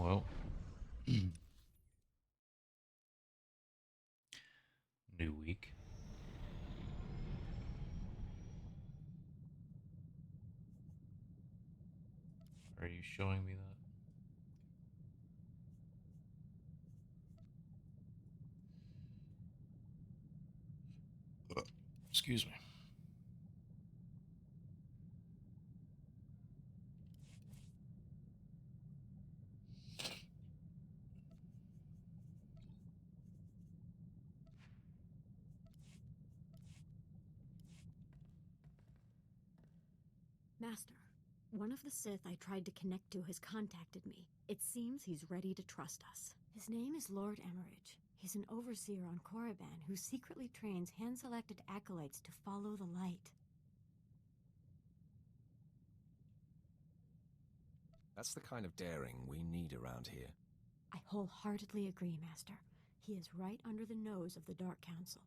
Well, new week. Are you showing me that? Excuse me. Master, one of the Sith I tried to connect to has contacted me. It seems he's ready to trust us. His name is Lord Emmerich. He's an overseer on Korriban who secretly trains hand-selected acolytes to follow the light. That's the kind of daring we need around here. I wholeheartedly agree, Master. He is right under the nose of the Dark Council.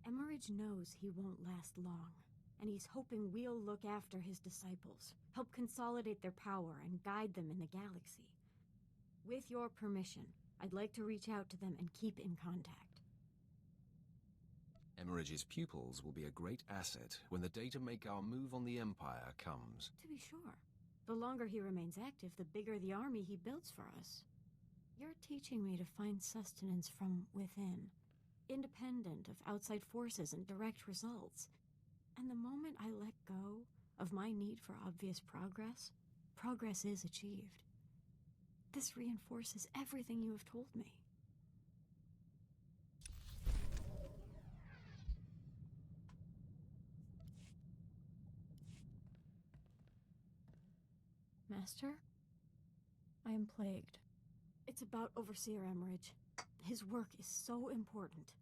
Emmerich knows he won't last long, and he's hoping we'll look after his disciples, help consolidate their power and guide them in the galaxy. With your permission, I'd like to reach out to them and keep in contact. Emmerich's pupils will be a great asset when the day to make our move on the Empire comes. To be sure. The longer he remains active, the bigger the army he builds for us. You're teaching me to find sustenance from within, independent of outside forces and direct results. And the moment I let go of my need for obvious progress, progress is achieved. This reinforces everything you have told me. Master? I am plagued. It's about Overseer Emmerich. His work is so important.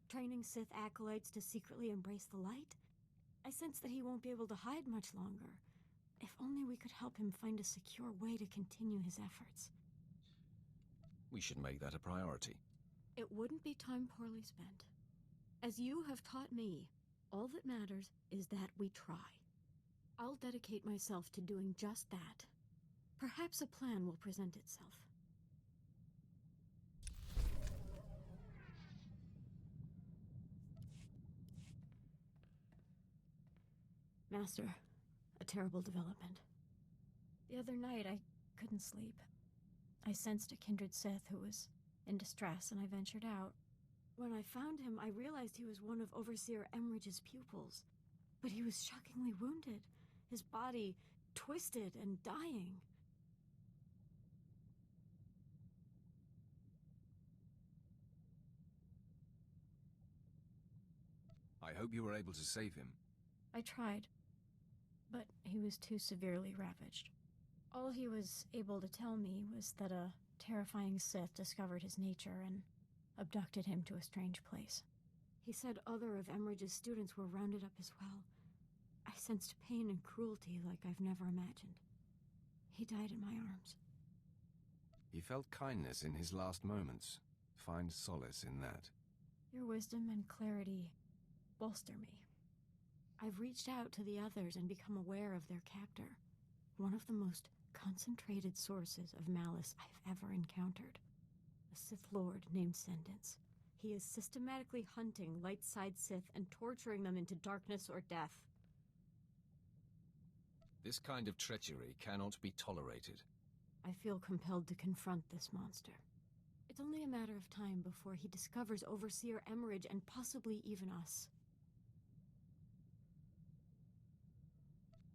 Training Sith acolytes to secretly embrace the light? I sense that he won't be able to hide much longer. If only we could help him find a secure way to continue his efforts. We should make that a priority. It wouldn't be time poorly spent. As you have taught me, all that matters is that we try. I'll dedicate myself to doing just that. Perhaps a plan will present itself. Master, a terrible development. The other night, I couldn't sleep. I sensed a kindred Sith who was in distress, and I ventured out. When I found him, I realized he was one of Overseer Emmerich's pupils. But he was shockingly wounded, his body twisted and dying. I hope you were able to save him. I tried, but he was too severely ravaged. All he was able to tell me was that a terrifying Sith discovered his nature and abducted him to a strange place. He said other of Emmerich's students were rounded up as well. I sensed pain and cruelty like I've never imagined. He died in my arms. He felt kindness in his last moments. Find solace in that. Your wisdom and clarity bolster me. I've reached out to the others and become aware of their captor. One of the most concentrated sources of malice I've ever encountered. A Sith Lord named Sendence. He is systematically hunting light-side Sith and torturing them into darkness or death. This kind of treachery cannot be tolerated. I feel compelled to confront this monster. It's only a matter of time before he discovers Overseer Emmerich and possibly even us.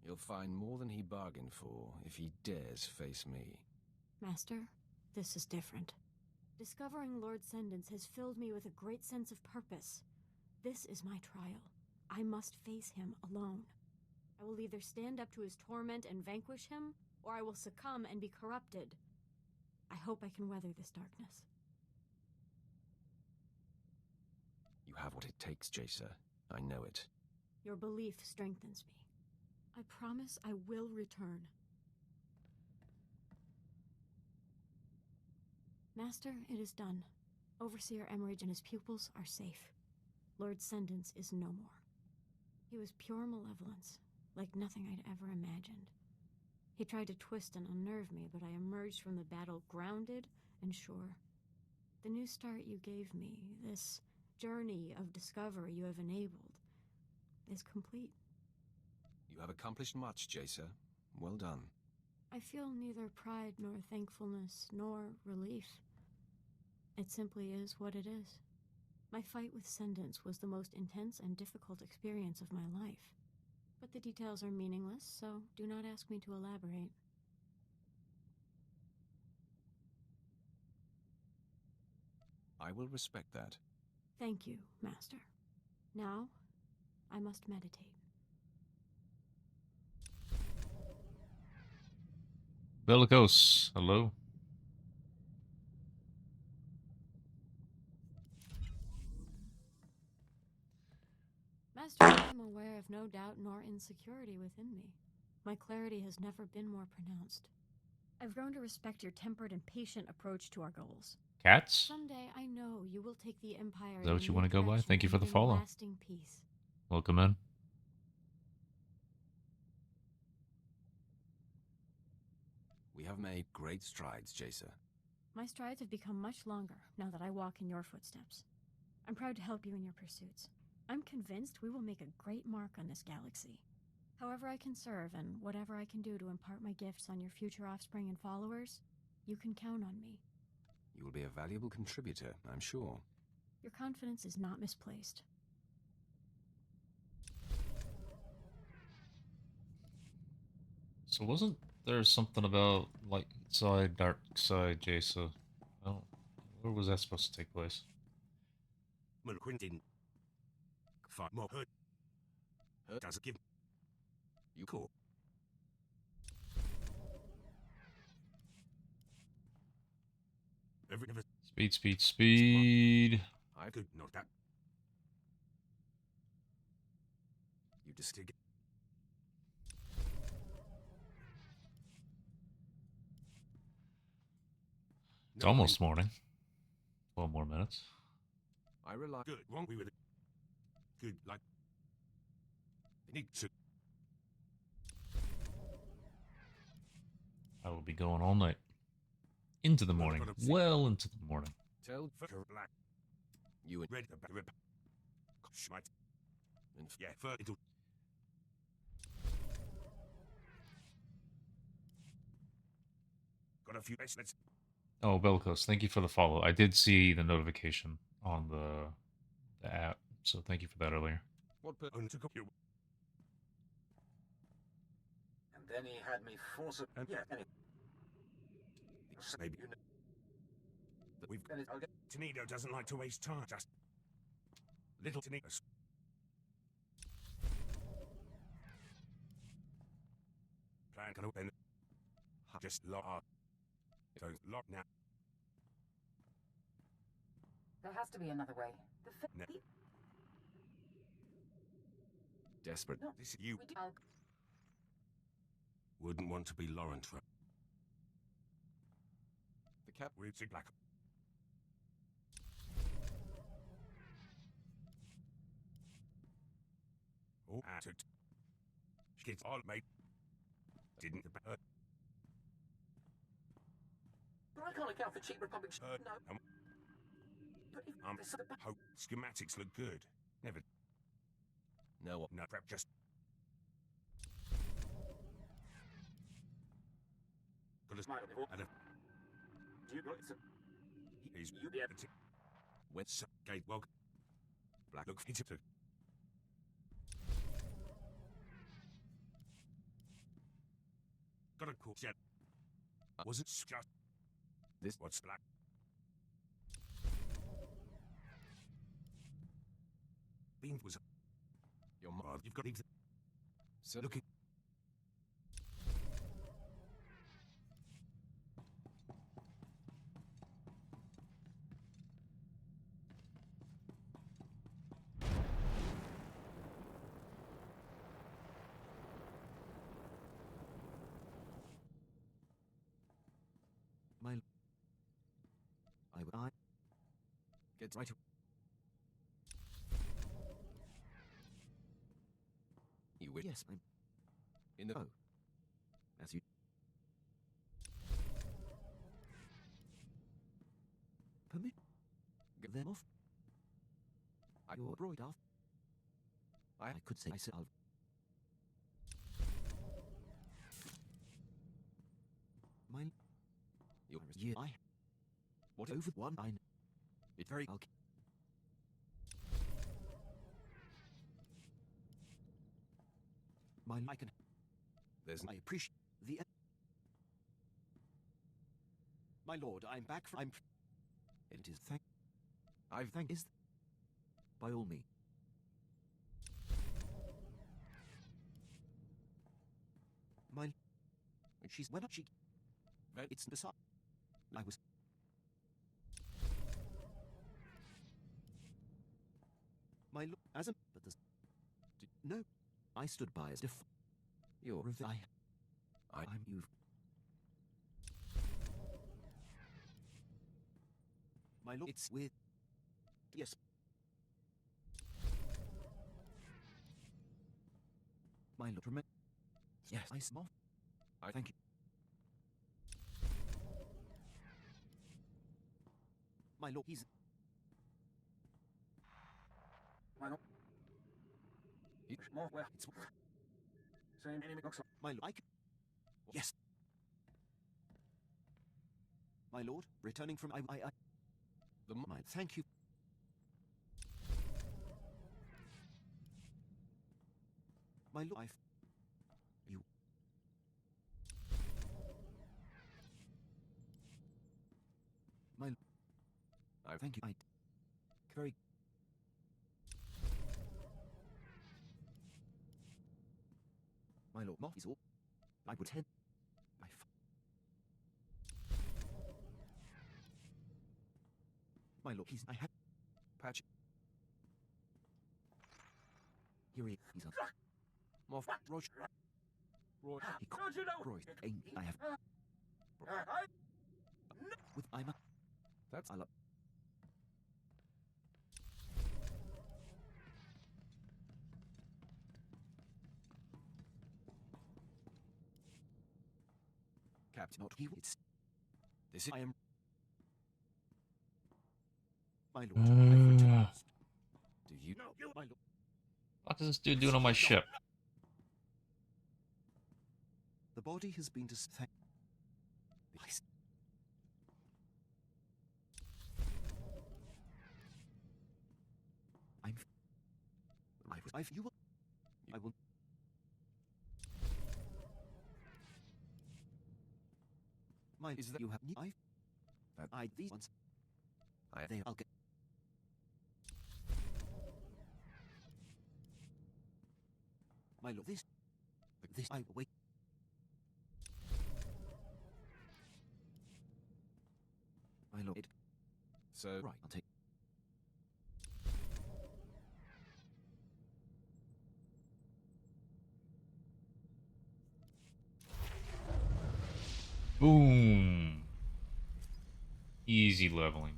He'll find more than he bargained for if he dares face me. Master, this is different. Discovering Lord Sendence has filled me with a great sense of purpose. This is my trial. I must face him alone. I will either stand up to his torment and vanquish him, or I will succumb and be corrupted. I hope I can weather this darkness. You have what it takes, Jacer. I know it. Your belief strengthens me. I promise I will return. Master, it is done. Overseer Emmerich and his pupils are safe. Lord Sendence is no more. He was pure malevolence, like nothing I'd ever imagined. He tried to twist and unnerve me, but I emerged from the battle grounded and sure. The new start you gave me, this journey of discovery you have enabled, is complete. You have accomplished much, Jacer. Well done. I feel neither pride nor thankfulness nor relief. It simply is what it is. My fight with Sendence was the most intense and difficult experience of my life. But the details are meaningless, so do not ask me to elaborate. I will respect that. Thank you, Master. Now, I must meditate. Bellicose, hello. Master, I am aware of no doubt nor insecurity within me. My clarity has never been more pronounced. I've grown to respect your tempered and patient approach to our goals. Cats? Someday, I know you will take the Empire Is that in what a you new want to go by? direction Thank you and for the bring follow. lasting peace. Welcome in. We have made great strides, Jacer. My strides have become much longer now that I walk in your footsteps. I'm proud to help you in your pursuits. I'm convinced we will make a great mark on this galaxy. However I can serve and whatever I can do to impart my gifts on your future offspring and followers, you can count on me. You will be a valuable contributor, I'm sure. Your confidence is not misplaced. So wasn't there something about light side, dark side, Jason? Oh, where was that supposed to take place? Mulquin didn't fight more hurt. Hurt doesn't give you caught. Never Speed, speed, speed. I could not that. You just Dig. It's almost morning. 12 more minutes. I rely. Good. Wrong. We were good. Like they need to. I will be going all night. Into the morning. Well into the morning. Tell Fucker black. you and Red. The rip. Schmight. and Yeah. Fur. It'll. Got a few estimates. Oh, Bellicose, thank you for the follow. I did see the notification on the app, so thank you for that earlier. what per- Only took up your. And then he had me force it. And Yeah, and maybe you know, we've. and I'll get Tenido doesn't like to waste time. Just little Tenido. Plan can open. Just lock. Don't lock now. There has to be another way. No. desperate. No, This is you. we do. I'll Wouldn't want to be Lawrence. The cap. We're black. Oh, to kids all mate. Didn't But I can't account for cheap Republic. No. But if there's something hope schematics look good. Never. No. No prep. Just. Got a Smile, Nicole. and a you got some. he's You be able to. Wet gate welcome. Black look fit to. Got a cool jet. Was it just This- what's black? Beam was Your mother. you've got to So looking. my. I. Get right. You will. Yes, I'm. In the. Oh. As you. permit. Get them off. I brought it off. I could say myself. Mine. Your year. I. What over one? I. It's very okay. Mine. I can. There's. I appreciate the. My lord, I'm back from. I'm. It is thank. I've thank is. By all means. My. She's when she. It's the son. I was. My lord, as a. But the. No. I stood by as if. You're a. I'm you. My lord, it's with. Yes. My lord, remember. Yes, I small. I thank you. My lord, he's. My lord. It's More where? It's Same enemy looks like. my lord. I can. Yes. My lord, returning from I. The my thank you. My lord, you. My. I thank you. I. Very. My lord, Moth is all. I would tend. My. My lord, he's. I have. Patch. Here he is. He's up. Moth. Roger. Roy. He Don't you know? Roy. I have. With I'm a. That's I love. Captain, not he. It's. This is. I am. My lord, I've returned. Do you know? My lord. What is this dude doing on my ship? The body has been thank. I'm. You will. I will. Mine is that you have. I these ones. They. I'll get. My lord, this. I will wait. My lord. So right, I'll take. Boom. Easy leveling.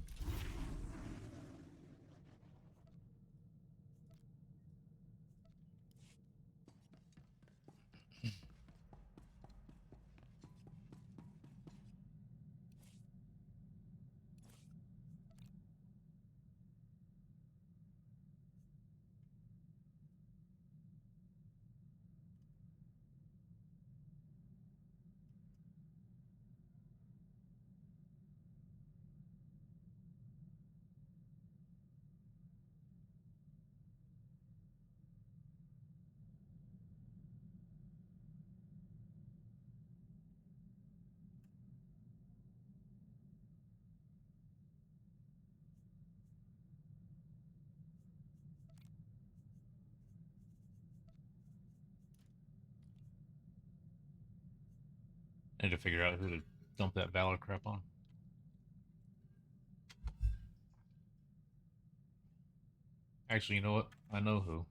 I need to figure out who to dump that valor crap on. Actually, you know what? I know who.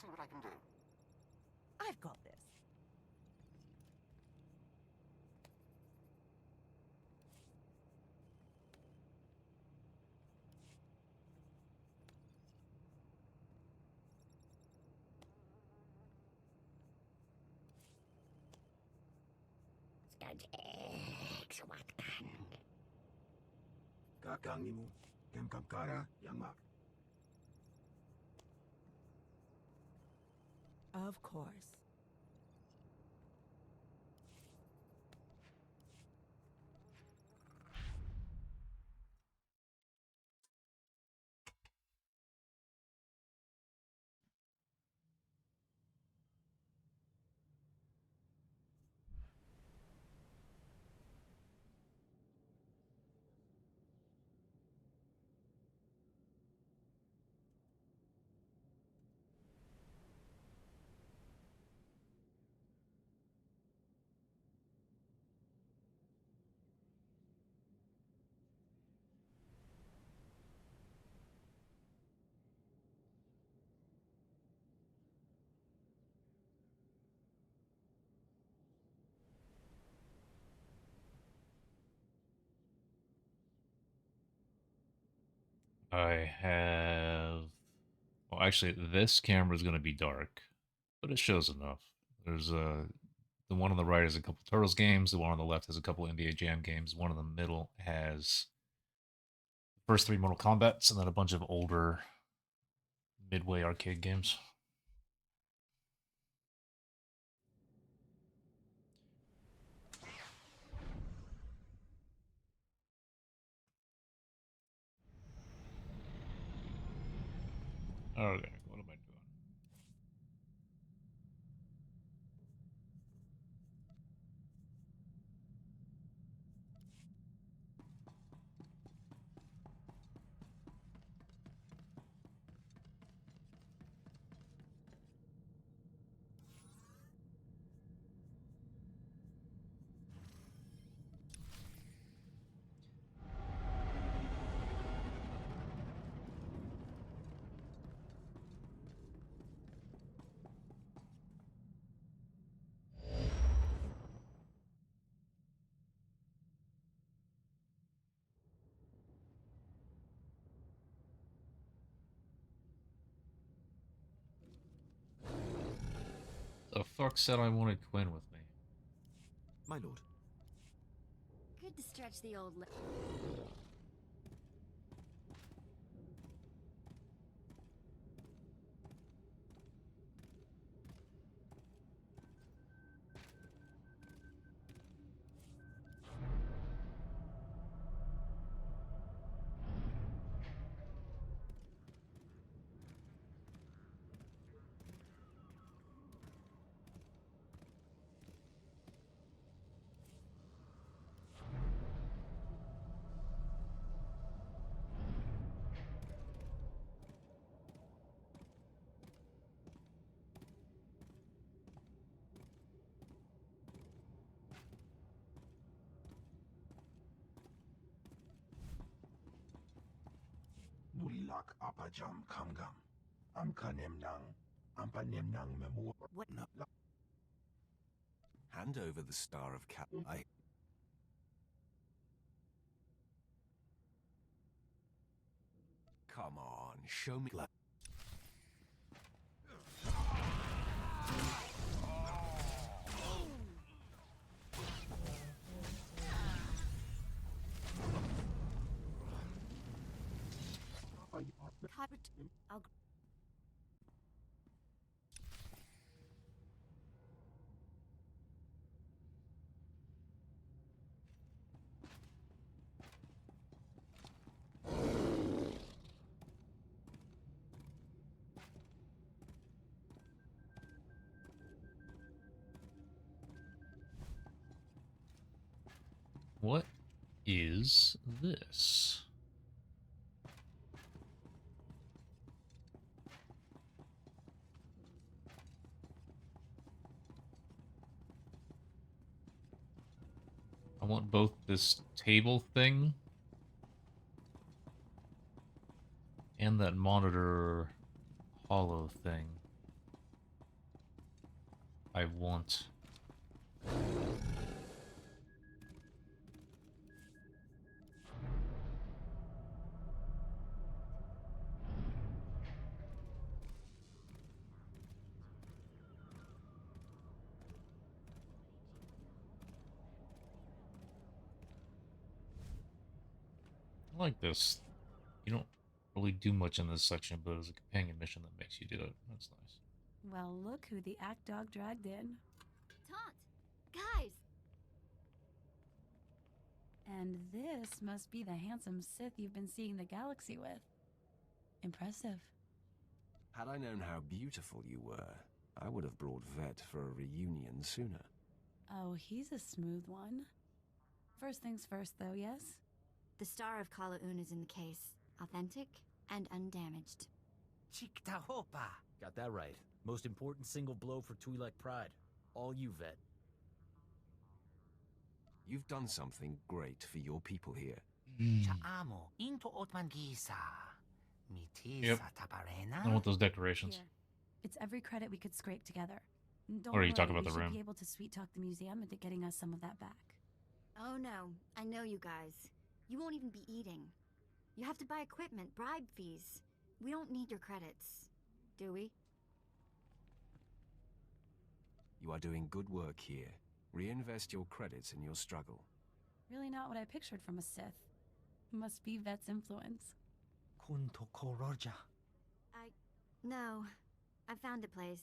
see what I can do. I've got this. Kakangimu, kem kapkara, yang mak. Of course. I have. Well, actually, this camera is going to be dark, but it shows enough. There's the one on the right has a couple Turtles games. The one on the left has a couple NBA Jam games. One in the middle has the first three Mortal Kombat's, and then a bunch of older Midway arcade games. Okay, what am I doing? The fuck said I wanted Quinn with me? My lord. Good to stretch the old. Nulilak apajam kamgam. Amkanem nang. Ampanem nang memur. What? No. Hand over the Star of Cap. Come on, show me. I'll. What is this? I want both this table thing and that monitor hollow thing. I want. I like this. You don't really do much in this section, but it's a companion mission that makes you do it. That's nice. Well, look who the act dog dragged in. Taunt! Guys! And this must be the handsome Sith you've been seeing the galaxy with. Impressive. Had I known how beautiful you were, I would have brought Vet for a reunion sooner. Oh, he's a smooth one. First things first, though, yes? The Star of Kala Un is in the case. Authentic and undamaged. Chiktahopa. Got that right. Most important single blow for Twi'lek pride. All you, Vet. You've done something great for your people here. Cha'amo into Otmangisa. Mitisa Yep. tabarena. I want those decorations. Here. It's every credit we could scrape together. Don't Or you worry, talk about we the should room. be able to sweet-talk the museum into getting us some of that back. Oh no, I know you guys. You won't even be eating. You have to buy equipment, bribe fees. We don't need your credits, do we? You are doing good work here. Reinvest your credits in your struggle. Really not what I pictured from a Sith. Must be Vet's influence. Kunto Koroja. No, I found a place.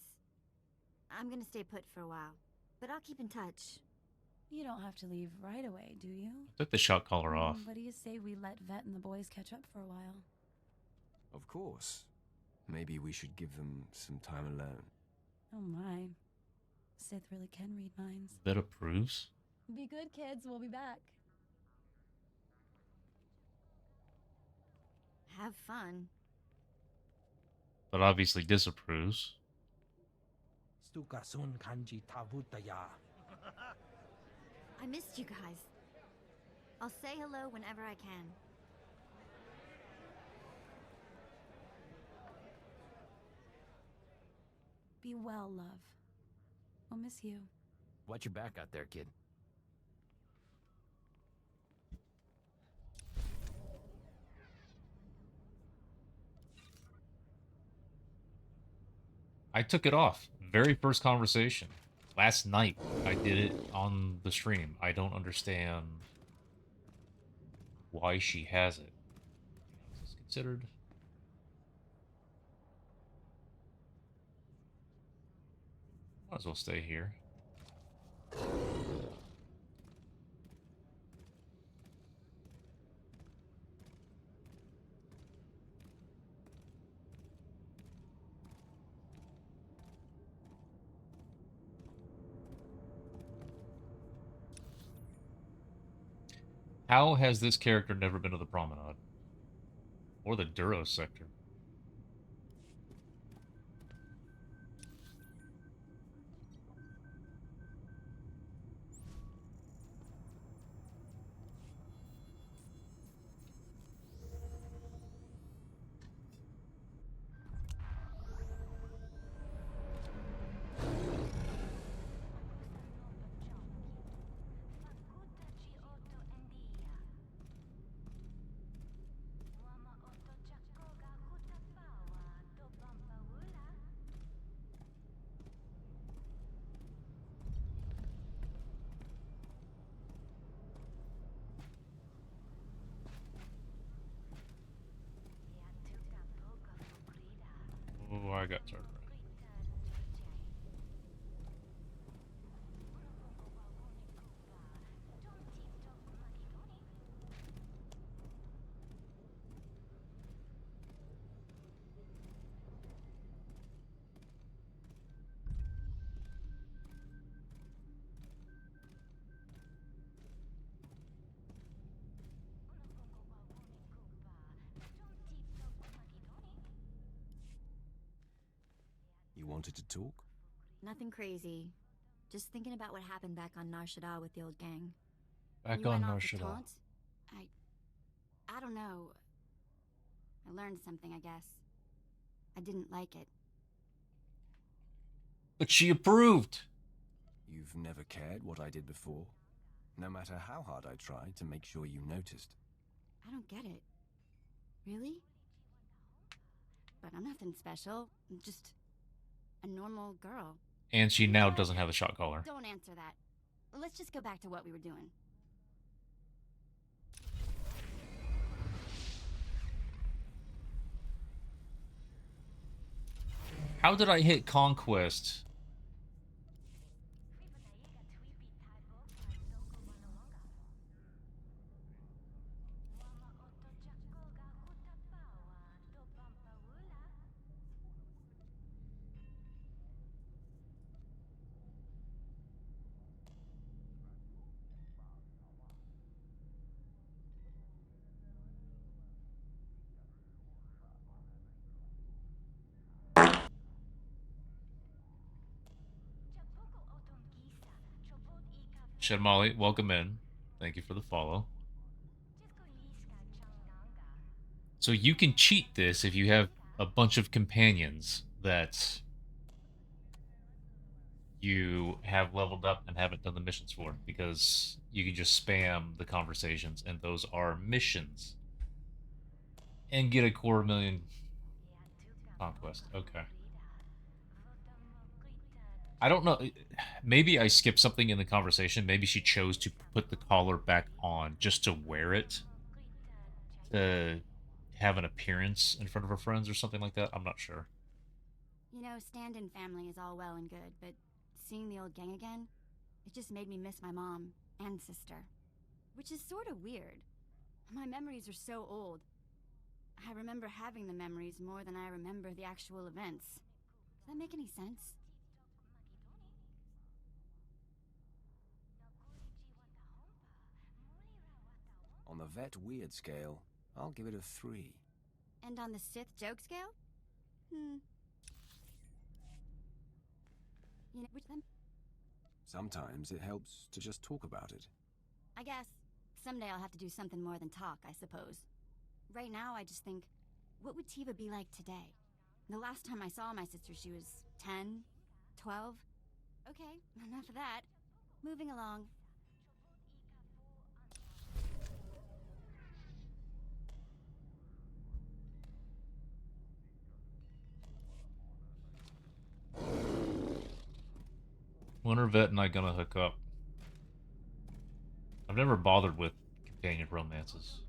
I'm gonna stay put for a while, but I'll keep in touch. You don't have to leave right away, do you? Took the shot collar off. What do you say we let Vet and the boys catch up for a while? Of course. Maybe we should give them some time alone. Oh my. Sith really can read minds. That approves. Be good, kids. We'll be back. Have fun. But obviously disapproves. Stukasun kanji tabutaya. I missed you guys. I'll say hello whenever I can. Be well, love. We'll miss you. Watch your back out there, kid. I took it off. Very first conversation. Last night, I did it on the stream. I don't understand why she has it. Is this considered? Might as well stay here. How has this character never been to the Promenade? Or the Duros sector? Oh, I got turned around. You wanted to talk? Nothing crazy. Just thinking about what happened back on Nar Shaddaa with the old gang. Back You on went Nar off to Shaddaa. taunt? I don't know. I learned something, I guess. I didn't like it. But she approved! You've never cared what I did before? No matter how hard I tried to make sure you noticed. I don't get it. Really? But I'm nothing special. I'm just a normal girl. And she now doesn't have the shot collar. Don't answer that. Let's just go back to what we were doing. How did I hit Conquest? Shed Molly, welcome in. Thank you for the follow. So you can cheat this if you have a bunch of companions that you have leveled up and haven't done the missions for, because you can just spam the conversations, and those are missions. And get a 250,000 conquest. Okay. I don't know. Maybe I skipped something in the conversation. Maybe she chose to put the collar back on just to wear it, to have an appearance in front of her friends or something like that. I'm not sure. You know, stand-in family is all well and good, but seeing the old gang again, it just made me miss my mom and sister. Which is sort of weird. My memories are so old. I remember having the memories more than I remember the actual events. Does that make any sense? On the vet weird scale, I'll give it a 3. And on the Sith joke scale? You know, which then? Sometimes it helps to just talk about it. I guess someday I'll have to do something more than talk, I suppose. Right now, I just think, what would Tiva be like today? The last time I saw my sister, she was 10, 12. Okay, enough of that. Moving along. When are Vet and I gonna hook up? I've never bothered with companion romances.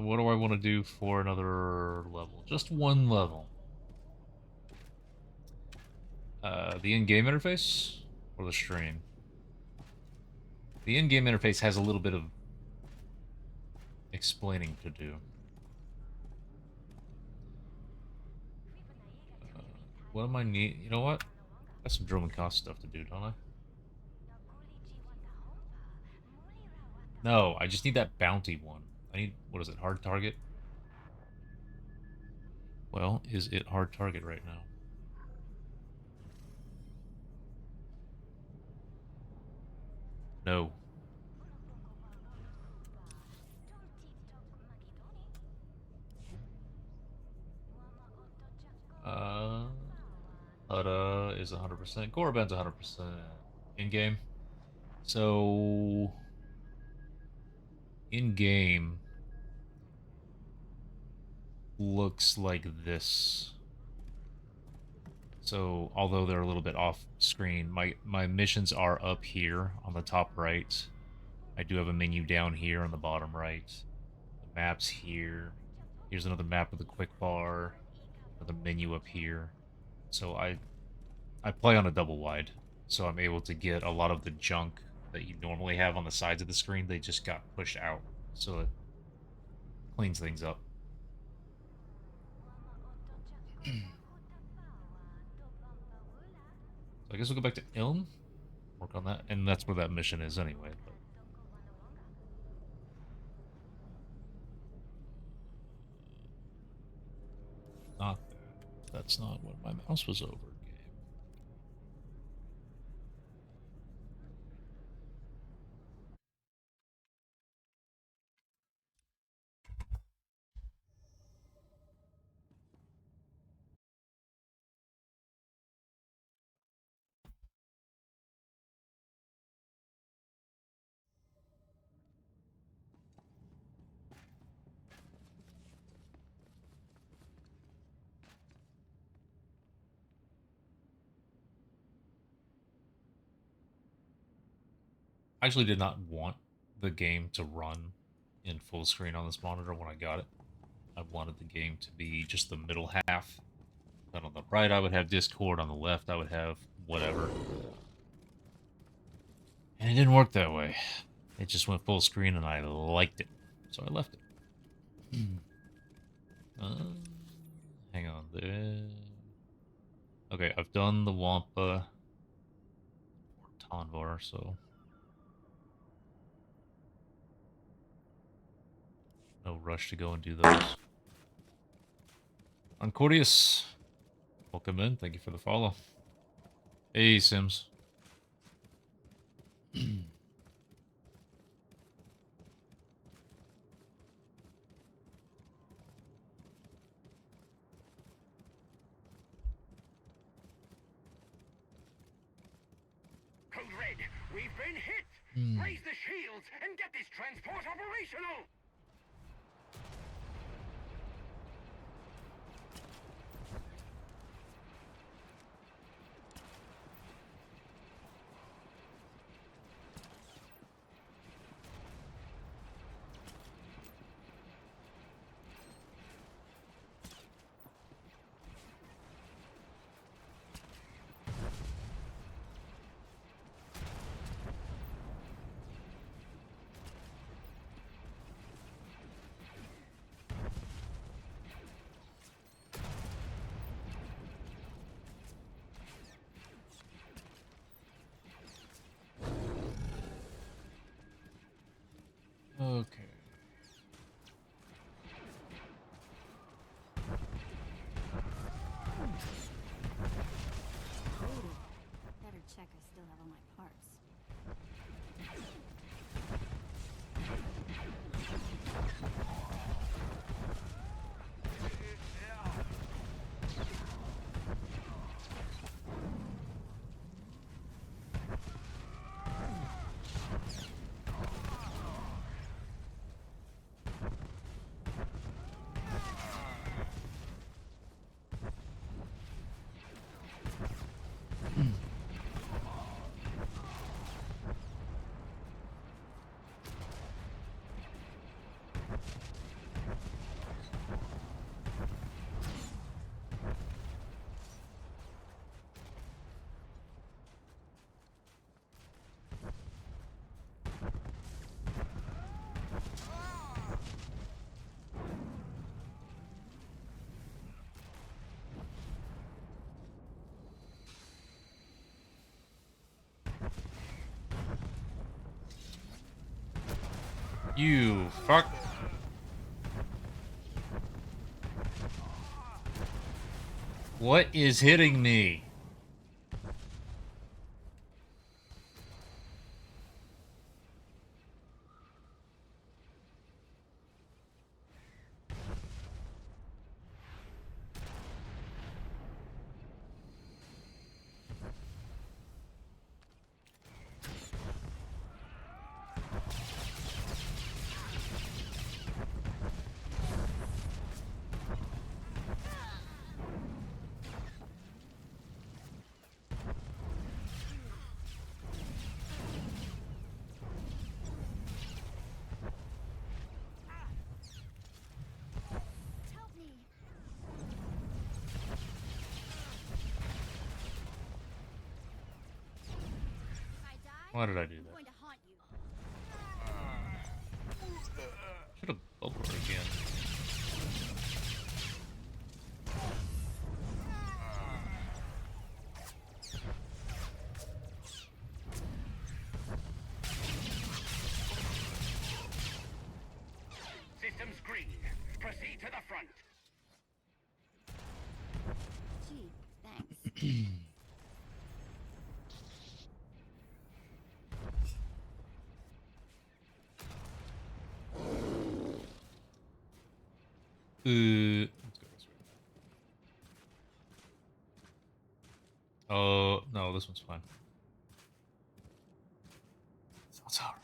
What do I want to do for another level? Just one level. The in-game interface or the stream? The in-game interface has a little bit of explaining to do. What am I need? You know what? I got some Droman cost stuff to do, don't I? No, I just need that bounty one. I need, what is it, hard target? Well, is it hard target right now? No. Hutta is 100%. Korriban's 100% in-game. So... in-game... looks like this. So, although they're a little bit off screen, my missions are up here on the top right. I do have a menu down here on the bottom right. The map's here. Here's another map with a quick bar. Another menu up here. So I play on a double wide, so I'm able to get a lot of the junk that you normally have on the sides of the screen. They just got pushed out, so it cleans things up. I guess we'll go back to Ilm, work on that, and that's where that mission is anyway. But... not that. That's not what my mouse was over. I actually did not want the game to run in full screen on this monitor when I got it. I wanted the game to be just the middle half. Then on the right I would have Discord, on the left I would have whatever. And it didn't work that way. It just went full screen and I liked it. So I left it. Hang on there. Okay, I've done the Wampa or Tonvar, so... no rush to go and do those. Uncordius, welcome in. Thank you for the follow. Hey, Sims. Code Red, we've been hit! Raise the shields and get this transport operational! Okay. Better check I still have all my parts. You fuck. What is hitting me? Why did I do that? Should have bubbled her again. Let's go this way. Oh, no, this one's fine. That's all right.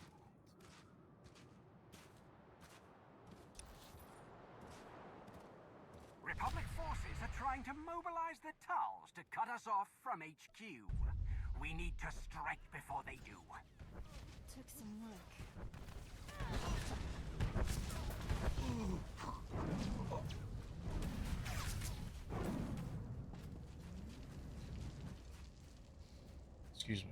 Republic forces are trying to mobilize the Tals to cut us off from HQ. We need to strike before they do. Took some work. Excuse me.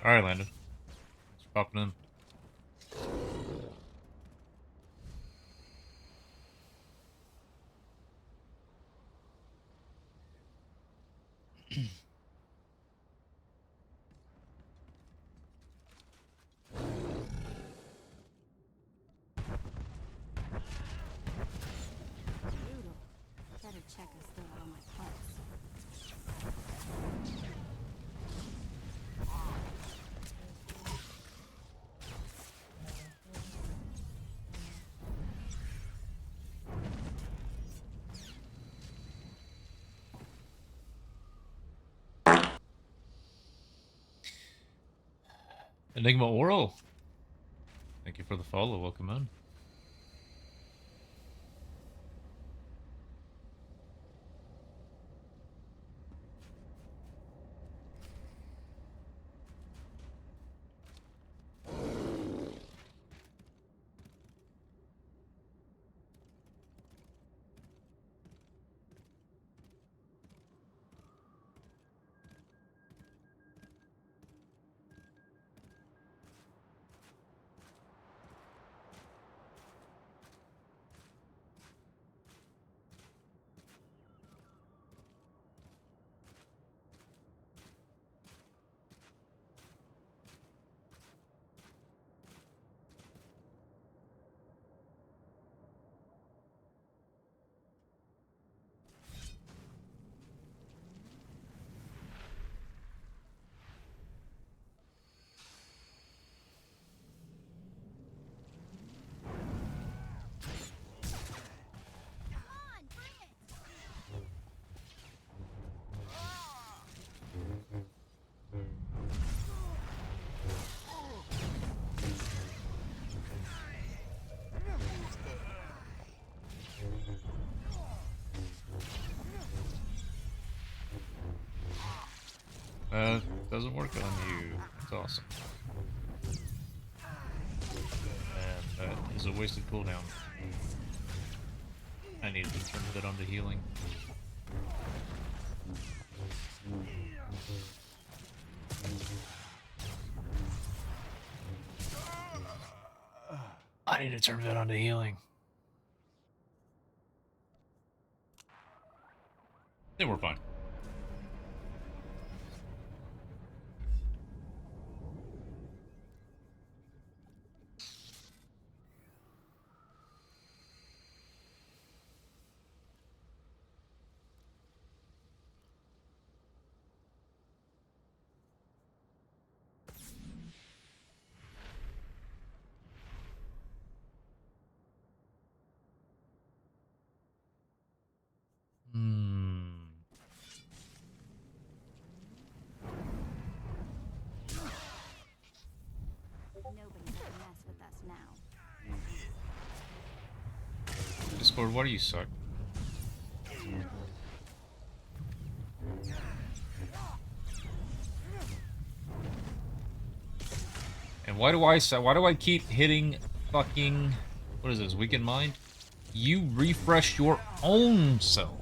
All right, Landon. Thanks for popping in. Brutal. Better check I still have all my parts. Enigma Oral. Thank you for the follow. Welcome in. Doesn't work on you. That's awesome. And that is a wasted cooldown. I need to turn that onto healing. I need to turn that onto healing. Then we're fine. Discord, why do you suck? And why do I keep hitting fucking, what is this, Weakened Mind? You refresh your own self.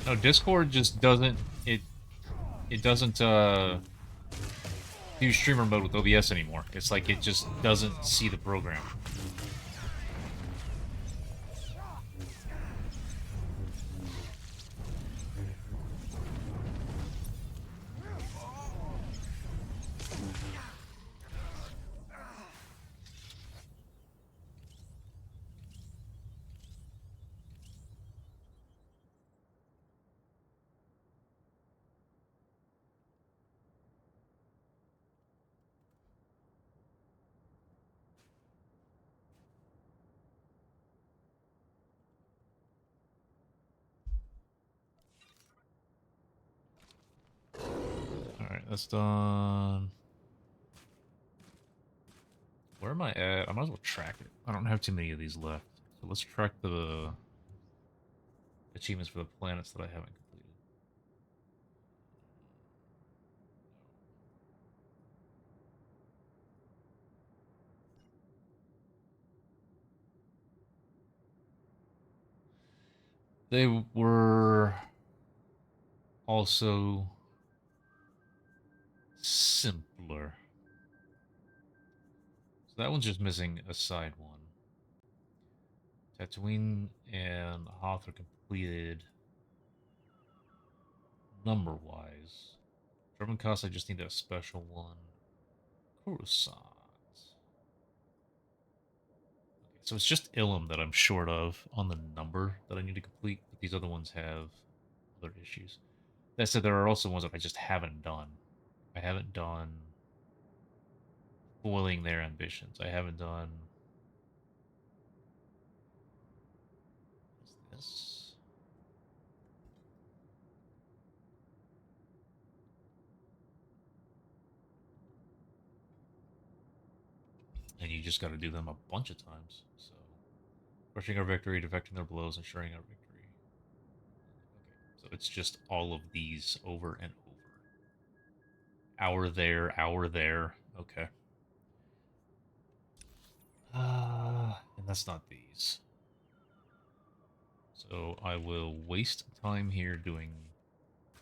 No, Discord just doesn't, it doesn't do streamer mode with OBS anymore. It's like it just doesn't see the program. Alright, that's done. Where am I at? I might as well track it. I don't have too many of these left. So let's track the achievements for the planets that I haven't completed. They were also simpler. So that one's just missing a side one. Tatooine and Hoth are completed number-wise. Drum Cost, I just need a special one. Coruscant. Okay, so it's just Ilum that I'm short of on the number that I need to complete, but these other ones have other issues. That said, there are also ones that I just haven't done. I haven't done foiling their ambitions. I haven't done... What's this? And you just got to do them a bunch of times. So, crushing our victory, defecting their blows, ensuring our victory. Okay, so it's just all of these over and over. Hour there, hour there. Okay. And that's not these. So I will waste time here doing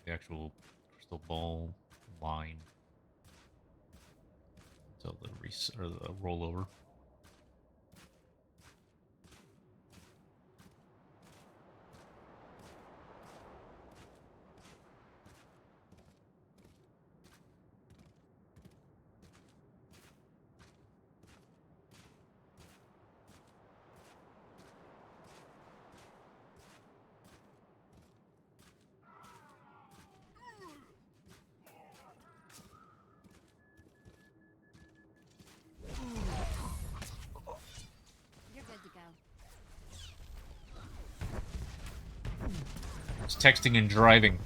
the actual crystal ball line until the rollover. You're good to go. It's texting and driving.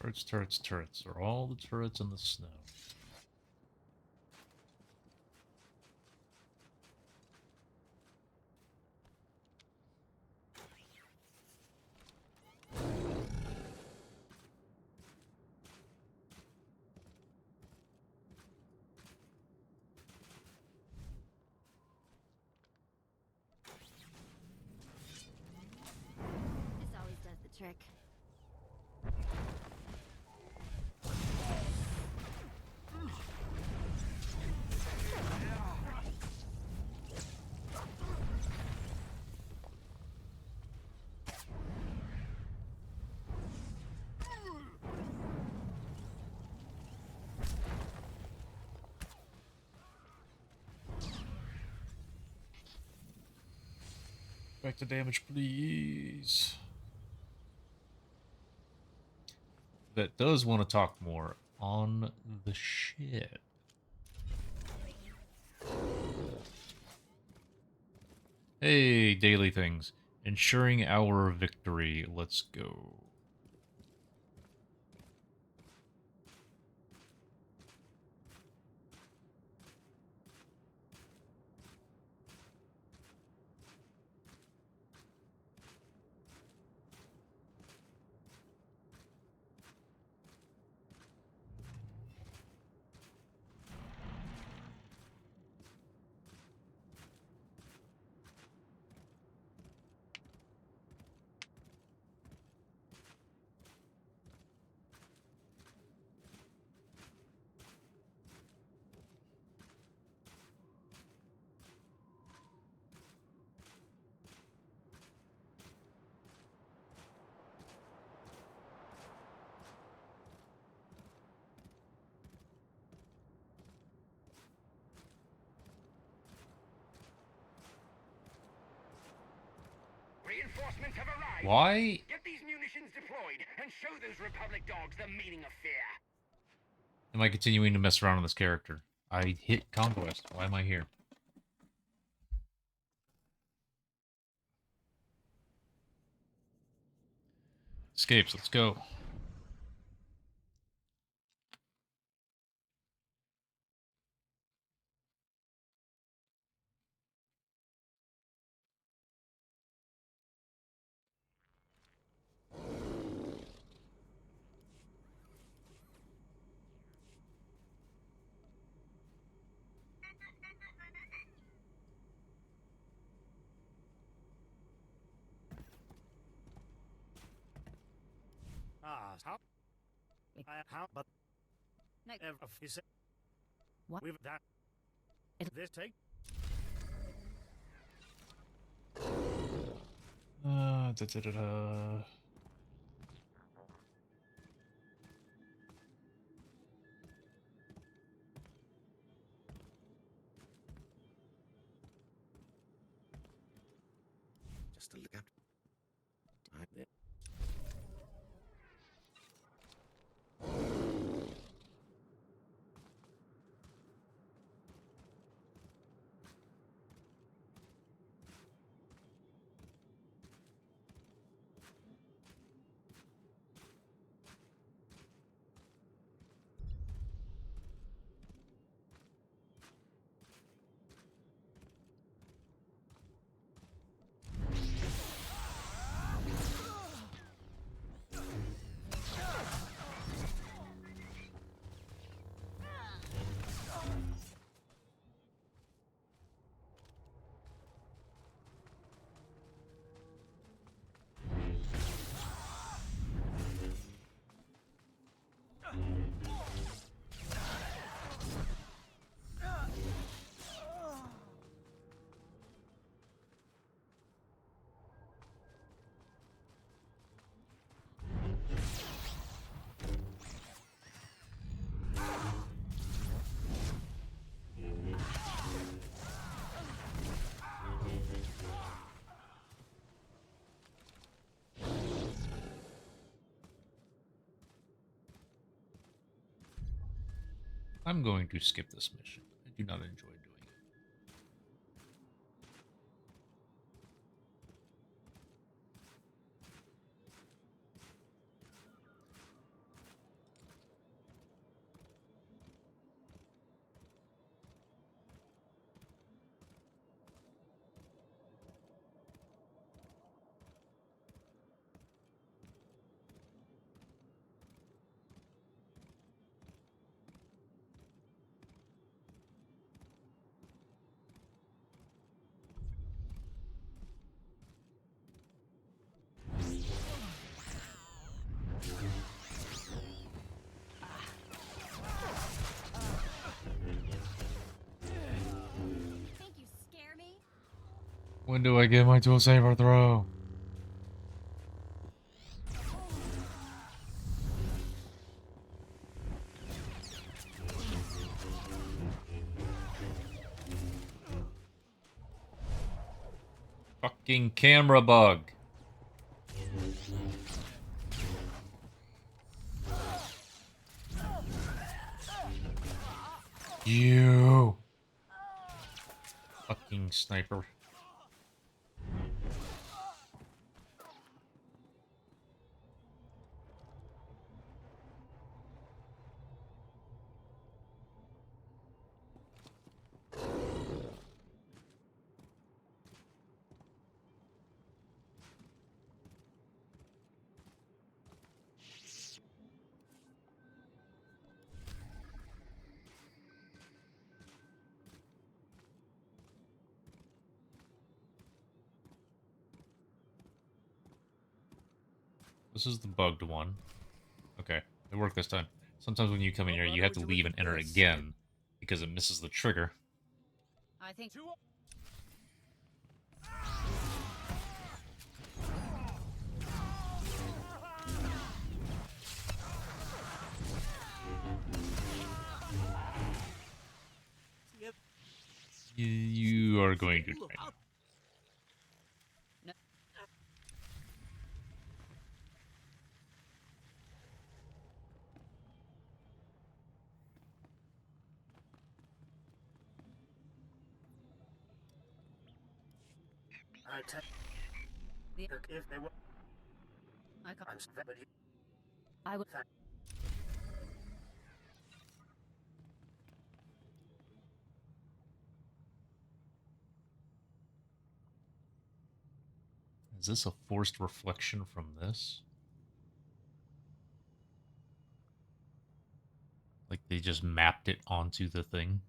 Turrets, turrets, turrets. Are all the turrets in the snow? This always does the trick. Back to damage, please. That does want to talk more on the ship. Hey, daily things. Ensuring our victory. Let's go. Reinforcements have arrived. Why? Get these munitions deployed and show those Republic dogs the meaning of fear. Am I continuing to mess around with this character? I hit Conquest. Why am I here? Escapes, let's go. How? But No. Is it? What? We've that. This take. Da, da, da, da. Just a look out. Time there. I'm going to skip this mission. I do not enjoy doing it. When do I get my dual saber throw? Fucking camera bug. You fucking sniper. This is the bugged one. Okay, it worked this time. Sometimes when you come in here, you have to leave and enter again because it misses the trigger. I think. You are going to die. I tell you, if they were, I can't. I'm but you, I would. Is this a forced reflection from this? Like they just mapped it onto the thing?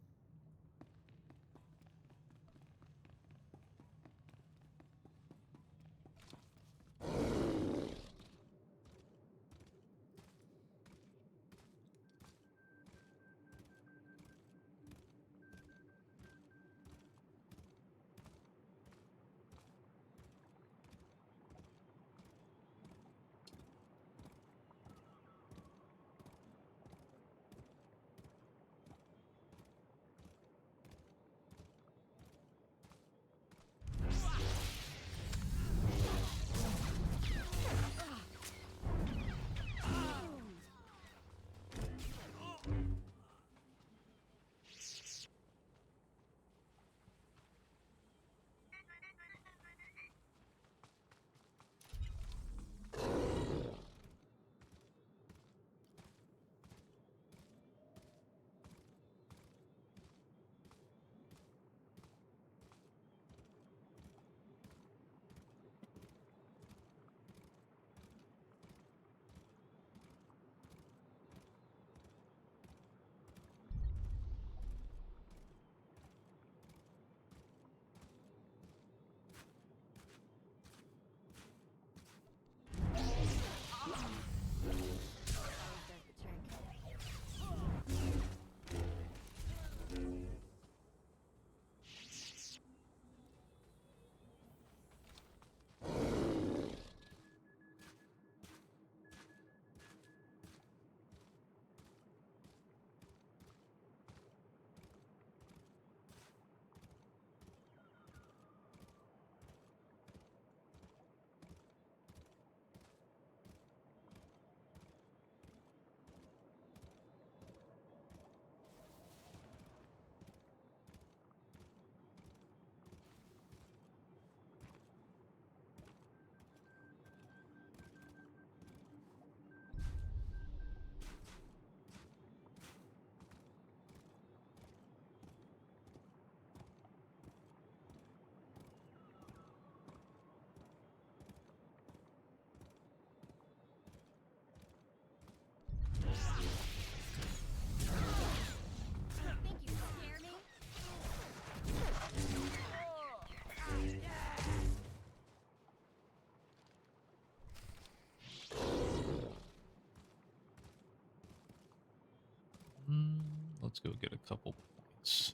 Let's go get a couple points.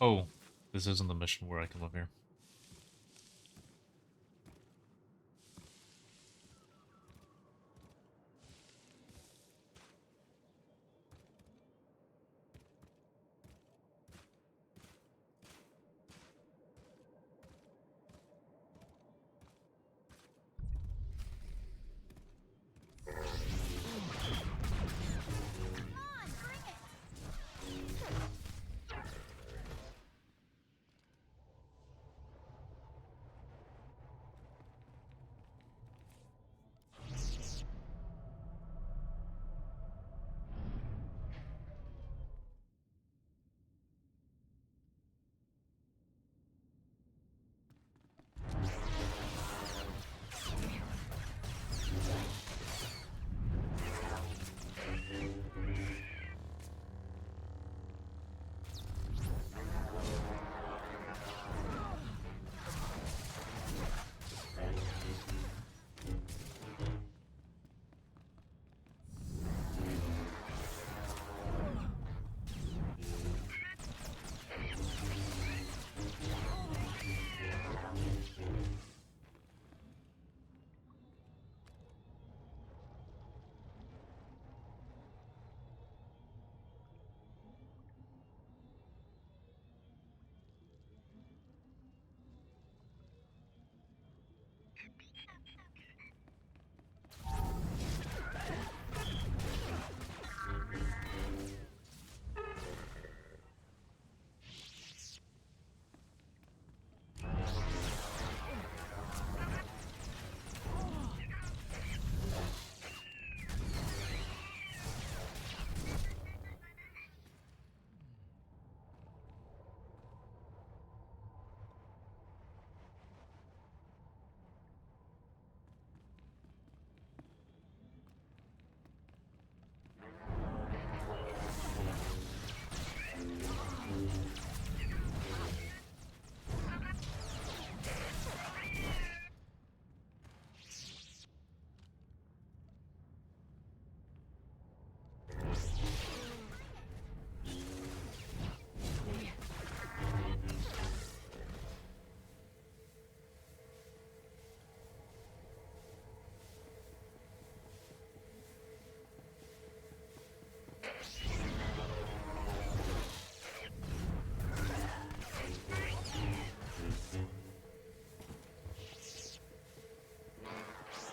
Oh, this isn't the mission where I come up here.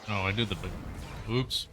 Oh, I did the big... Oops.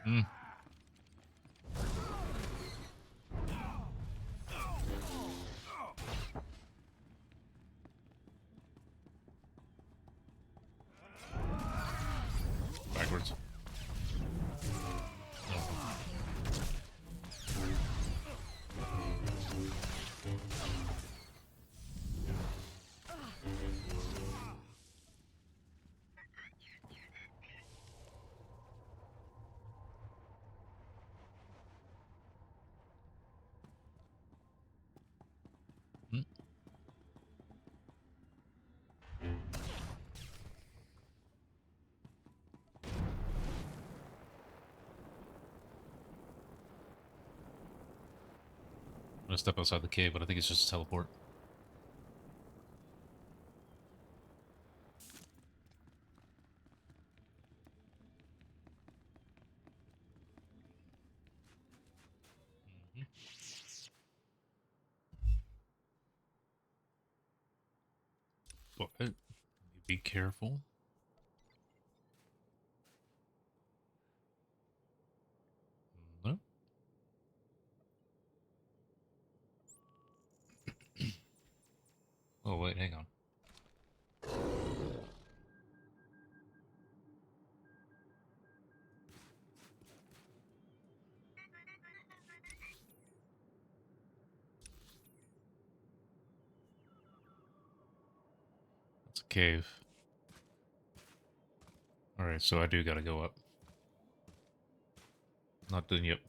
Hmm. Backwards. Hmm. I'm gonna step outside the cave, but I think it's just a teleport. Mhm. But be careful. No. Oh wait, hang on. It's a cave. Alright, so I do gotta go up. Not done yet.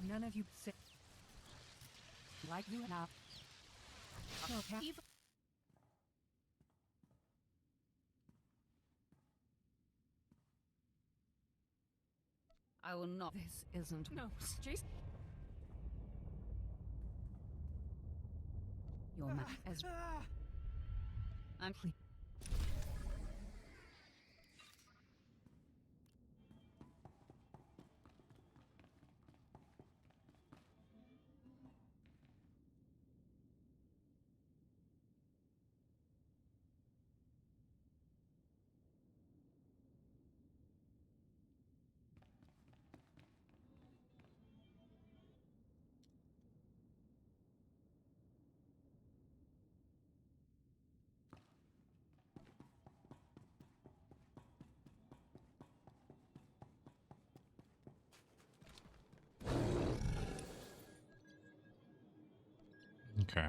None of you say like you and I. Okay. I will not. This isn't. No, Jason. Your man as. I'm pleased. Okay.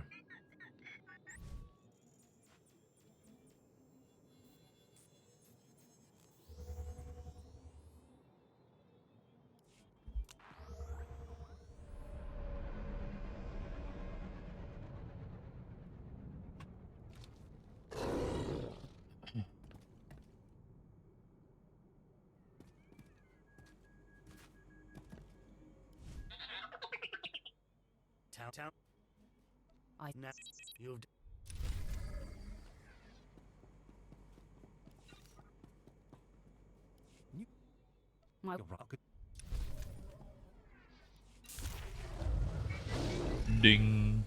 Town. I know you've. My rocket. Ding.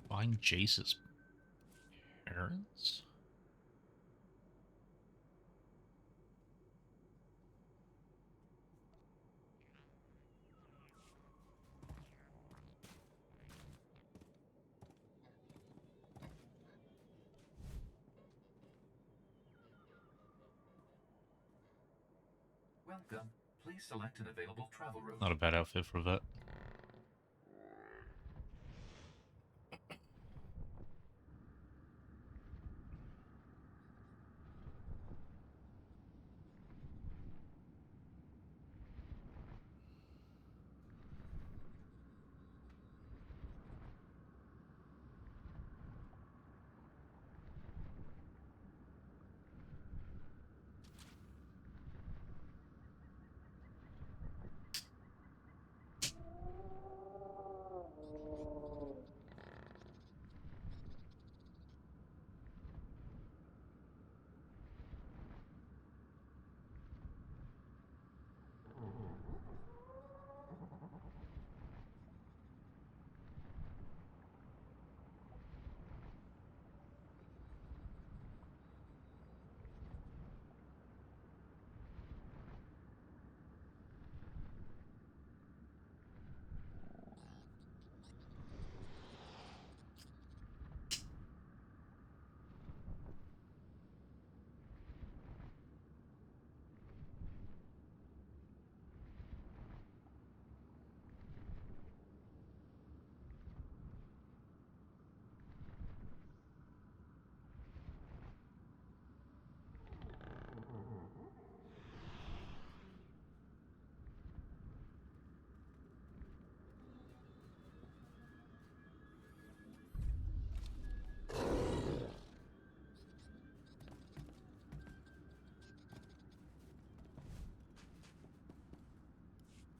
Find Jace's parents? Welcome. Please select an available travel route. Not a bad outfit for a vet.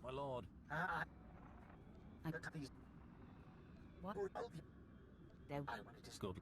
My lord. I got these. What? I wanted to Scope.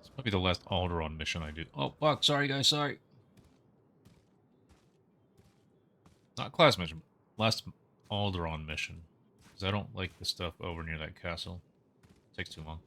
This might be the last Alderaan mission I do. Oh, fuck. Sorry, guys. Sorry. Not class mission. Last Alderaan mission. Because I don't like the stuff over near that castle. It takes too long.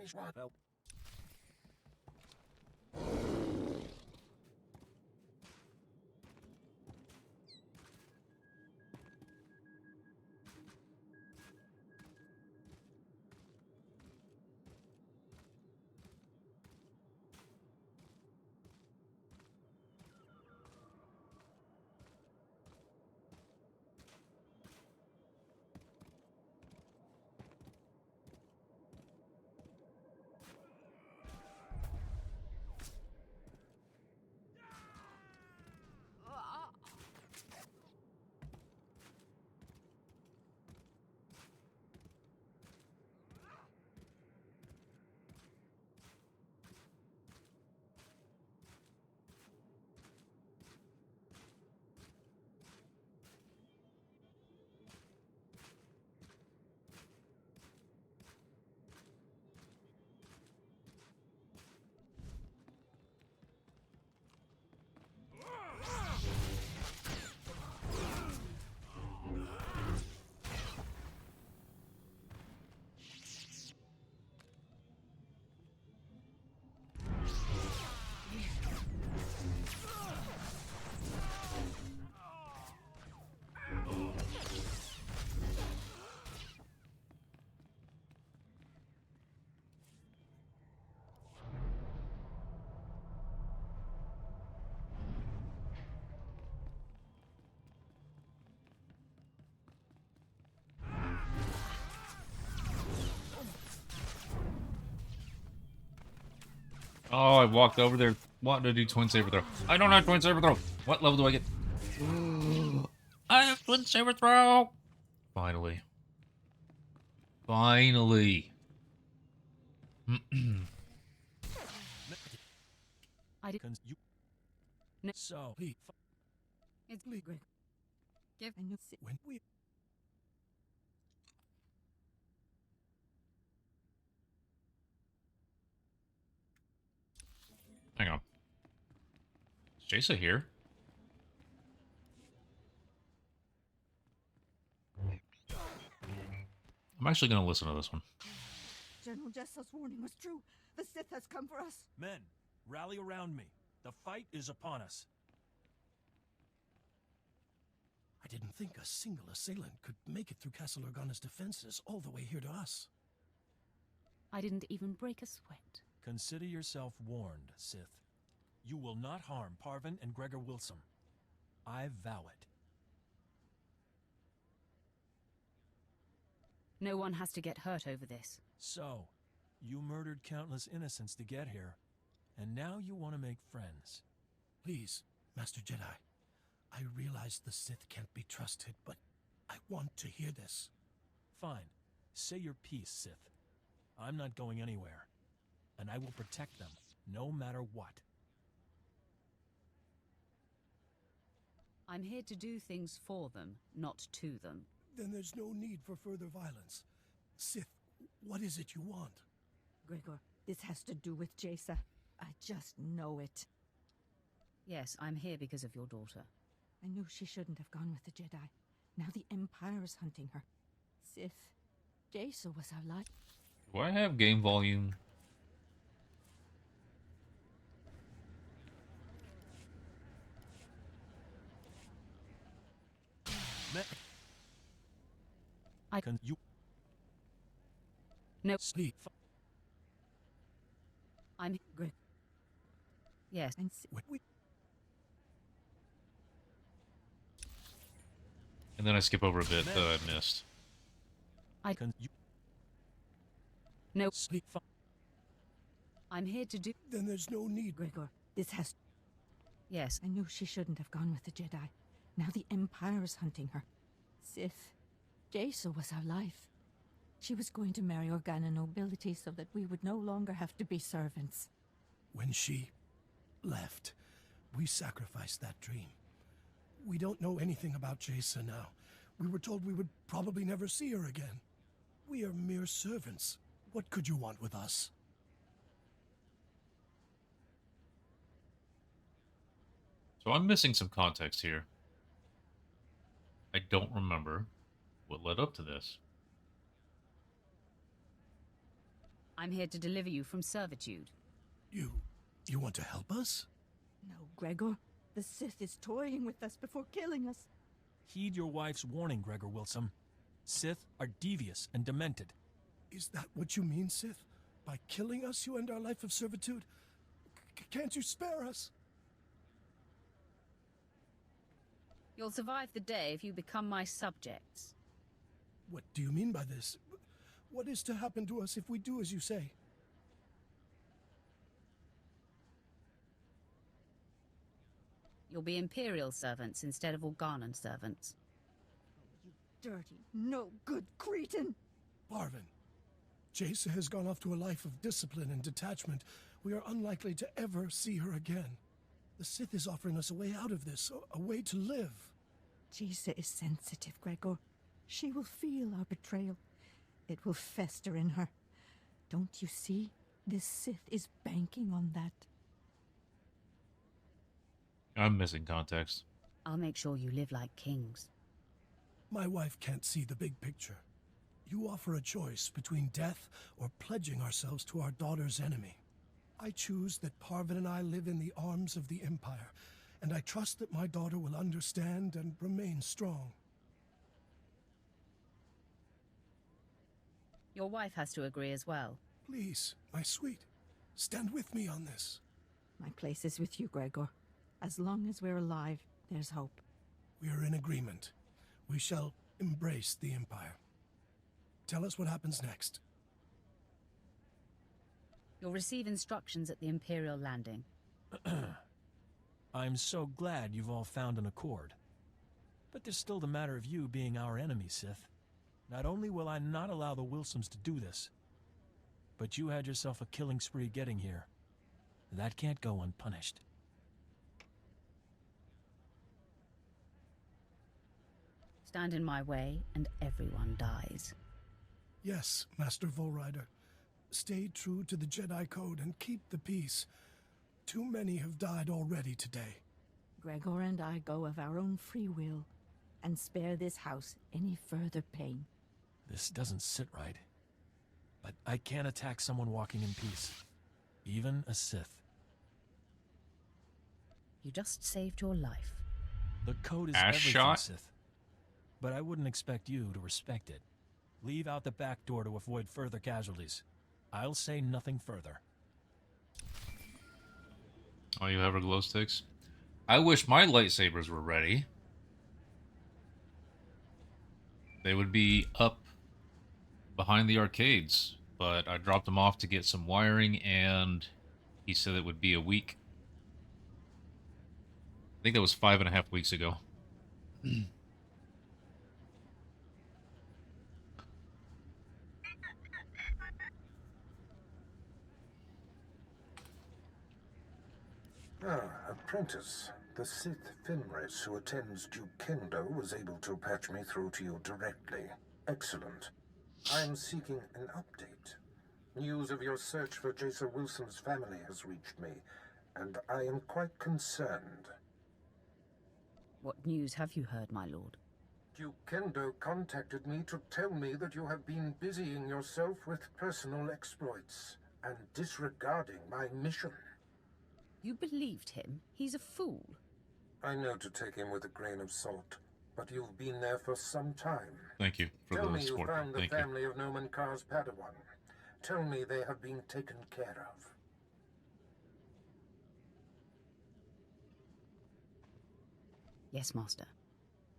Well, Oh, I walked over there wanting to do Twin Saber Throw. I don't have Twin Saber Throw. What level do I get? I have Twin Saber Throw. Finally. Finally. I did. you. No. So, It's Greg. Give and when we. Hang on. Is Jaisa here? I'm actually going to listen to this one. General Jessel's warning was true. The Sith has come for us. Men, rally around me. The fight is upon us. I didn't think a single assailant could make it through Castle Organa's defenses all the way here to us. I didn't even break a sweat. Consider yourself warned, Sith. You will not harm Parvin and Gregor Wilson. I vow it. No one has to get hurt over this. So, you murdered countless innocents to get here, and now you want to make friends. Please, Master Jedi. I realize the Sith can't be trusted, but I want to hear this. Fine. Say your piece, Sith. I'm not going anywhere, and I will protect them, no matter what. I'm here to do things for them, not to them. Then there's no need for further violence. Sith, what is it you want? Gregor, this has to do with Jaisa. I just know it. Yes, I'm here because of your daughter. I knew she shouldn't have gone with the Jedi. Now the Empire is hunting her. Sith, Jaisa was our life. Do I have game volume? I can you. No. Sleep. I'm Greg. Yes. And And then I skip over a bit that I missed. I can you. No. Sleep. I'm here to do. Then there's no need. Gregor, this has. Yes. I knew she shouldn't have gone with the Jedi. Now the Empire is hunting her. Sith, Jaisa was our life. She was going to marry Organa nobility so that we would no longer have to be servants. When she left, we sacrificed that dream. We don't know anything about Jaisa now. We were told we would probably never see her again. We are mere servants. What could you want with us? So I'm missing some context here. I don't remember what led up to this. I'm here to deliver you from servitude. You want to help us? No, Gregor. The Sith is toying with us before killing us. Heed your wife's warning, Gregor Wilson. Sith are devious and demented. Is that what you mean, Sith? By killing us, you end our life of servitude? Can't you spare us? You'll survive the day if you become my subjects. What do you mean by this? What is to happen to us if we do as you say? You'll be Imperial servants instead of Organon servants. Dirty, no good cretin! Parvin, Jaisa has gone off to a life of discipline and detachment. We are unlikely to ever see her again. The Sith is offering us a way out of this, a way to live. Jaisa is sensitive, Gregor. She will feel our betrayal. It will fester in her. Don't you see? This Sith is banking on that. I'm missing context. I'll make sure you live like kings. My wife can't see the big picture. You offer a choice between death or pledging ourselves to our daughter's enemy. I choose that Parvin and I live in the arms of the Empire, and I trust that my daughter will understand and remain strong. Your wife has to agree as well. Please, my sweet, stand with me on this. My place is with you, Gregor. As long as we're alive, there's hope. We are in agreement. We shall embrace the Empire. Tell us what happens next. You'll receive instructions at the Imperial landing. I'm so glad you've all found an accord. But there's still the matter of you being our enemy, Sith. Not only will I not allow the Wilsons to do this, but you had yourself a killing spree getting here. That can't go unpunished. Stand in my way, and everyone dies. Yes, Master Volrider. Stay true to the Jedi Code and keep the peace. Too many have died already today. Gregor and I go of our own free will, and spare this house any further pain. This doesn't sit right. But I can't attack someone walking in peace. Even a Sith. You just saved your life. The code is Ash everything, shot? Sith. But I wouldn't expect you to respect it. Leave out the back door to avoid further casualties. I'll say nothing further. Oh, you have our glow sticks? I wish my lightsabers were ready. They would be up behind the arcades, but I dropped them off to get some wiring, and he said it would be a week. I think that was 5.5 weeks ago. Apprentice. The Sith Fenris who attends Duke Kendo was able to patch me through to you directly. Excellent. I am seeking an update. News of your search for Jaisa Wilson's family has reached me, and I am quite concerned. What news have you heard, my lord? Duke Kendo contacted me to tell me that you have been busying yourself with personal exploits and disregarding my mission. You believed him? He's a fool. I know to take him with a grain of salt, but you've been there for some time. Thank you for Tell the me you support. found the Thank you. family of Noman Kar's Padawan. Tell me they have been taken care of. Yes, Master.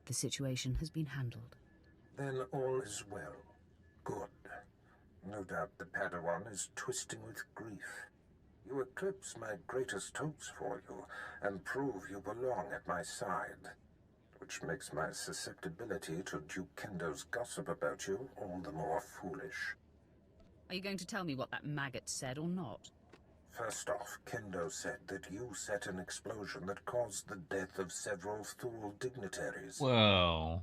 The situation has been handled. Then all is well. Good. No doubt the Padawan is twisting with grief. You eclipse my greatest hopes for you, and prove you belong at my side. Which makes my susceptibility to Duke Kendo's gossip about you all the more foolish. Are you going to tell me what that maggot said or not? First off, Kendo said that you set an explosion that caused the death of several Thule dignitaries. Well...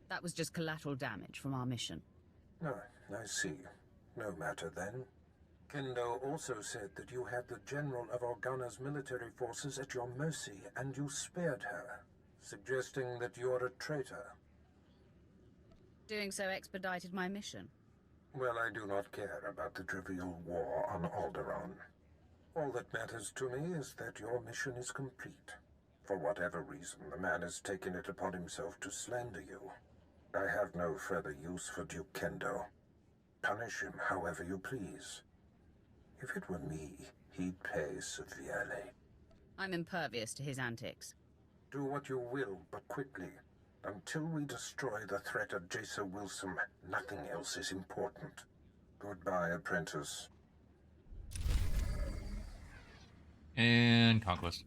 That was just collateral damage from our mission. Ah, I see. No matter then. Kendo also said that you had the General of Organa's military forces at your mercy, and you spared her, suggesting that you're a traitor. Doing so expedited my mission. Well, I do not care about the trivial war on Alderaan. All that matters to me is that your mission is complete. For whatever reason, the man has taken it upon himself to slander you. I have no further use for Duke Kendo. Punish him however you please. If it were me, he'd pay severely. I'm impervious to his antics. Do what you will, but quickly. Until we destroy the threat of Jason Wilson, nothing else is important. Goodbye, apprentice. And Conquest.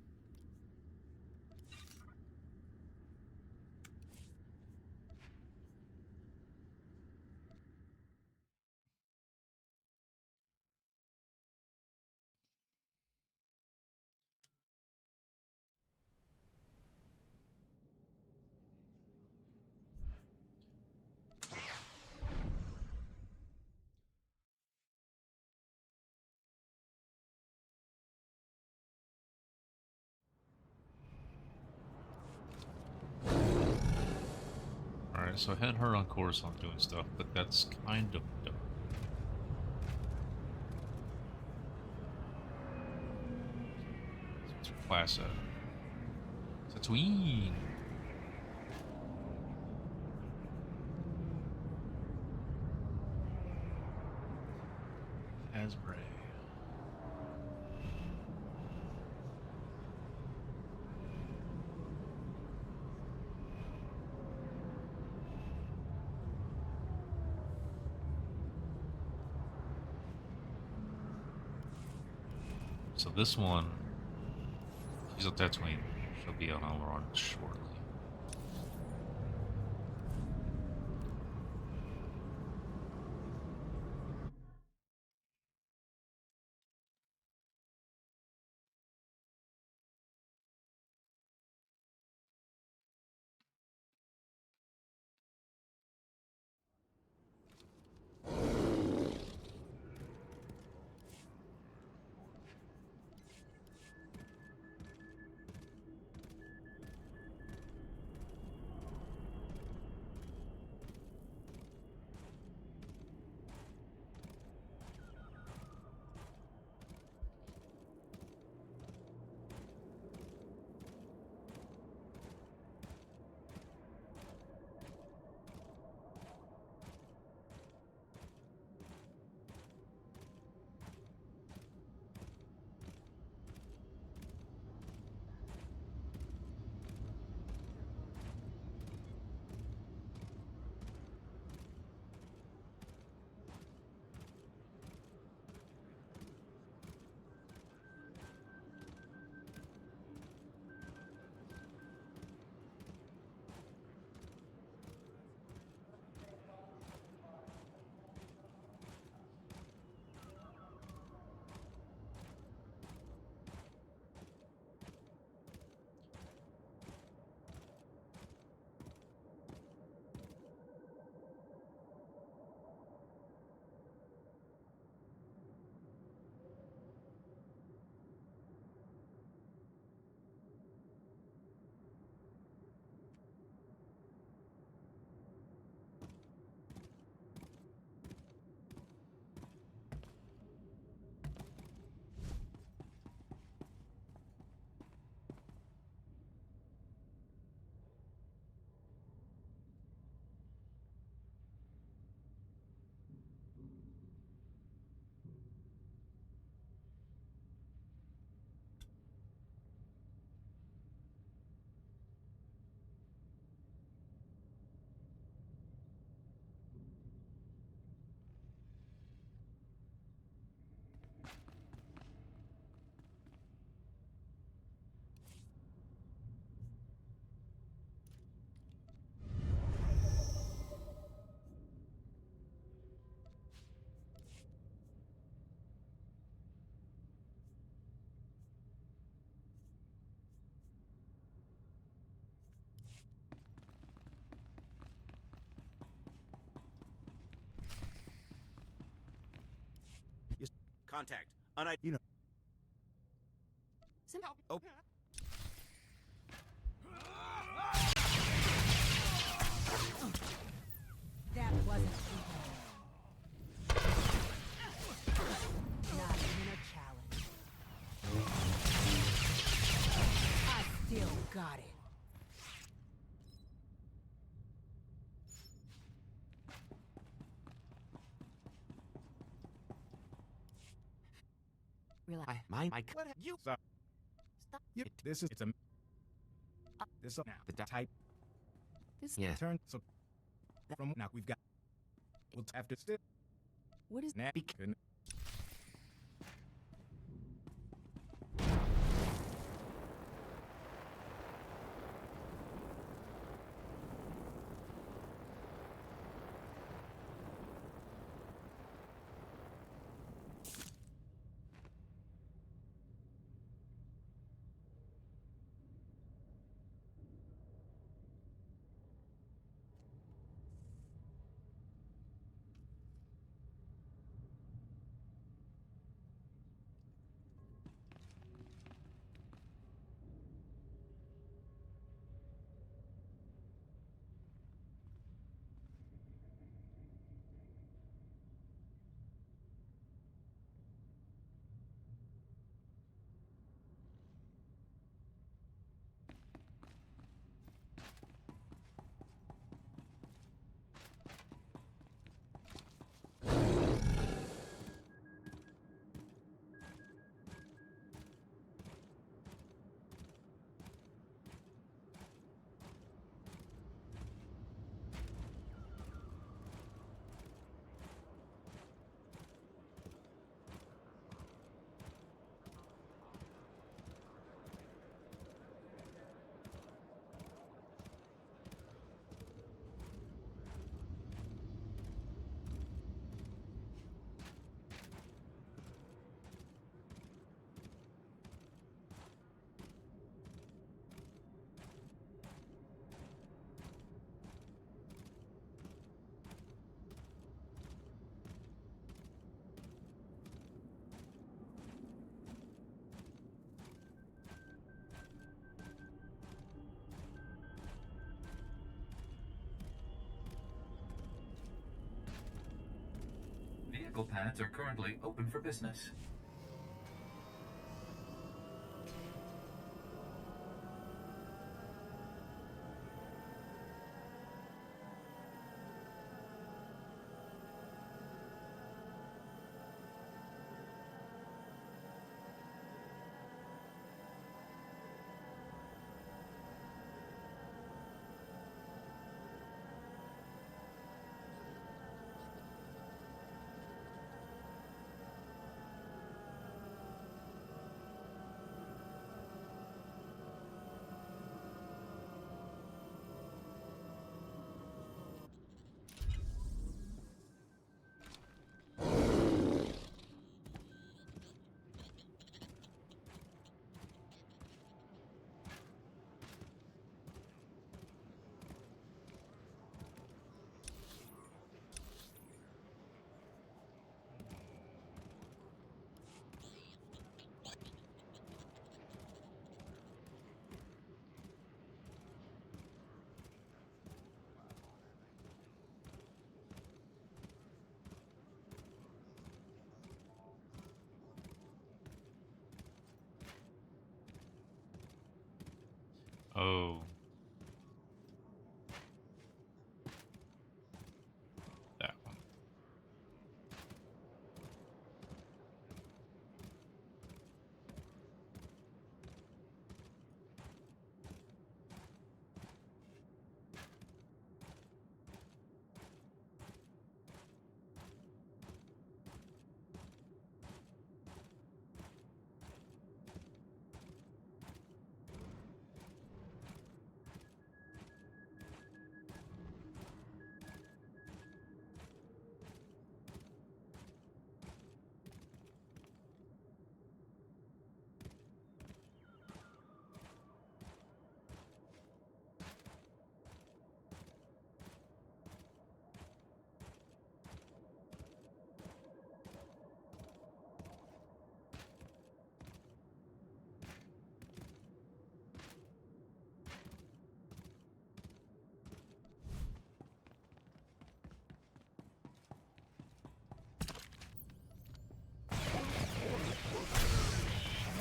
Alright, so I had her on Coruscant doing stuff, but that's kind of dumb. What's her class at? Tatooine! Asbray. So this one, she's on Tatooine. She'll be on Alderaan shortly. Contact. You know. Oh. That wasn't Relax. What have you? Stop. You, this is it's a. This now the type. This turn so from now we've got. We'll have to still. What is that? Vehicle paths are currently open for business. Oh. That one.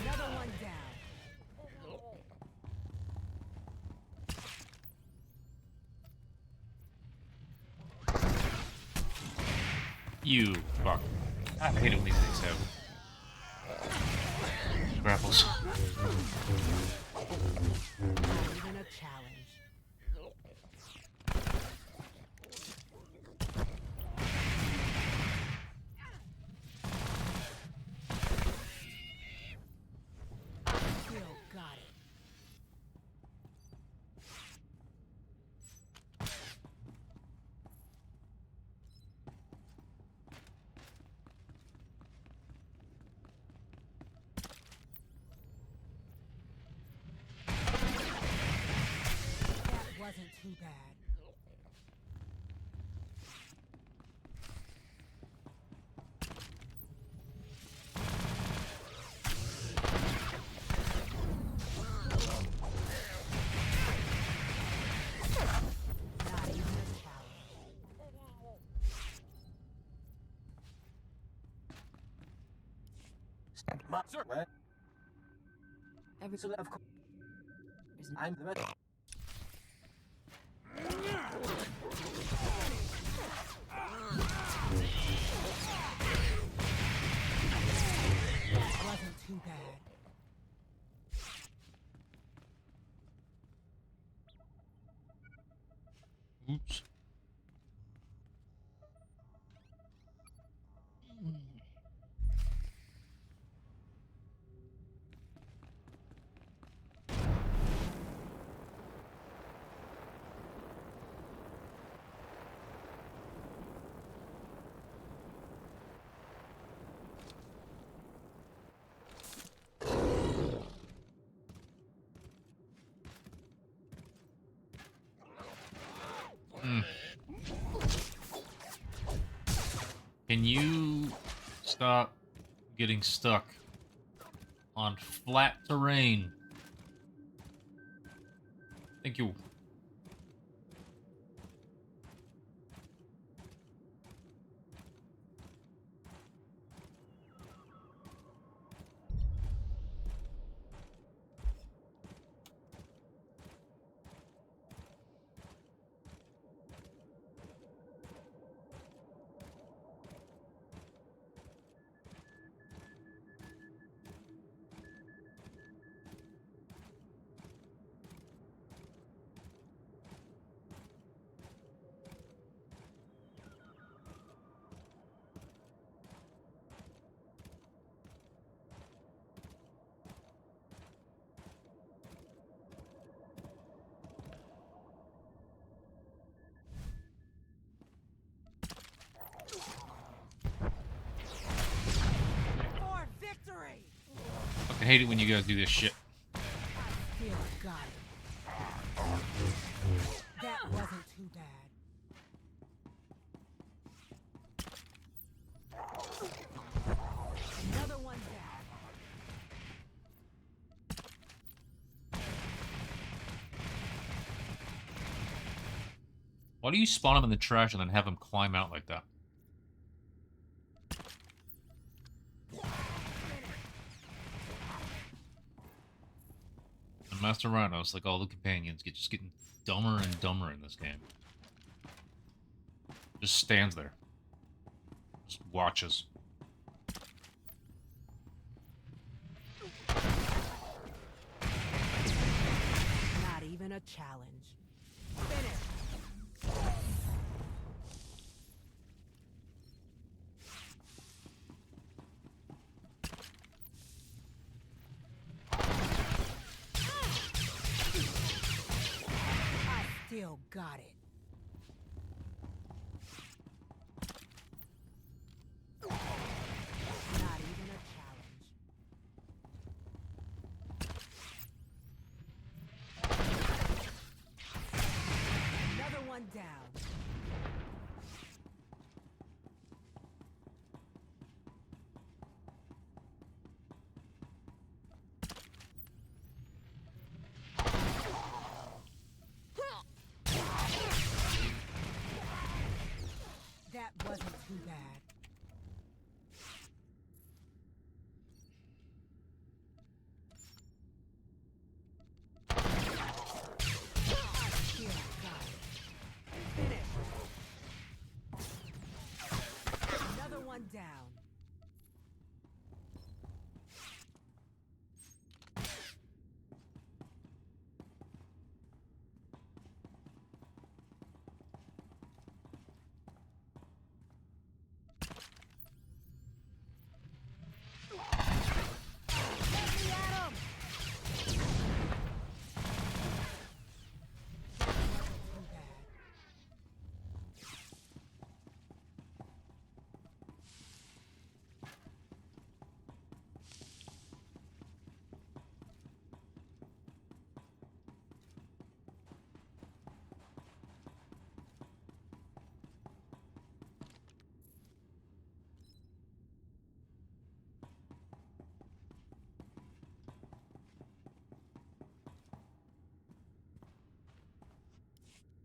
Another one down. You fuck. I hate it when these things happen. grapples. Even a challenge. Still got it. That wasn't too bad. Not even a challenge. Sir. What? Every so of course. I'm the best. Wasn't too bad. Oops. Can you stop getting stuck on flat terrain? Thank you. For victory! I hate it when you guys do this shit. Still got it. That wasn't too bad. Another one down. Why do you spawn him in the trash and then have him climb out like that? And Master Rhinos, like all the companions, just getting dumber and dumber in this game. Just stands there. Just watches. Not even a challenge. Finish. I still got it. Not even a challenge. Another one down.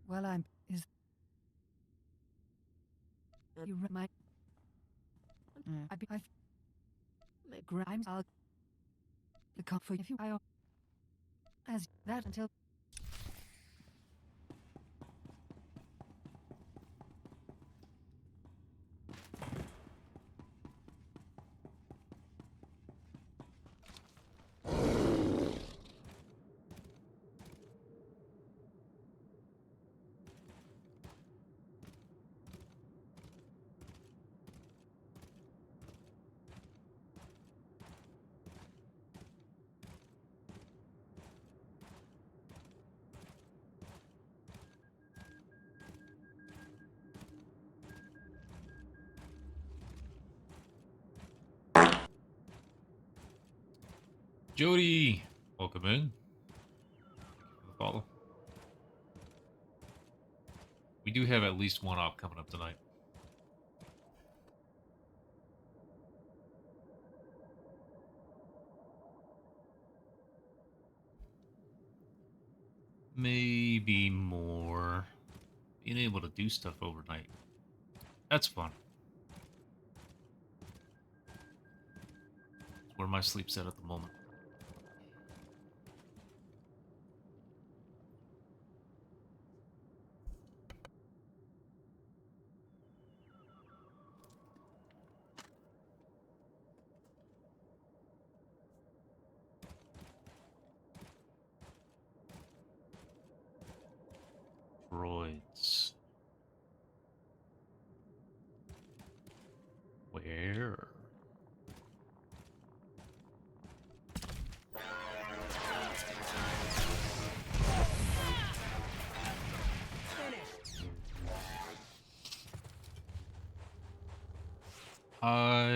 Well, I'm is you my I've Grimes. I'll the comfort if you I as that until. Jody, welcome in. Thank you for the follow. We do have at least one op coming up tonight. Maybe more. Being able to do stuff overnight. That's fun. That's where my sleep's at the moment. Droids. Where? I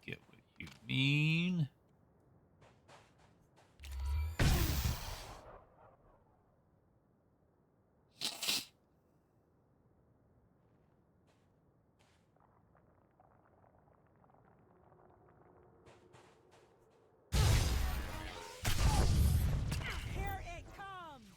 get what you mean. Here it comes.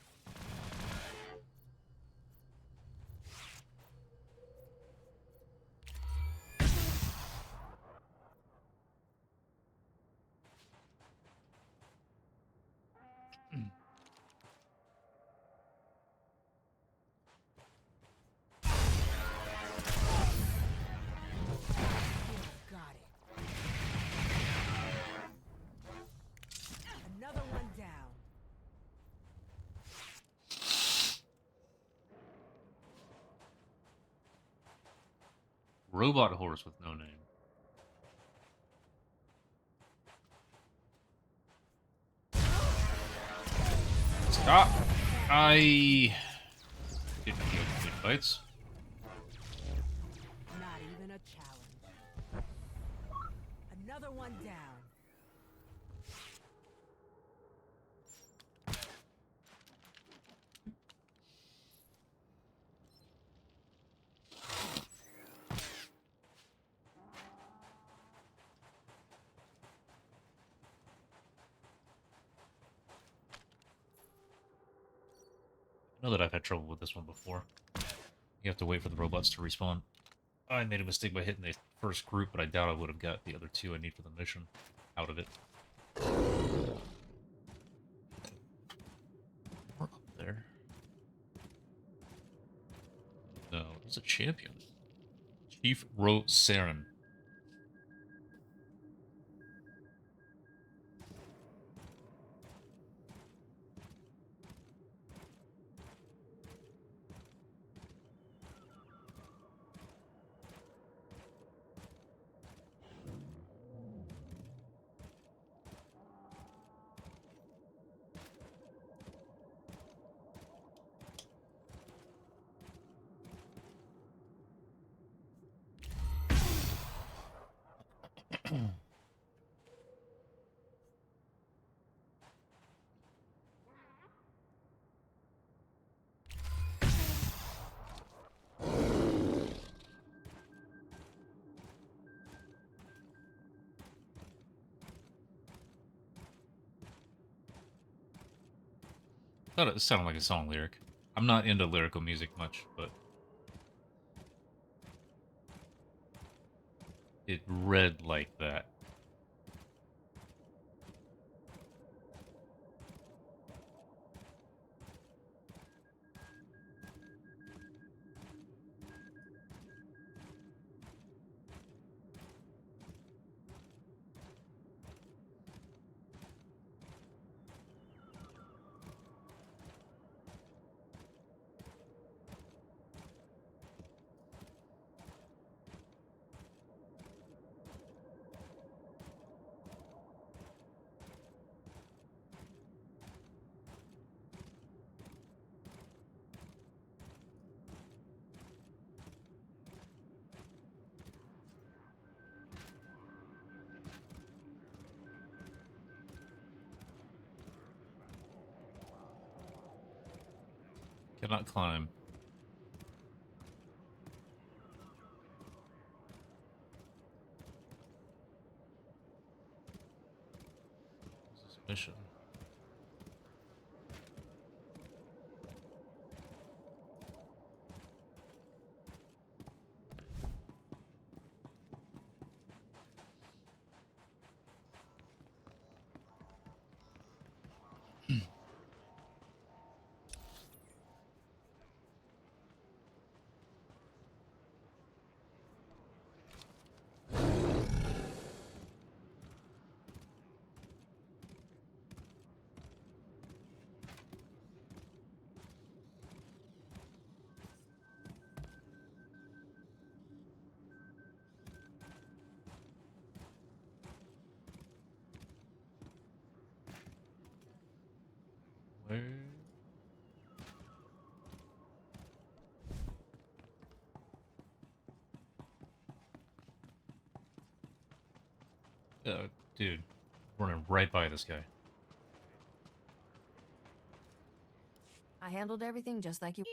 Got it. Another one down. Robot horse with no name. Stop! I didn't feel good fights. Not even a challenge. Another one down. I know that I've had trouble with this one before. You have to wait for the robots to respawn. I made a mistake by hitting the first group, but I doubt I would have got the other two I need for the mission out of it. We're up there. No, there's a champion. Chief Ro Saren. Thought it sounded like a song lyric. I'm not into lyrical music much, but it read like that. Cannot climb. Suspicion. Where? Dude, running right by this guy. I handled everything just like you.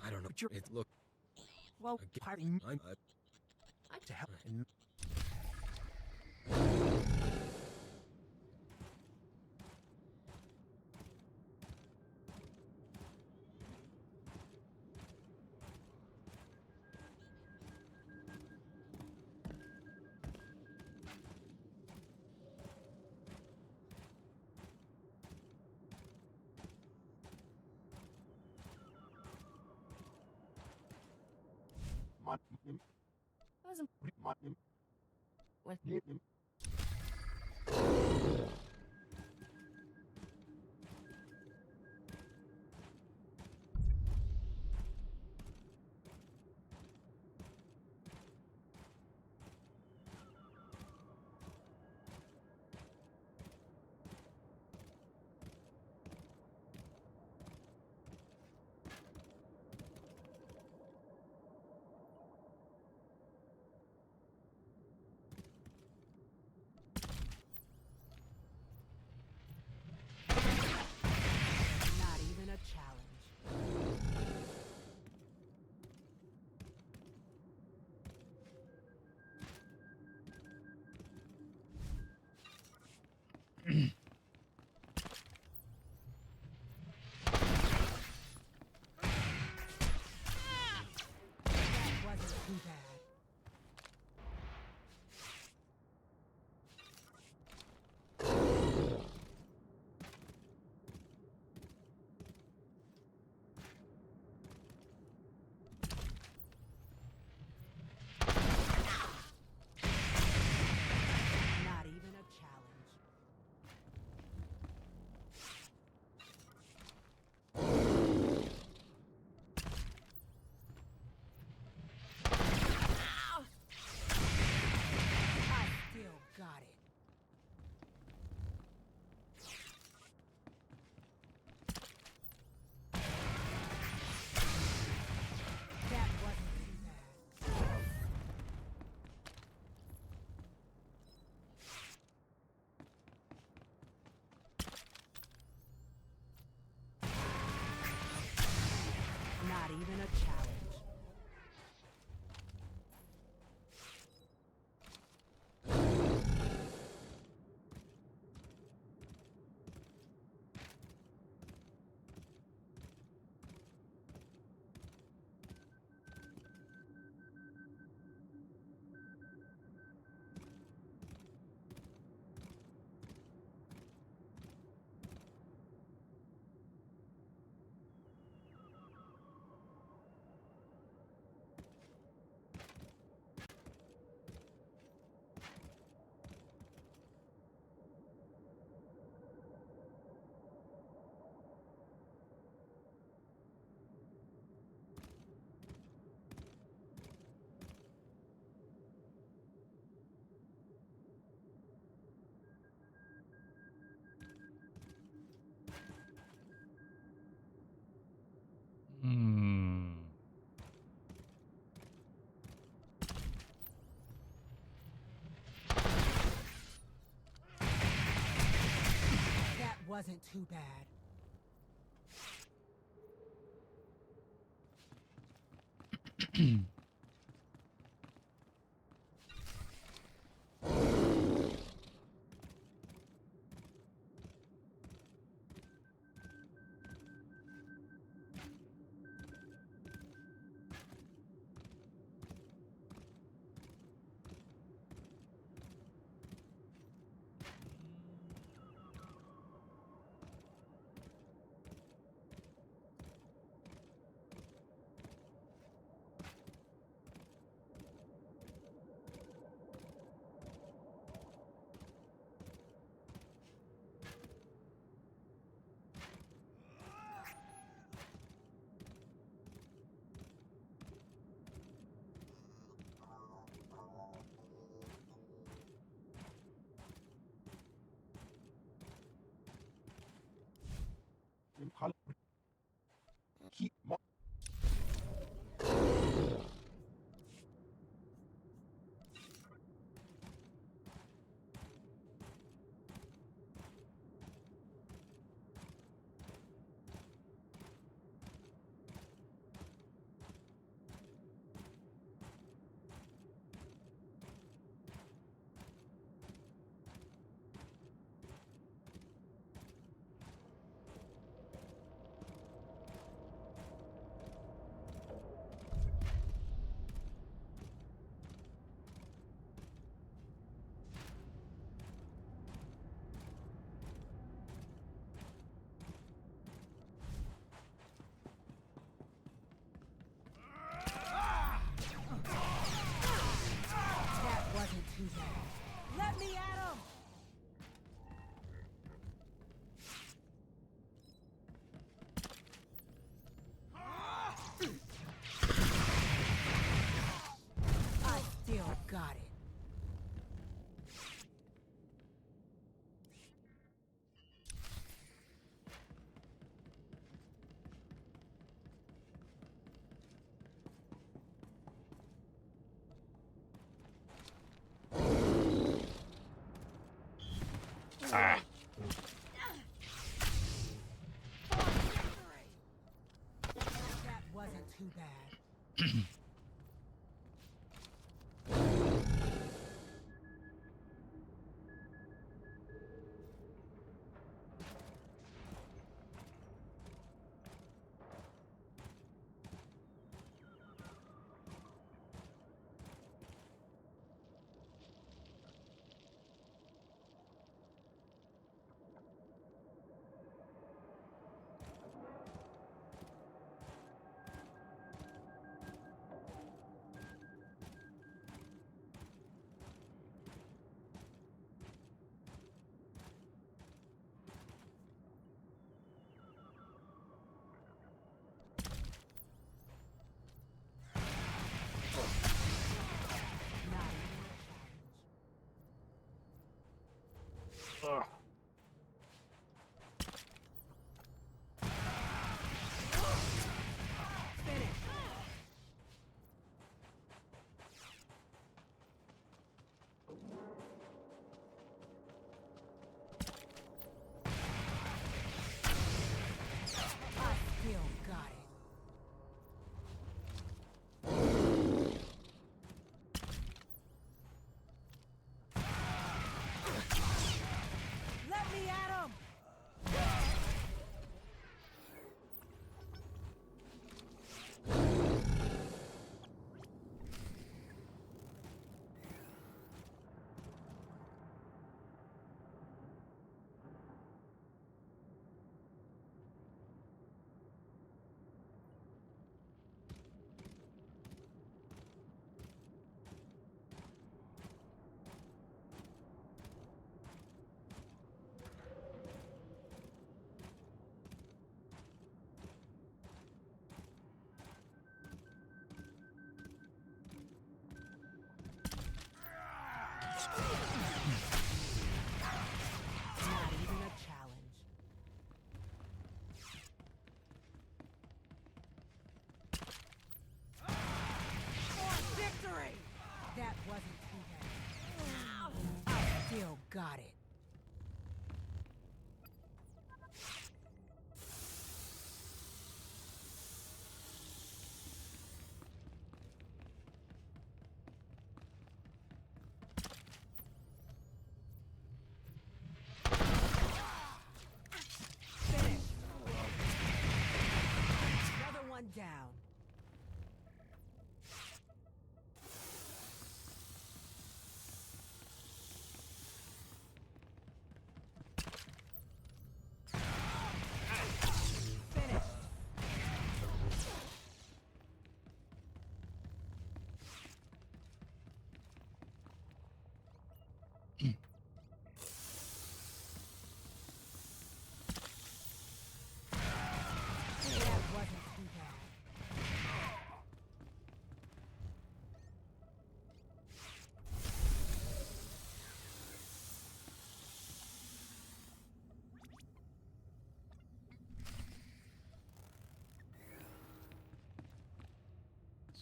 I don't know. It look. Well, pardon. I'm. To help. Wasn't. What? wasn't too bad. Let me at him! I still got it. Ah. That wasn't too bad. Ugh. I still got it.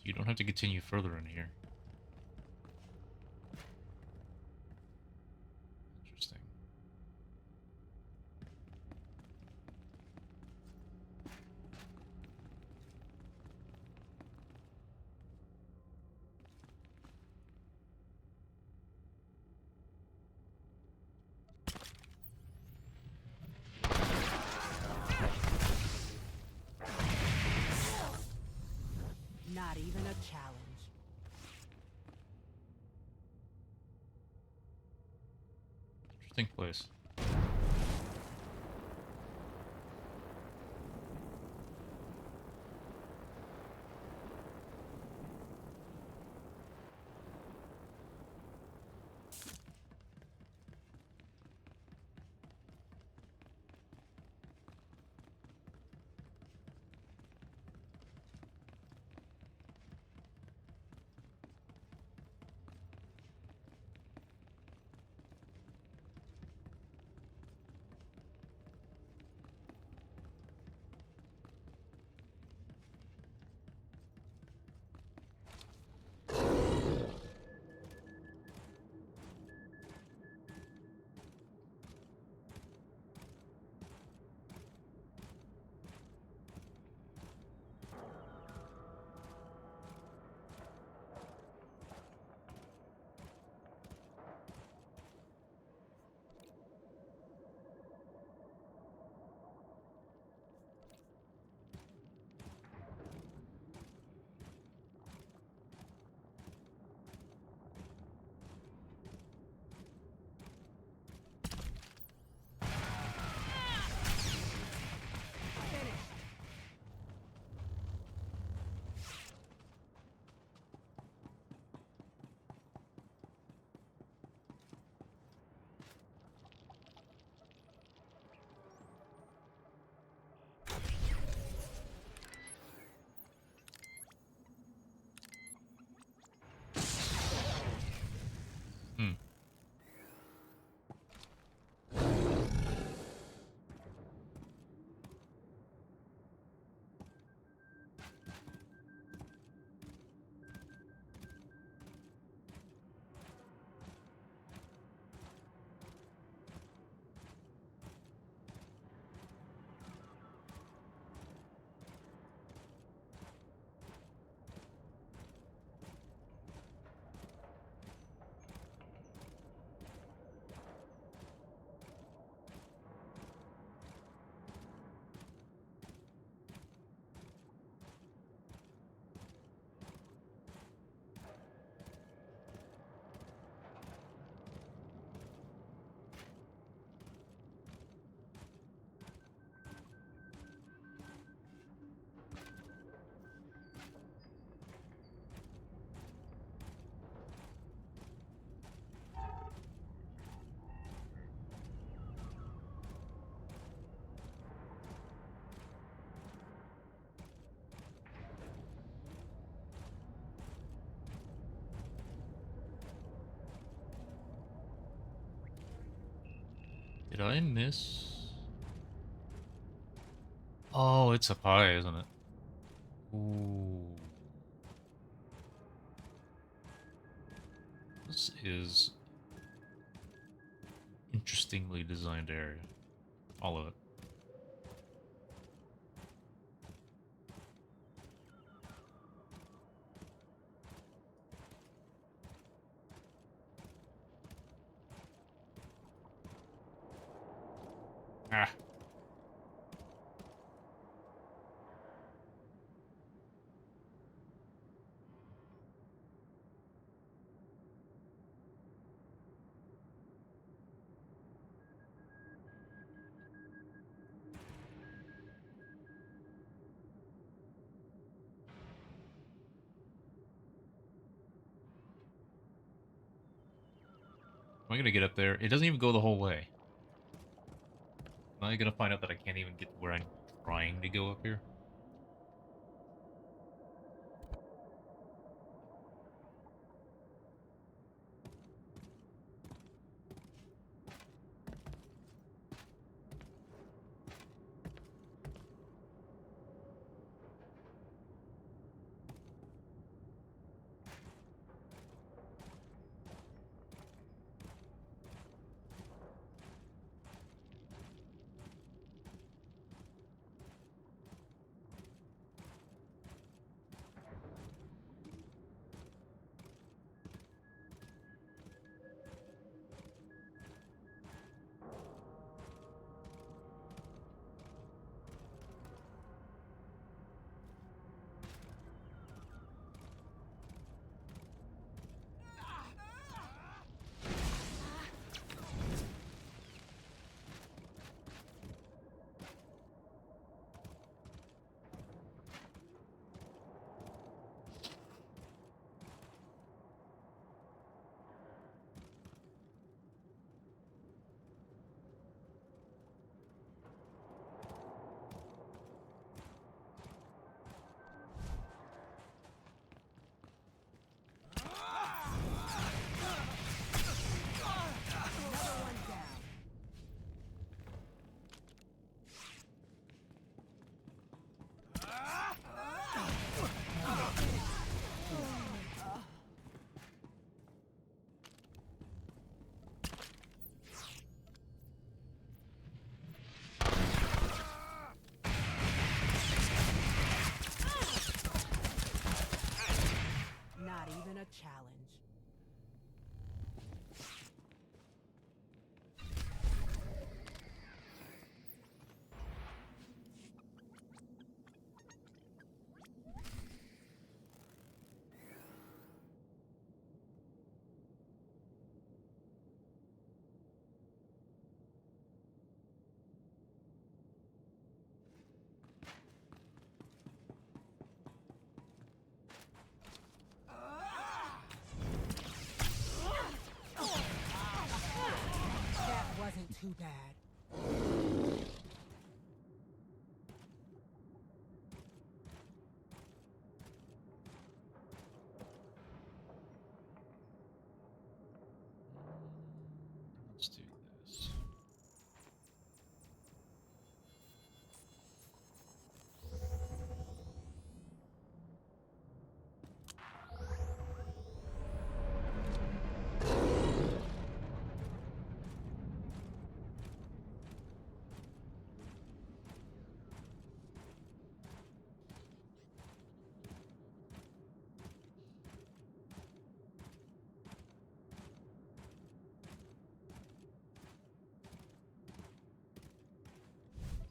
You don't have to continue further in here. Interesting. Not even a challenge. Interesting place. Did I miss? Oh, it's up high, isn't it? Ooh. This is interestingly designed area. All of it. Ah. Am I gonna get up there? It doesn't even go the whole way. Am I gonna find out that I can't even get to where I'm trying to go up here? wasn't too bad. Let's do this.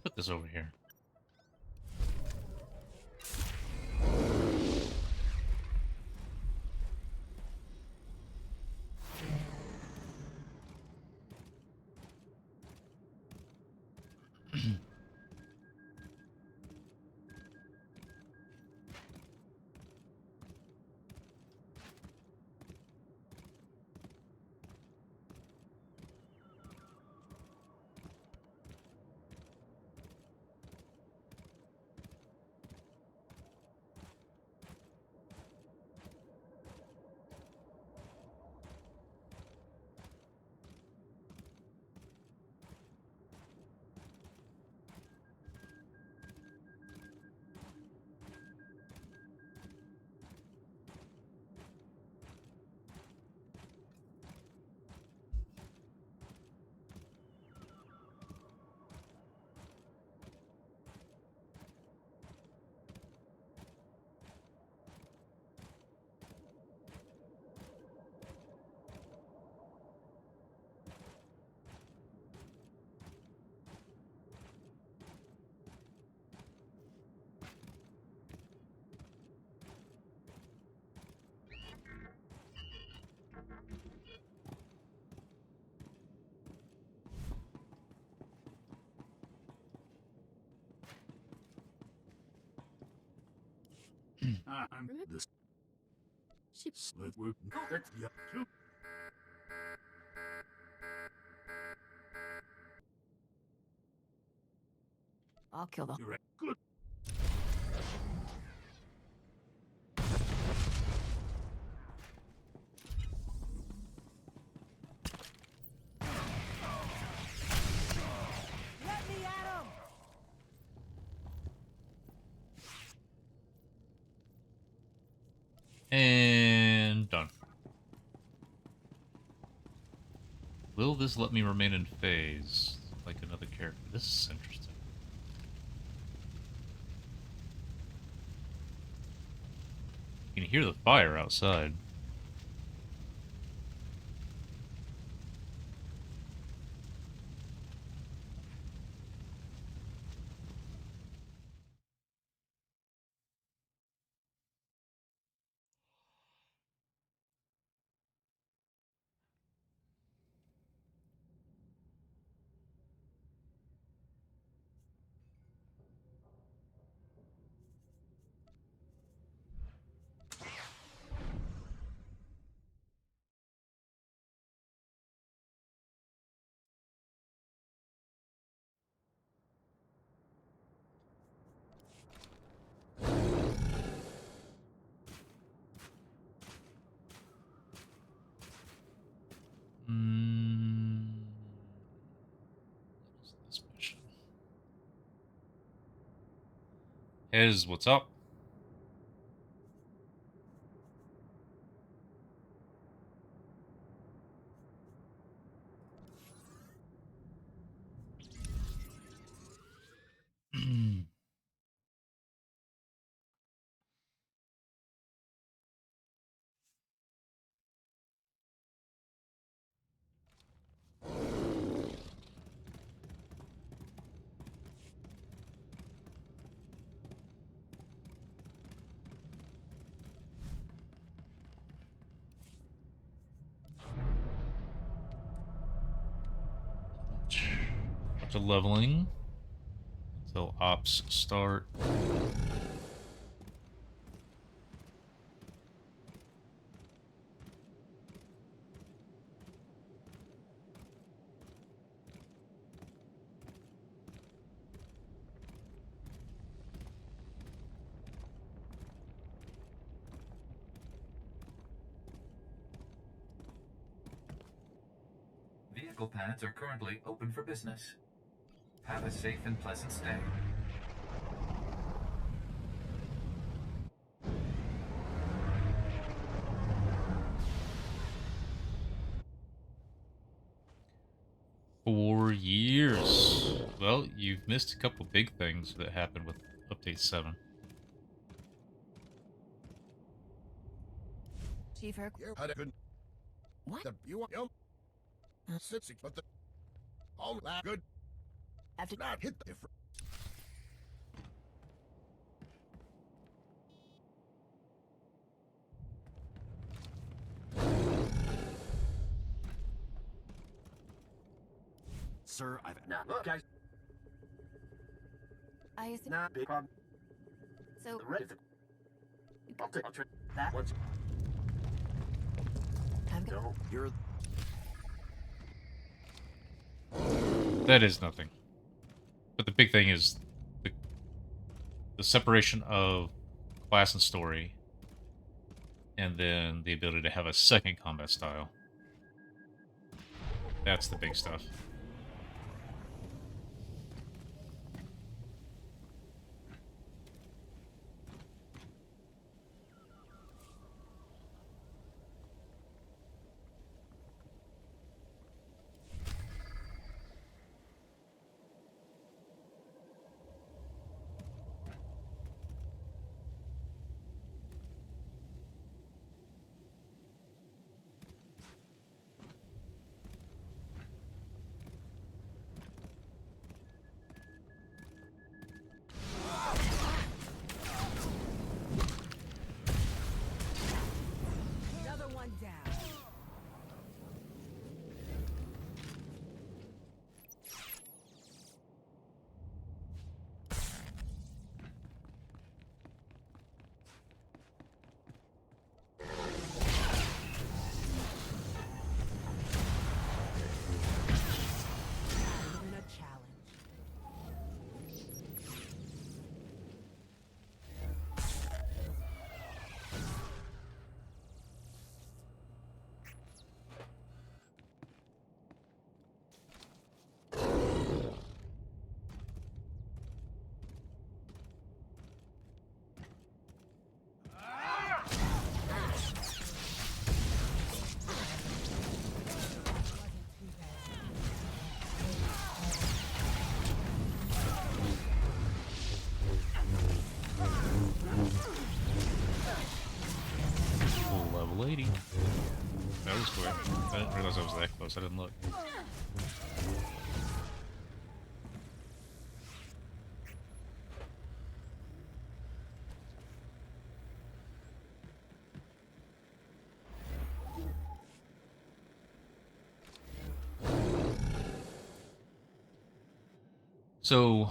Put this over here. I'm this. Split work. Yeah, too. I'll kill them. You're right. Good. Let me at him! And done. Will this let me remain in phase like another character? This is interesting. You can hear the fire outside. This mission. Hez, what's up? To leveling until ops start. vehicle pads are currently open for business. Have a safe and pleasant stay. For years. Well, you've missed a couple big things that happened with Update 7. Chief Herc. What? You want sitsy, but the all that good. After not hit the different. Sir, I've look, guys. I think Not big problem. so. The red. I'll try that once. No, you're. That is nothing. But the big thing is the separation of class and story, and then the ability to have a second combat style. That's the big stuff. Another one down. Even a challenge. Level 80. That was quick. I didn't realize I was that close. I didn't look. So,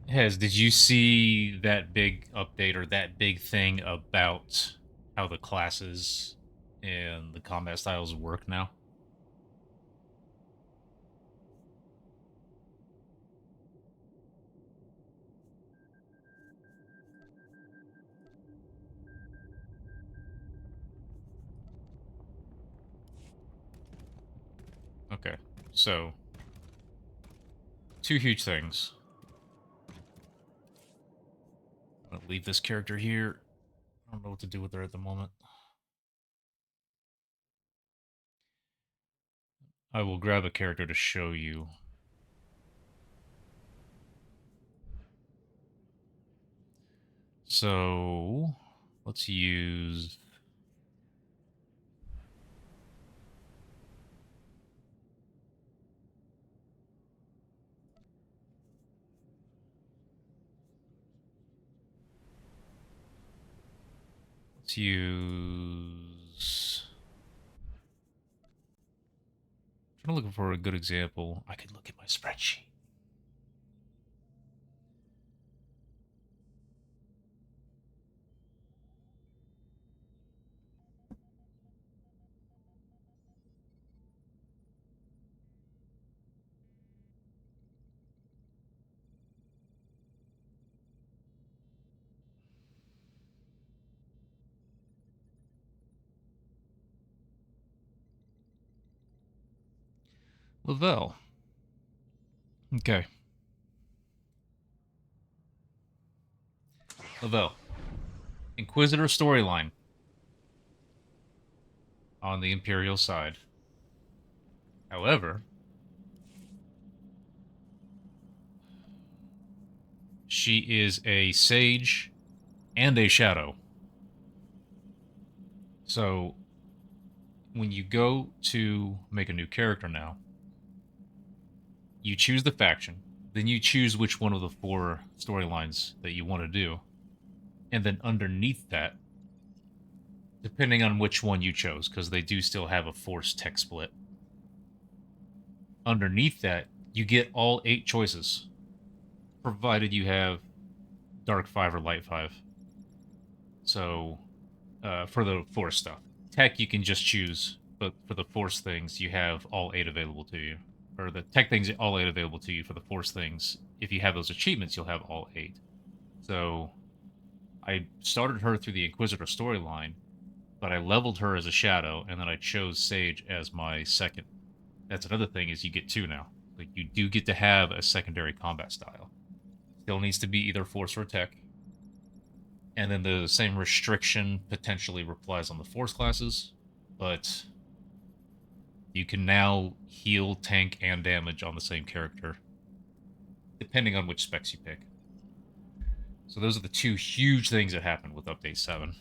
Hez, did you see that big update or that big thing about how the classes and the combat styles work now? Okay, so two huge things. I'm gonna leave this character here. I don't know what to do with her at the moment. I will grab a character to show you. So, let's use... Let's use... I'm looking for a good example. I could look at my spreadsheet. Lavelle. Okay. Lavelle. Inquisitor storyline. On the Imperial side. However, she is a sage and a shadow. So, when you go to make a new character now, you choose the faction, then you choose which one of the 4 storylines that you want to do, and then underneath that, depending on which one you chose, because they do still have a forced tech split, underneath that, you get all 8 choices, provided you have Dark 5 or Light 5. So, for the Force stuff. Tech, you can just choose, but for the Force things, you have all 8 available to you. Or the tech things, all 8 available to you. For the Force things, if you have those achievements, you'll have all 8. So, I started her through the Inquisitor storyline, but I leveled her as a Shadow, and then I chose Sage as my second. That's another thing, is you get 2 now. Like, you do get to have a secondary combat style. Still needs to be either Force or Tech. And then the same restriction potentially applies on the Force classes, but you can now heal, tank, and damage on the same character, depending on which specs you pick. So those are the 2 huge things that happened with Update 7.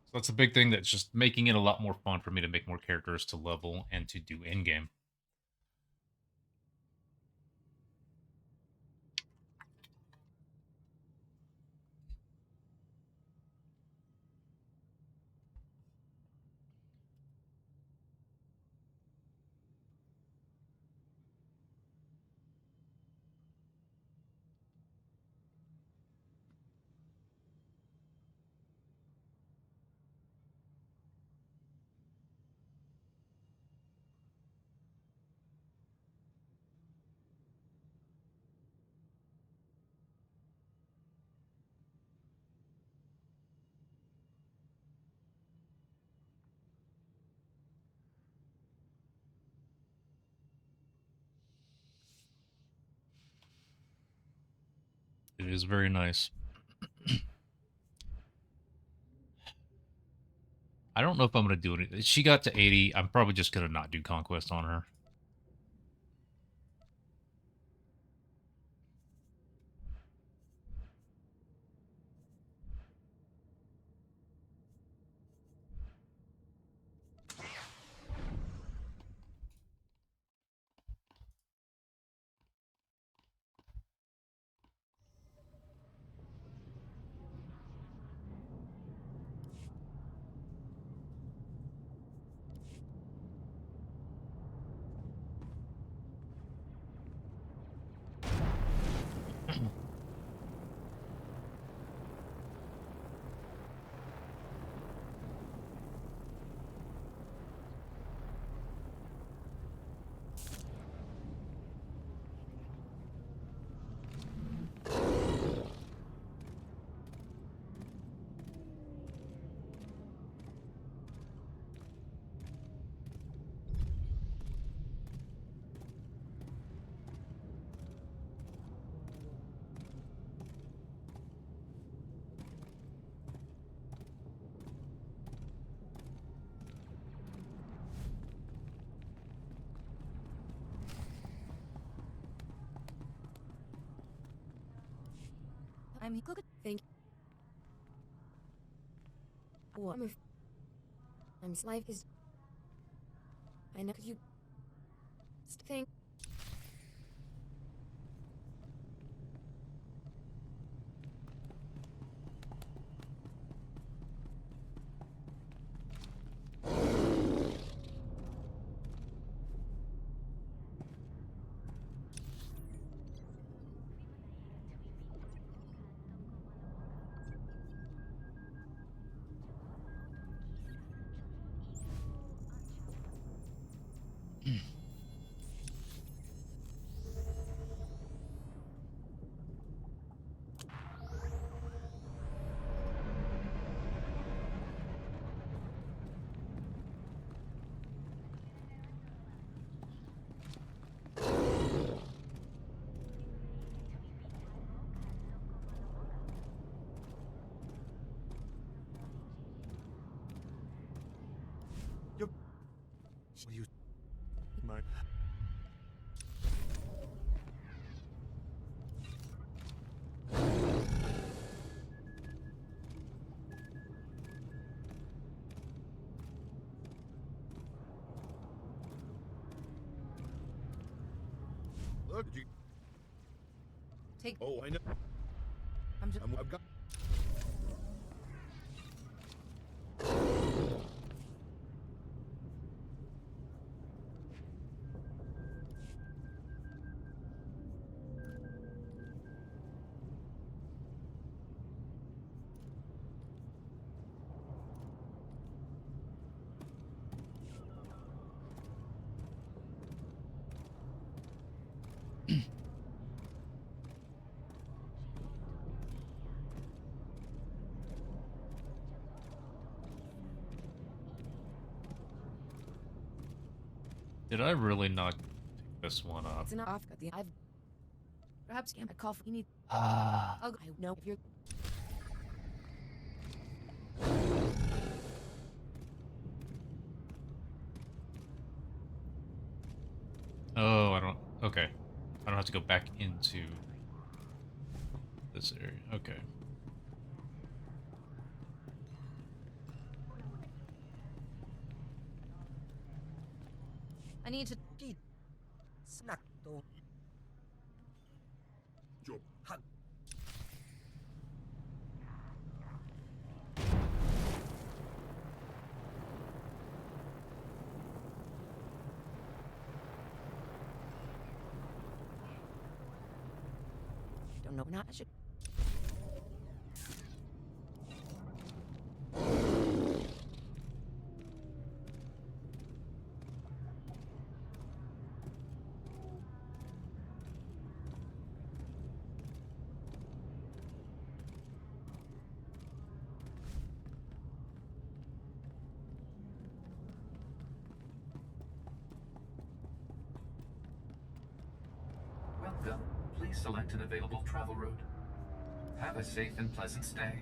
So that's a big thing, that's just making it a lot more fun for me to make more characters to level and to do in-game. It is very nice. I don't know if I'm going to do it. She got to 80. I'm probably just going to not do Conquest on her. I'm good. Thank you. Oh, I'm life is. I know you. Think. Take. Oh, I know. I've got. Did I really not pick this one up? It's enough. I've perhaps a cough. You need. Ah. I know if you're. Oh, I don't. Okay. I don't have to go back into this area. Okay. I need to eat. Snack though. Job. Don't know. Not I should. Welcome. Please select an available travel route. Have a safe and pleasant stay.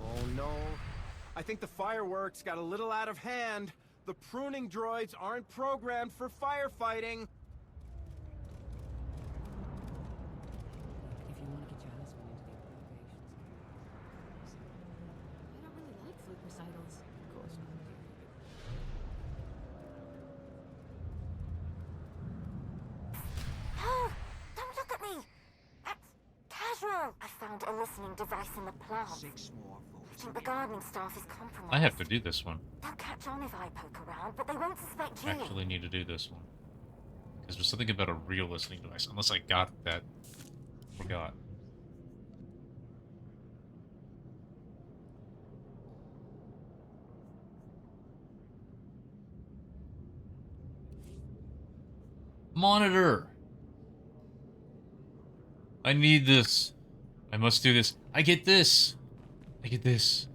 Oh no. I think the fireworks got a little out of hand. The pruning droids aren't programmed for firefighting. If you want to get your husband into the appropriations. You don't really like flute recitals. Of course not. Oh, don't look at me! That's casual! I found a listening device in the plant. 6 more I think the gardening staff is compromised. I have to do this one. They'll catch on if I poke around, but they won't suspect you. Actually need to do this one. Because there's something about a real listening device. Unless I got that. Forgot. Monitor! I need this. I must do this. I get this. I get this.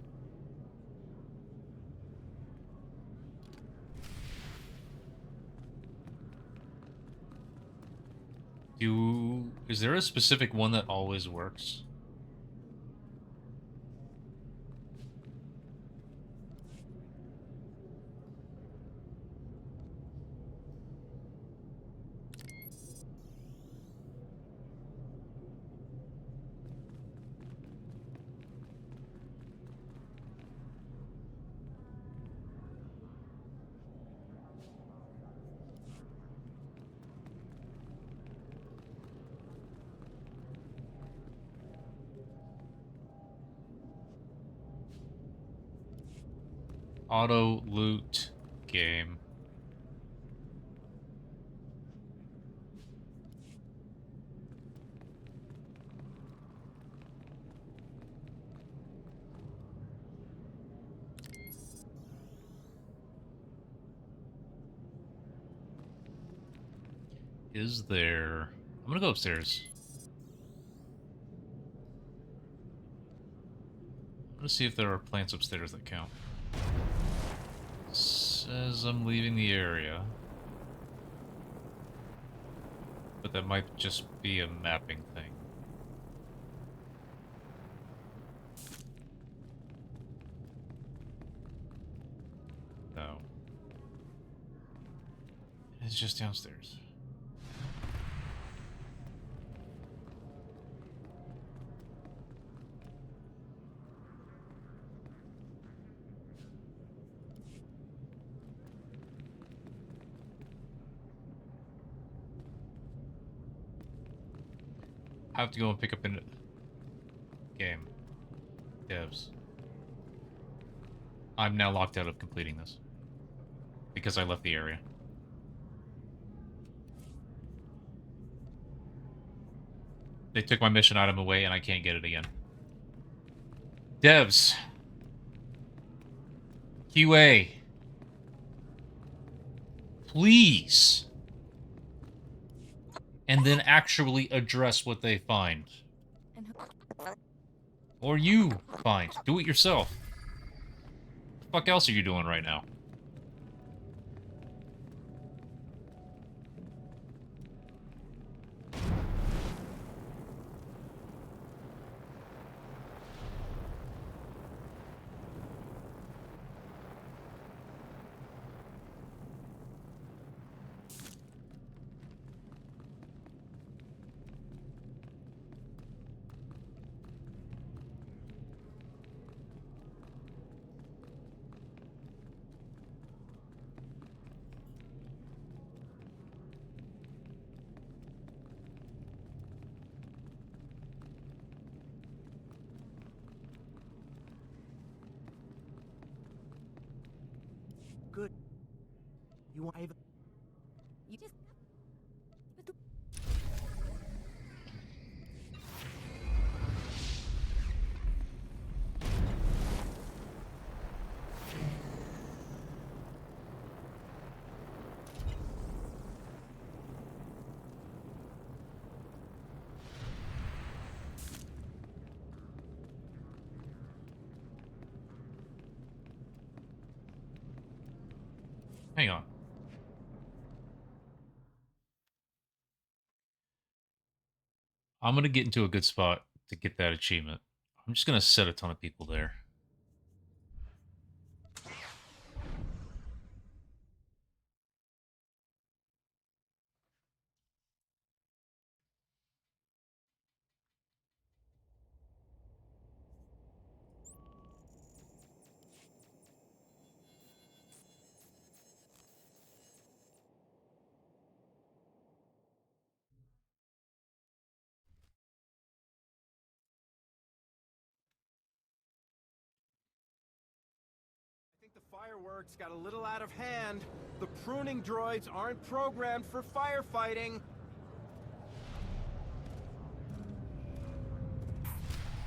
Is there a specific one that always works? Auto loot game. Is there... I'm gonna go upstairs. I'm gonna see if there are plants upstairs that count. Says I'm leaving the area. But that might just be a mapping thing. No. It's just downstairs. I have to go and pick up a game. Devs. I'm now locked out of completing this. Because I left the area. They took my mission item away and I can't get it again. Devs. QA. Please. And then actually address what they find. Or you find. Do it yourself. What the fuck else are you doing right now? Good. You want Ava? You just... Hang on. I'm gonna get into a good spot to get that achievement. I'm just gonna set a ton of people there. The fireworks got a little out of hand. The pruning droids aren't programmed for firefighting.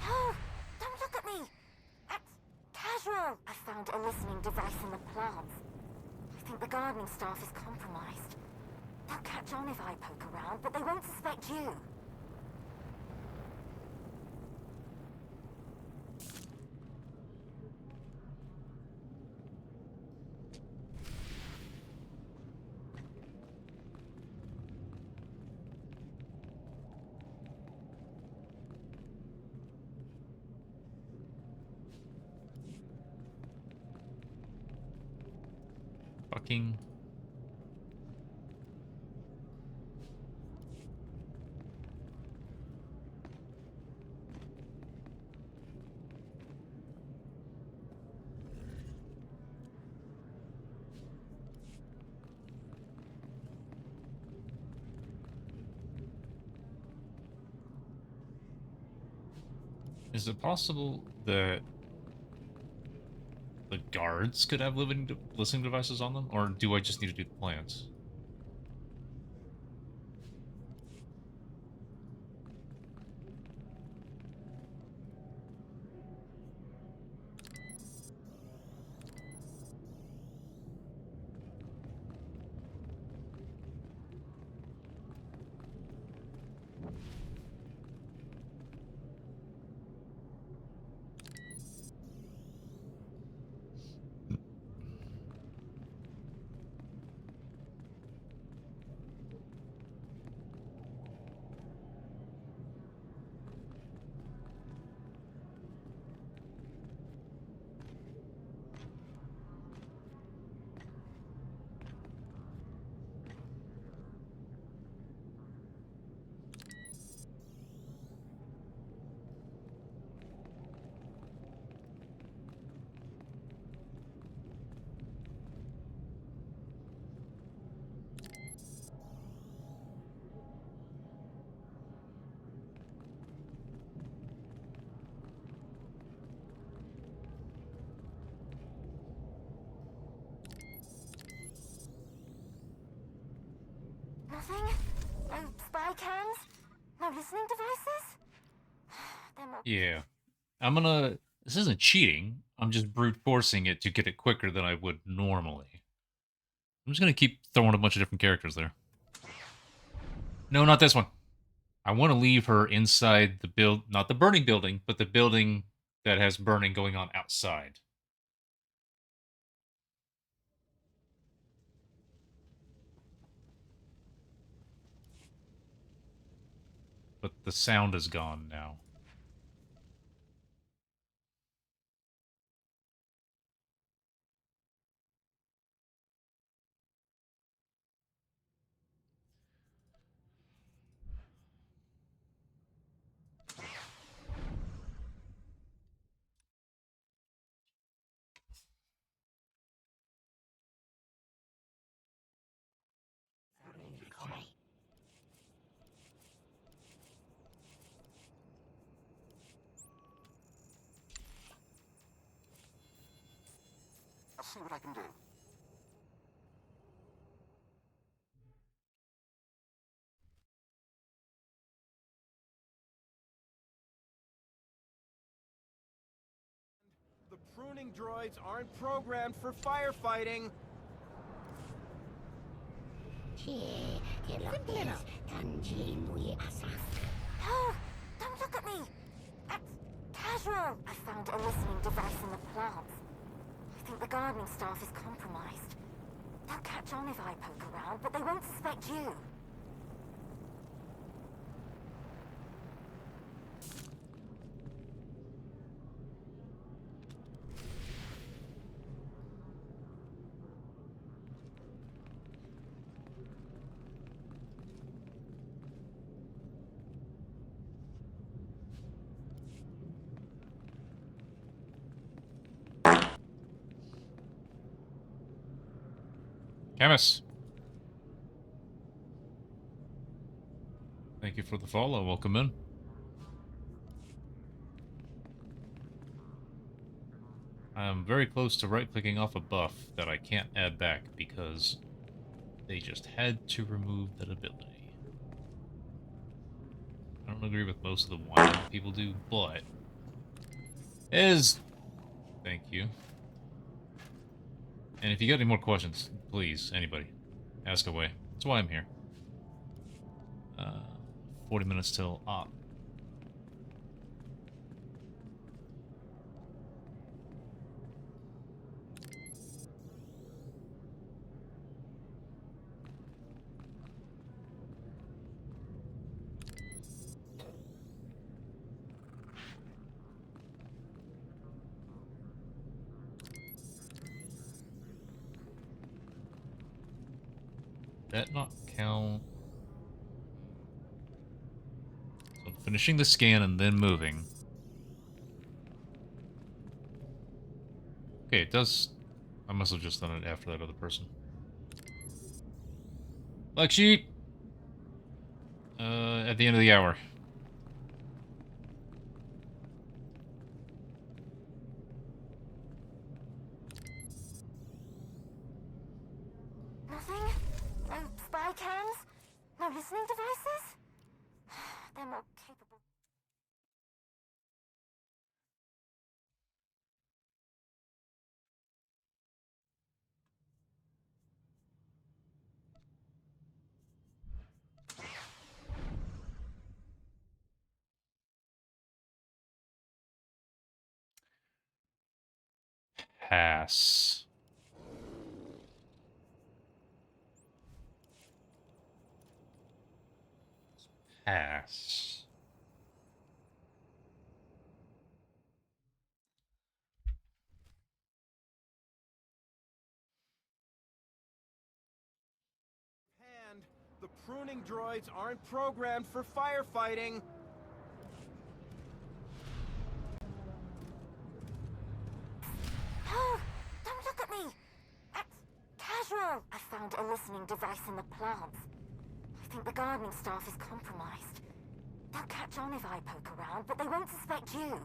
Oh, don't look at me! That's casual! I found a listening device in the plants. I think the gardening staff is compromised. They'll catch on if I poke around, but they won't suspect you. Fucking. Is it possible that the guards could have listening devices on them, or do I just need to do the plans? Nothing? No spy cams? No listening devices? Yeah. I'm gonna... This isn't cheating. I'm just brute forcing it to get it quicker than I would normally. I'm just gonna keep throwing a bunch of different characters there. No, not this one. I want to leave her inside the not the burning building, but the building that has burning going on outside. But the sound is gone now. I'll see what I can do. The pruning droids aren't programmed for firefighting. No! Don't look at me! That's casual! I found a listening device in the plants. I think the gardening staff is compromised. They'll catch on if I poke around, but they won't suspect you. Camus. Thank you for the follow. Welcome in. I'm very close to right-clicking off a buff that I can't add back because they just had to remove that ability. I don't agree with most of the why people do, but thank you. And if you got any more questions, please, anybody, ask away. That's why I'm here. 40 minutes till op. That not count. So finishing the scan and then moving. Okay, it does. I must have just done it after that other person. Black sheep. At the end of the hour. Nothing? No spy cams? No listening devices? They're more capable. Pass. Pass. And the pruning droids aren't programmed for firefighting. Oh, don't look at me! That's casual! I found a listening device in the plants. I think the gardening staff is compromised. They'll catch on if I poke around, but they won't suspect you.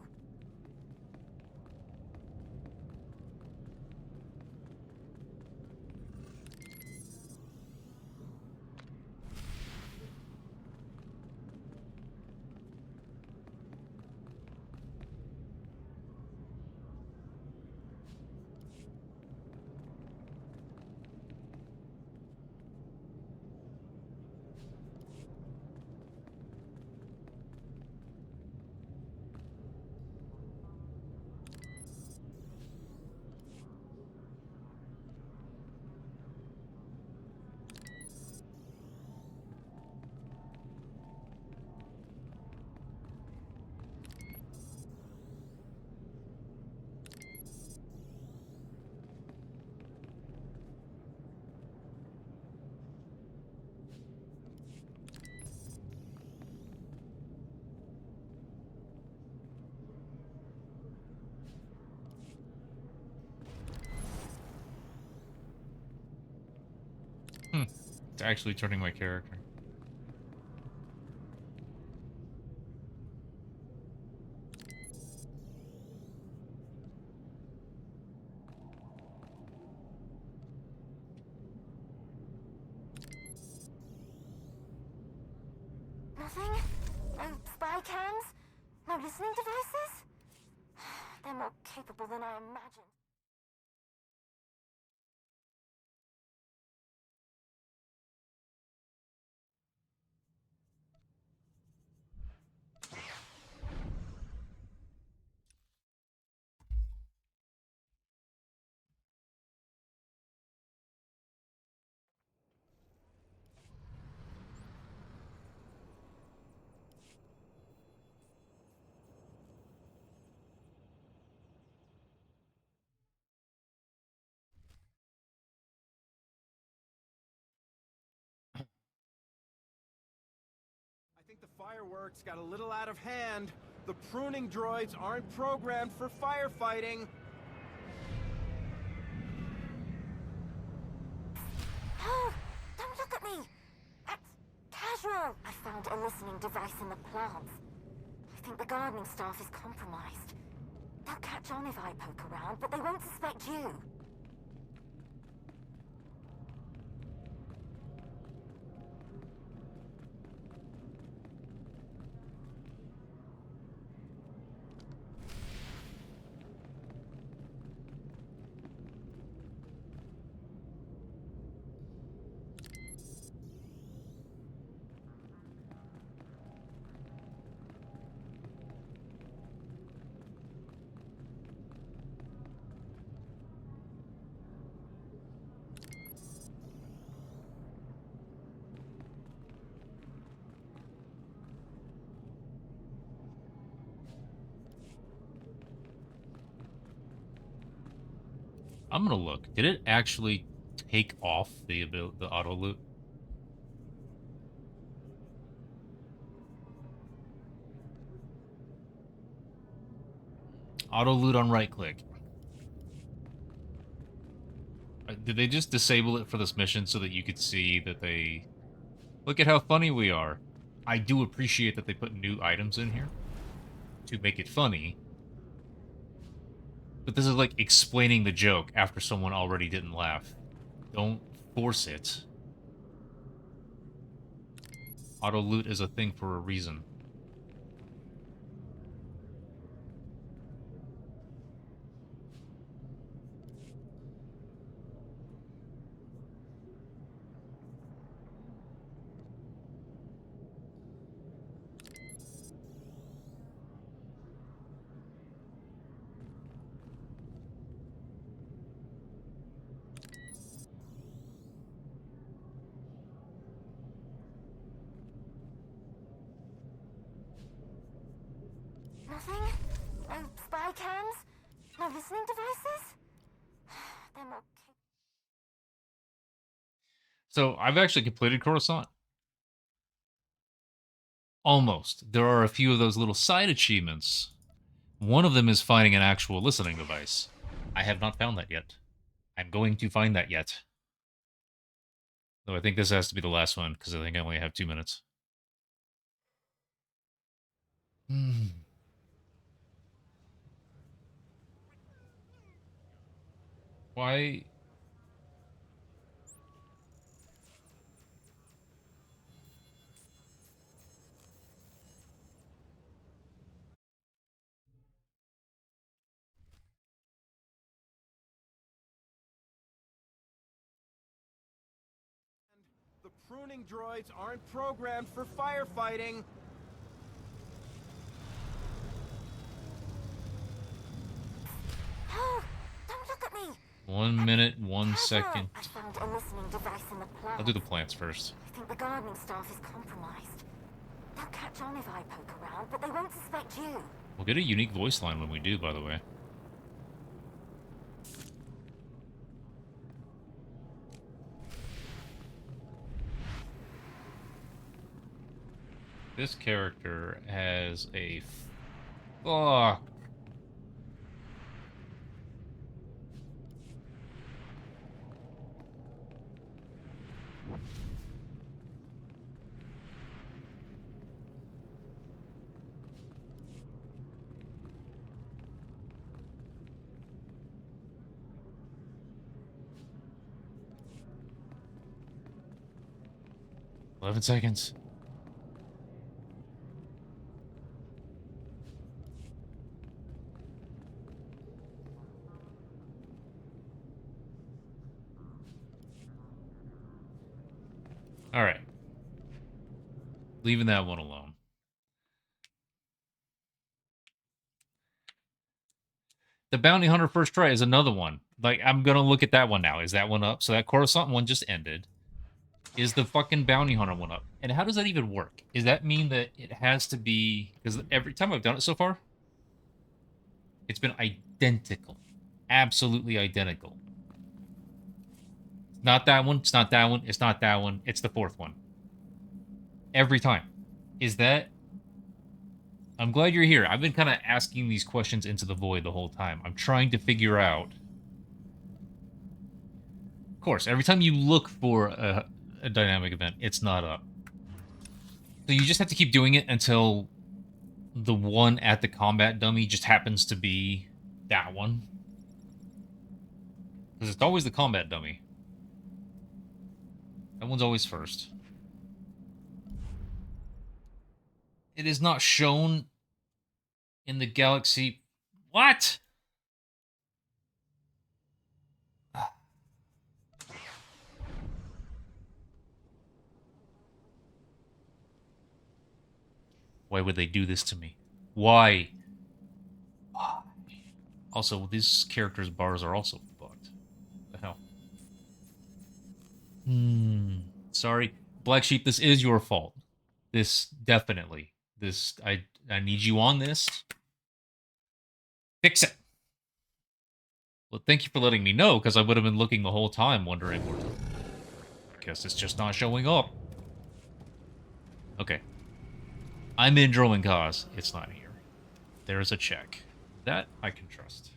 It's actually turning my character. Nothing? No spy cams? No listening devices? They're more capable than I imagined. I think the fireworks got a little out of hand. The pruning droids aren't programmed for firefighting. Oh, don't look at me! That's casual! I found a listening device in the plants. I think the gardening staff is compromised. They'll catch on if I poke around, but they won't suspect you. I'm gonna look. Did it actually take off the auto loot? Auto loot on right click. Did they just disable it for this mission so that you could see that they... Look at how funny we are. I do appreciate that they put new items in here to make it funny. But this is like explaining the joke after someone already didn't laugh. Don't force it. Auto loot is a thing for a reason. Nothing? No spy cams? No listening devices? They're more... So, I've actually completed Coruscant. Almost. There are a few of those little side achievements. One of them is finding an actual listening device. I have not found that yet. I'm going to find that yet. Though I think this has to be the last one, because I think I only have 2 minutes. Why... The pruning droids aren't programmed for firefighting. Oh, don't look at me! 1 minute, 1 second. I found a listening device in the plant. I'll do the plants first. I think the gardening staff is compromised. They'll catch on if I poke around, but they won't suspect you. We'll get a unique voice line when we do, by the way. This character has a... Fuck. "11 seconds. Alright. Leaving that one alone. The Bounty Hunter First Try is another one. Like, I'm gonna look at that one now. Is that one up? So that Coruscant one just ended. Is the fucking Bounty Hunter one up? And how does that even work? Does that mean that it has to be... Because every time I've done it so far, it's been identical. Absolutely identical. Not that one, it's not that one, it's not that one, it's the fourth one. Every time. Is that... I'm glad you're here. I've been kind of asking these questions into the void the whole time. I'm trying to figure out... Of course, every time you look for a dynamic event, it's not up. So you just have to keep doing it until the one at the combat dummy just happens to be that one. Because it's always the combat dummy. That one's always first. It is not shown in the galaxy. What? Why would they do this to me? Why? Why? Also, these characters' bars are also fucked. What the hell? Sorry. Black Sheep, this is your fault. This, definitely. This, I need you on this. Fix it. Well, thank you for letting me know, because I would have been looking the whole time wondering where... Guess it's just not showing up. Okay. I'm in Dromund Kaas. It's not here. There is a check. That I can trust.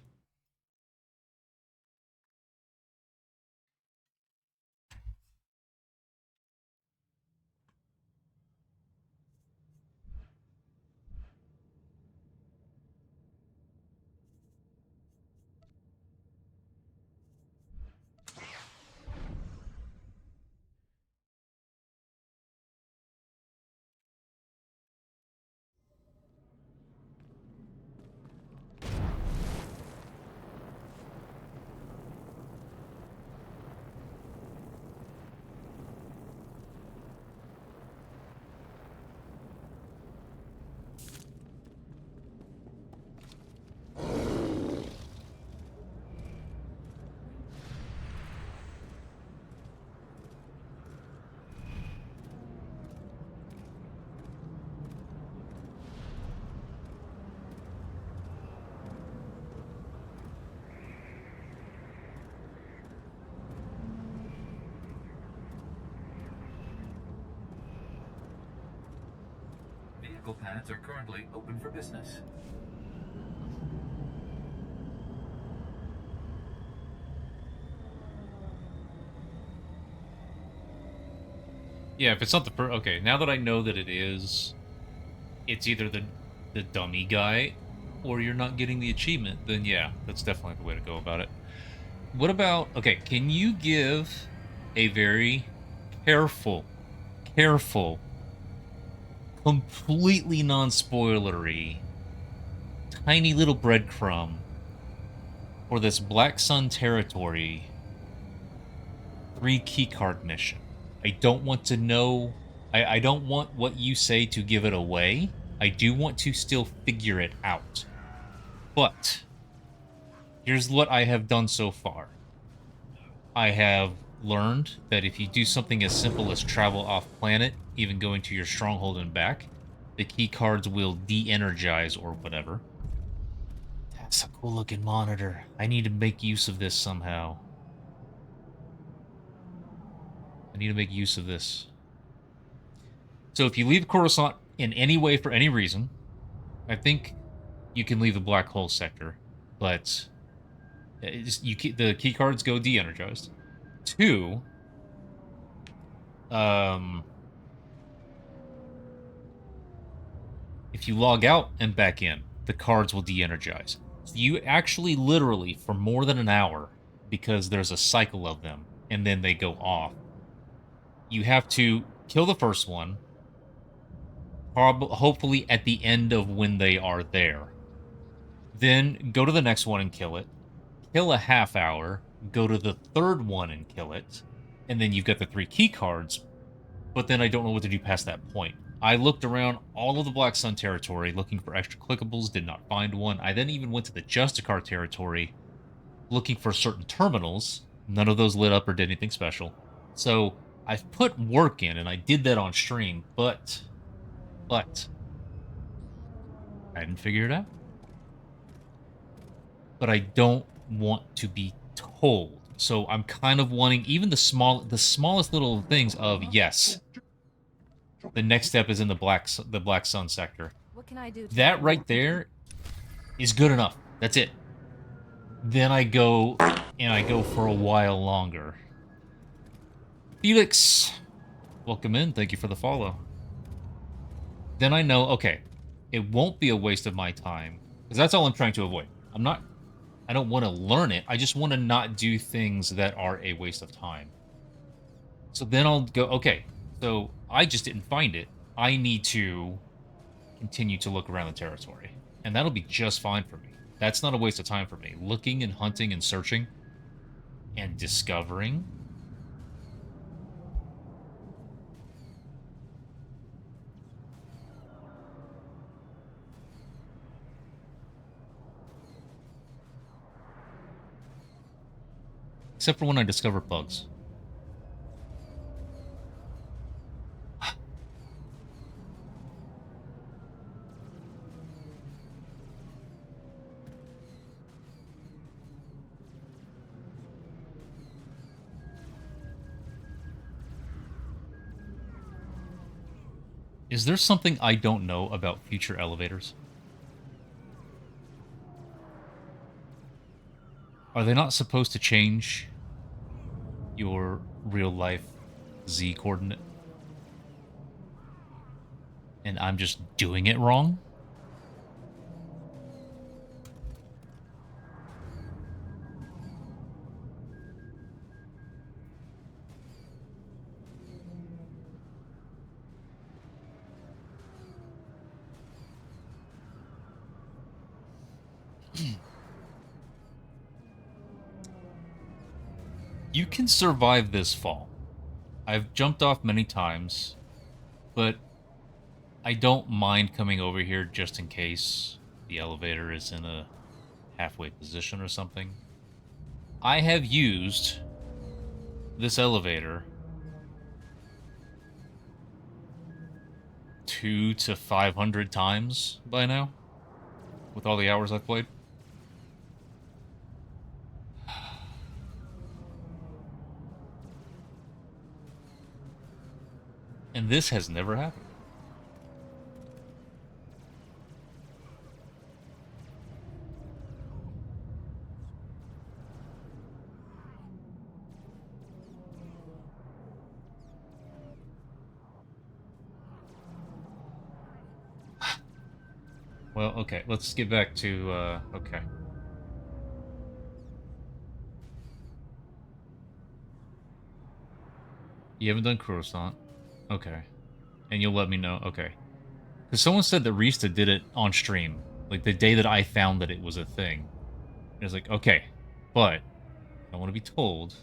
Vehicle pads are currently open for business. Yeah, if it's not the okay, now that I know that it is, it's either the dummy guy, or you're not getting the achievement, then yeah, that's definitely the way to go about it. What about, okay, can you give a very careful, completely non-spoilery, tiny little breadcrumb for this Black Sun territory 3 keycard mission? I don't want to know... I don't want what you say to give it away. I do want to still figure it out. But here's what I have done so far. I have learned that if you do something as simple as travel off-planet, even going to your stronghold and back, the keycards will de-energize or whatever. That's a cool-looking monitor. I need to make use of this somehow. I need to make use of this. So if you leave Coruscant in any way for any reason, I think you can leave the black hole sector, but the keycards go de-energized. 2, if you log out and back in, the cards will de-energize. So you actually literally, for more than an hour, because there's a cycle of them, and then they go off, you have to kill the first one, hopefully at the end of when they are there. Then go to the next one and kill it. Kill a half hour, go to the third one and kill it, and then you've got the 3 key cards, but then I don't know what to do past that point. I looked around all of the Black Sun territory looking for extra clickables, did not find one. I then even went to the Justicar territory looking for certain terminals. None of those lit up or did anything special. So I've put work in, and I did that on stream, but I didn't figure it out. But I don't want to be told. So I'm kind of wanting even the smallest little things of, yes, the next step is in the Black Sun sector. What can I do? That right there is good enough. That's it. Then I go for a while longer. Felix, welcome in. Thank you for the follow. Then I know, okay, it won't be a waste of my time, because that's all I'm trying to avoid. I don't want to learn it. I just want to not do things that are a waste of time. So then I'll go, okay, so I just didn't find it. I need to continue to look around the territory, and that'll be just fine for me. That's not a waste of time for me. Looking and hunting and searching and discovering. Except for when I discover bugs. Is there something I don't know about future elevators? Are they not supposed to change your real-life Z coordinate? And I'm just doing it wrong? You can survive this fall. I've jumped off many times, but I don't mind coming over here just in case the elevator is in a halfway position or something. I have used this elevator 200 to 500 times by now, with all the hours I've played. And this has never happened. Well, okay, let's get back to, okay. You haven't done Croissant? Okay. And you'll let me know? Okay. Because someone said that Rista did it on stream. Like, the day that I found that it was a thing. And I was like, okay. But, I want to be told.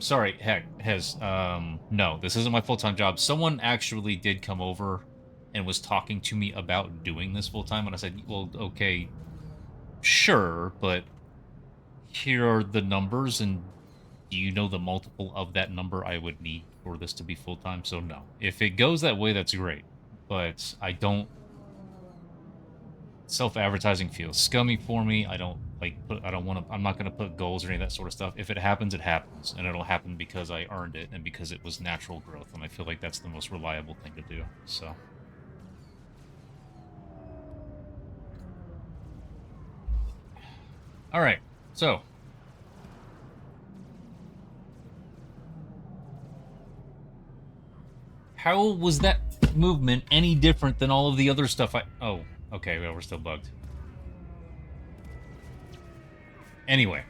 Sorry, heck, Hez. No, this isn't my full-time job. Someone actually did come over and was talking to me about doing this full-time. And I said, well, okay, sure, but here are the numbers, and do you know the multiple of that number I would need for this to be full-time? So no. If it goes that way, that's great. But I don't... Self-advertising feels scummy for me. I don't, like, I don't want to... I'm not going to put goals or any of that sort of stuff. If it happens, it happens. And it'll happen because I earned it and because it was natural growth. And I feel like that's the most reliable thing to do. So... Alright, so... How was that movement any different than all of the other stuff I... Oh, okay, well, we're still bugged. Anyway.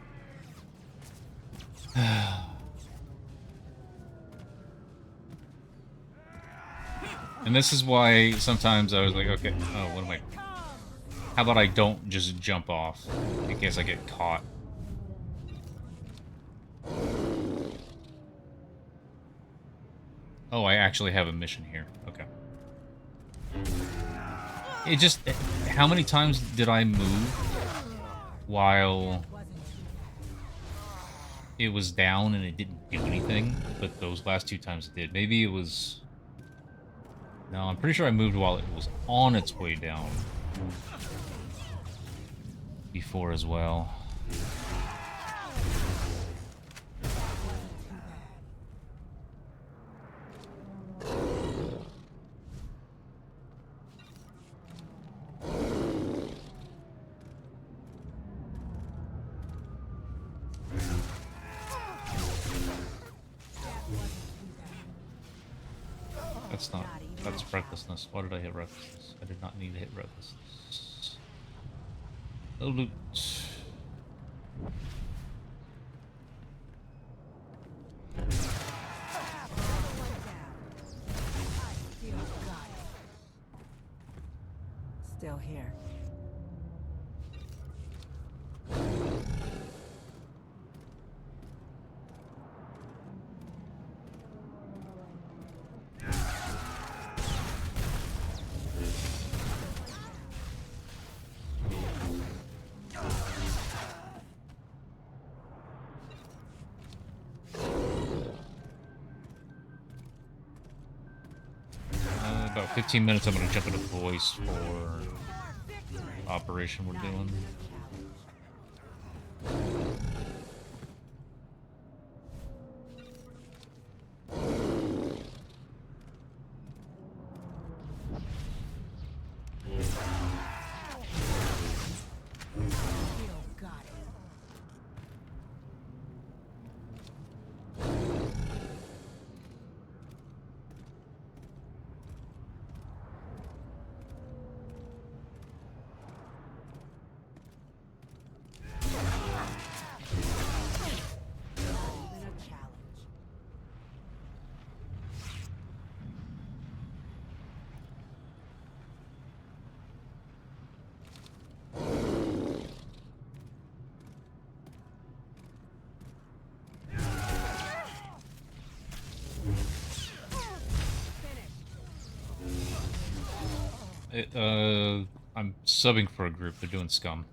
And this is why sometimes I was like, okay, oh, what am I... How about I don't just jump off in case I get caught? Oh, I actually have a mission here. Okay. It just... How many times did I move while it was down and it didn't do anything? But those last 2 times it did. Maybe it was... No, I'm pretty sure I moved while it was on its way down. Before as well. That's not... That's recklessness. Why did I hit recklessness? I did not need to hit recklessness. No loot. Still here. About 15 minutes, I'm going to jump into voice for operation we're doing. I'm subbing for a group. They're doing Scum.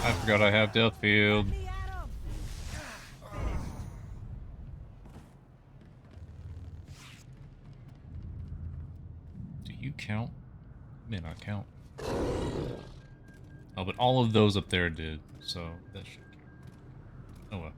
I forgot I have Deathfield. Do you count? May not count. Oh, but all of those up there did, so that should count. Oh well.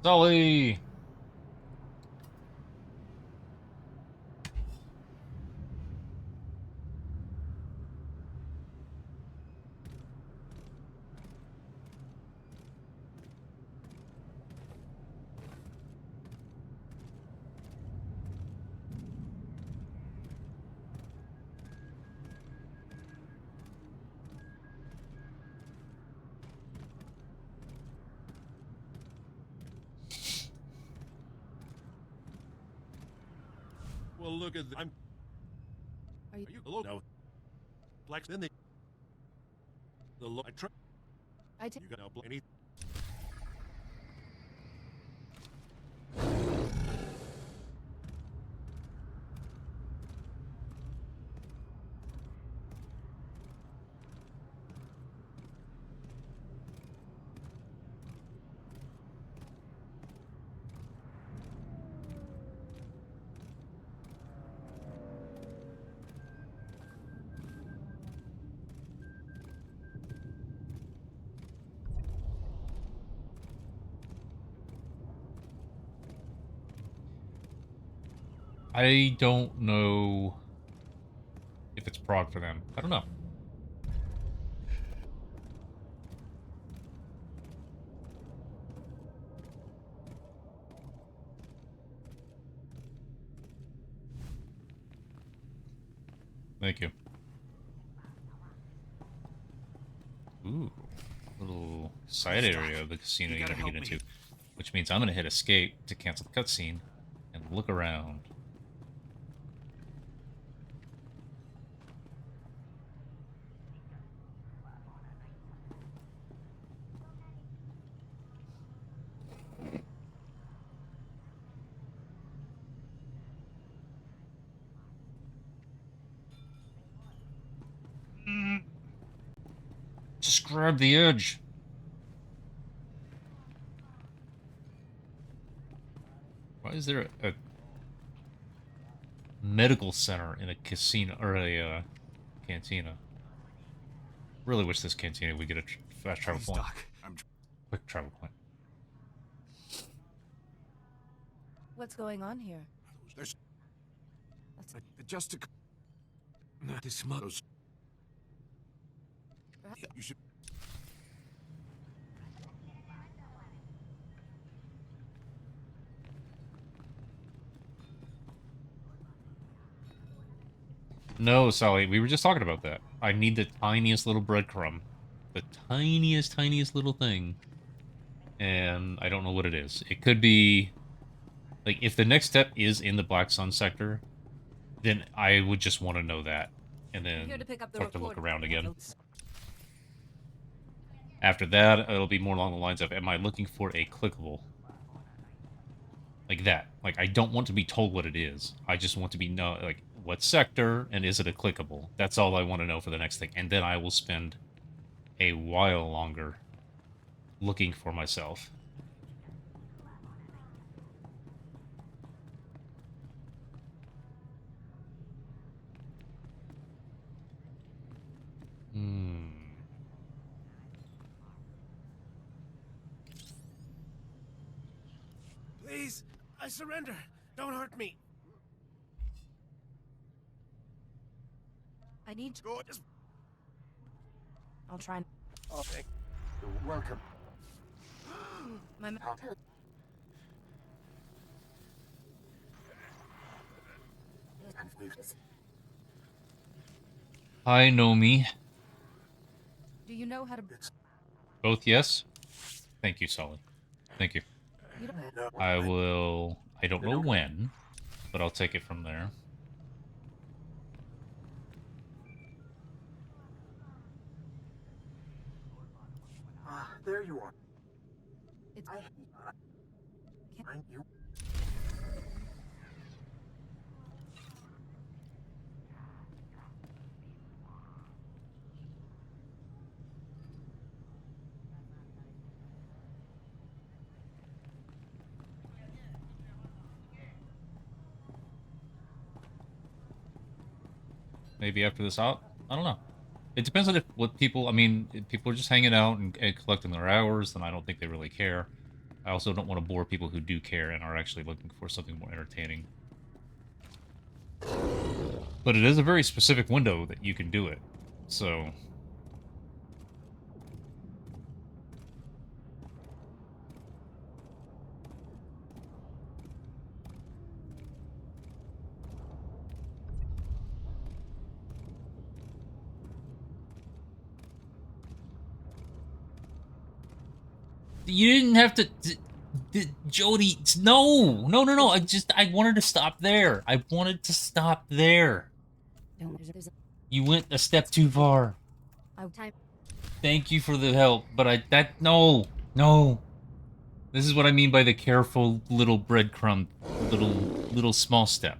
Sully! Well, look at I'm. Are you alone now? Flex then the I try. I take. You got now any. I don't know if it's prog for them. I don't know. Thank you. Ooh, little side area of the casino you never get into. Which means I'm gonna hit escape to cancel the cutscene and look around. Just grab the edge. Why is there a medical center in a casino or a cantina? Really wish this cantina would get a fast travel point. Quick travel point. What's going on here? There's just a this mother's. You should. No, Sally, we were just talking about that. I need the tiniest little breadcrumb. The tiniest little thing. And I don't know what it is. It could be... Like, if the next step is in the Black Sun sector, then I would just want to know that. And then have to look around again. After that, it'll be more along the lines of, am I looking for a clickable? Like that. Like, I don't want to be told what it is. I just want to be like, what sector, and is it a clickable? That's all I want to know for the next thing. And then I will spend a while longer looking for myself. Please, I surrender. Don't hurt me. I need to go. Just... I'll try and... Okay. You're welcome. My Hi, Nomi. Do you know how to... Both yes? Thank you, Sully. Thank you. You don't... I will... I don't know when, but I'll take it from there. Ah, there you are. It's... You. Maybe after this out? I don't know. It depends on what people... I mean, if people are just hanging out and collecting their hours, then I don't think they really care. I also don't want to bore people who do care and are actually looking for something more entertaining. But it is a very specific window that you can do it. So... You didn't have to... Jody, no! No. I wanted to stop there. I wanted to stop there. You went a step too far. Thank you for the help, but no. This is what I mean by the careful little breadcrumb, little small step.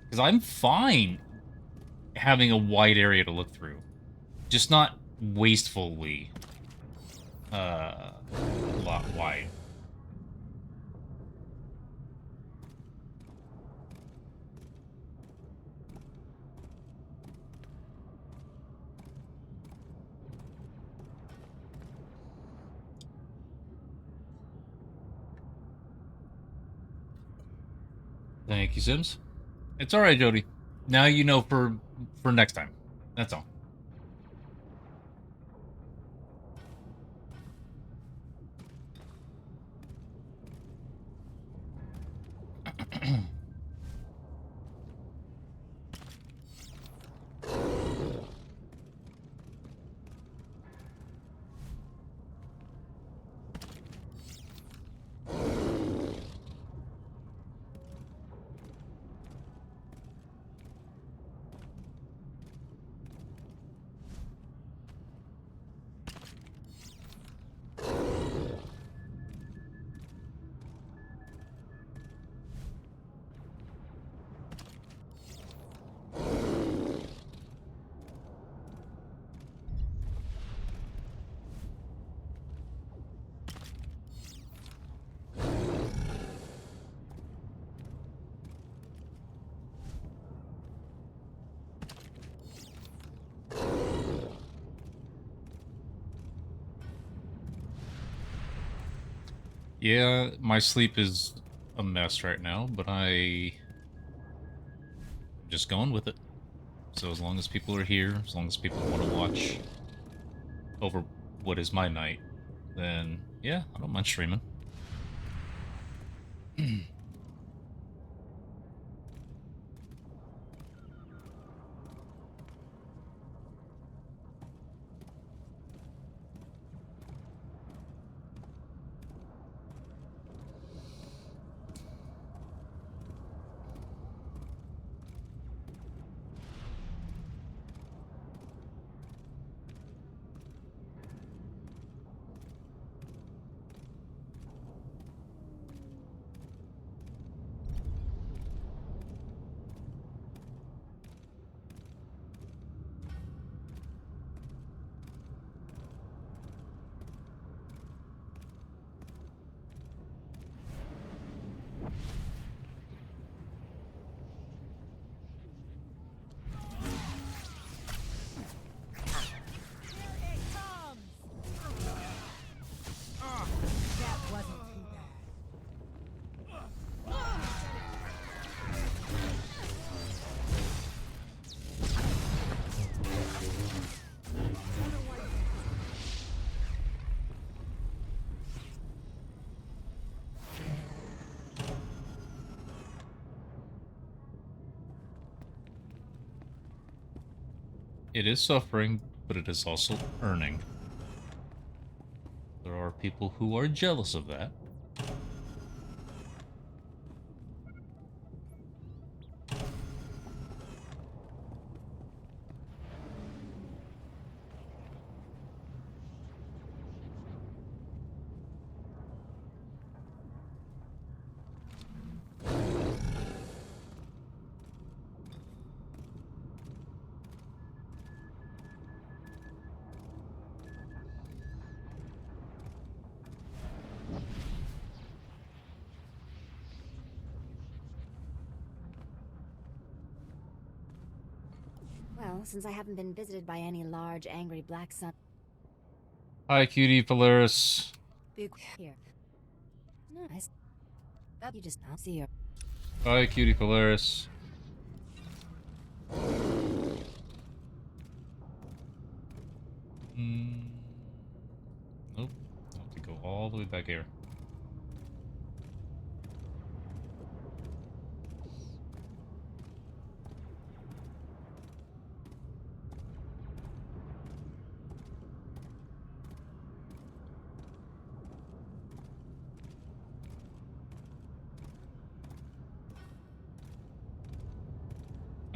Because I'm fine having a wide area to look through. Just not wastefully a lot wide. Thank you, Sims. It's alright, Jody. Now you know for next time. That's all. Yeah, my sleep is a mess right now, but I'm just going with it. So as long as people are here, as long as people want to watch over what is my night, then yeah, I don't mind streaming. It is suffering, but it is also earning. There are people who are jealous of that. Well, since I haven't been visited by any large, angry black sun... Hi, cutie Polaris. Big here. Nice. That you just now see her. Hi, cutie Polaris. Nope. I have to go all the way back here.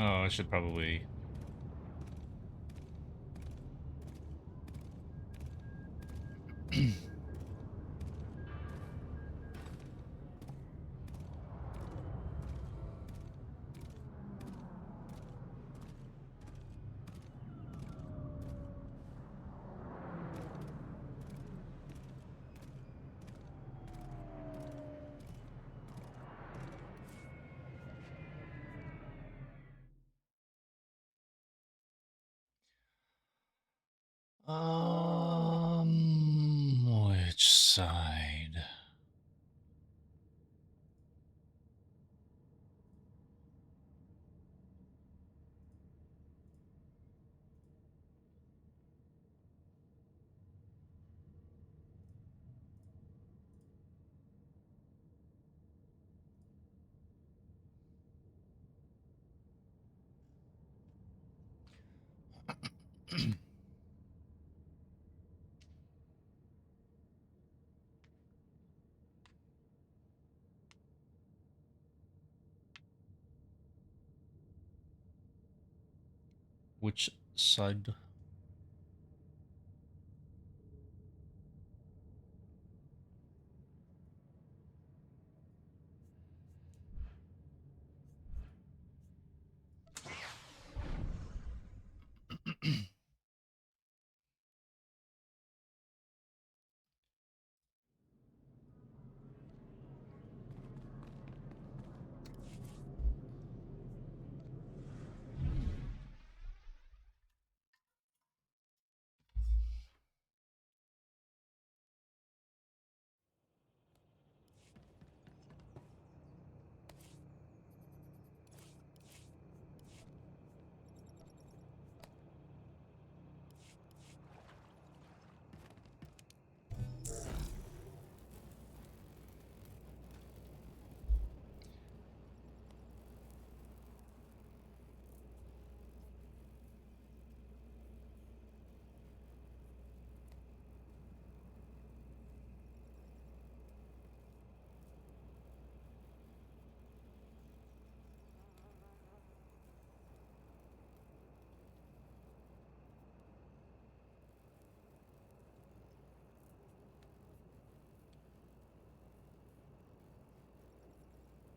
Oh, I should probably... Which side? Which side?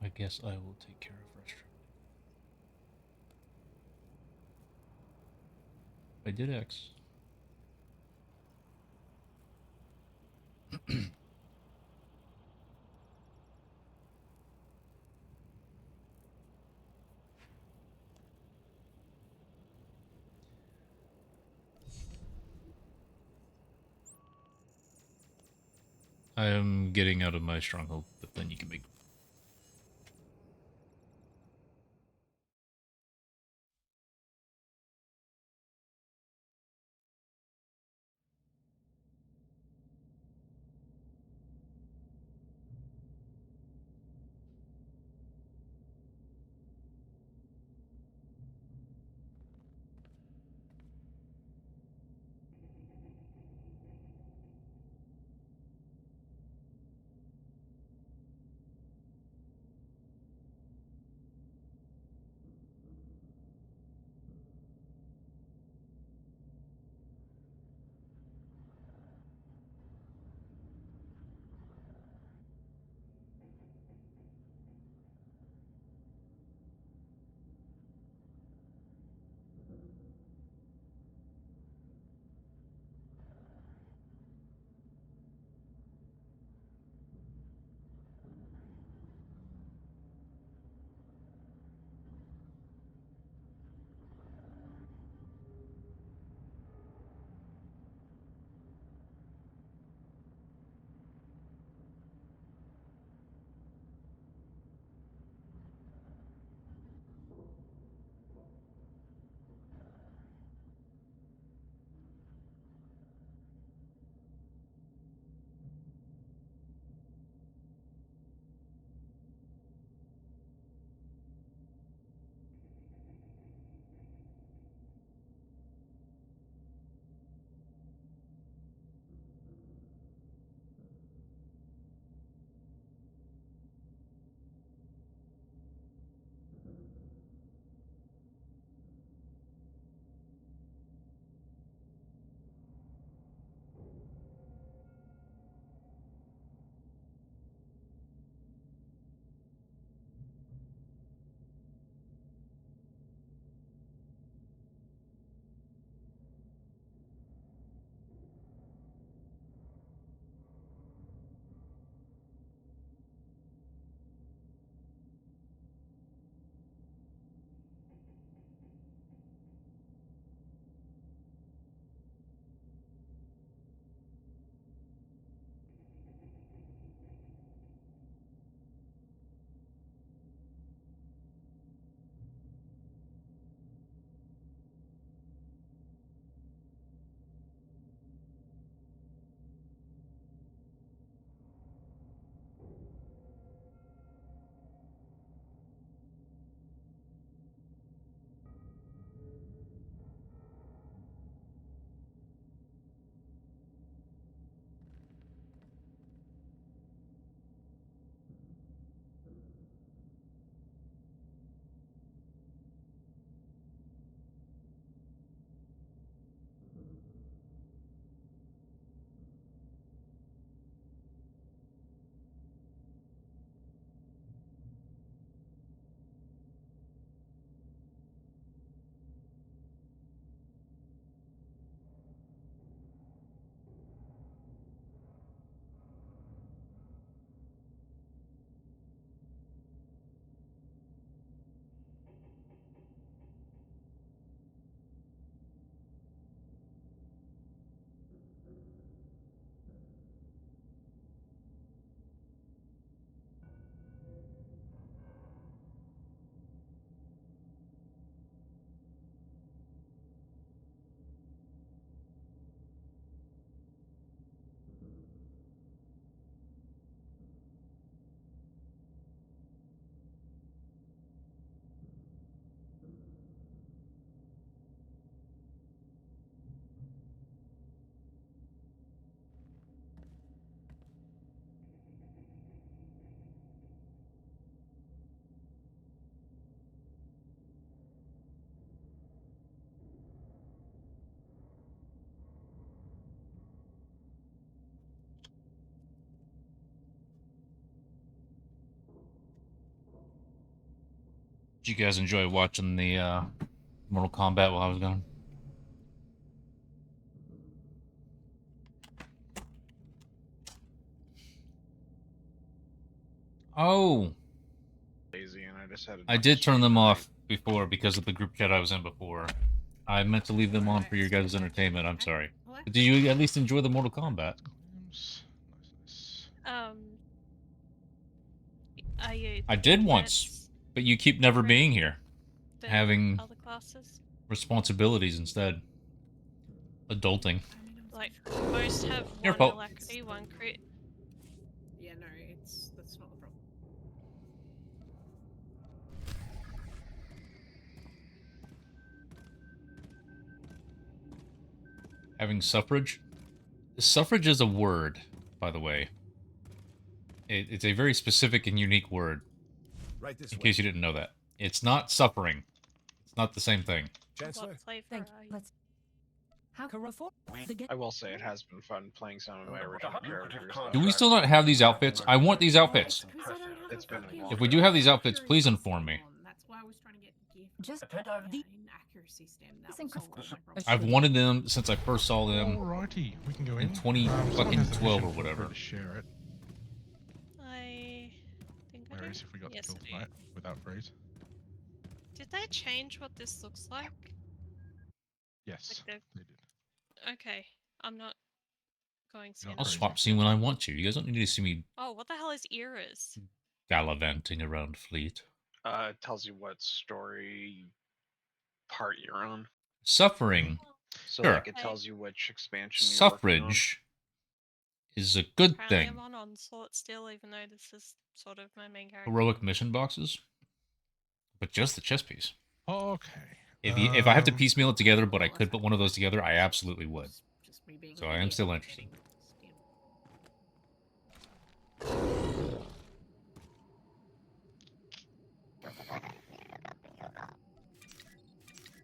I guess I will take care of Frustrum. I did X. I am getting out of my stronghold, but then you can make... Did you guys enjoy watching the Mortal Kombat while I was gone? Oh, Lazy, and I just had. I did turn them off before because of the group chat I was in before. I meant to leave them on for your guys' entertainment. I'm sorry. But do you at least enjoy the Mortal Kombat? Are you? I did once, but you keep never being here, having other classes. responsibilities instead. Adulting. Like most have Your one fault. alacrity, one crit. Yeah, no, that's not the problem. Having suffrage? Suffrage is a word, by the way. It's a very specific and unique word. Right this in way. case you didn't know that. It's not suffering. It's not the same thing. Chancellor? Thank you. Let's. How can I will say it has been fun playing some of my original characters. Do we still not have these outfits? I want these outfits. It's been a while. If we do have these outfits, please inform me. That's why I was trying to get the gift. Just the accuracy stem. That was all. I've wanted them since I first saw them Alrighty, we can go in in. 2012 or whatever. To share it. I think I Whereas do. if we got Yes, to I kill do. tonight without freeze. Did they change what this looks like? Yes, Like they did. Okay, I'm not going to. I'll swap scene when I want to. You guys don't need to see me Oh, what the hell is eras? gallivanting around Fleet. It tells you what story part you're on. Suffering. So Sure. like it tells you which expansion you're working on. Suffrage is a good Apparently thing. I'm on Onslaught still, even though this is sort of my main character. Heroic mission boxes, but just the chess piece. Okay. If I have to piecemeal it together, but I could put one of those together, I absolutely would. So I am still interested.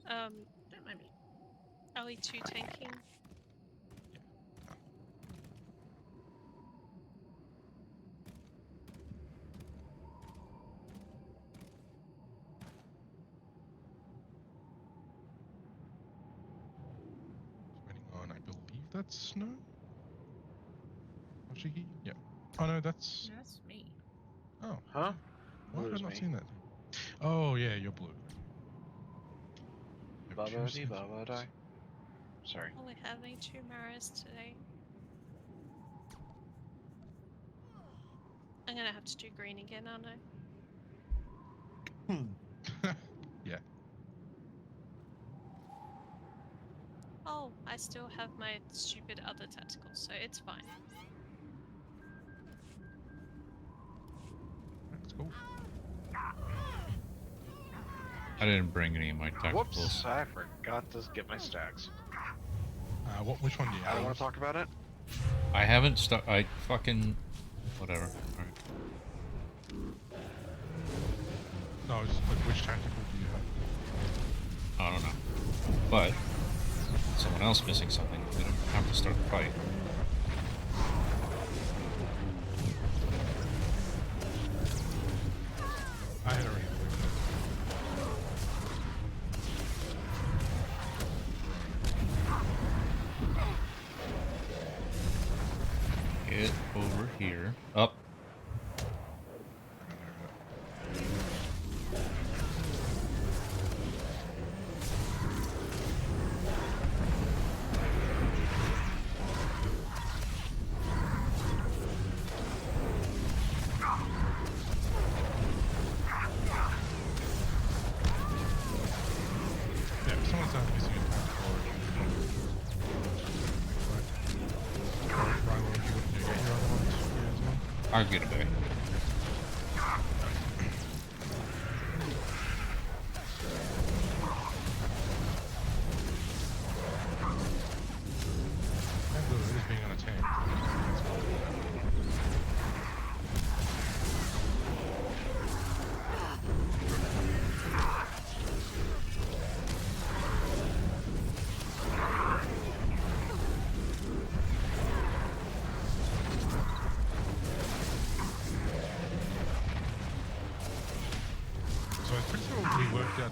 Don't mind me. Are we two tanking? Waiting on, I believe that's Snow. Ashiki? Yeah. Oh no, that's. That's me. Oh. Huh? Why have I Blue's not me. seen that? Oh yeah, you're blue. Ba-ba-dee-ba-ba-die. Sorry. Only having 2 Maras today. I'm gonna have to do green again, aren't I? Yeah. Oh, I still have my stupid other tacticals, so it's fine. Let's go. I didn't bring any of my tacticals. Whoops! I forgot to get my stacks. Which one do you I have? don't want to talk about it. I haven't stuck. I fucking whatever. All right. No, it's like which tactical do you have? I don't know. But someone else missing something. We don't have to start the fight. I had already. Get over here. Up. Yeah, if someone's not missing a tactical or Brian, what would you want to do? Get your other ones here as well? I'll get it back. And blue, it is being unattacked.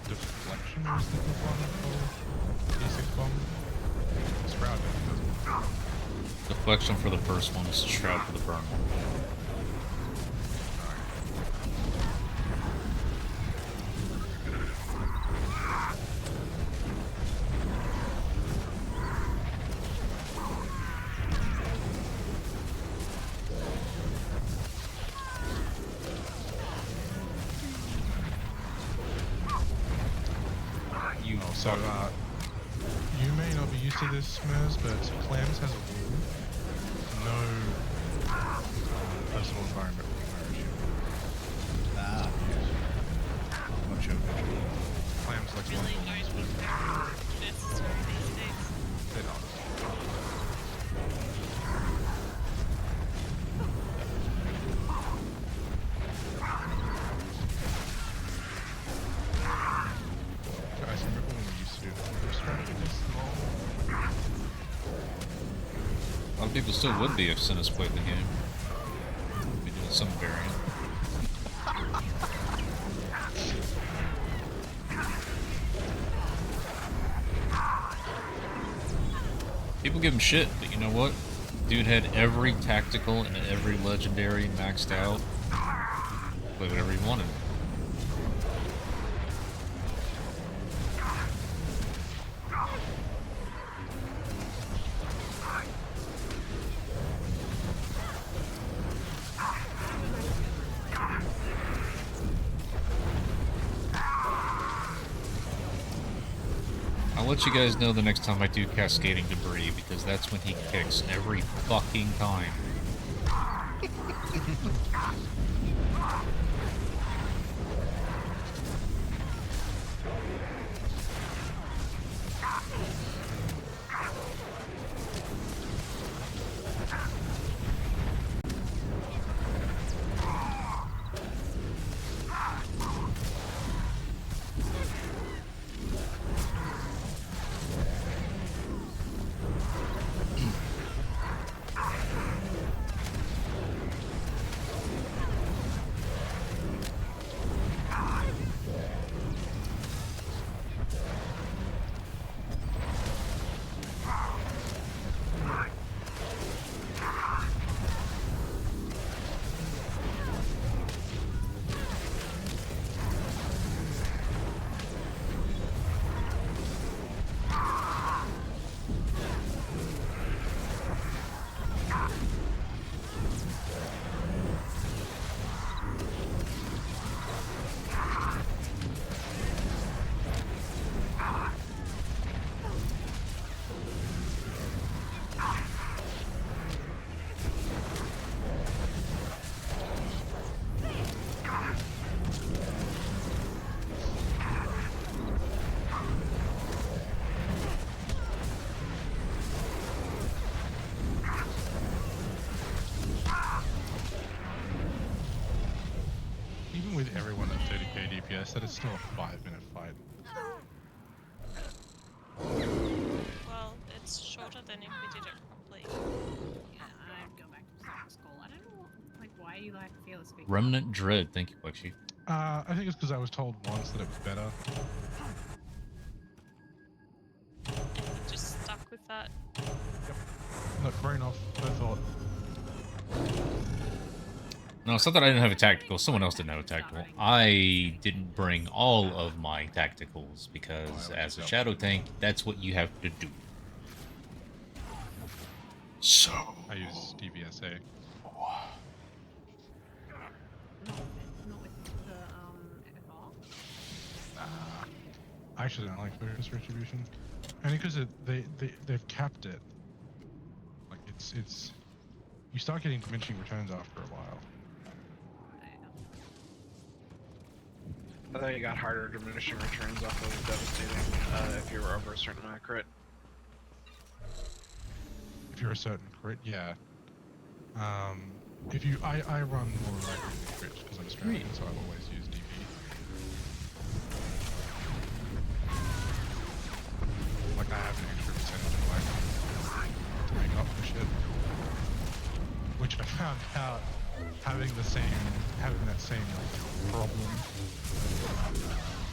deflection was the good one for D6 bomb? Sprout doesn't. Deflection for the first one is Shroud for the burn one. So, you may not be used to this, Smurs, but Clams has a rule. No personal environment will not sure. Clams like Really don't think they're necessary these days. They're not. Guys, remember when we used to do this strategy this long? A lot of people still would be if Sinis played the game. Be doing some variant. People give him shit, but you know what? Dude had every tactical and every legendary maxed out. Play whatever he wanted. I'll let you guys know the next time I do Cascading Debris, because that's when he kicks every fucking time. Even with everyone at 30k DPS, that is still a 5-minute fight. Well, it's shorter than if we did it properly. Yeah, I'd go back to summer school. I don't know, like, why you like feel this big. Remnant Dread, thank you, Lexi. I think it's because I was told once that it was better. Just stuck with that. Look, fair enough. I thought. No, it's not that I didn't have a tactical. Someone else didn't have a tactical. I didn't bring all of my tacticals because as a shadow tank, that's what you have to do. So... I use DBSA. I actually don't like Focus Retribution. Only because they've capped it. Like, it's... You start getting diminishing returns after a while. I thought you got harder diminishing returns off of Devastating if you were over a certain amount of crit. If you're a certain crit, yeah. If you, I run more regularly crit because I'm Australian, so I've always used DP. Like I have an extra percentage of life to make up for shit. Which I found out having that same problem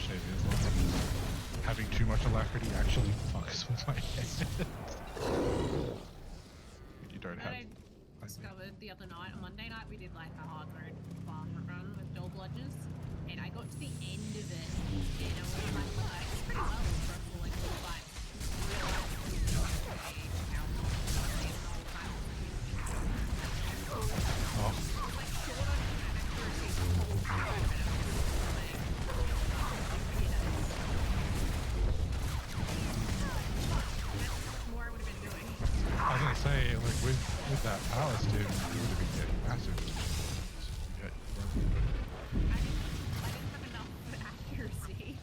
shave is long. Having too much alacrity actually fucks with my head. You don't have. I discovered the other night, on Monday night, we did like a hard mode farm run with dual bludgers, and I got to the end of it, and I was like, oh, it's pretty well for a full like full fight. I was gonna say, like with that power stim, you would have been getting massive. Yeah, accuracy.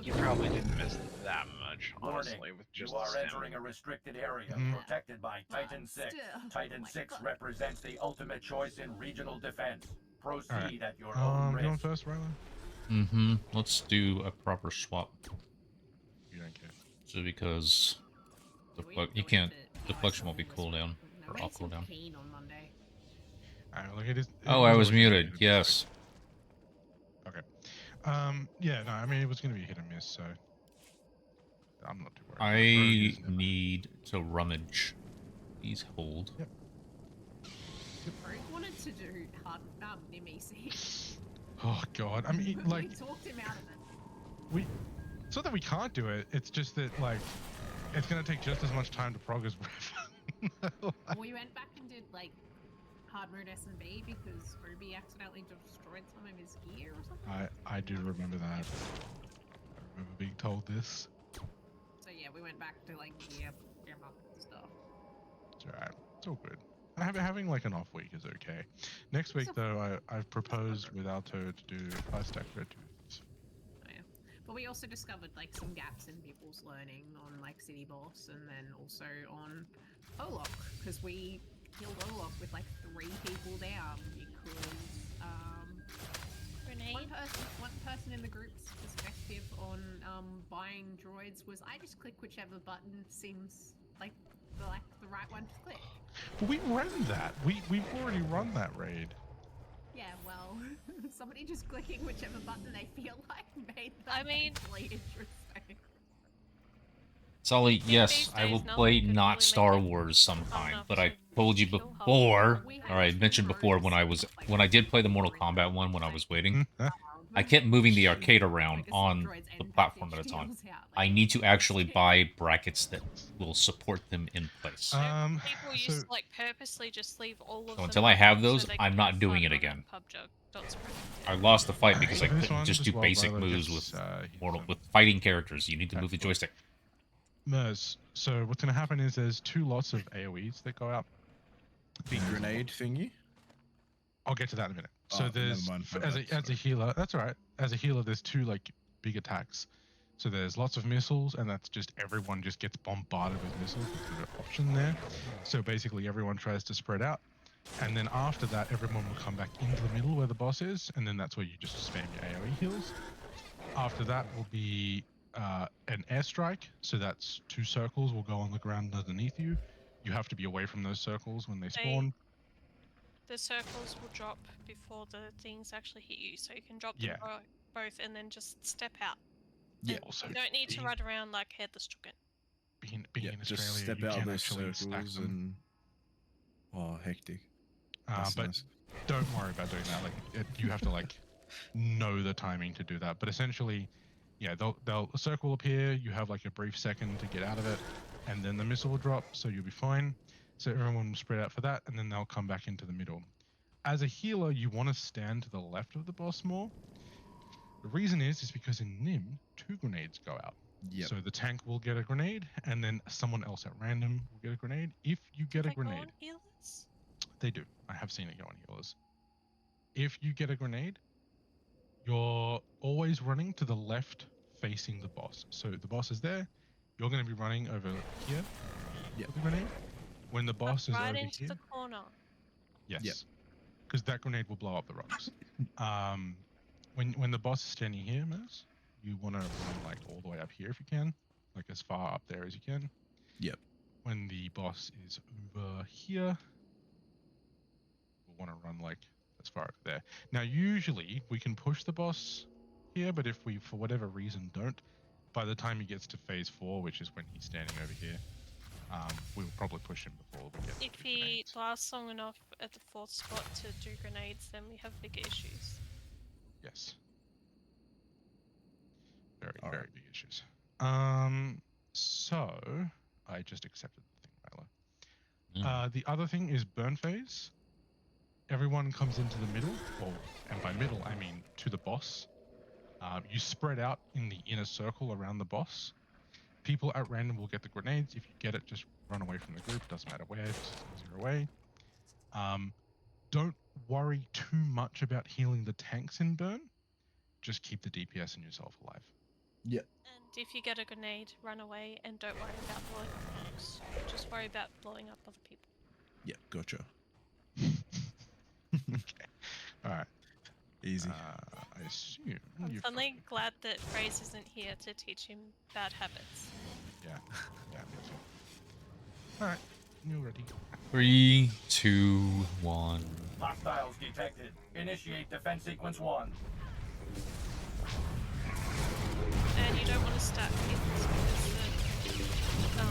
You probably didn't miss that much, honestly, with just you are the stim. entering a restricted area Mm. protected by Titan 6. Titan 6 represents the ultimate choice in regional defense. Proceed at your own you on risk. first, Rylan? Mm-hmm. Let's do a proper swap. You don't care. So because you can't, deflection won't be cooldown or off cooldown. Look, it is. Oh, I was muted. Yes. Okay. Yeah. No, I mean it was gonna be hit and miss, so I'm not too worried. I need to rummage. Please hold. Yep. Rogue wanted to do hard NMEC. Oh God. I mean, like we talked him out of it. It's not that we can't do it. It's just that like it's gonna take just as much time to prog as We went back and did like hard mode S&B because Ruby accidentally destroyed some of his gear or something. I do remember that. I remember being told this. So yeah, we went back to like gear up stuff. It's alright. It's all good. Having like an off week is okay. Next week though, I've proposed with Alto to do 5-stack red tubes. Oh, yeah. But we also discovered like some gaps in people's learning on like City Boss and then also on Olok because we killed Olok with like 3 people down because one person in the group's perspective on buying droids was I just click whichever button seems like the right one to click. But we ran that. We've already run that raid. Yeah, well, somebody just clicking whichever button they feel like made that really interesting. Sully, yes, I will play not Star Wars sometime, but I told you before, or I mentioned before when I did play the Mortal Kombat one when I was waiting, I kept moving the arcade around on the platform at a time. I need to actually buy brackets that will support them in place. People used to like purposely just leave all of them. So until I have those, so they I'm can not have doing fun it on again. PUBG. I lost the fight because I This couldn't one just as do well, basic Rylan moves gets, with fighting characters. You need to move the joystick. Mers, so what's going to happen is there's 2 lots of AoEs that go out. The grenade thingy? I'll get to that in a minute. So Oh, there's, never mind, as a healer, that's alright. As a healer, there's 2 like big attacks. So there's lots of missiles, and that's just everyone just gets bombarded with missiles. There's an option there. So basically everyone tries to spread out. And then after that, everyone will come back into the middle where the boss is, and then that's where you just spam your AoE heals. After that will be an airstrike, so that's 2 circles will go on the ground underneath you. You have to be away from those circles when they spawn. The circles will drop before the things actually hit you, so you can drop them both and then just step out. Yeah. Also, you don't need to run around like headless chicken. Being in Just Australia, step you out can of those actually stack circles them. and... Oh, hectic. But Nice. don't worry about doing that. Like you have to like know the timing to do that. But essentially, yeah, a circle will appear. You have like a brief second to get out of it, and then the missile will drop, so you'll be fine. So everyone will spread out for that, and then they'll come back into the middle. As a healer, you want to stand to the left of the boss more. The reason is because in Nim, 2 grenades go out. Yep. So the tank will get a grenade, and then someone else at random will get a grenade. If you get a grenade, Healers? they do. I have seen it go on healers. If you get a grenade, you're always running to the left facing the boss. So the boss is there, you're going to be running over here with the grenade. When the boss is right over into here, the corner. yes, because that grenade will blow up the rocks. When the boss is standing here, Mers, you want to run like all the way up here if you can, like as far up there as you can. Yep. When the boss is over here, we'll want to run like as far over there. Now, usually we can push the boss here, but if we, for whatever reason, don't, by the time he gets to phase 4, which is when he's standing over here, we'll probably push him before we get. If he lasts long enough at the 4th spot to do grenades, then we have bigger issues. Yes. Very big issues. So I just accepted the thing, Milo. The other thing is burn phase. Everyone comes into the middle, and by middle I mean to the boss. You spread out in the inner circle around the boss. People at random will get the grenades. If you get it, just run away from the group. Doesn't matter where, just zero away. Don't worry too much about healing the tanks in burn. Just keep the DPS and yourself alive. Yeah. And if you get a grenade, run away and don't worry about blowing up tanks. Just worry about blowing up other people. Yeah, gotcha. Okay. Alright. Easy. I assume I'm suddenly glad that Fraze isn't here to teach him bad habits. Yeah. Yeah, me too. Alright. You're ready. 3, 2, 1. Hostiles detected. Initiate defense sequence 1. And you don't want to stack hits because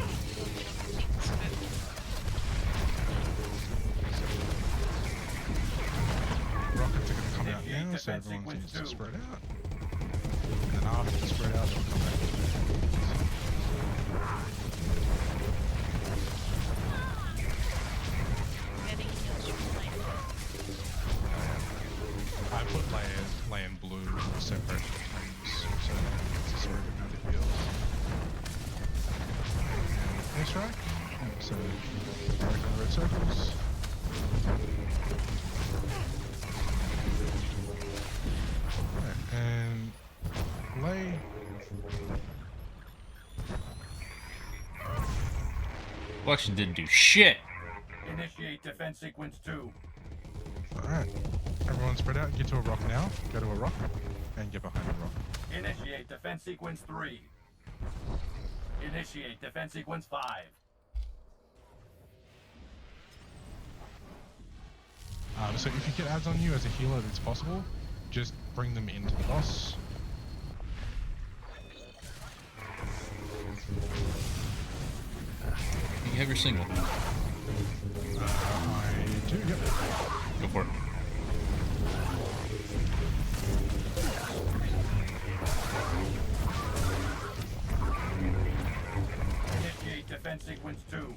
Rockets are going to come out now, so everyone needs to spread out. And then after the spread out, they'll come back. I put lay and blue separate things, so it's a sort of amount of heals. And airstrike, so break on the red circles. Right, and lay. Collection didn't do shit. Initiate defense sequence 2. Alright. Everyone spread out, get to a rock now. Go to a rock and get behind the rock. Initiate defense sequence 3. Initiate defense sequence 5. So if you get ads on you as a healer, it's possible. Just bring them into the boss. You have your single. I do, yep. Go for it. Initiate defense sequence 2.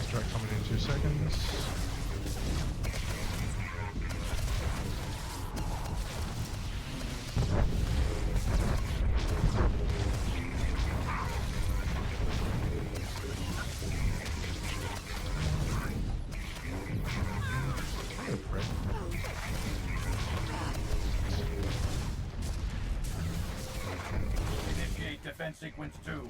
Strike coming in 2 seconds. Initiate defense sequence 2.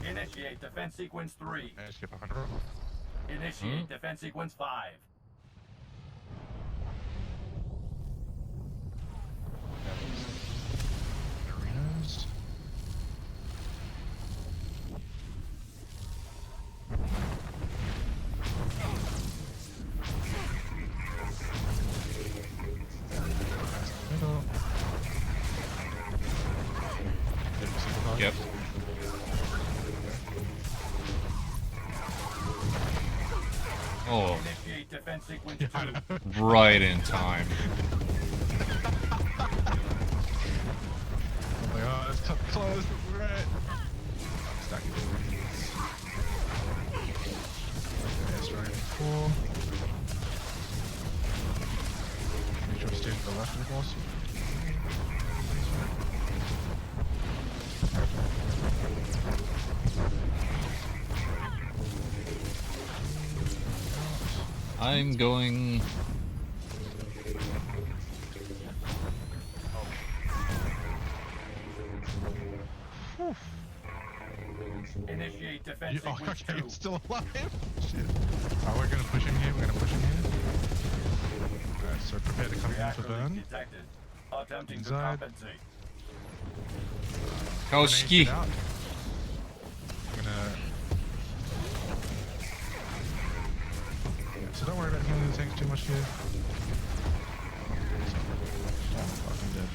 Initiate defense sequence 3. Initiate defense sequence 5. Arenas. Middle. Yep. Oh. Initiate defense sequence 2. Right in time. Oh my god, it's close, but we're at. Stack it. Airstrike 4. Make sure to stay to the left of the boss. I'm going. Initiate defense Oh, sequence okay, 2. he's still alive. Shit. Alright, we're gonna push him here. We're gonna push him here. Alright, so prepare to come in for Reactor leak burn. detected. Attempting to Inside. compensate. Koski. I'm gonna. Yeah, so don't worry about healing the tanks too much here. Oh, fucking dead.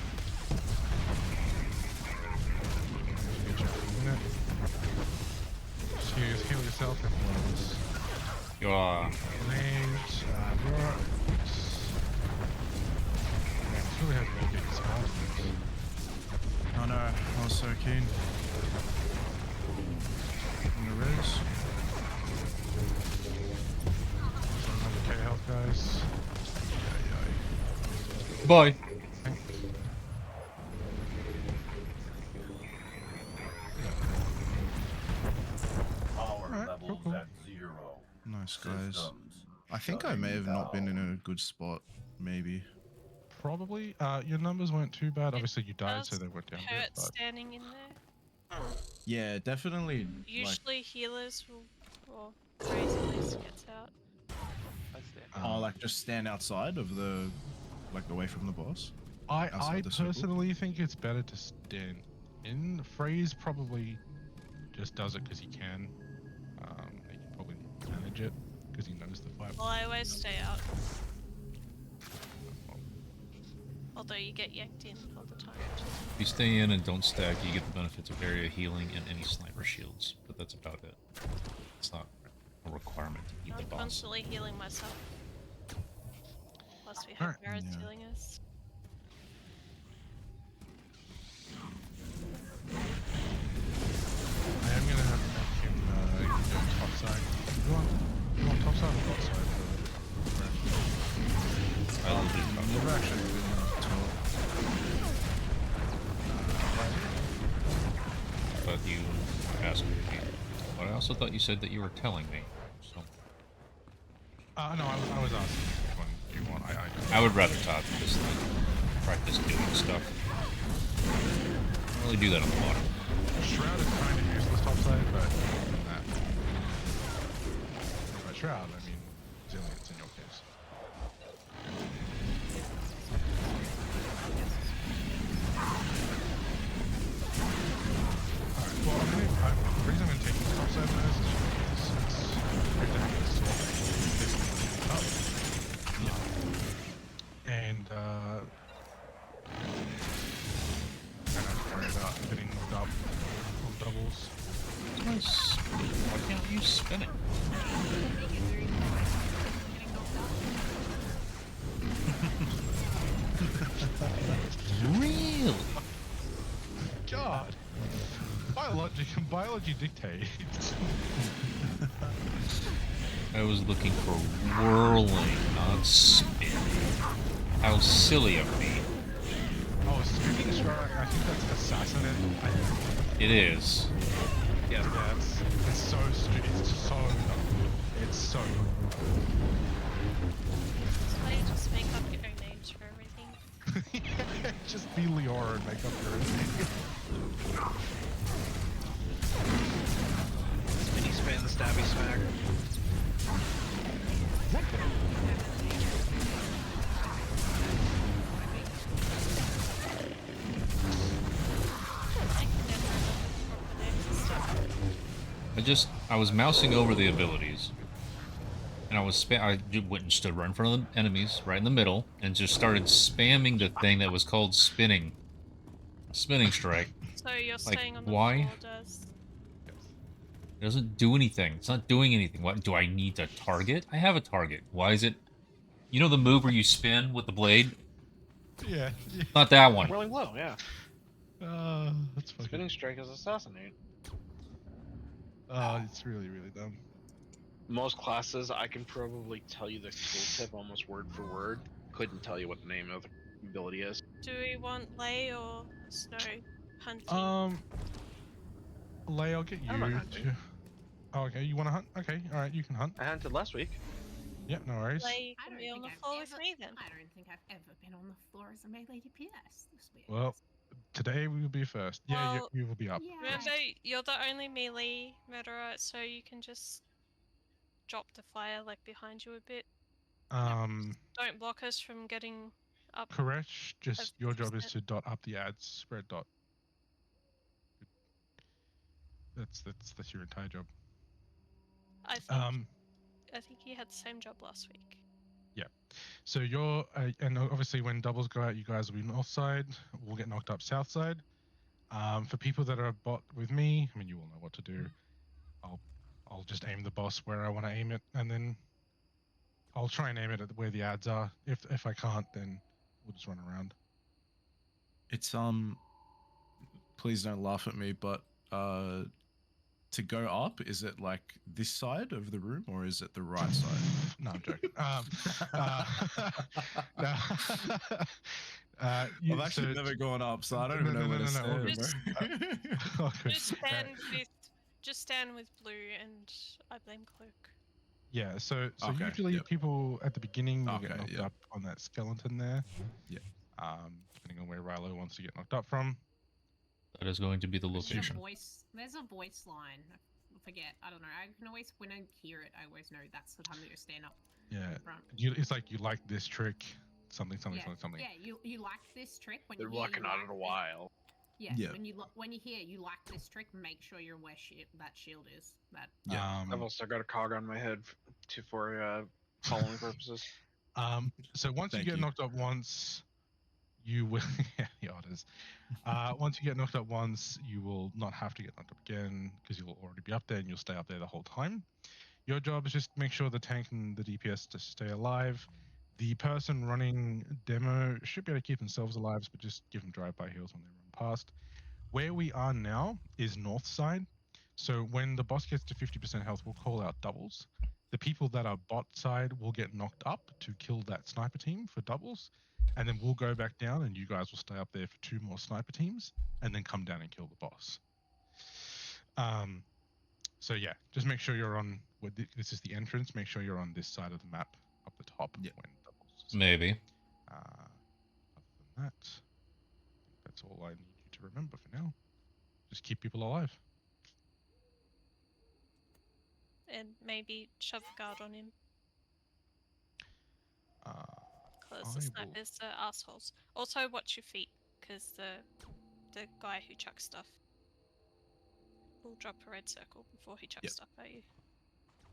Good job doing that. Just heal yourself if you want this. You are. Range, rocks. Man, it's really hard to get these spells. Oh no, I was so keen. On the res. So 100k health, guys. Bye. Power Alright, levels cool. at 0. Nice guys. Systems I think I may have not been in a good spot. Maybe. Probably. Your numbers weren't too bad. Obviously, you died, so they went down a bit. Hurt But standing in there. Yeah, definitely. Like, Usually healers will, or Praise at least gets out. like just stand outside of the, like away from the boss. I Outside the circle? personally think it's better to stand in. Phrase probably just does it because he can. He can probably manage it because he knows the fight. Well, I always stay out. Although you get yanked in all the time. If you stay in and don't stack, you get the benefits of area healing and any sniper shields, but that's about it. It's not a requirement to beat the I'm boss. constantly healing myself. Plus we have Alright. Mirrors Yeah. healing us. I am gonna have to make him go top side. You want top side or bot side? I will do top. Never actually been top. But you asked me. But I also thought you said that you were telling me. So No, I was asking which one do you want. I would rather top just practice doing stuff. I don't really do that on the bottom. Shroud is kind of useless topside, but nah. By Shroud, I mean resilience in your case. Alright, well, the reason I'm going to take this topside now is because it's good to have this sword this up. And, I don't have to worry about getting knocked up on doubles. Nice. Why can't you spin it? Really? God. Biology dictates. I was looking for whirling, not spinning. How silly of me. Oh, spinning strike. I think that's assassinate. It is. Yeah, it's so stupid. It's so dumb. It's so So why don't you just make up your own names for everything? just be Leora and make up your own name. Spinny spin, the stabby smack. I was mousing over the abilities, and I went and stood right in front of the enemies, right in the middle, and just started spamming the thing that was called spinning strike. So you're Like, staying on the why? floor does. It doesn't do anything. It's not doing anything. What do I need to target? I have a target. Why is it? You know the move where you spin with the blade? Yeah. Not that one. Rolling blow, yeah. That's fucking. Spinning strike is assassinate. It's really, really dumb. Most classes, I can probably tell you the tooltip almost word for word. Couldn't tell you what the name of the ability is. Do we want lay or snow hunting? Lay, I'll get you I'm not hunting. to. Oh, okay. You want to hunt? Okay. All right. You can hunt. I hunted last week. Yep. No worries. Lay can be on the floor with me then. I don't think I've ever been on the floor as a melee DPS. This week. Well, today we will be first. Yeah, Well, you will be up. Remember, you're the only melee murderer, so you can just drop the fire like behind you a bit. don't block us from getting up. Correct. Just your job is 50%. to dot up the ads, spread dot. That's your entire job. I think he had the same job last week. Yeah. So you're and obviously when doubles go out, you guys will be north side. We'll get knocked up south side. For people that are bot with me, I mean, you all know what to do. I'll just aim the boss where I want to aim it, and then I'll try and aim it at where the ads are. If I can't, then we'll just run around. It's please don't laugh at me, but to go up, is it like this side of the room or is it the right side? No, I'm joking. No. I've actually never gone up, so I don't even know where to stand, bro. Just stand with Blue, and I blame Cloak. Yeah, so Okay, usually yep. people at the beginning will get Okay, knocked yep. up on that skeleton there. Yeah. Depending on where Rilo wants to get knocked up from. That is going to be the There's location. There's a voice line. I forget. I don't know. I can always, when I hear it, I always know that's the time that you stand up. Yeah. in front. It's like you like this trick, something. Yeah, you like this trick when They're you hear working you on like it a this- while. Yeah, Yeah. when you hear you like this trick, make sure you're where that shield is. That I've also got a cog on my head for following purposes. So once you Thank get you. knocked up once, you will. Yeah, the otters. Once you get knocked up once, you will not have to get knocked up again because you'll already be up there and you'll stay up there the whole time. Your job is just make sure the tank and the DPS to stay alive. The person running demo should be able to keep themselves alive, but just give them drive-by heals when they run past. Where we are now is north side. So when the boss gets to 50% health, we'll call out doubles. The people that are bot side will get knocked up to kill that sniper team for doubles. And then we'll go back down and you guys will stay up there for 2 more sniper teams and then come down and kill the boss. So yeah, just make sure you're on, this is the entrance, make sure you're on this side of the map up the top when doubles. Maybe. Other than that, I think that's all I need you to remember for now. Just keep people alive. And maybe shove the guard on him. Because the snipers are assholes. Also, watch your feet, because the guy who chucks stuff will drop a red circle before he chucks stuff at you.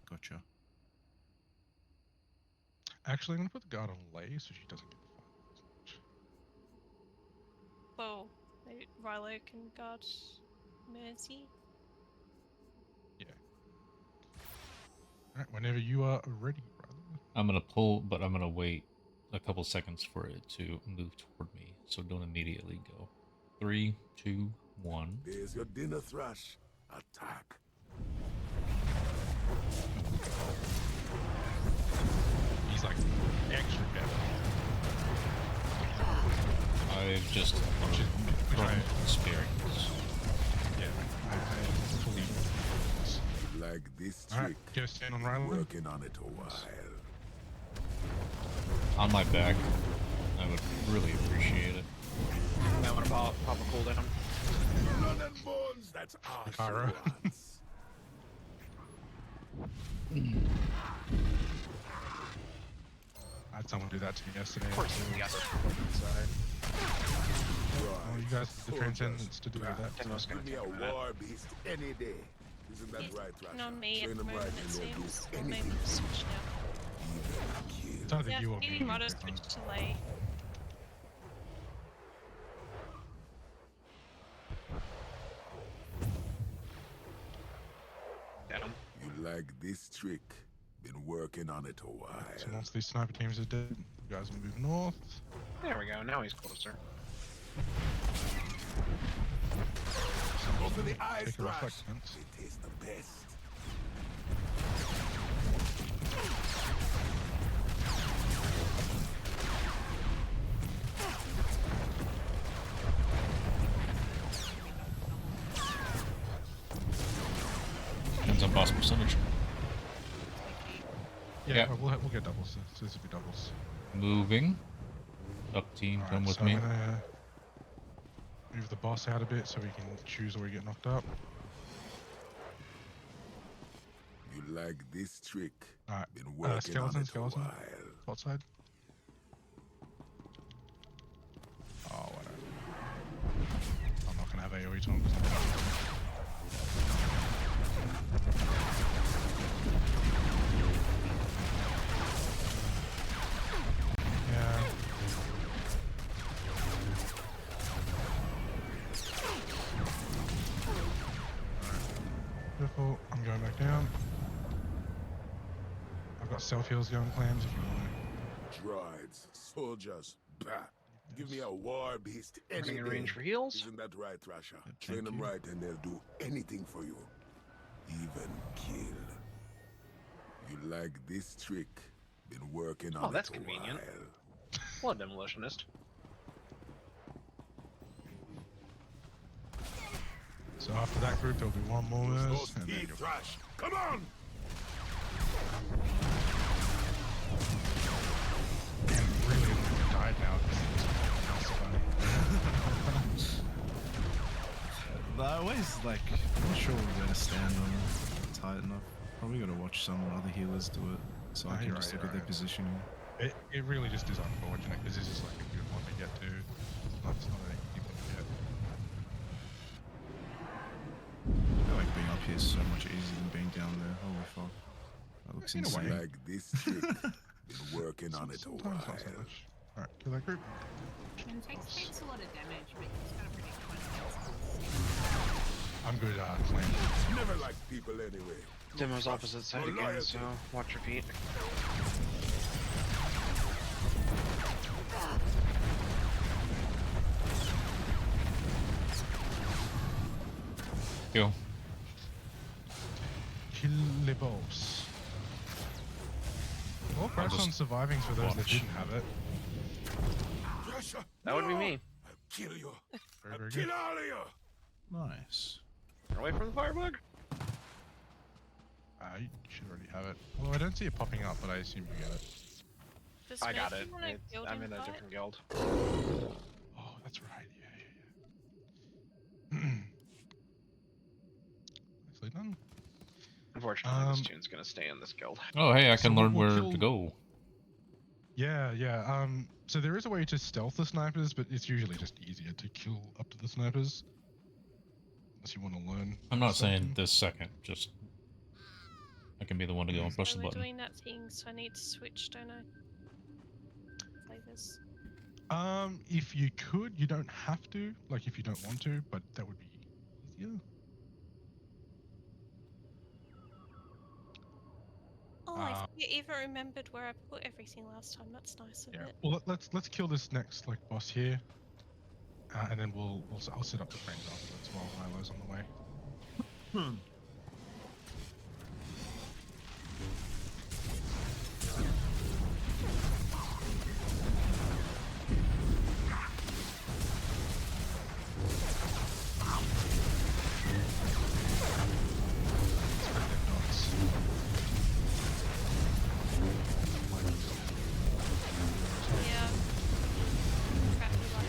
Gotcha. Actually, I'm going to put the guard on Lay so she doesn't get fired as much. Well, maybe Rilo can guard Mercy. Yeah. Alright, whenever you are ready, brother. I'm gonna pull, but I'm gonna wait a couple seconds for it to move toward me, so don't immediately go. 3, 2, 1. There's your dinner, Thrush. Attack. He's like extra dead. I've just from experience. Yeah, I fully. Like this Alright, trick. go stand on Rylan. Working on it a while. On my back. I would really appreciate it. I want to pop a cooldown. Blood and bones, that's our Kyra. I had someone do that to me yesterday. Of course, you got the side. Oh, you guys have the transcendence to do with that. Give me a war beast any day. Isn't that right, Thrush? On me Train at the him moment, right it and you'll do seems. Or anything. maybe we'll switch now. It's either Yeah, you or me. eating Rado switched to Lay. You like this trick? Been working on it a while. So once these sniper teams are dead, you guys will move north. There we go. Now he's closer. Go for the eyes, Take a Thrush. reflectance. They taste the best. Depends on boss percentage. Yeah, we'll get doubles. So this will be doubles. Moving. Up team, Alright, come with so me. I'm gonna move the boss out a bit so we can choose where we get knocked up. You like this trick? Alright, Been working on skeleton, it a skeleton. while. Outside. AoE taunts. Yeah. Careful, I'm going back down. I've got self heals going, Clams, if you want it. Droids, soldiers, bah. Give me a war beast any Running in day. range for heals? Isn't that right, Rasha? Train them right and they'll do anything for you. Even kill. You like this trick? Been working on Oh, that's it a convenient. while. Well, demolitionist. So after that group, there'll be one more Those verse, and then teeth, you'll... Thrash. Come on! And really, if you died now, it's But I always like, I'm not sure where to stand on it tight enough. Probably gotta watch some other healers do it, so I can just look at their positioning. It really just is unfortunate, because this is like a good one to get to. It's not an easy one to get. I feel like being up here is so much easier than being down there. Holy fuck. That looks In a way. insane. Like this trick. Been working on it a while. Alright, kill that group. And takes a lot of damage, but you just gotta predict when I'm good, Clan. Never liked people anyway. Demo's opposite side again, so watch your feet. Kill. Kill the boss. Well, press on surviving for those that didn't have it. Rasha, That would be no! me. I'll kill you. Very, I'll very kill good. all of you. Nice. Away from the firebug. You should already have it. Well, I don't see it popping up, but I assume you get it. Does I got Matthew it. want a guild I'm in a invite? different guild. Oh, that's right. Yeah. Nicely done. Unfortunately, this tune's gonna stay in this guild. Oh, hey, I can So learn we'll where kill- to go. Yeah. So there is a way to stealth the snipers, but it's usually just easier to kill up to the snipers. Unless you want to learn. I'm not stealthing. saying this second, just I can be the one to go and push So the we're button. doing that thing, so I need to switch, don't I? Flavors. If you could, you don't have to. Like, if you don't want to, but that would be easier. Oh, I even remembered where I put everything last time. That's nice of Yeah. it. Well, let's kill this next like boss here, and then I'll set up the frames afterwards while Milo's on the way. Yeah. Crappy luck.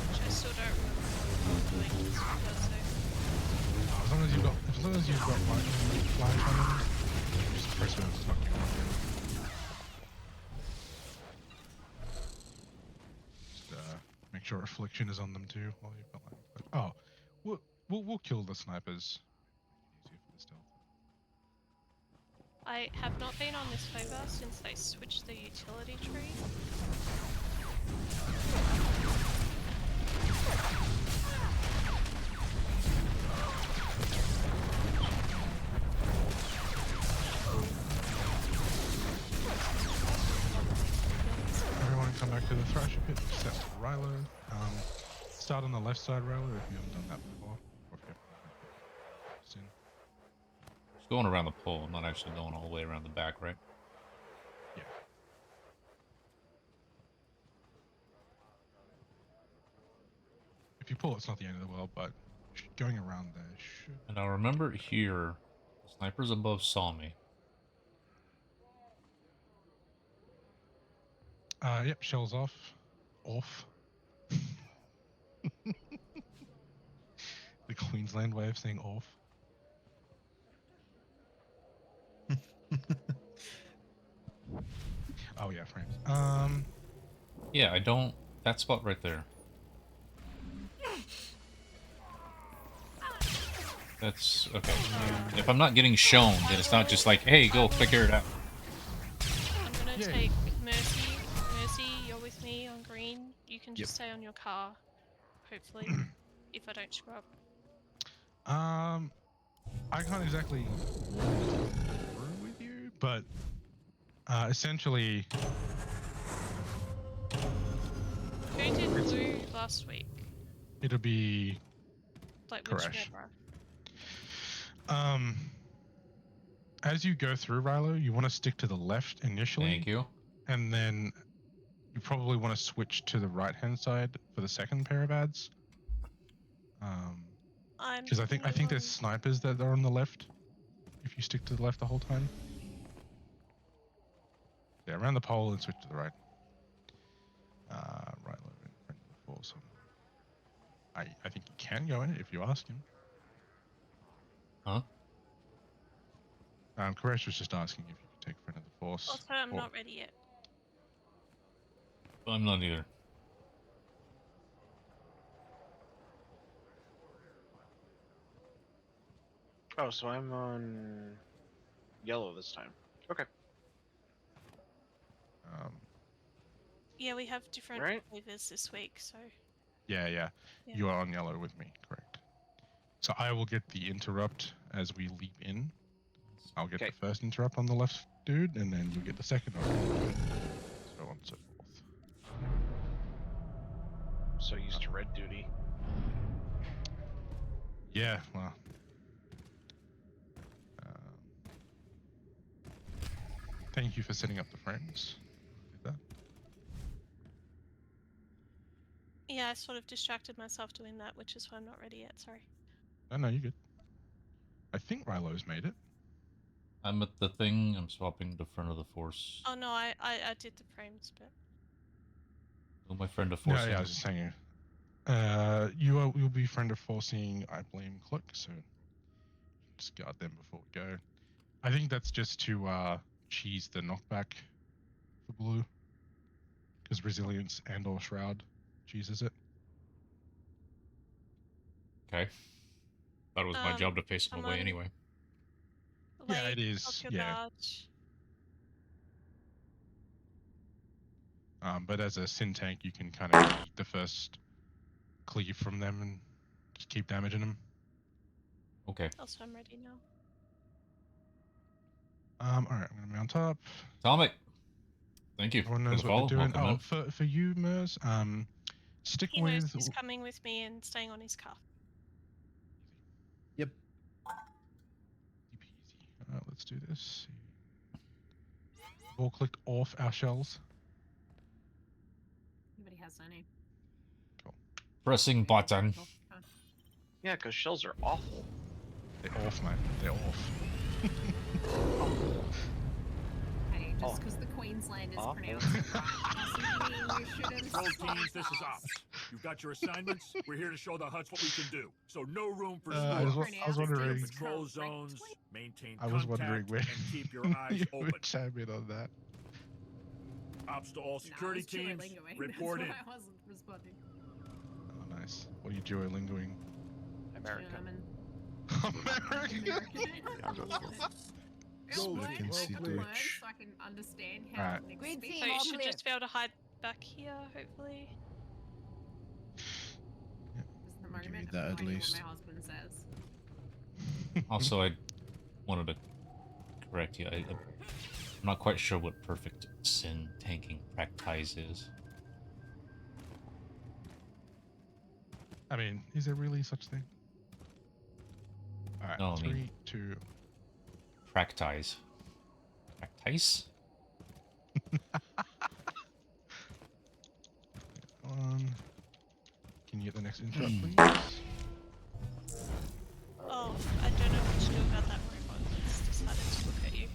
Which I still don't remember what I'm doing this because As long as you've got lightning flash on them, just press whatever the fuck you want. Just make sure affliction is on them too while you've got lightning. Oh, we'll kill the snipers. Easier for the stealth. I have not been on this flavor since they switched the utility tree. Everyone come back to the Thrasher pit, set to Rilo. Start on the left side, Rilo, if you haven't done that before. Or if you haven't soon. Just going around the pole, I'm not actually going all the way around the back, right? Yeah. If you pull, it's not the end of the world, but going around there should... And now remember here, the snipers above saw me. Yep, shells off. Off. The Queensland way of saying off. Oh yeah, frames. Yeah, I don't. That spot right there. That's okay. If I'm not getting shown, then it's not just like, hey, go figure it out. I'm gonna take Mercy. Mercy, you're with me on green. You can just stay on your car, hopefully, if I don't screw up. I can't exactly walk through with you, but essentially. Who did blue last week? It'll be Like which Koresh. member? As you go through, Rilo, you want to stick to the left initially. Thank you. And then you probably want to switch to the right-hand side for the second pair of ads. Because I think there's snipers that are on the left. If you stick to the left the whole time. Yeah, around the pole and switch to the right. Right, so I think you can go in it if you ask him. Huh? Koresh was just asking if you could take Friend of the Force. Also, I'm not ready yet. I'm not either. Oh, so I'm on yellow this time. Okay. Yeah, we have different flavors this week, so. Yeah. You are on yellow with me, correct. So I will get the interrupt as we leap in. I'll get the first interrupt on the left dude, and then you'll get the second one. So on and so forth. So used to red duty. Yeah, well. Thank you for setting up the frames. Did that. Yeah, I sort of distracted myself doing that, which is why I'm not ready yet. Sorry. No, you're good. I think Rilo's made it. I'm at the thing. I'm swapping the Friend of the Force. Oh no, I did the frames, but. Oh, my Friend of Force. No, yeah, I was just saying. You'll be Friend of Forcing, I blame Cloak, so just guard them before we go. I think that's just to cheese the knockback for blue, because resilience and/or shroud cheeses it. Okay. Thought it was my job to face him away anyway. Yeah, it is. Yeah. But as a Sin tank, you can kind of eat the first cleave from them and just keep damaging them. Okay. Also, I'm ready now. All right, I'm gonna mount up. Atomic. Thank you. Everyone knows what they're doing. Oh, for you, Mers, stick He with. knows he's coming with me and staying on his car. Yep. Easy. Let's do this. All clicked off our shells. Nobody has any. Pressing button. Yeah, because shells are awful. They're off, man. They're off. Hey, just because the Queensland is pronounced right, you shouldn't. Roll teams, this is ops. You've got your assignments. We're here to show the Hutts what we can do. So no room for I was wondering. Patrol zones, maintain I was wondering contact, where and keep your eyes you open. would chime in on that. Ops to all security teams, report in. That's why I wasn't responding. Oh, nice. What are you Duolingoing? American. So I can see Deutsch. So I can understand how Right. niggas So speak. you should just be able to hide back here, hopefully. This is the moment read of that at finding least. What my husband says. Also, I wanted to correct you. I'm not quite sure what perfect Sin tanking practice is. I mean, is there really such thing? All right, No, I 3, mean- 2. Practice. Practice? Can you get the next interrupt, please? Oh, I don't know what to do about that robot. It's decided to look at you.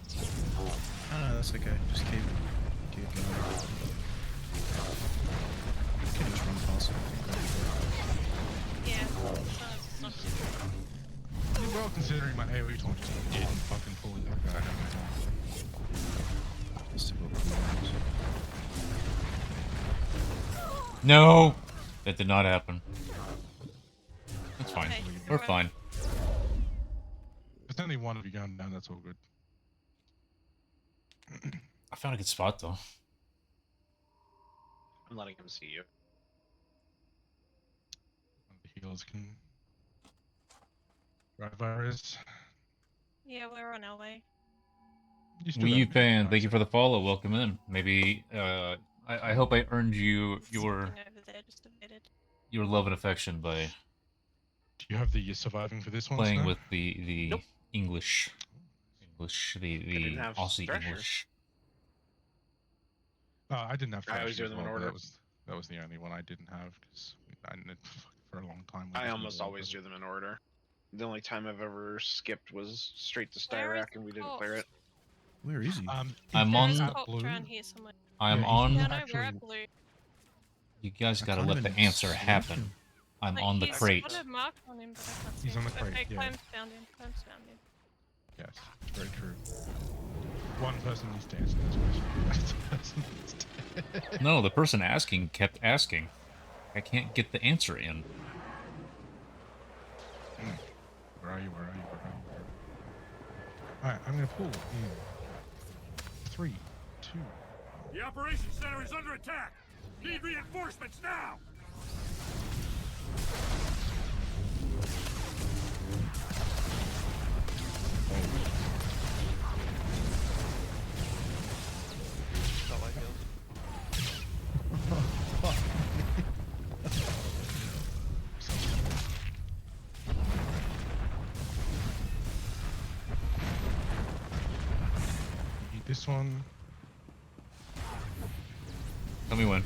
No, that's okay. Just keep going. You can just run past it. Yeah, it's not Well, considering my AoE taunt just didn't fucking pull it. Okay, I have my time. Just about No! That did not happen. That's fine. Okay, We're alright. fine. There's only one of you going down, that's all good. I found a good spot, though. I'm letting him see you. The healers can... Right, virus. Yeah, we're on our way. Wii U fan, thank you for the follow. Welcome in. Maybe, I hope I earned you your Something over there just evaded. your love and affection by Do you have the surviving for this one? playing Snow? with the Nope. English, the didn't have Aussie Thrasher. English. I didn't have I always Thrasher do as them in well, but order. that was the only one I didn't have because I didn't for a long time. I almost always do them in order. The only time I've ever skipped was straight to Where is Styrac and we didn't clear Colt? it. Where is he? I'm There on. is at Colt blue. around here somewhere. I'm Yeah, on. Yeah, no, we're at blue. You guys I gotta can't let the even answer see happen. him. I'm Like, on the he's crate. got a mark on him, but I can't see He's him. on the crate, Okay, yeah. Clem's found him. Clem's found him. Yes, very true. One person needs to answer this question. No, the person asking kept asking. I can't get the answer in. Where are you? Where are you? Where are you? Where are you? Alright, I'm gonna pull in 3, 2. The operations center is under attack. Need reinforcements now. Need this one. Tell me when.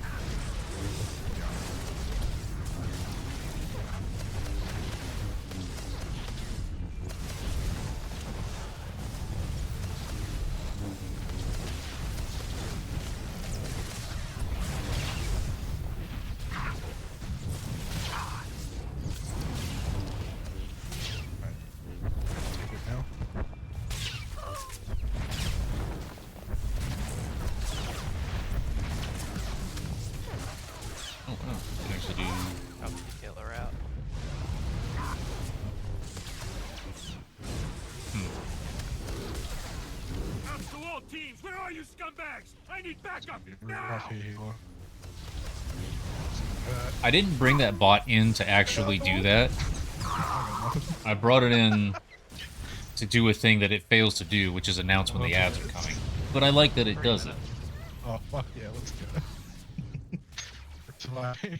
Take it now. Oh, wow. Can actually do. Help the killer out. Out to all teams. Where are you, scumbags? I need backup now. Rough here, healer. I didn't bring that bot in to actually do that. I brought it in to do a thing that it fails to do, which is announce when the ads are coming. But I like that it does it. Oh, fuck yeah, let's go. It's flying.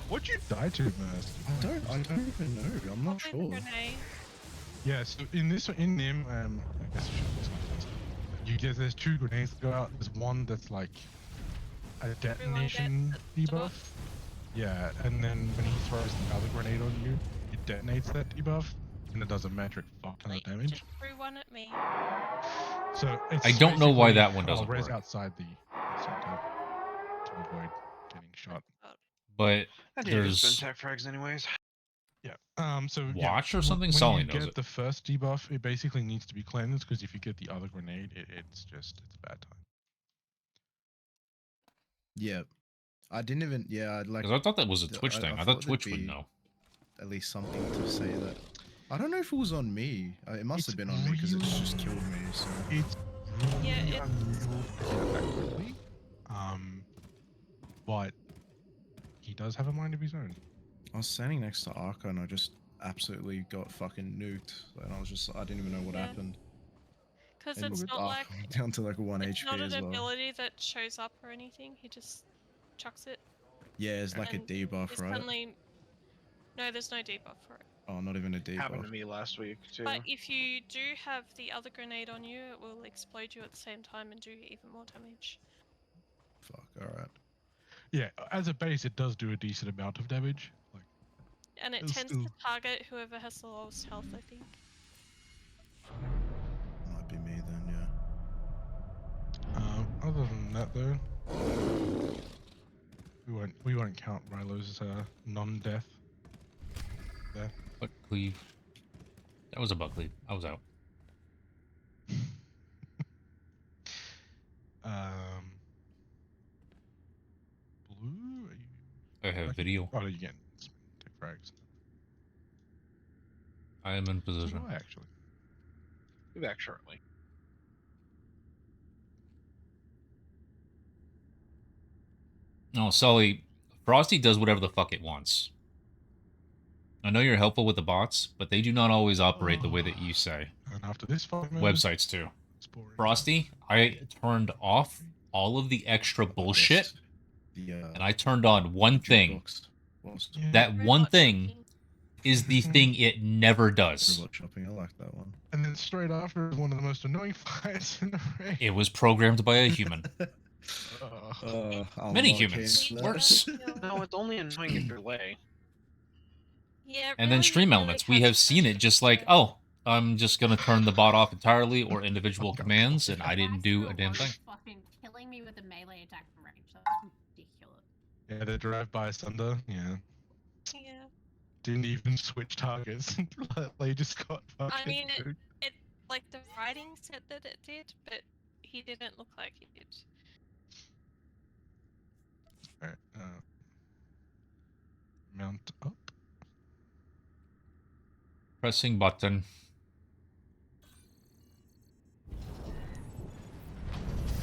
What'd you die to, Mask? I don't even know. I'm not sure. Yeah, so in NIM, I guess I should explain this. You get there's 2 grenades that go out. There's one that's like a detonation debuff. Yeah, and then when he throws the other grenade on you, it detonates that debuff, and it does a metric fuck ton of damage. Just threw one at me. So it's I don't know why basically that one doesn't I'll res work. outside the to avoid getting shot. But I did there's spend tech frags anyways. Yeah. So Watch or when- something? When Sully you knows get it. the first debuff, it basically needs to be cleansed because if you get the other grenade, it's a bad time. Yeah. I didn't even. Yeah, I'd like. 'Cause I thought that was a Twitch thing. I thought Twitch there'd would be know. At least something to say that. I don't know if it was on me. It must have been on me because it's just killed me. So. It's Yeah, it. unusual to get that quickly. But he does have a mind of his own. I was standing next to Arca and I just absolutely got fucking nuked. And I was just, I didn't even know what Yeah. happened. Because And it's not Arca like went down to like 1 it's HP not as an well. ability that shows up or anything. He just chucks it. Yeah, it's like a and debuff, it's right? suddenly- No, there's no debuff for it. Oh, not even a debuff. Happened to me last week too. But if you do have the other grenade on you, it will explode you at the same time and do even more damage. Fuck, alright. Yeah, as a base, it does do a decent amount of damage. Like, And it It's tends still- to target whoever has the lowest health, I think. Might be me then, yeah. Other than that, though, we won't count Rylo's non-death. There. Butt cleave. That was a butt cleave. I was out. video. Oh, you can take frags. I am in So position. do I actually. Be back shortly. No, Sully, Frosty does whatever the fuck it wants. I know you're helpful with the bots, but they do not always operate the way that you say. And after this 5 minutes, Websites too. Frosty, I turned off all of the extra bullshit, and I turned on one thing. That one thing is the thing it never does. Robot shopping, I like that one. And then straight after is one of the most annoying fights in the raid. It was programmed by a human. I'll Many not humans. change that. Worse. No, it's only annoying in delay. Yeah. And then stream elements. We have seen it just like, oh, I'm just going to turn the bot off entirely or individual commands, and I didn't do a damn thing. Fucking killing me with a melee attack from range. That's ridiculous. Yeah, the drive-by Sunder, yeah. Yeah. Didn't even switch targets. They just got fucking I mean, duped. it like the writing said that it did, but he didn't look like he did. Alright, mount up. Pressing button.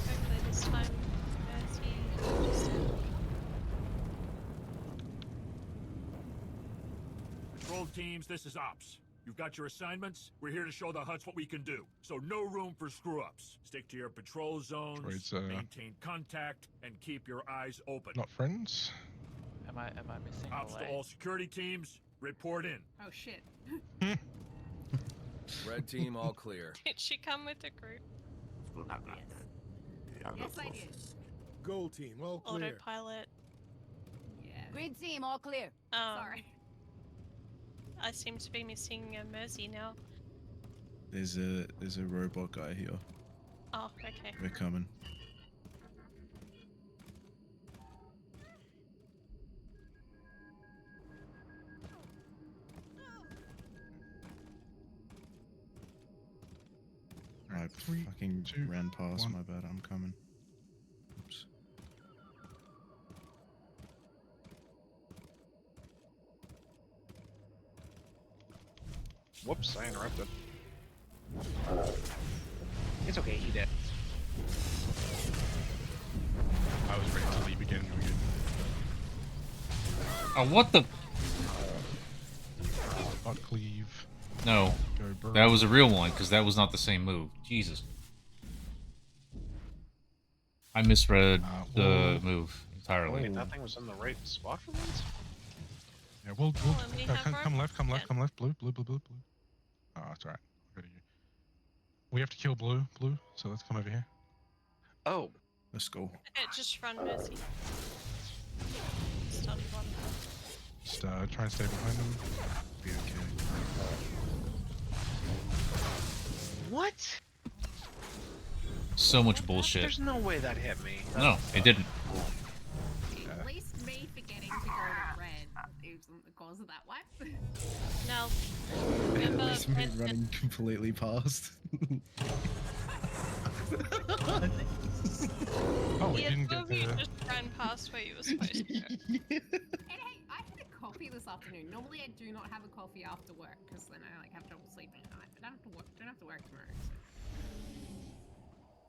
Hopefully this time, he just... Control teams, this is Ops. You've got your assignments. We're here to show the Huts what we can do. So no room for screw-ups. Stick to your patrol zones, Droids, maintain contact, and keep your eyes open. Not friends. Am I missing Ops a to leg? all security teams, report in. Oh shit. Red team, all clear. Did she come with the group? Yes, I did. Gold team, all clear. Autopilot. Yeah. Green team, all clear. Sorry. I seem to be missing Mercy now. There's a robot guy here. Oh, okay. We're coming. I fucking ran past, my bad, I'm coming. Oops. Whoops, I interrupted. It's okay, he did. I was ready to leave again. Oh, what the? Bot cleave. No, Go burn. that was a real one, because that was not the same move. Jesus. I misread the move entirely. Wait, that thing was in the right spot for once? Yeah, we'll and we have come room? left, come left, come left. Blue. Oh, that's alright. We have to kill blue, so let's come over here. Oh. Let's go. Okay, just run Mercy. Stun one. Just try and stay behind them. Be okay. What? So much bullshit. There's no way that hit me. No, it didn't. At least me forgetting to go to red isn't the cause of that wipe. Now, It's me running completely past. Oh, we yeah, didn't two get of you the... just ran past where you were supposed to go. And hey, I had a coffee this afternoon. Normally I do not have a coffee after work because then I like have trouble sleeping at night. But I don't have to work tomorrow. So.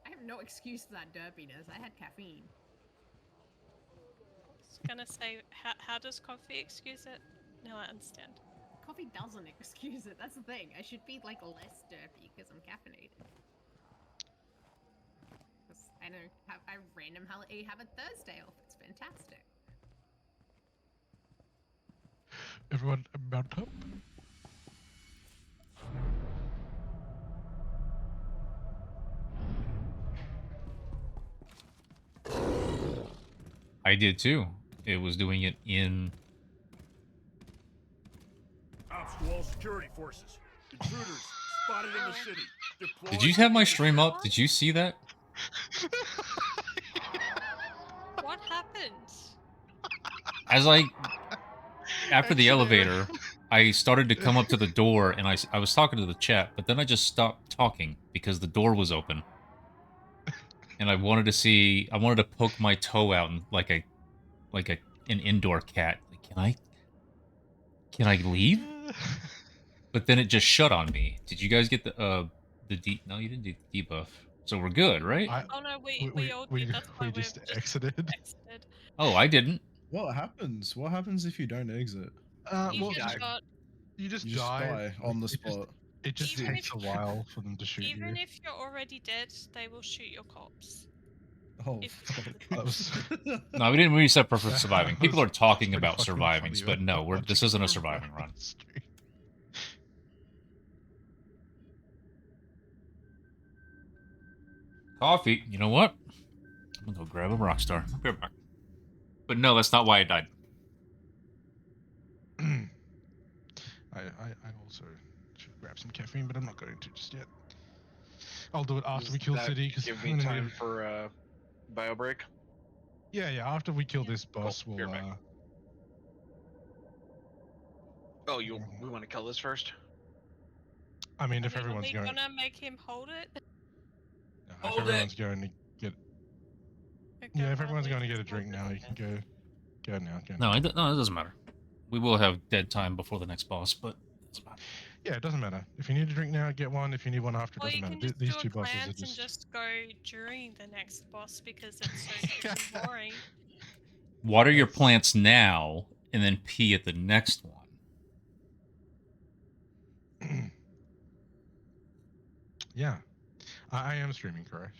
I have no excuse for that derpiness. I had caffeine. I was gonna say, how does coffee excuse it? No, I understand. Coffee doesn't excuse it. That's the thing. I should be like less derpy because I'm caffeinated. Because I know I randomly have a Thursday off. It's fantastic. Everyone mount up. I did too. It was doing it in... Ops to all security forces. Intruders spotted in the city. Deploy Did you have my to stream up? Did you see that? What happened? As after the elevator, I started to come up to the door, and I was talking to the chat, but then I just stopped talking because the door was open. And I wanted to poke my toe out and like an indoor cat. Like, Can I leave? But then it just shut on me. Did you guys get the no, you didn't do the debuff. So we're good, right? Oh no, we all did. That's why we we're just exited. exited. Oh, I didn't. What happens? What happens if you don't exit? You Well, just got. you just You just die. die on the It just- spot. It just Even takes if- a while for them to shoot Even you. if you're already dead, they will shoot your corpse. Oh, If- That was- No, we didn't really set for surviving. That People was- are talking that's pretty about fucking surviving, funny, but man. no, this Watching isn't a it surviving run run. on stream. Coffee. You know what? I'm gonna go grab a Rockstar. I'll be right back. But no, that's not why I died. I also should grab some caffeine, but I'm not going to just yet. I'll do it after Does we kill that City. Cause give I'm me gonna time need- for bio break. Yeah, after we kill this boss, Cool, we'll. you're back. Oh, we want to kill this first? I mean, I if mean, are everyone's we going, gonna make him hold it? if everyone's going to get, yeah, if everyone's going to get a drink now, you can go now. Go No, now. no, it doesn't matter. We will have dead time before the next boss, but it doesn't matter. Yeah, it doesn't matter. If you need a drink now, get one. If you need one after, it Or doesn't you matter. can just These do two a bosses are glance and just. just go during the next boss because it's so fucking boring. Water your plants now, and then pee at the next one. Yeah, I am streaming, correct?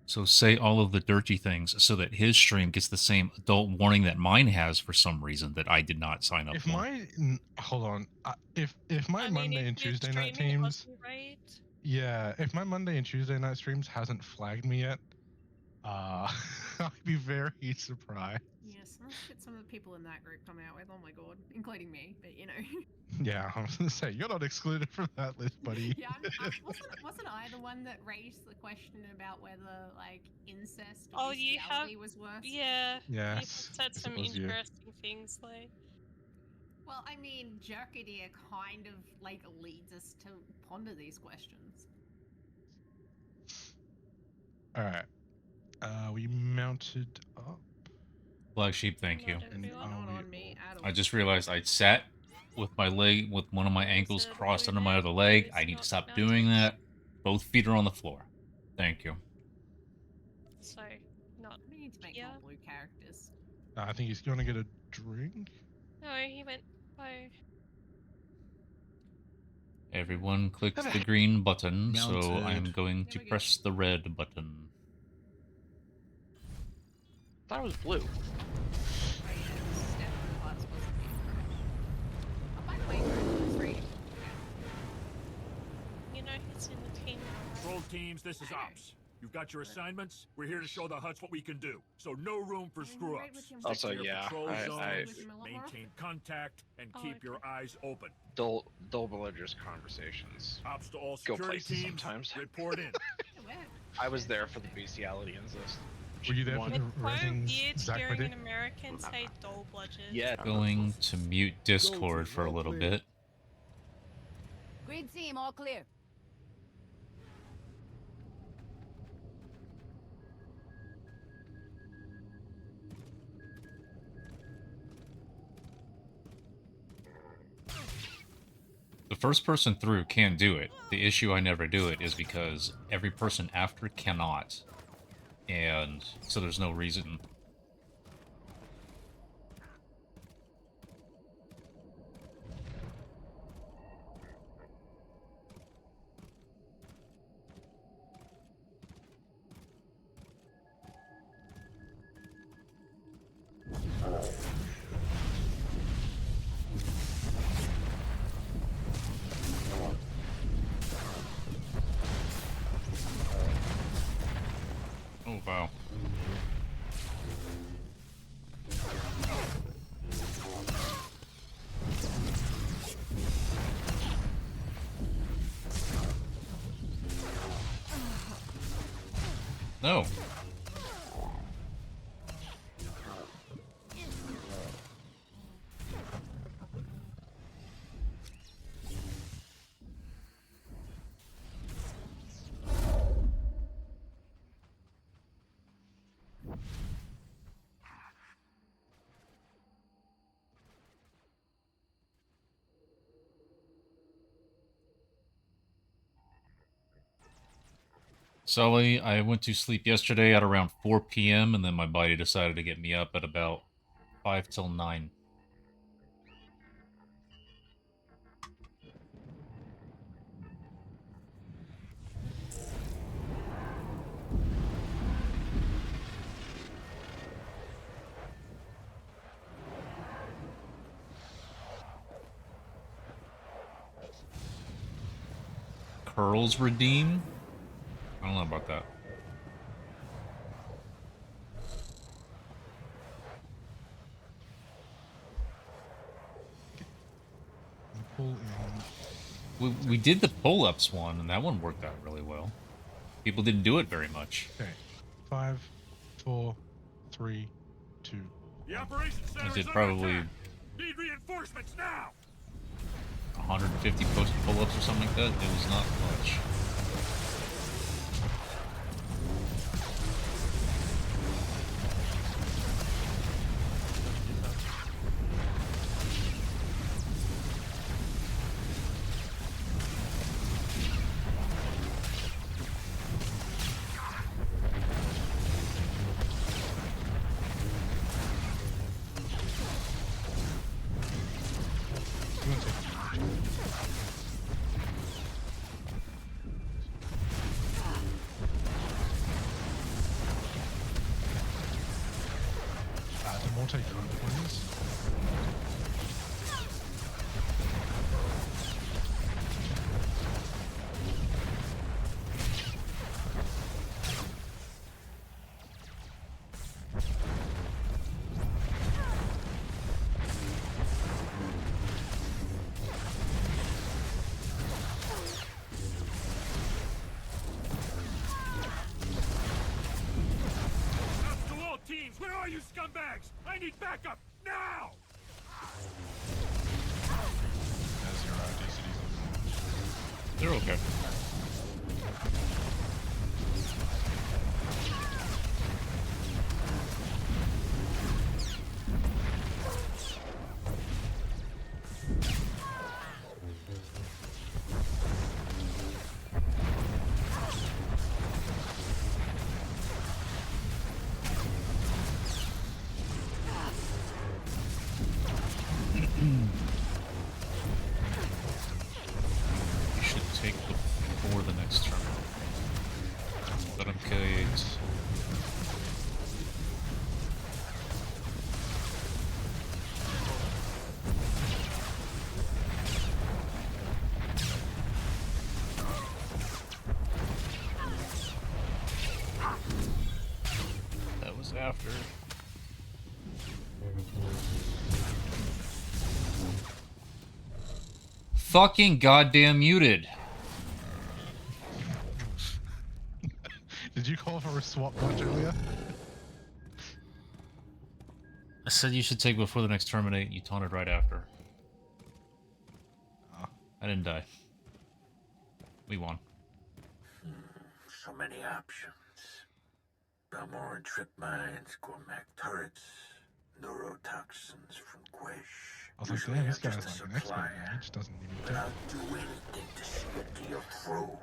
So say all of the dirty things so that his stream gets the same adult warning that mine has for some reason that I did not sign up If for. hold on, if my I mean, Monday if and you're Tuesday night streaming teams, Aussie Raid, yeah, if my Monday and Tuesday night streams hasn't flagged me yet, I'd be very surprised. Yeah, some of the people in that group come out with, oh my god, including me, but you know. Yeah, I was gonna say you're not excluded from that list, buddy. Yeah, wasn't I the one that raised the question about whether like incest or you have bestiality was worse? yeah, Yes, you said yes, some it was you. interesting things like. Well, I mean, Jerkadir kind of like leads us to ponder these questions. All right, we mounted up. Black Sheep, thank you. Not on me at all. I just realized I sat with my leg, with one of my ankles crossed under my other leg. I need to stop doing that. Both feet are on the floor. Thank you. So, not. We need to make more blue characters. I think he's gonna get a drink. No, he went. Oh. Everyone clicks the green button, so Mounted. I'm going to press the red button. I thought it was blue. You know he's in the team. Control teams, this is Ops. You've got your assignments. We're here to show the Huts what we can do. So no room for screw-ups. Stick Also, to your yeah, patrol I- zones, maintain contact, and keep your eyes open. Dull villagers conversations. Ops to all Go security places teams, sometimes. report in. I was there for the bestiality incest. Were you there for One- the So resin weird Zach hearing did? an American say dull bludgers. Yeah. Going to mute Discord for a little bit. Grid team, all clear. The first person through can do it. The issue I never do it is because every person after cannot. And so there's no reason. Oh, wow. No. Sully, I went to sleep yesterday at around 4 p.m. and then my body decided to get me up at about 5 till 9. Curls redeem? I don't know about that. Pull in. We did the pull-ups one, and that one worked out really well. People didn't do it very much. Okay. 5, 4, 3, 2. The operations I center did is probably under attack. Need reinforcements now. 150 post pull-ups or something like that. It was not much. The multi-front please. To all teams, where are you scumbags? I need backup now. They're okay. You should take before the next turn. Let him kill you. That was after. Fucking goddamn muted. Did you call for a swap bunch earlier? I said you should take before the next terminate. You taunted right after. I didn't die. We won. So many options. Balmorran trip mines, Gormak turrets, neurotoxins from Quesh. I was like, damn, this guy's like an expert. He just doesn't even But I'll do anything to see a deal through.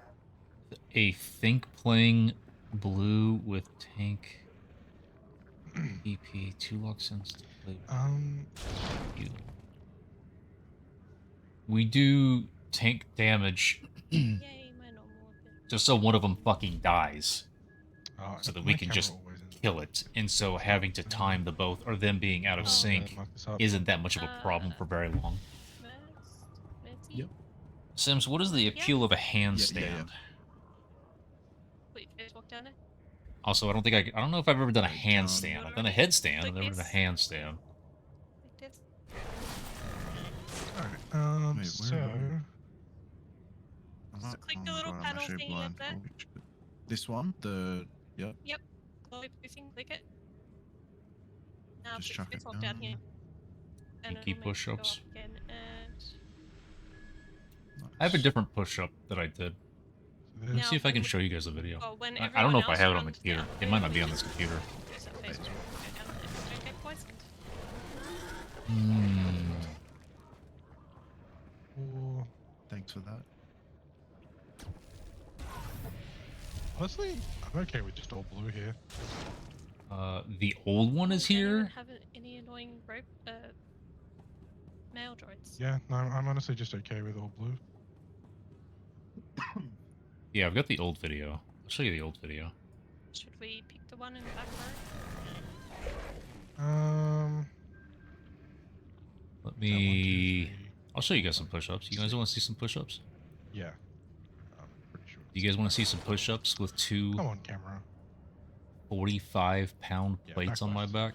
A think playing blue with tank EP 2 locks instantly. You. We do tank damage just so one of them fucking dies. So that we can just kill it. And so having to time the both or them being out of sync isn't that much of a problem for very long. Yep. Sims, what is the appeal of a handstand? Wait, you guys walk down it? Also, I don't know if I've ever done a handstand. I've done a headstand, I've never done a handstand. Like this? Alright, Wait, so... So click the little panel thingy up there. This one? The... Yep. Yep. Glowy briefing, click it. Now Just put chuck this it one down down. here. And Pinky it'll make it go push-ups. up again, and I have a different push-up that I did. Let me Now, see if I can when- show you guys the video. well, when I don't know if I everyone have it else on the runs computer. down, It might not be on this computer. there's that phase where you go down there and don't get poisoned. Thanks for that. Honestly, I'm okay with just all blue here. The old one is Don't even here. have any annoying rope mail droids. Yeah, no, I'm honestly just okay with all blue. Yeah, I've got the old video. I'll show you the old video. Should we pick the one in the back row? Let me. I'll show you guys some push-ups. You guys want to see some push-ups? Yeah. I'm pretty sure. You guys want to see some push-ups with two Come on, camera. 45-pound plates on my back?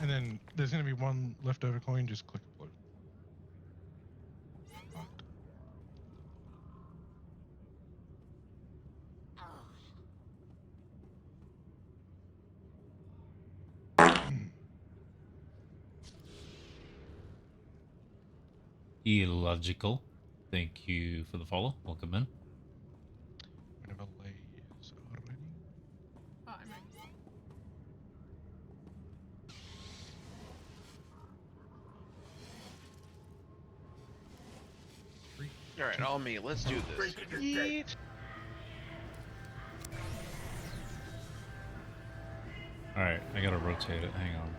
And then there's going to be one leftover coin, just click blue. Illogical. Thank you for the follow. Welcome in. Whenever Lay is already. Oh, I'm ready. Alright, all me. Let's do this. Yeet. Alright, I gotta rotate it. Hang on.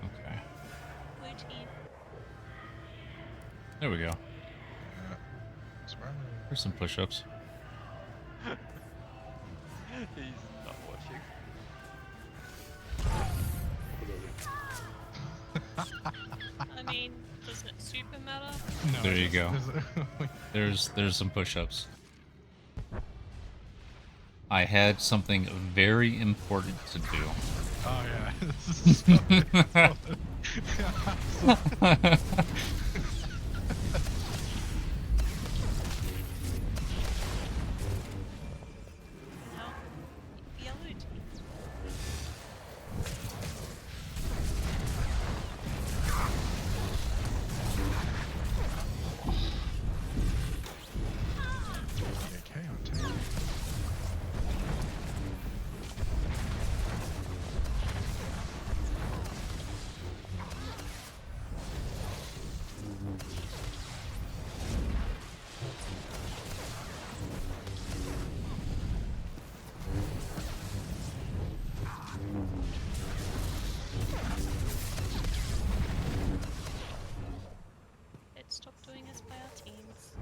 Okay. Blue team. There we go. Here's some push-ups. He's not watching. I mean, doesn't it super matter? No, There you go. There's some push-ups. I had something very important to do. Oh yeah. This is so Yellow team. okay on time. Let's stop doing this by our teams.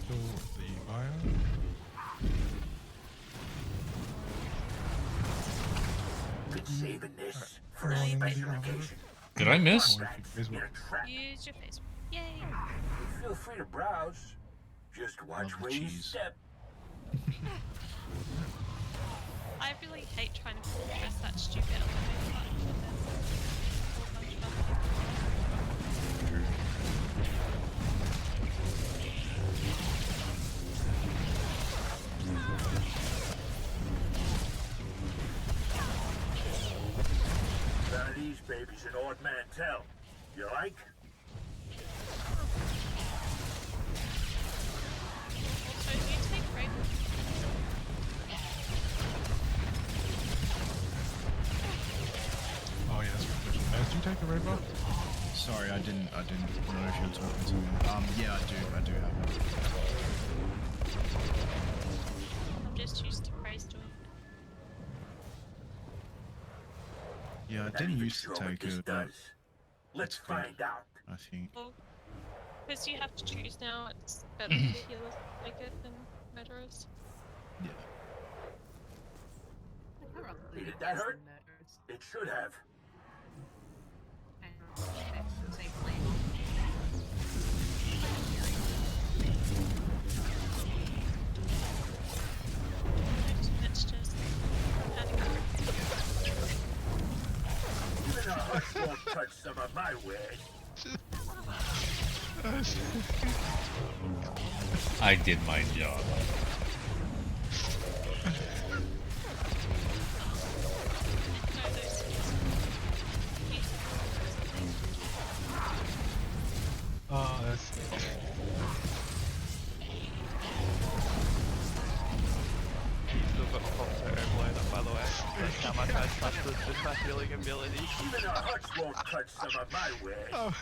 So the Via. Been saving this for a special occasion. Did I miss? Use your face. Yay! Feel free to browse. Just watch where you step. I really hate trying to press that stupid elevator button. But there's a whole bunch of None of these babies an odd man tell. You like? Also, do you take rape? Oh yeah, that's good. Do you take a red buff? Sorry, I didn't know if you were talking to me. Yeah, I do have one. I'm just used to praise doing it. Yeah, I didn't used to take it, but Let's find out. I think. Well, Because you have to choose now, it's better for healers to take it than murderers. Did that hurt? It should have. It's just Even a hush won't touch some of my wares. I did my job. Oh, that's... Still got the Foxo overload up, by the way. That's how much I trusted with my healing ability. Even a hush won't touch some of my wares. Oh,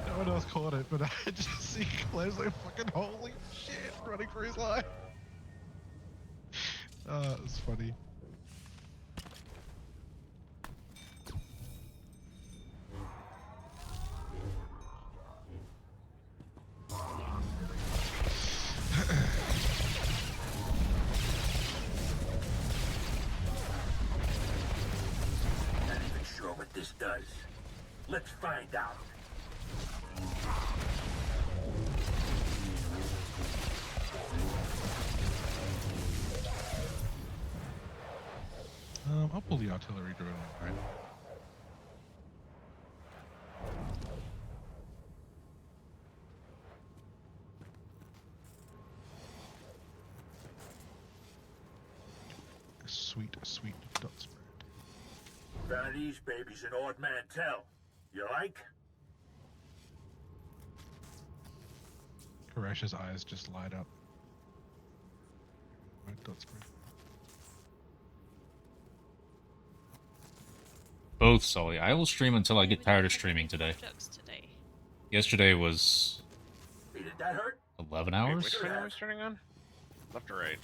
no one else caught it, but I just see Claire's like, fucking holy shit, running for his life. It's funny. Not even sure what this does. Let's find out. I'll pull the artillery drone, right? Sweet, sweet dot spread. Found these babies in Ord Mantell. You like? Koresh's eyes just light up. Right, dot spread. Both, Sully. I will stream until I get tired of streaming today. Yesterday was Did that hurt? 11 hours? Which screen are we starting on? Left or right?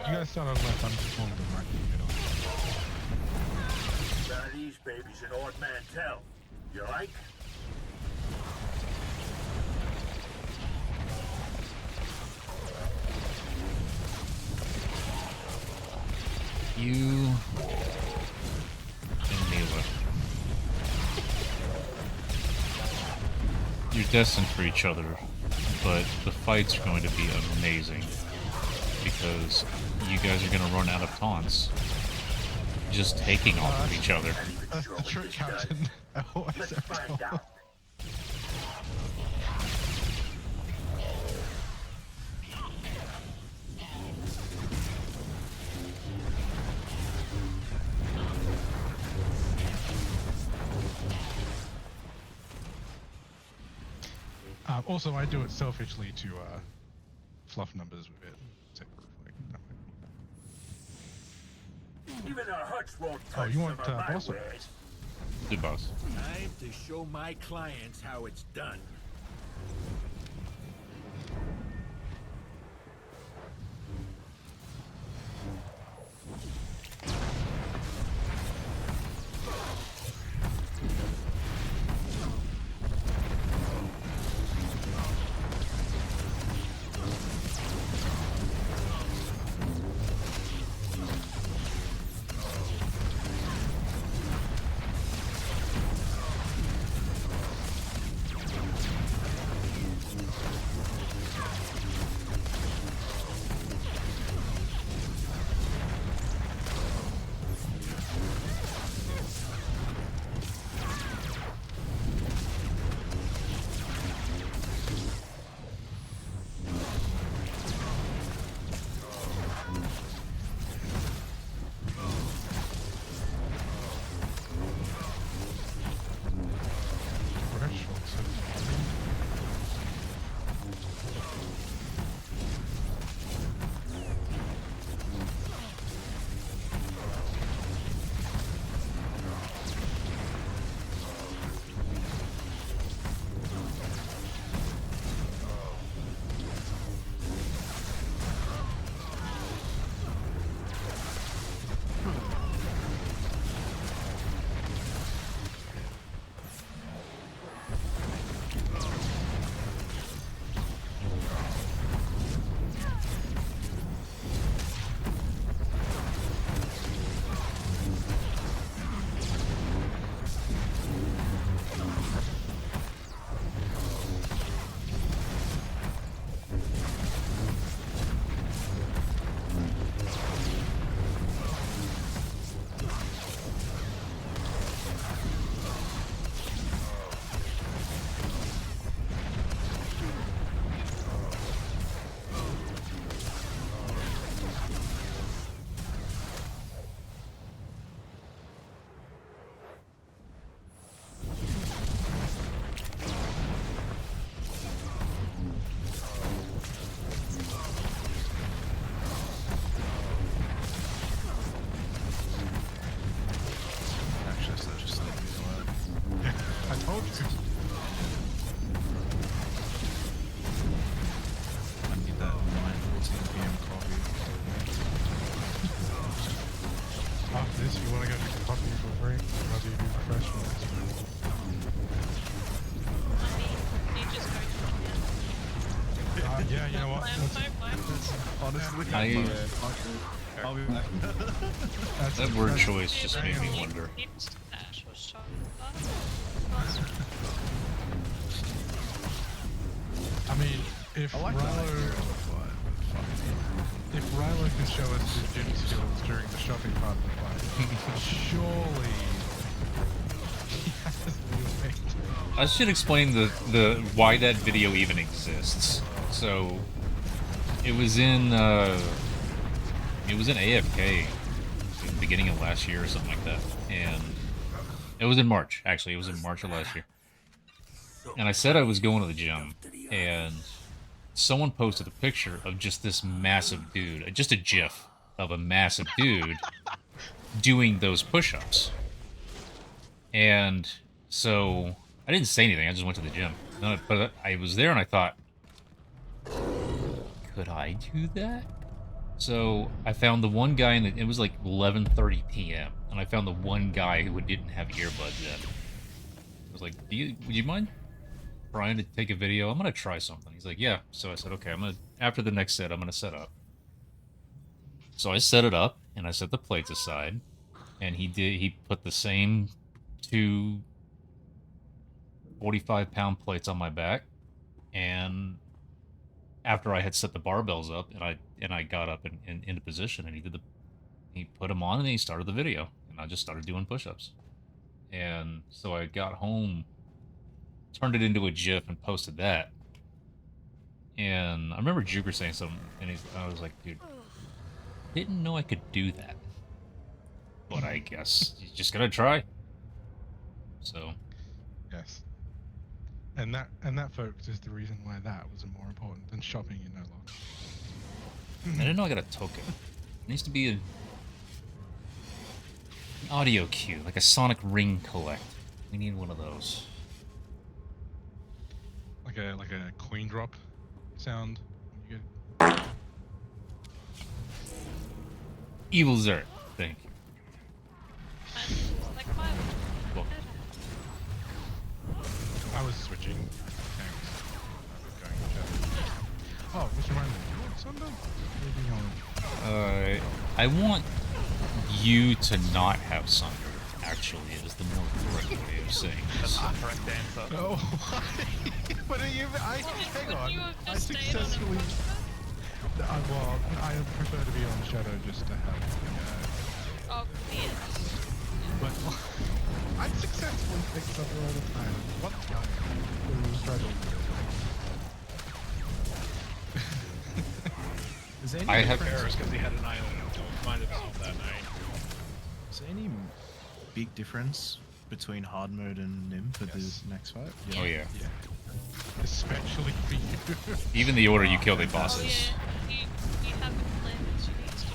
You guys start on left, I'm just pulling them right in the middle. Found these babies in Ord Mantell. You like? You and Mila. You're destined for each other, but the fights are going to be amazing because you guys are going to run out of taunts just taking off of each other. That's the trick, Captain. Let's find out. Also, I do it selfishly to fluff numbers with it. Even a hutch won't Oh, touch you want some of my boss? wares. Good boss. Time to show my clients how it's done. I need that 9:14 p.m. coffee. After this, you want to go to coffee for free? How do you do refreshments? You just go Yeah, you know what? Honestly, I- I'll be back. That word choice just made me wonder. I mean, if I like that idea Rilo, of a fight, but if Rilo can show us his gym skills during the shopping part of the fight, surely he has the effect. I should explain the why that video even exists. So it was in AFK at the beginning of last year or something like that, and it was in March. Actually, it was in March of last year. And I said I was going to the gym, and someone posted a picture of just this massive dude, just a GIF of a massive dude doing those push-ups. And so I didn't say anything. I just went to the gym. But I was there, and I thought, could I do that? So I found the one guy, and it was like 11:30 p.m. And I found the one guy who didn't have earbuds in. I was like, would you mind trying to take a video? I'm gonna try something. He's like, yeah. So I said, okay, after the next set, I'm gonna set up. So I set it up, and I set the plates aside, and he put the same two 45-pound plates on my back, and after I had set the barbells up, and I got up into position, and he put them on, and he started the video, and I just started doing push-ups. And so I got home, turned it into a GIF, and posted that. And I remember Juker saying something, and I was like, dude, didn't know I could do that. But I guess you just gotta try. So. Yes. And that, folks, is the reason why that was more important than shopping in No Lock. I didn't know I got a token. It needs to be an audio cue, like a Sonic Ring Collect. We need one of those. Like a coin drop sound. When you get... Evil Zert, thank you. Well, I was switching. Thanks. Going to chat. Oh, which reminds me, you want Sunday? I want you to not have Sunder, actually, is the more correct way of saying this. That's the correct answer. Oh, why? But hang on. I successfully... well, I prefer to be on Shadow just to have Obvious. But I successfully picked Sunder all the time. One time, it was struggling. I have errors because he had an island. Might have solved that night. Is there any big difference between hard mode and Nim for this next fight? Oh yeah. Especially for you. Even the order you kill the bosses. You have a cleanse. You need to.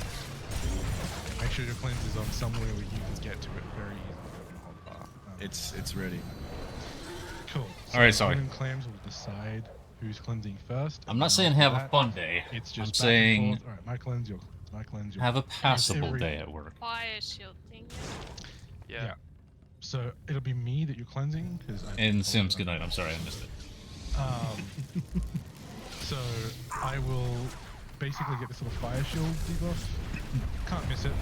Make sure your cleanse is on somewhere where you can get to it very easily. It's ready. Cool. So All right, sorry. Clams will decide who's cleansing first. I'm not saying have a fun day. It's just I'm saying all right, my cleanse, your cleanse, my cleanse, your have a cleanse. passable day at work. Fire shield thing. Yeah. So it'll be me that you're cleansing because. And Sims, good night. I'm sorry, I missed it. So I will basically get this little fire shield debuff. Can't miss it.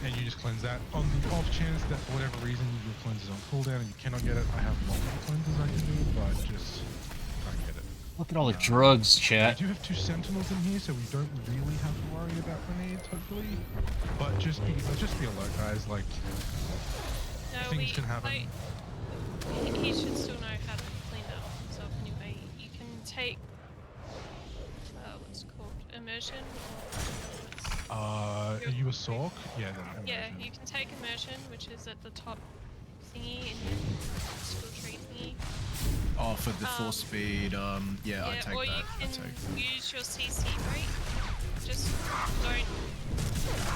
And you just cleanse that. On the off chance that for whatever reason your cleanse is on cooldown and you cannot get it, I have multiple cleanses I can do, but just try and get it. Look at all the drugs, chat. We do have 2 sentinels in here, so we don't really have to worry about grenades, hopefully. But just be alert, guys. Like things can happen. He should still know how to clean up himself anyway. You can take what's it called, immersion. Are you a Sork? Yeah. Then Yeah, you can take immersion, which is at the top thingy in your skill tree thingy. Oh, for the force speed, yeah, I take or that. you can use your CC rate. Just don't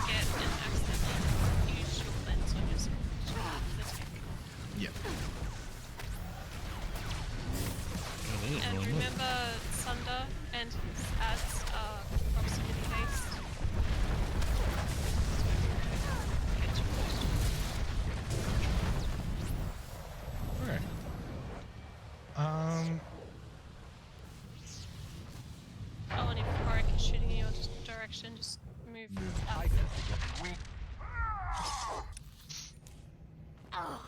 get an accidentally use your cleanse on yourself. Yep. direction. Just move I up.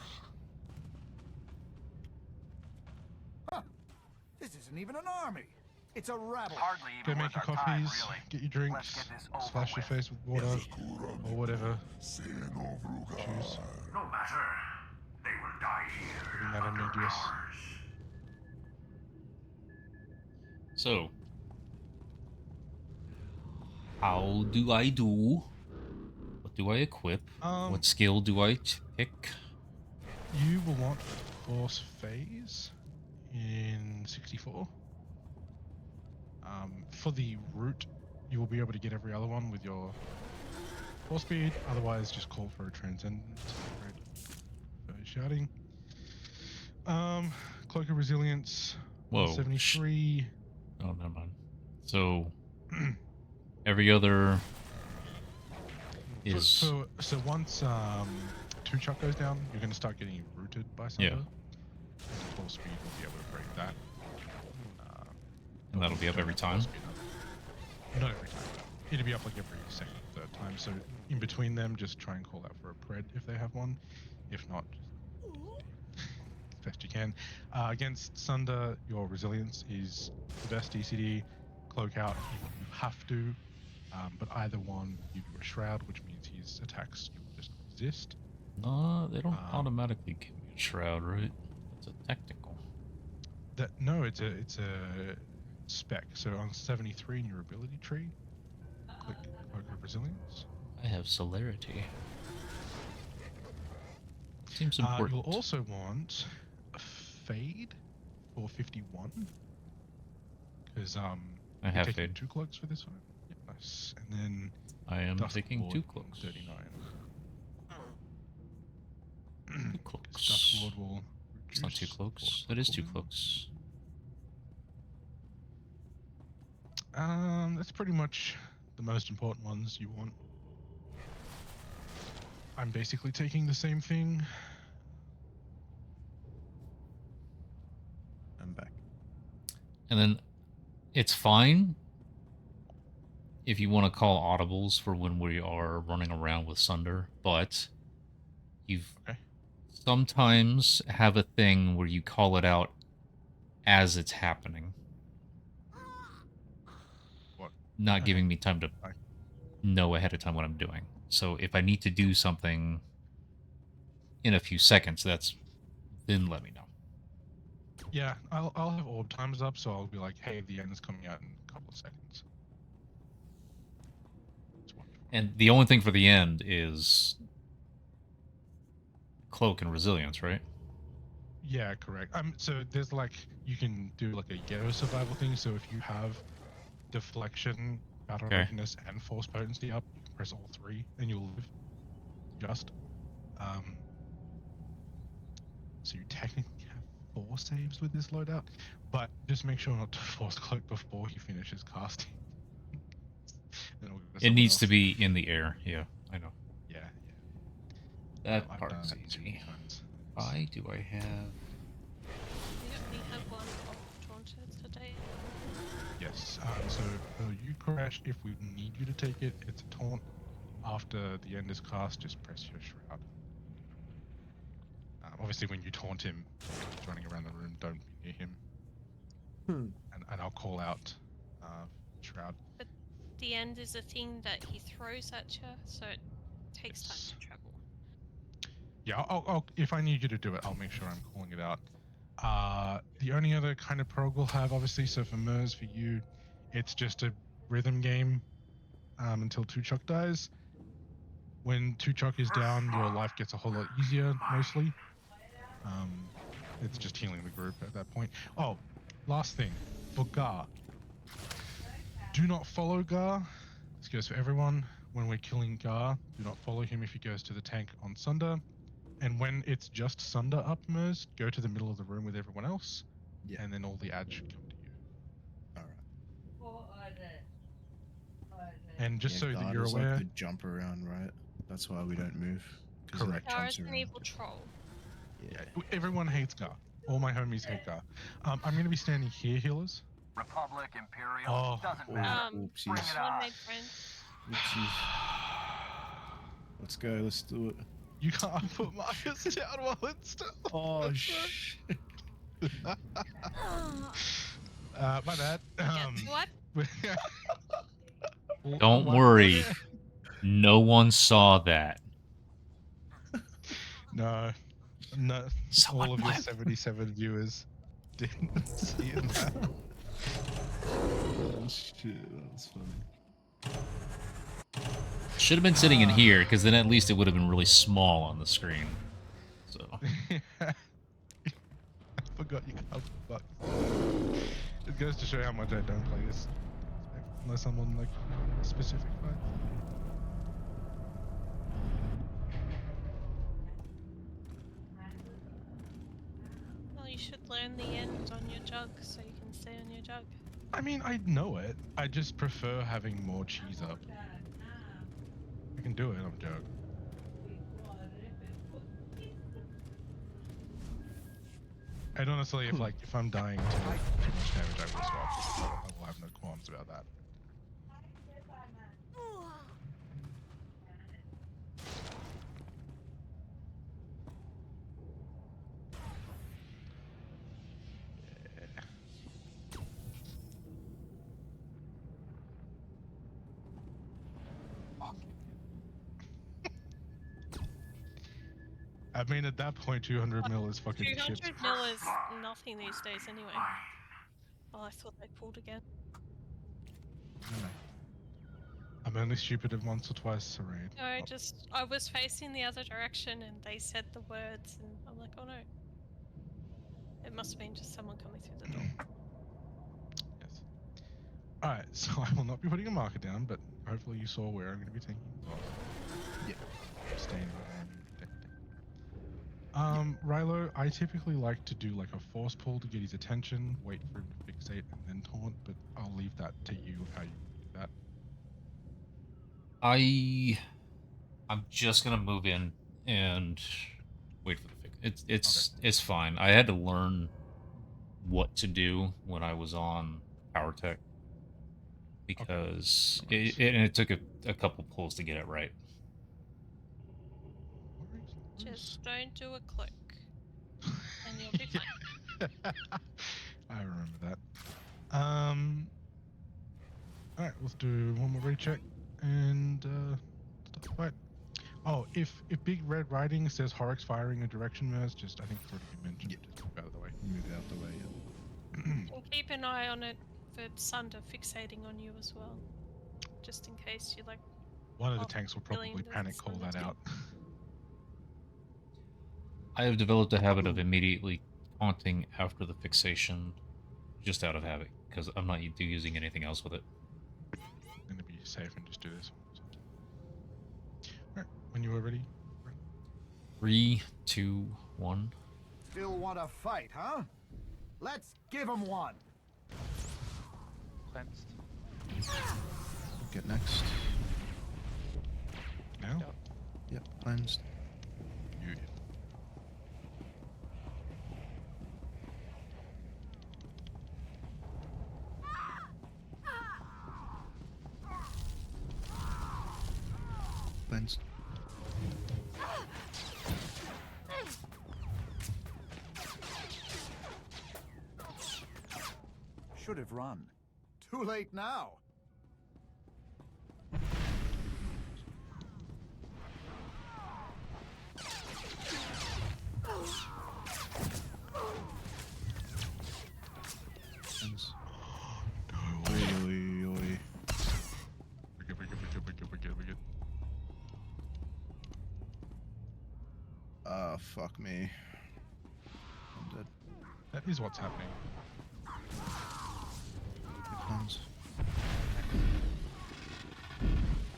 Huh. This isn't even an army. It's a rabble. Hardly Go even make your worth our time, coffees, really. get your drinks, Let's get this over splash your with. face with water, or whatever. Choose. No matter. They will die here. Getting that ambiguous. So, how do I do? What do I equip? What skill do I pick? You will want Force Phase in 64. For the route, you will be able to get every other one with your Force Speed. Otherwise, just call for a Transcendence. For shouting. Cloak of Resilience. Whoa. 73. Oh, never mind. So, every other is... So once Tuchuk goes down, you're going to start getting rooted by Sunder. Yeah. And Force Speed will be able to break that. And that'll be up every time? Not every time. It'll be up like every second, third time. So in between them, just try and call out for a pred if they have one. If not, just as best you can. Against Sunder, your resilience is the best DCD. Cloak out if you have to, but either one will give you a shroud, which means his attacks you will just resist. No, they don't automatically give you a shroud, right? It's a tactical. No, it's a spec. So on 73 in your ability tree, click Cloak of Resilience. I have celerity. Seems important. You'll also want a Fade for 51. Because I you're have taking Fade. 2 cloaks for this one. Yeah, nice. And then I am Dusk taking Lord 2 cloaks. 39. 2 cloaks. Dusk Lord will It's not 2 reduce cloaks. or That is 2 cooldown. cloaks. That's pretty much the most important ones you want. I'm basically taking the same thing. I'm back. And then it's fine if you want to call audibles for when we are running around with Sunder, but you've sometimes have a thing where you call it out as it's happening. What? Not giving me time to know ahead of time what I'm doing. So if I need to do something in a few seconds, then let me know. Yeah, I'll have orb times up, so I'll be like, hey, the end is coming out in a couple of seconds. And the only thing for the end is cloak and resilience, right? Yeah, correct. So there's like, you can do like a ghetto survival thing, so if you have deflection, battle Okay. readiness, and force potency up, you can press all 3 and you'll live. Just. So you technically have 4 saves with this loadout, but just make sure not to force cloak before he finishes casting. Then we'll go It someone needs else. to be in the air. Yeah, I know. Yeah. That I've part's done that too many easy. times. Why do I have... We have one taunted today. Yes. So you crash if we need you to take it. It's a taunt. After the end is cast, just press your shroud. Obviously, when you taunt him, he's running around the room, don't be near him. And I'll call out shroud. But the end is a thing that he throws at you, so it takes time to travel. Yeah, I'll if I need you to do it, I'll make sure I'm calling it out. The only other kind of prog we'll have, obviously, so for Mers, for you, it's just a rhythm game until Tuchuk dies. When Tuchuk is down, your life gets a whole lot easier, mostly. It's just healing the group at that point. Oh, last thing, for Gar. Do not follow Gar. This goes for everyone. When we're killing Gar, do not follow him if he goes to the tank on Sunder. And when it's just Sunder up, Mers, go to the middle of the room with everyone else. Yeah. And then all the ads should come to you. And just so that God you're is aware, like the jump around, right? That's why we don't move. 'cause it, like, Correct. Gar is jumps an around. evil troll. yeah, everyone hates Gar. All my homies hate Gar. I'm going to be standing here, healers. Republic, Imperial, Oh, doesn't oh, matter. oopsies. Bring it One on. made friend. Oopsies. Let's go. Let's do it. You can't put Marcus down while it's still. Oh shit. My bad. What? Don't worry. No one saw that. No. All of your 77 viewers didn't see that. Oh shit, that's funny. Should have been sitting in here, because then at least it would have been really small on the screen. So. I forgot you can't fuck. It goes to show how much I don't play this. Unless I'm on like a specific fight. Well, you should learn the end on your jug so you can stay on your jug. I mean, I know it. I just prefer having more cheese up. I can do it on jug. And honestly, if I'm dying to too much damage, I will swap. I will have no qualms about that. I mean, at that point, 200 mil is fucking shit. 200 mil is nothing these days anyway. Oh, I thought they pulled again. I'm only stupid once or twice, Serene. No, I was facing the other direction and they said the words and I'm like, oh no. It must have been just someone coming through the door. Yes. Alright, so I will not be putting a marker down, but hopefully you saw where I'm going to be taking. Yeah. Staying. Rilo, I typically like to do like a force pull to get his attention, wait for him to fixate, and then taunt, but I'll leave that to you how you do that. I'm just gonna move in and wait for the fix. It's fine. I had to learn what to do when I was on Power Tech because it took a couple pulls to get it right. Just don't do a click, and you'll be fine. I remember that. Alright, let's do one more recheck and start the fight. Oh, if Big Red Riding says Horrocks firing a direction Mers, just I think it's already been mentioned. Yep. Just move out of the way. Move out the way. And keep an eye on it for Sunder fixating on you as well, just in case you like. One of the tanks will probably panic call that out. I have developed a habit of immediately taunting after the fixation, just out of habit, because I'm not using anything else with it. I'm gonna be safe and just do this. Alright, when you are ready. 3, 2, 1. Still want to fight, huh? Let's give him one. Cleansed. Get next. Now? Yep, cleansed. You. Cleansed. Should have run. Too late now. Cleanse. No. Oi. We're good. Fuck me. I'm dead. That is what's happening. Cleanse.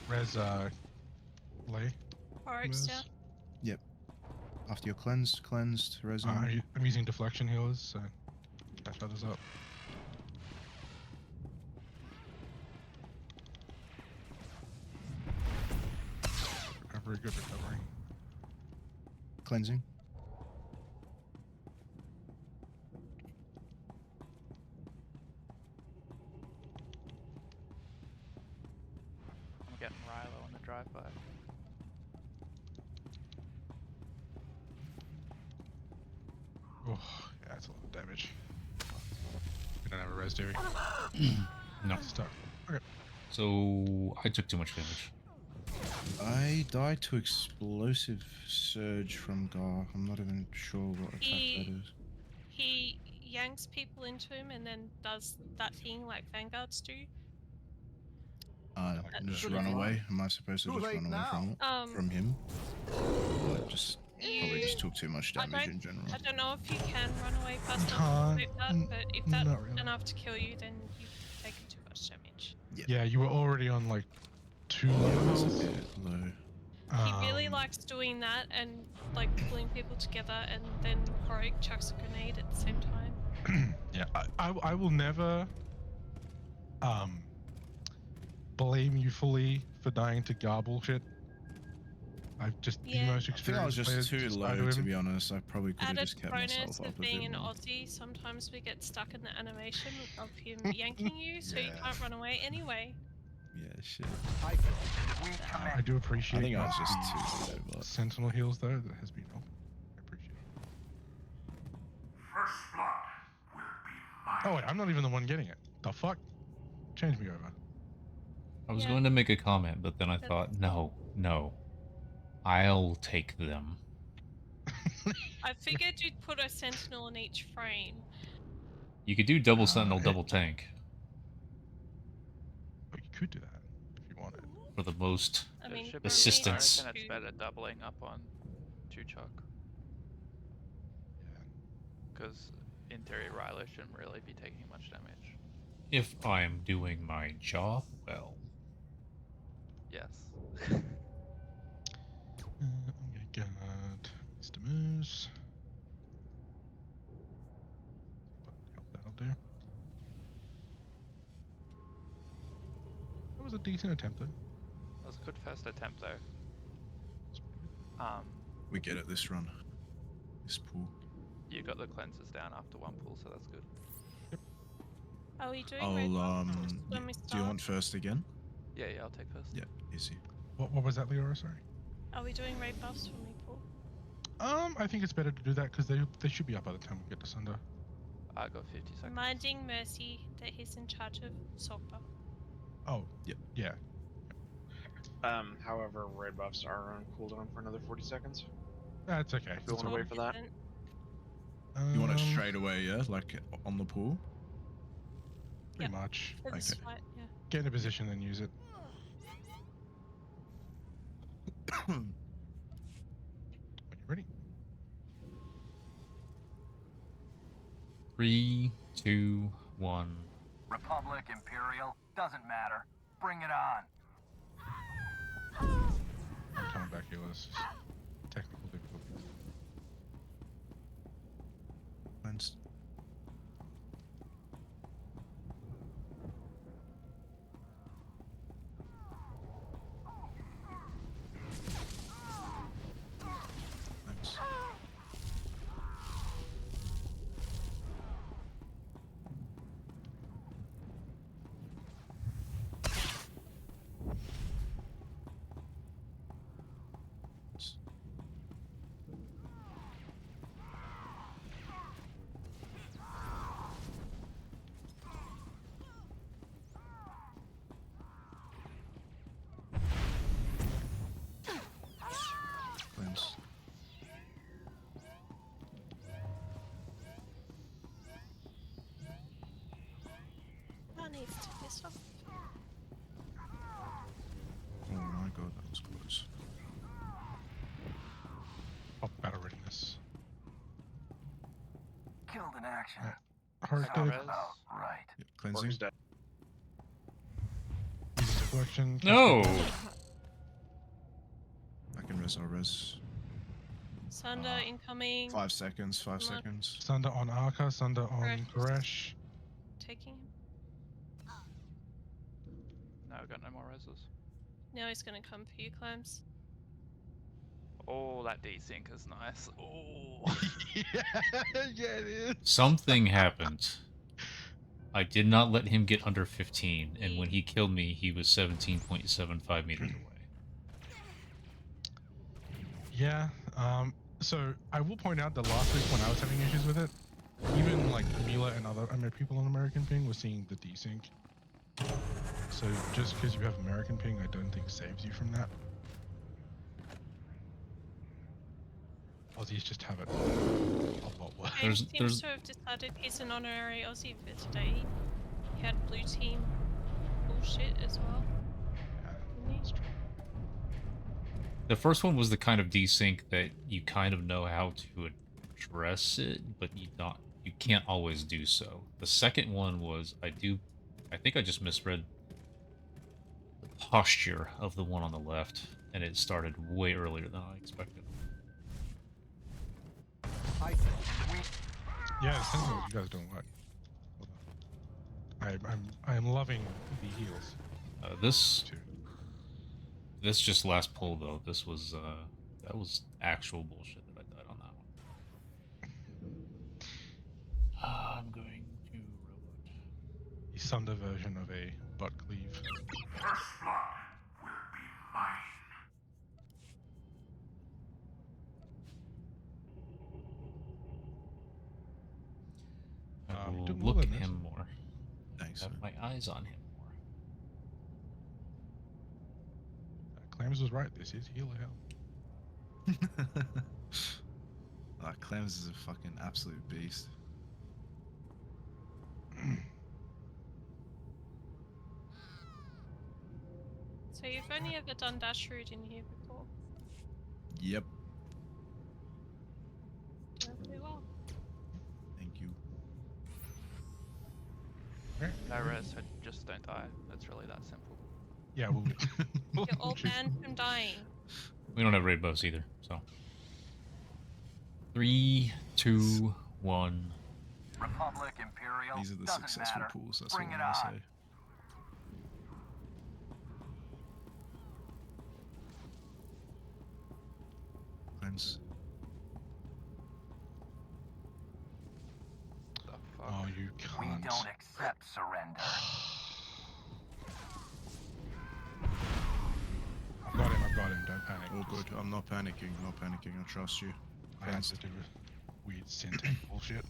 Res, Lay. Horrocks down. Yep. After you're cleansed, resin. I'm using deflection healers, so that shut us up. Very good recovery. Cleansing. I'm getting drive-by. Oh, yeah, that's a lot of damage. We don't have a res, do we? No. Stuck. Okay. So I took too much damage. I died to explosive surge from Gar. I'm not even sure what attack that is. He yanks people into him and then does that thing like vanguards do. Just run away. Am I supposed to just run away from him? Or probably just took too much damage in general. I don't know if you can run away fast enough to that, but if that's enough to kill you, then you've taken too much damage. Yeah, you were already on like 2 levels. He really likes doing that and like pulling people together, and then Kroik chucks a grenade at the same time. Yeah, I will never blame you fully for dying to Gar bullshit. I've just the most I think I was just too low, to be honest. I probably could have Added just kept bonus myself of up a being bit an more. Aussie, sometimes we get stuck in the animation of him yanking you, so you can't run away anyway. Yeah, shit. I do appreciate. I think I was just too low, but Sentinel heals though. That has been helpful. I appreciate it. First blood will be mine. Oh wait, I'm not even the one getting it. The fuck? Change me over. I was going to make a comment, but then I thought, no, I'll take them. I figured you'd put a sentinel in each frame. You could do double sentinel, double tank. Oh, you could do that if you wanted. For the most I mean, assistance. I reckon it's better doubling up on 2-chuck. Yeah. Because in theory, Rylo shouldn't really be taking much damage. If I'm doing my job well. Yes. I'm gonna get Mr. Moose. That'll do. That was a decent attempt, though. That was a good first attempt, though. we get it this run. This pool. You got the cleansers down after 1 pool, so that's good. Are we doing I'll when we do you start? want first again? Yeah, I'll take first. Yeah, easy. What was that, Leora? Sorry. Are we doing raid buffs for me, Paul? I think it's better to do that because they should be up by the time we get to Sunder. I got 50 seconds. Reminding Mercy that he's in charge of Sokpa. Oh, yeah. However, red buffs are on cooldown for another 40 seconds. That's okay. If you want to wait for that. You want it straight away, yeah? Like on the pool? Pretty much. For this fight, yeah. Get in a position, then use it. When you're ready. 3, 2, 1. Republic, Imperial, doesn't matter. Bring it on. I'm coming back here. This is technical difficulties. Mine's... Thanks. Thanks. That needs to piss off. Oh my god, that was close. Oh, battle readiness. Killed in action. Hard Sounds dead. about right. Yep, cleansing. Dead. Easy deflection. No! I can res, I'll res. Sunder incoming. 5 seconds, 5 Come on. seconds. Sunder on Arca, Sunder on Koresh. Taking him. No, I've got no more reses. Now he's gonna come for you, Clams. Oh, that desync is nice. Oh. Yeah, it is. Something happened. I did not let him get under 15, and when he killed me, he was 17.75 meters away. Yeah. So I will point out that last week when I was having issues with it, even like Mila and other people on American Ping were seeing the desync. So just because you have American Ping, I don't think saves you from that. Aussies just have it a lot worse. James seems to have decided he's an honorary Aussie for today. He had blue team bullshit as well. The first one was the kind of desync that you kind of know how to address it, but you can't always do so. The second one was I think I just misread the posture of the one on the left, and it started way earlier than I expected. Yeah, it sounds like you guys don't like. I'm loving the heals. This just last pull though. This was that was actual bullshit that I died on that one. I'm going to robot. The Sunder version of a butt cleave. First blood will be mine. I will look at him more. Thanks. Have my eyes on him more. Clams was right. This is healer hell. Clams is a fucking absolute beast. So you've only ever done Dashroot in here before? Yep. Doing pretty well. Thank you. No res, so just don't die. It's really that simple. Yeah, we'll You're all banned from dying. We don't have raid buffs either, so. 3, 2, 1. Republic, Imperial. These are the doesn't successful matter. pools, that's Bring all it I'm on. gonna say. Clams. Oh, you We can't. don't accept surrender. I've got him, don't panic. All good. I'm not panicking, I trust you. I had to do weird syntax bullshit.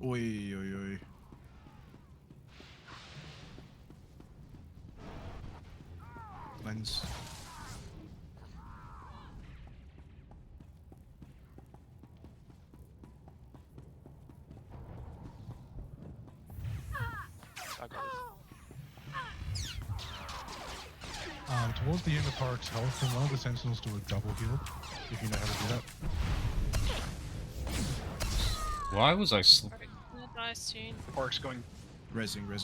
Oi, oi, oi. Lens. I got this. Towards the end of Park's health, can one of the sentinels do a double heal? If you know how to do that. Why was I I'm gonna die soon. Park's going. Resing. 1%. In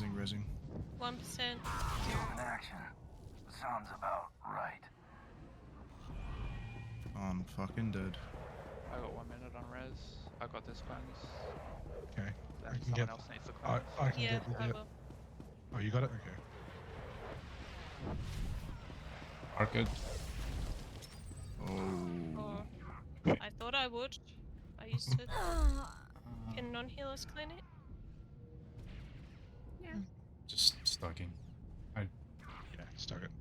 action. Sounds about right. I'm fucking dead. I got 1 minute on res. I got this cleanse. Okay. Then I can someone get. else needs to cleanse. I can Yeah, get I the. will. Oh, you got it. Okay. Are good. Or I thought I would. I used to. Can non-healers clean it? Yeah. Just stucking. Yeah, stuck it.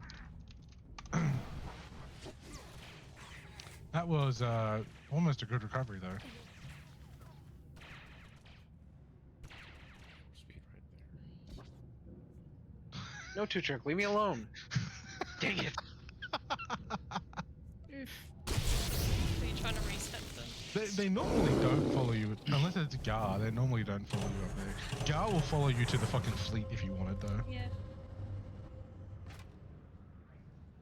That was almost a good recovery though. Speed right there. No, Two Trick, leave me alone. Dang it. Are you trying to reset them? They normally don't follow you unless it's Gar. They normally don't follow you up there. Gar will follow you to the fucking fleet if you want it though. Yeah.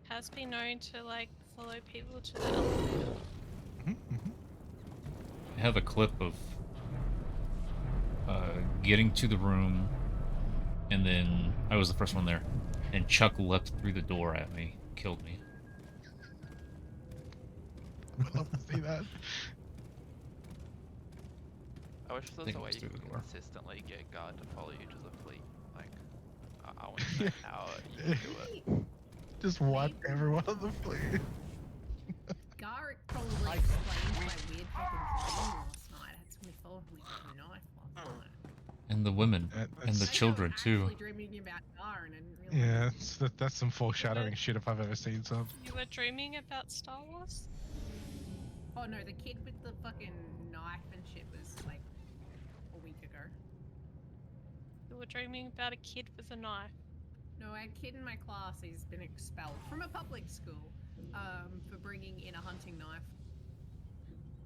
Has been known to like follow people to the elevator. I have a clip of getting to the room, and then I was the first one there, and Chuck leapt through the door at me, killed me. I'd love to see that. I wish there was think a it way was you through could the door. consistently get guard to follow you to the fleet. Like, I want to know how you can do it. Just wipe everyone on the fleet. Garrick probably explained my weird fucking dream last night. I had somebody follow me with a knife last night. And the women and the children too. Actually dreaming about Narn and Yeah, that's some foreshadowing shit if I've ever seen some. You were dreaming about Star Wars? Oh no, the kid with the fucking knife and shit was like a week ago. You were dreaming about a kid with a knife. No, a kid in my class has been expelled from a public school for bringing in a hunting knife.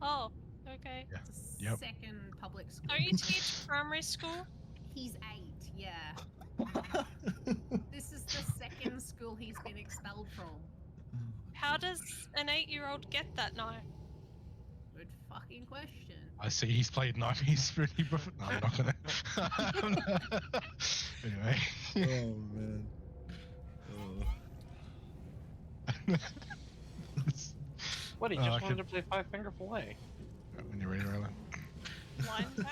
Oh, okay. It's the Yep. second public school. Don't you teach primary school? He's 8, yeah. This is the second school he's been expelled from. How does an 8-year-old get that knife? Good fucking question. I see he's played knife. He's pretty rough. No, I'm not gonna. Anyway. Oh man. What, he just wanted to play Five Finger Fillet. When you're ready, Rylan.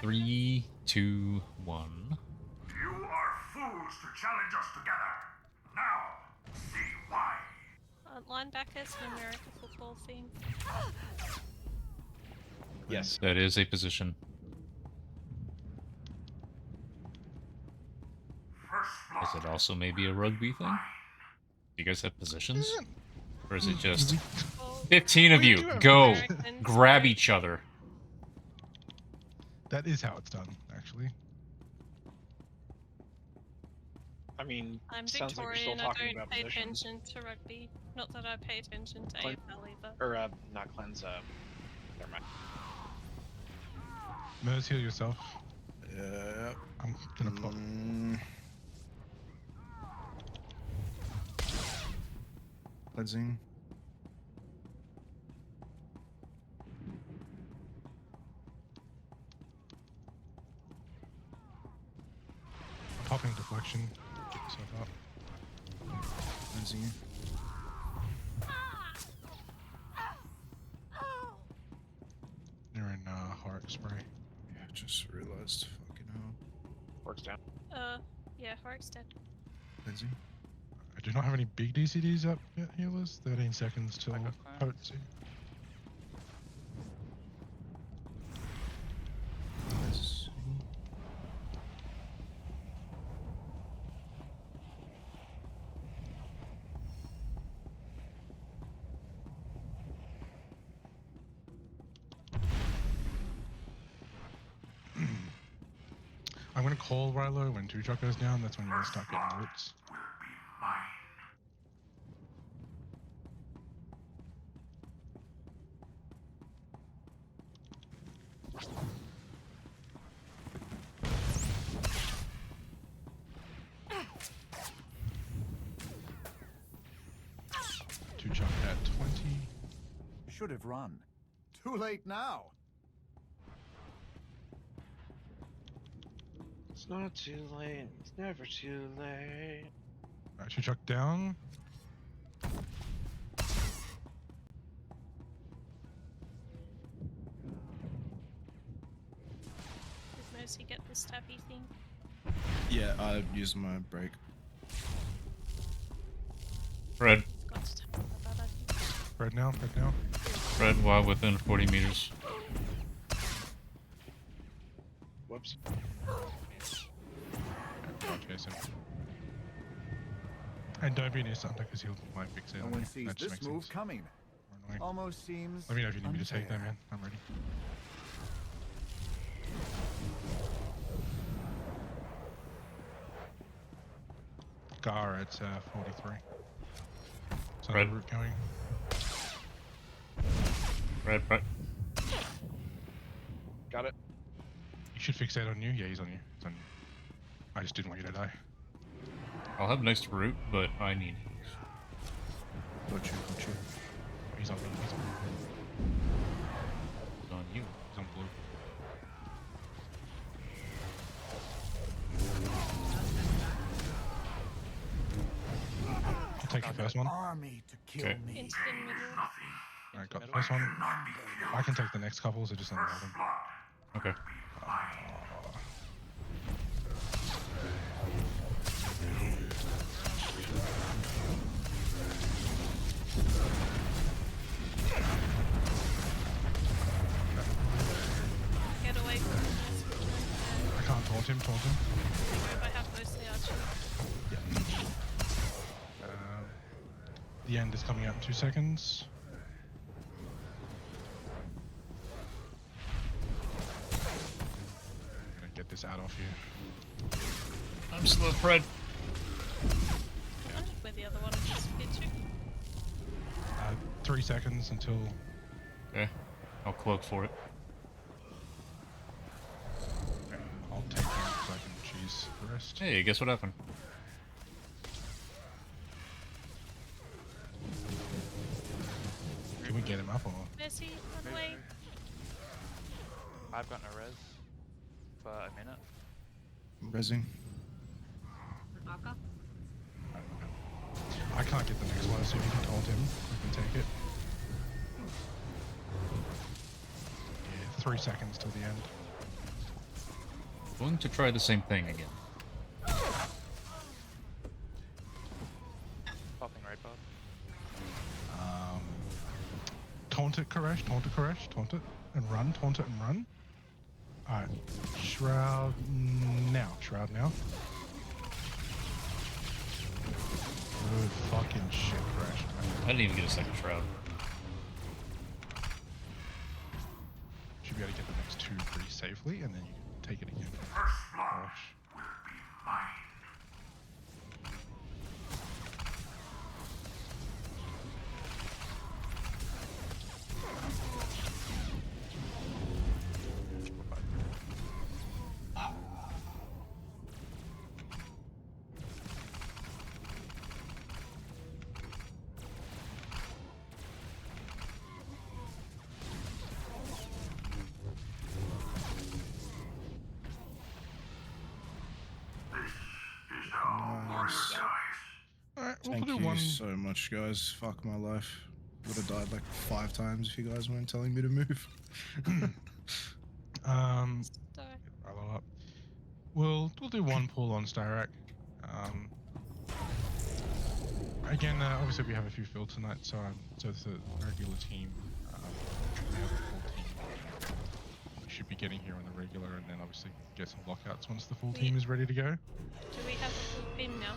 3, 2, 1. You are fools to challenge us together. Now, see why. Aren't linebackers an American football thing? Yes. That is a position. Is it also maybe a rugby thing? Do you guys have positions? Or is it just 15 of you, go, grab each other? That is how it's done, actually. I mean, I'm sounds like we're still Victorian, I talking don't about pay positions. attention to rugby. Not that I pay attention to Clean- AFL either. Or, not cleanse, never mind. Mers, heal yourself. Yeah. I'm gonna pop. Cleansing. Popping deflection. Get yourself up. Cleansing. You're in heart spray. Yeah, just realized. Fucking hell. Works down. Yeah, Horrick's dead. Cleansing. I do not have any big DCDs up yet, healers. 13 seconds till potency. Cleansing. I'm gonna call Rilo when 2-Truck goes down. That's when you're gonna start getting roots. Two-Chuck at 20. Should have run. Too late now. It's not too late. It's never too late. Alright, Two-Chuck down. Does Mercy get the stabby thing? Yeah, I used my break. Red. Got to tell her about it. Red now, red now. Red while within 40 meters. Whoops. Okay, so. And don't be near Santa because he'll might fix it. No one sees That just this makes move sense. coming. More annoying. Almost seems. Let me know if you need me to take unfair. them, man. I'm ready. Gar at 43. So Red. the route going. Red, red. Got it. You should fixate on you. Yeah, he's on you. He's on you. I just didn't want you to die. I'll have next route, but I need. Got you. He's on me. He's on me. It's on you. He's on blue. I'll take the first one. Army to kill Okay. me. Into the middle. Alright, got the first one. I can take the next couple, so just unload them. Okay. Get away from this. I can't torch him, taunt him. I have mostly archery. The end is coming out in 2 seconds. I'm gonna get this out off you. I'm slow, Fred. I wondered where the other one disappeared to. 3 seconds until. Okay, I'll cloak for it. I'll take him so I can cheese the rest. Hey, guess what happened? Can we get him up or? Mercy, run away. I've got no res for a minute. Resing. Arca? I can't get the next one, so if you can taunt him, we can take it. Yeah, 3 seconds till the end. Going to try the same thing again. Popping right bot. Taunt it, Koresh, taunt it, Koresh, taunt it, and run, taunt it and run. Alright, Shroud now, Shroud now. Good fucking shit, Koresh. I didn't even get a second Shroud. Should be able to get the next 2 pretty safely, and then you can take it again. First blood Koresh. will be mine. Nice. Alright, we'll Thank do you one. so much, guys. Fuck my life. Would have died like 5 times if you guys weren't telling me to move. Follow up. We'll do one pull on Styrak. Again, obviously we have a few filled tonight, so it's a regular team. We have a full team. We should be getting here on the regular, and then obviously get some lockouts once the full team is ready to go. Do we have a full team now?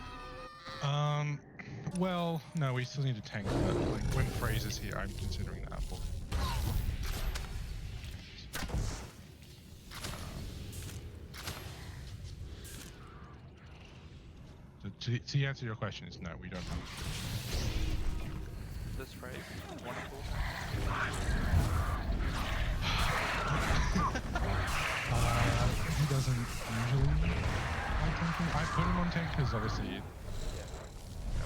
Well, no, we still need a tank, but like when Fraser's here, I'm considering that full. So to answer your question is no, we don't have. This phrase, wonderful. He doesn't usually like tanking. I put him on tank because obviously.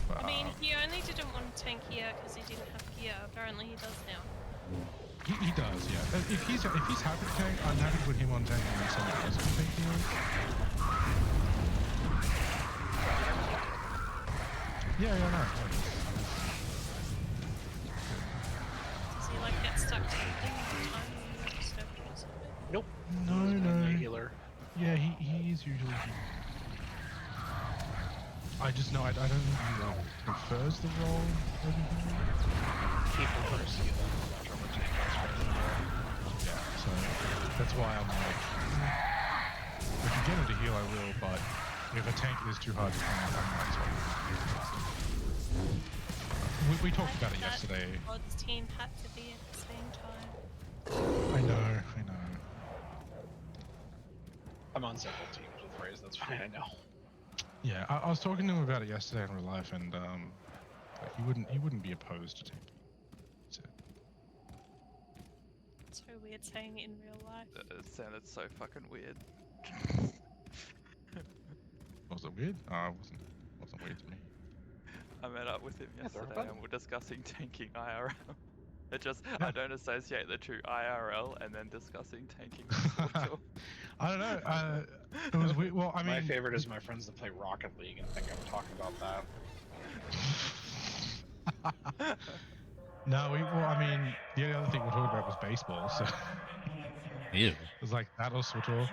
But, I mean, he only didn't want to tank here because he didn't have gear. Apparently, he does now. he does, yeah. If he's happy to tank, I'm happy to put him on tank and then someone else can tank him. Yeah, no. Does he like get stuck tanking all the time when you're stepping or something? Nope. No. Regular. Yeah, he is usually here. I just know I don't think he like prefers the role over here. He prefers to get that from a tank. Yeah, so that's why I'm like, if you get him to heal, I will, but if a tank is too hard to find, I might as well. We talked about it yesterday. God's team had to be at the same time. I know. I'm on several teams with Fraser, that's fine, I know. Yeah, I was talking to him about it yesterday in real life, and like, he wouldn't be opposed to tanking. So. It's so weird saying it in real life. It sounded so fucking weird. Was it weird? Oh, it wasn't weird to me. I met up with him yesterday and we're discussing tanking IRL. I don't associate the two IRL and then discussing tanking. I don't know. It was weird. Well, I mean, my favorite is my friends that play Rocket League and think I'm talking about that. No, I mean, the other thing we're talking about was baseball, so. Yeah. It was like that or Swator.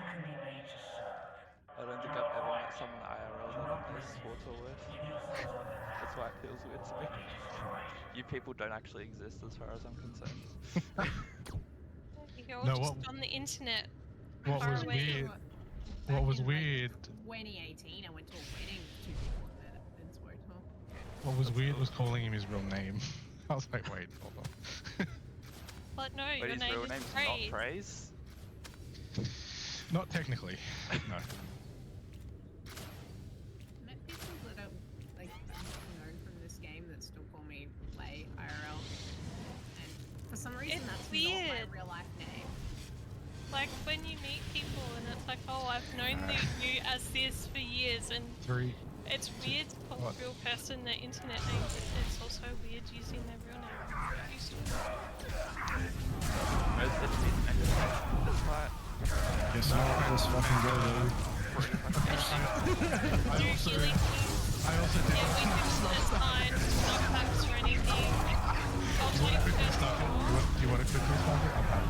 I don't think I've ever met someone IRL that I play Swator with. That's why it feels weird to me. You people don't actually exist as far as I'm concerned. You're all just on the internet. What far was away. weird? back What was in, weird? Like, 2018, I went to a wedding with 2 people in Swoto. What was weird was calling him his real name. I was like, wait, hold on. But no, But your his name real is name's Praise. not Praise. Not technically, no. Met people that are like known from this game that still call me Lay IRL, and for some reason It's that's weird. not my real life name. Like when you meet people and it's like, oh, I've known you as this for years, and 3. it's weird to call what? a real person their internet name, but it's also weird using their real name. I'm used to it. Most of the internet just like, this fight. Guess not. Let's fucking go, baby. I also did. Yeah, we can assign knockbacks or anything. I'll take first floor. Do you want to quickly stop it? Okay.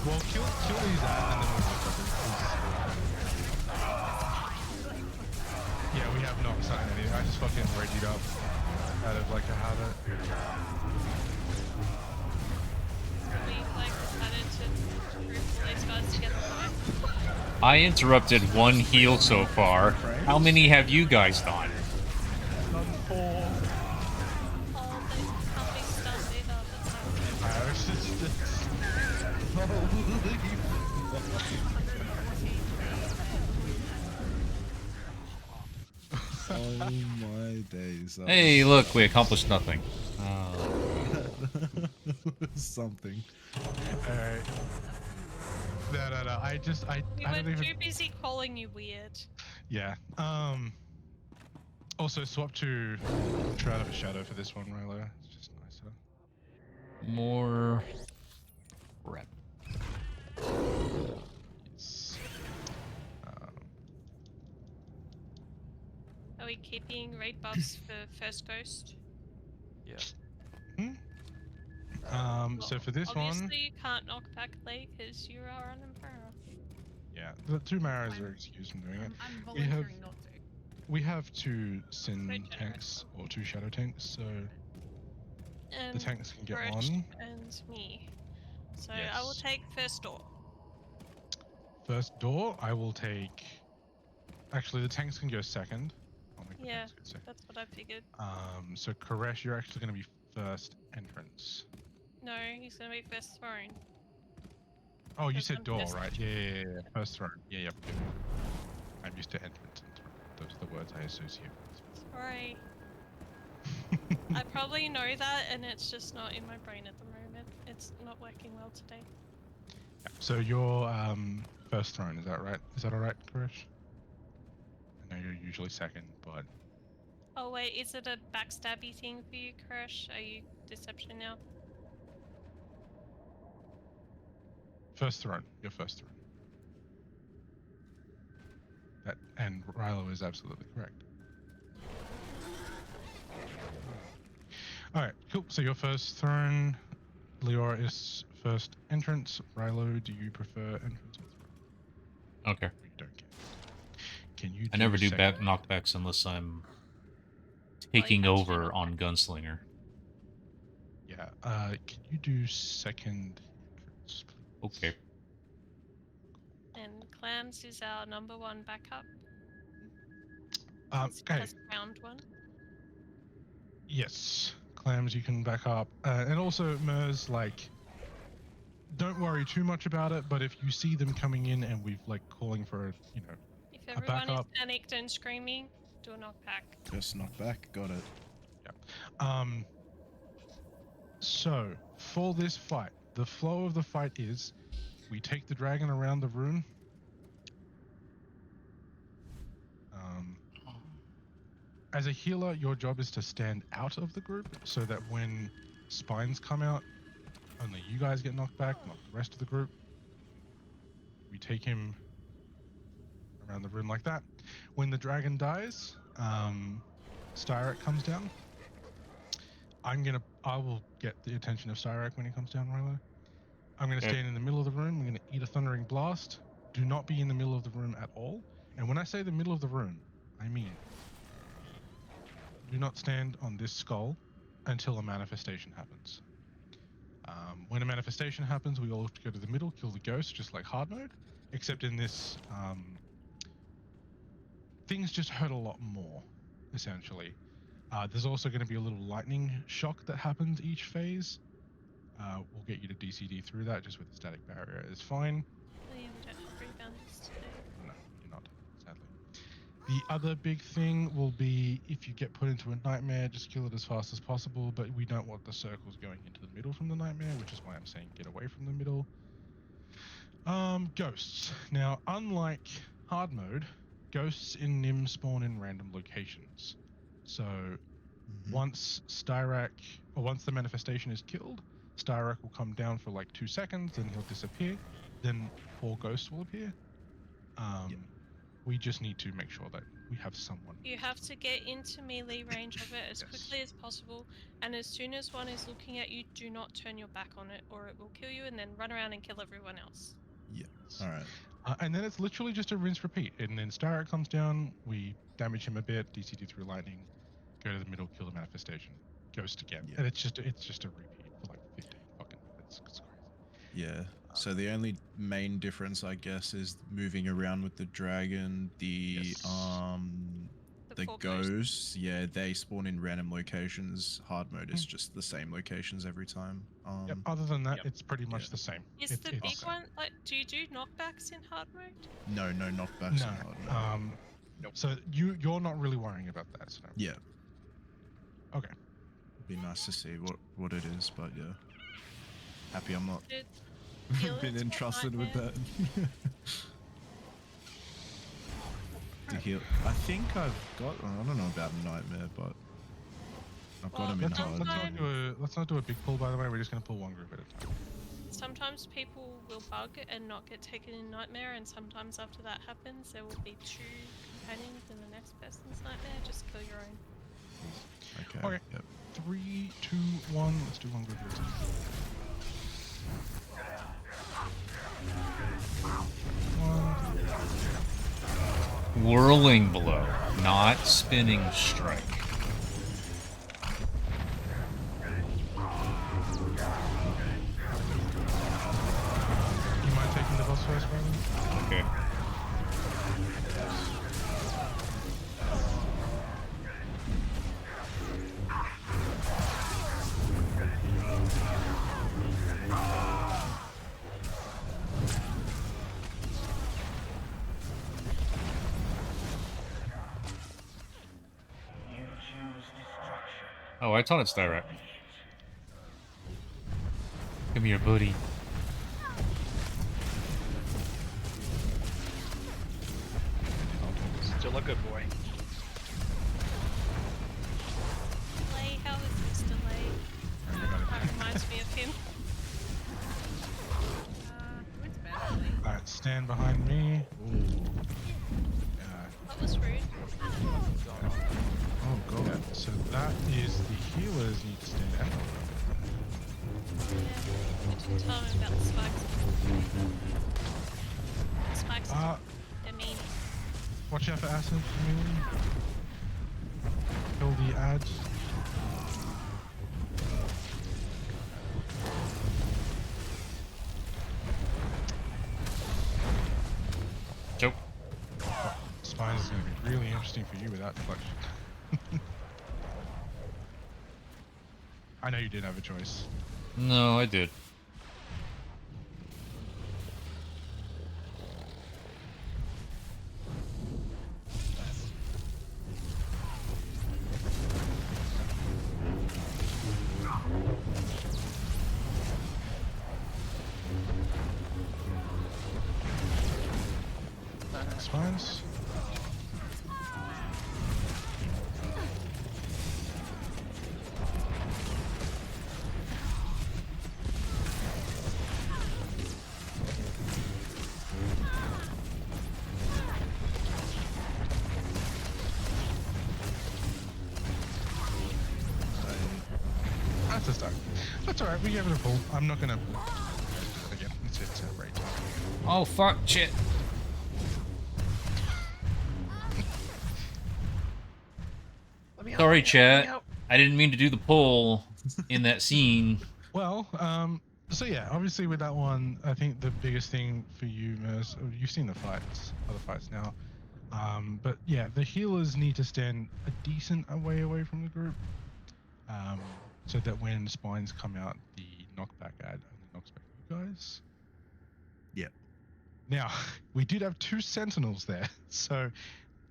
Well, kill these out and then we'll look at it. Yeah, we have not signed anything. I just fucking readied up out of like a habit. We like decided to group these guys together. I interrupted one heal so far. How many have you guys done? Oh, they can't be stunned either. Oh my days. Hey, look, we accomplished nothing. Something. Alright. No. I We don't were even. too busy calling you weird. Yeah. Also, swap to Shroud of a Shadow for this one, Rilo. It's just nicer. More rep. Yes. Are we keeping raid buffs for first ghost? Yeah. So for this Obviously one, you can't knock back Lay because you are an Emperor. yeah, the 2 Maras are excused from doing it. I'm We have volunteering not to. we have 2 Sin tanks or 2 Shadow tanks, so And the tanks can get Gorosh on. and me. So I will Yes. take first door. First door, I will take. Actually, the tanks can go second. I'll make the Yeah, tanks go second. that's what I figured. So Koresh, you're actually going to be first entrance. No, he's gonna be first throne. Oh, you Because said I'm door, first right? Yeah. First throne. Yeah, yep. I'm used to entrance and throne. Those are the words I associate with. Sorry. I probably know that, and it's just not in my brain at the moment. It's not working well today. So you're first throne, is that right? Is that alright, Koresh? I know you're usually second, but Oh wait, is it a backstabby thing for you, Crush? Are you deception now? first throne. You're first throne. That and Rilo is absolutely correct. Alright, cool. So your first throne, Leora is first entrance. Rilo, do you prefer entrance or throne? Okay. You don't care. Can you I never do second? knockbacks unless I'm taking over on Gunslinger. Yeah. Can you do second entrance, please? Okay. And Clams is our #1 backup. Okay. As round 1. Yes. Clams, you can back up. And also, Mers, like, don't worry too much about it, but if you see them coming in and we've, like, calling for, If a everyone is backup. panicked and screaming, do a knockback. Just knock back. Got it. Yeah. So, for this fight, the flow of the fight is we take the dragon around the room. As a healer, your job is to stand out of the group so that when spines come out, only you guys get knocked back, not the rest of the group. We take him around the room like that. When the dragon dies, Styrak comes down. I will get the attention of Styrak when he comes down, Rilo. I'm going to stand in the middle of the room. I'm going to eat a thundering blast. Do not be in the middle of the room at all. And when I say the middle of the room, I mean do not stand on this skull until a manifestation happens. When a manifestation happens, we all have to go to the middle, kill the ghost, just like hard mode. Except in this, things just hurt a lot more, essentially. There's also going to be a little lightning shock that happens each phase. We'll get you to DCD through that, just with the static barrier is fine. Oh yeah, we don't have rebounders today. No, you're not, sadly. The other big thing will be if you get put into a nightmare, just kill it as fast as possible, but we don't want the circles going into the middle from the nightmare, which is why I'm saying get away from the middle. Ghosts. Now, unlike hard mode, ghosts in Nim spawn in random locations. So once Styrak, or once the manifestation is killed, Styrak will come down for like 2 seconds, then he'll disappear, then 4 ghosts will appear. We just need to make sure that we have someone. You have to get into melee range of it as quickly as possible, and as soon as one is looking at you, do not turn your back on it, or it will kill you, and then run around and kill everyone else. Yeah. All right. And then it's literally just a rinse repeat. And then Styrak comes down, we damage him a bit, DCD through lightning, go to the middle, kill the manifestation, ghost again. Yeah. And it's just a repeat for like 15 fucking minutes. It's crazy. Yeah. So the only main difference, I guess, is moving around with the dragon. The ghosts, yeah, they spawn in random locations. Hard mode is just the same locations every time. Yep. Other than that, it's pretty much the same. Is the big one like? Do you do knockbacks in hard mode? No knockbacks in hard mode. Nope. So you're not really worrying about that. So. Yeah. Okay. It'd be nice to see what it is, but yeah. Happy I'm not been entrusted with that. To heal. I think I've got. I don't know about Nightmare, but I've got him in hard. Let's not do a big pull. By the way, we're just gonna pull one group at a time. Sometimes people will bug and not get taken in Nightmare, and sometimes after that happens, there will be 2 companions in the next person's Nightmare. Just kill your own. Okay. Yep. 3, 2, 1. Let's do one group at a time. Whirling blow, not spinning strike. You mind taking the boss first, Brandon? Okay. Oh, I taught it Styrak. Come here, buddy. Still a good boy. Delay, how is this delay? That reminds me of him. Alright, stand behind me. That was rude. Oh god. Yeah, so that is the healers need to stand out. Yeah, tell me about the spikes. The spikes they're mean. Watch out for acid, Emily. Kill the ads. Choke. Spine is going to be really interesting for you without deflection. I know you did have a choice. No, I did. Spines. That's a start. That's alright, we gave it a pull. I'm not gonna do that again. It's a rage. Oh fuck, shit. Sorry, chat. I didn't mean to do the pull in that scene. Well, so yeah, obviously with that one, I think the biggest thing for you, Mers, you've seen the fights, other fights now. But yeah, the healers need to stand a decent away from the group, so that when spines come out, the knockback ad only knocks back you guys. Yep. Now, we did have 2 sentinels there, so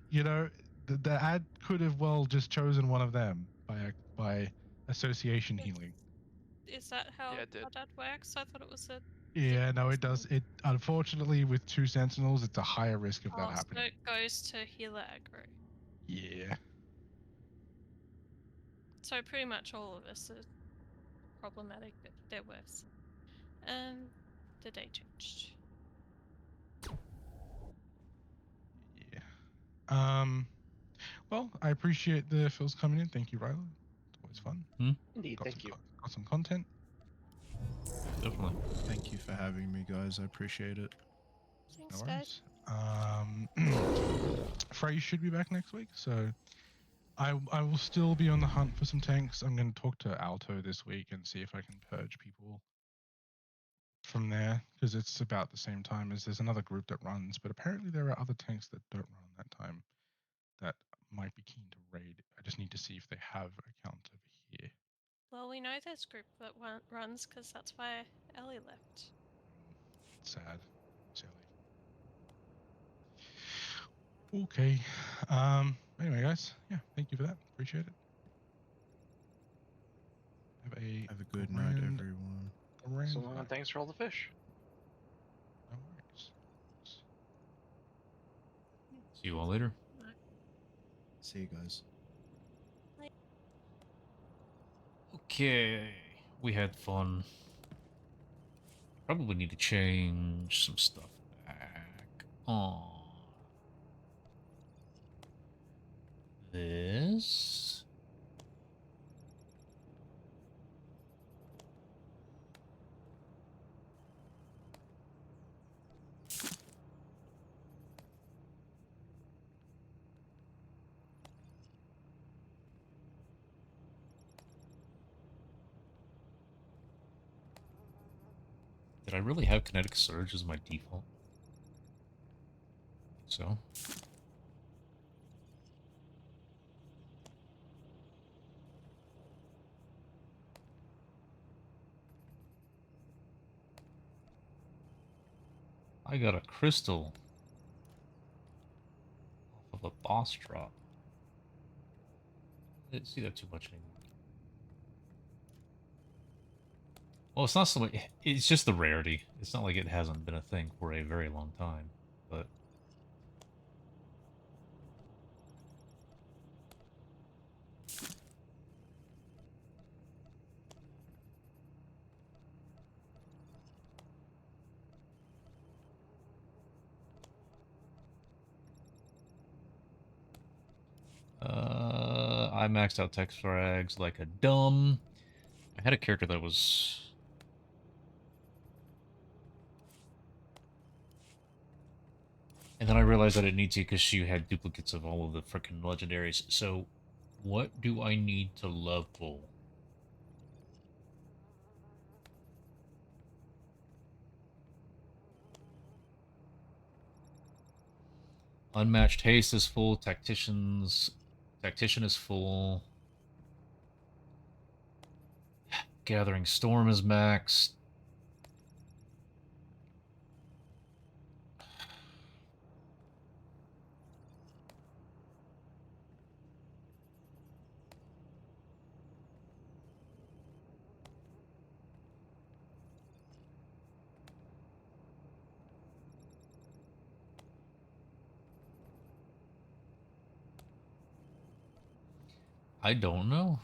you know the ad could have well just chosen one of them by association healing. Is that how, Yeah, it did. how that works? I thought it was a. Yeah, no, it does. It unfortunately with 2 sentinels, it's a higher risk of that So happening. it goes to healer aggro. Yeah. So pretty much all of us are problematic, but they're worse. And the day changed. Well, I appreciate the fills coming in. Thank you, Ryla. It's always fun. Indeed, thank you. Got some content. Definitely. Thank you for having me, guys. I appreciate it. Thanks, No worries. Frey should be back next week, so I will still be on the hunt for some tanks. I'm going to talk to Alto this week and see if I can purge people from there, because it's about the same time as there's another group that runs, but apparently there are other tanks that don't run that time that might be keen to raid. I just need to see if they have accounts over here. Well, we know there's a group that runs because that's why Ellie left. Sad. Silly. Okay. Anyway, guys, yeah, thank you for that. Appreciate it. Have a good night, everyone. So long, and thanks for all the fish. No worries. See you all later. See you guys. Okay, we had fun. Probably need to change some stuff back on this. Did I really have Kinetic Surge as my default? So. I got a crystal off of a boss drop. I didn't see that too much anymore. Well, it's not so much, it's just the rarity. It's not like it hasn't been a thing for a very long time, but... I maxed out text frags like a dumb. I had a character that was... And then I realized I didn't need to because she had duplicates of all of the frickin' legendaries. So, what do I need to level? Unmatched haste is full. Tactician is full. Gathering Storm is maxed. I don't know.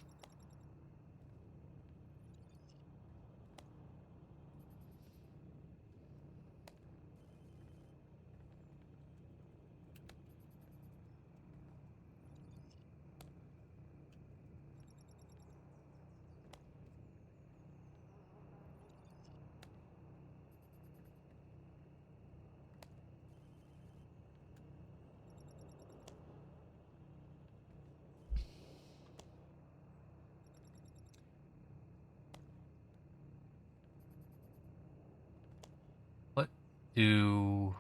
do...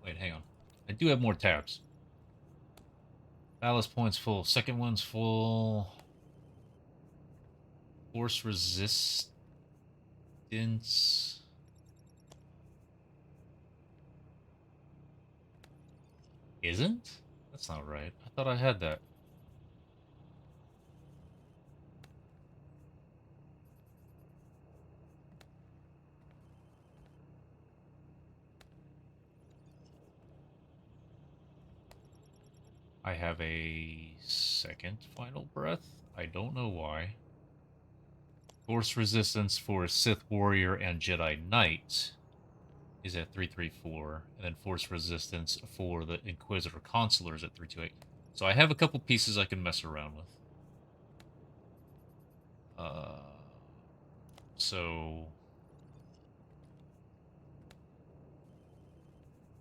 Wait, hang on. I do have more tabs. Ballast points full. Second one's full. Force resistance. Isn't? That's not right. I thought I had that. I have a second final breath. I don't know why. Force resistance for Sith Warrior and Jedi Knight is at 334, and then force resistance for the Inquisitor Consular is at 328. So I have a couple pieces I can mess around with. So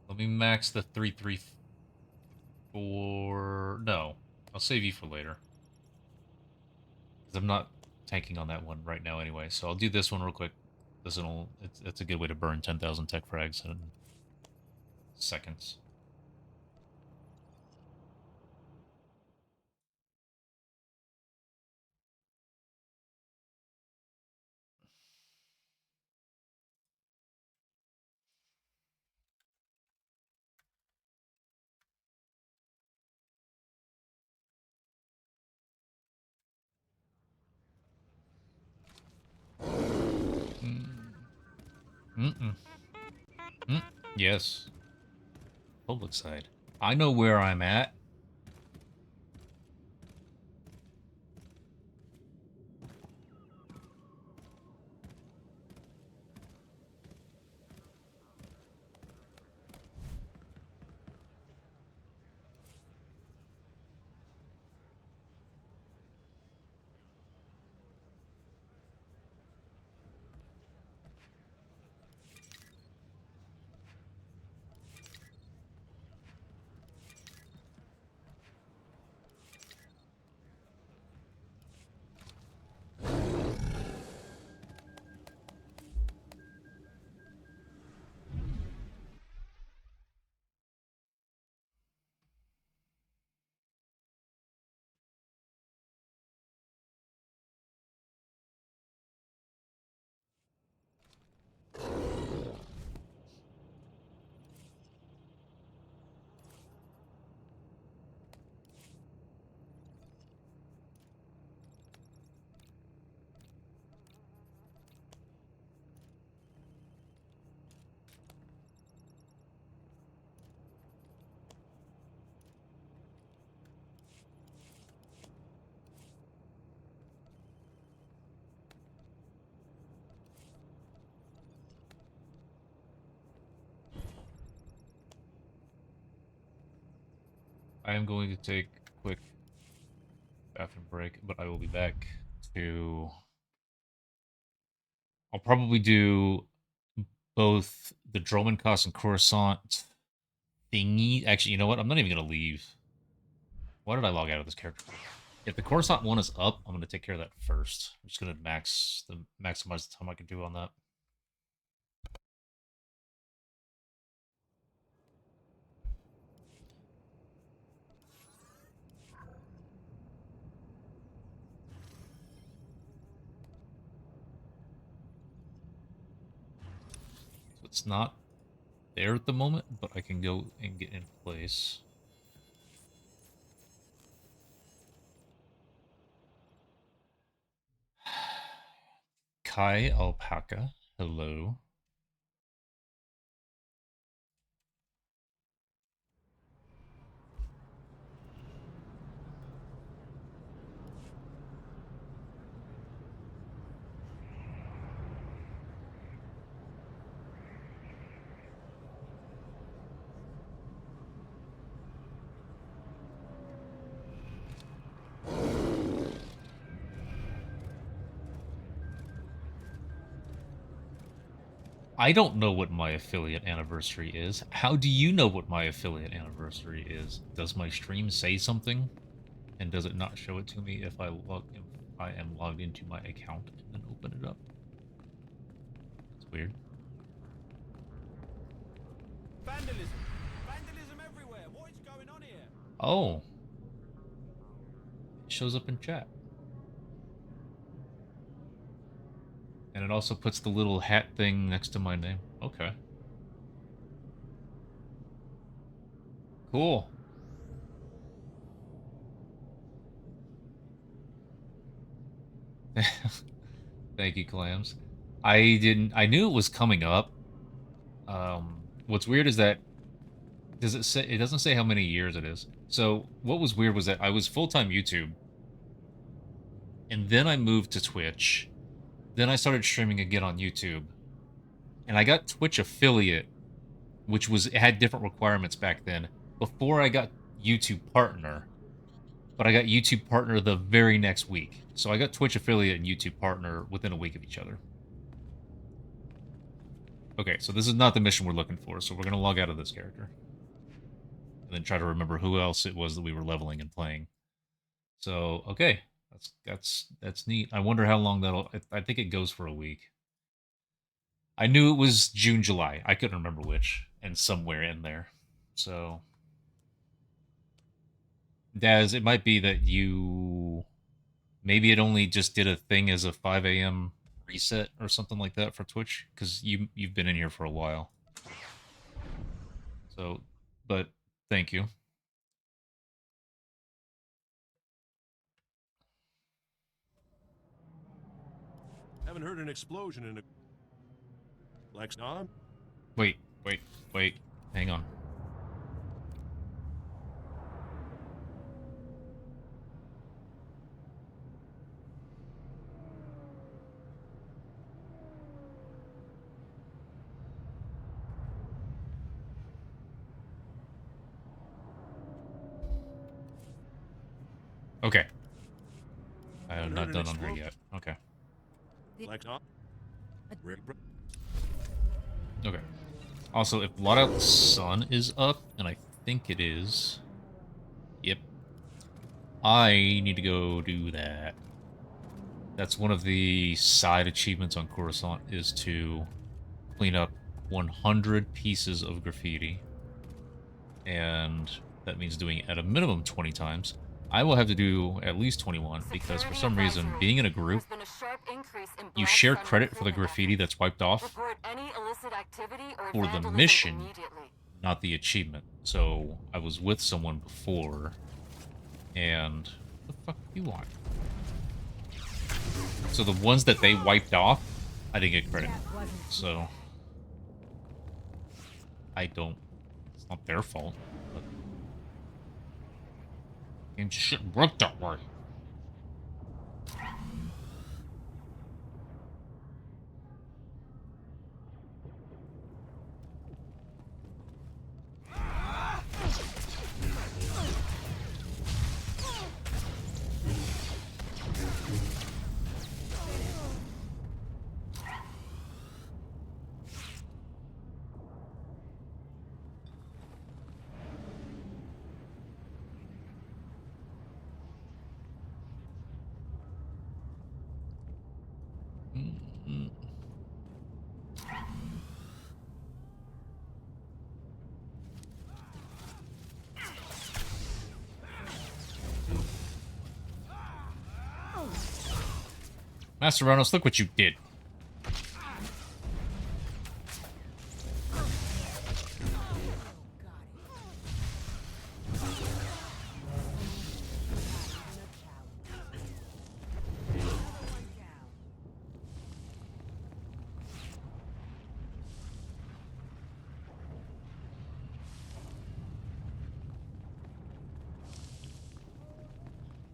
let me max the 334. No, I'll save you for later, because I'm not tanking on that one right now anyway. So I'll do this one real quick. It's a good way to burn 10,000 tech frags in seconds. Yes. Public side. I know where I'm at. I am going to take a quick bathroom break, but I will be back to... I'll probably do both the Dromancos and Coruscant thingy. Actually, you know what? I'm not even going to leave. Why did I log out of this character? If the Coruscant one is up, I'm going to take care of that first. I'm just going to maximize the time I can do on that. So it's not there at the moment, but I can go and get in place. Kai Alpaca, hello. I don't know what my affiliate anniversary is. How do you know what my affiliate anniversary is? Does my stream say something? And does it not show it to me if I am logged into my account and then open it up? It's weird. Vandalism! Vandalism everywhere! What is going on here? Oh. It shows up in chat. And it also puts the little hat thing next to my name. Okay. Cool. Thank you, Clams. I knew it was coming up. What's weird is that it doesn't say how many years it is. So what was weird was that I was full-time YouTube, and then I moved to Twitch. Then I started streaming again on YouTube, and I got Twitch affiliate, which it had different requirements back then. Before I got YouTube partner, but I got YouTube partner the very next week. So I got Twitch affiliate and YouTube partner within a week of each other. Okay, so this is not the mission we're looking for, so we're going to log out of this character. And then try to remember who else it was that we were leveling and playing. So, okay. That's neat. I wonder how long that'll... I think it goes for a week. I knew it was June, July. I couldn't remember which. And somewhere in there. So... Daz, it might be that you... Maybe it only just did a thing as a 5 a.m. reset or something like that for Twitch, because you've been in here for a while. So, but thank you. Haven't heard an explosion in a... Lex on? Wait. Hang on. Okay. I am not done on her yet. Okay. Okay. Also, if Blottout's Sun is up, and I think it is... Yep. I need to go do that. That's one of the side achievements on Coruscant, is to clean up 100 pieces of graffiti. And that means doing it at a minimum 20 times. I will have to do at least 21, because for some reason, being in a group, you share credit for the graffiti that's wiped off for the mission, not the achievement. So, I was with someone before, and what the fuck do you want? So the ones that they wiped off, I didn't get credit. So, it's not their fault. And shit worked that way. Master Ronos, look what you did.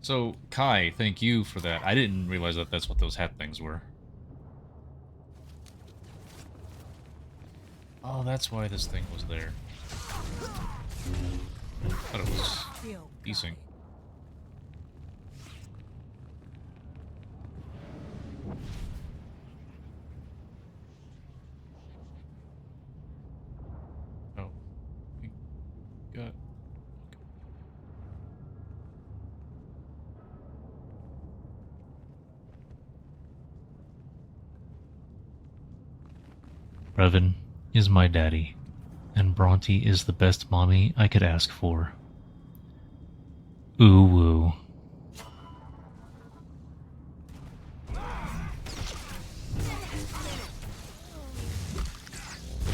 So, Kai, thank you for that. I didn't realize that that's what those hat things were. Oh, that's why this thing was there. I thought it was decent. Oh. We got... Revan is my daddy, and Bronte is the best mommy I could ask for. Ooh woo.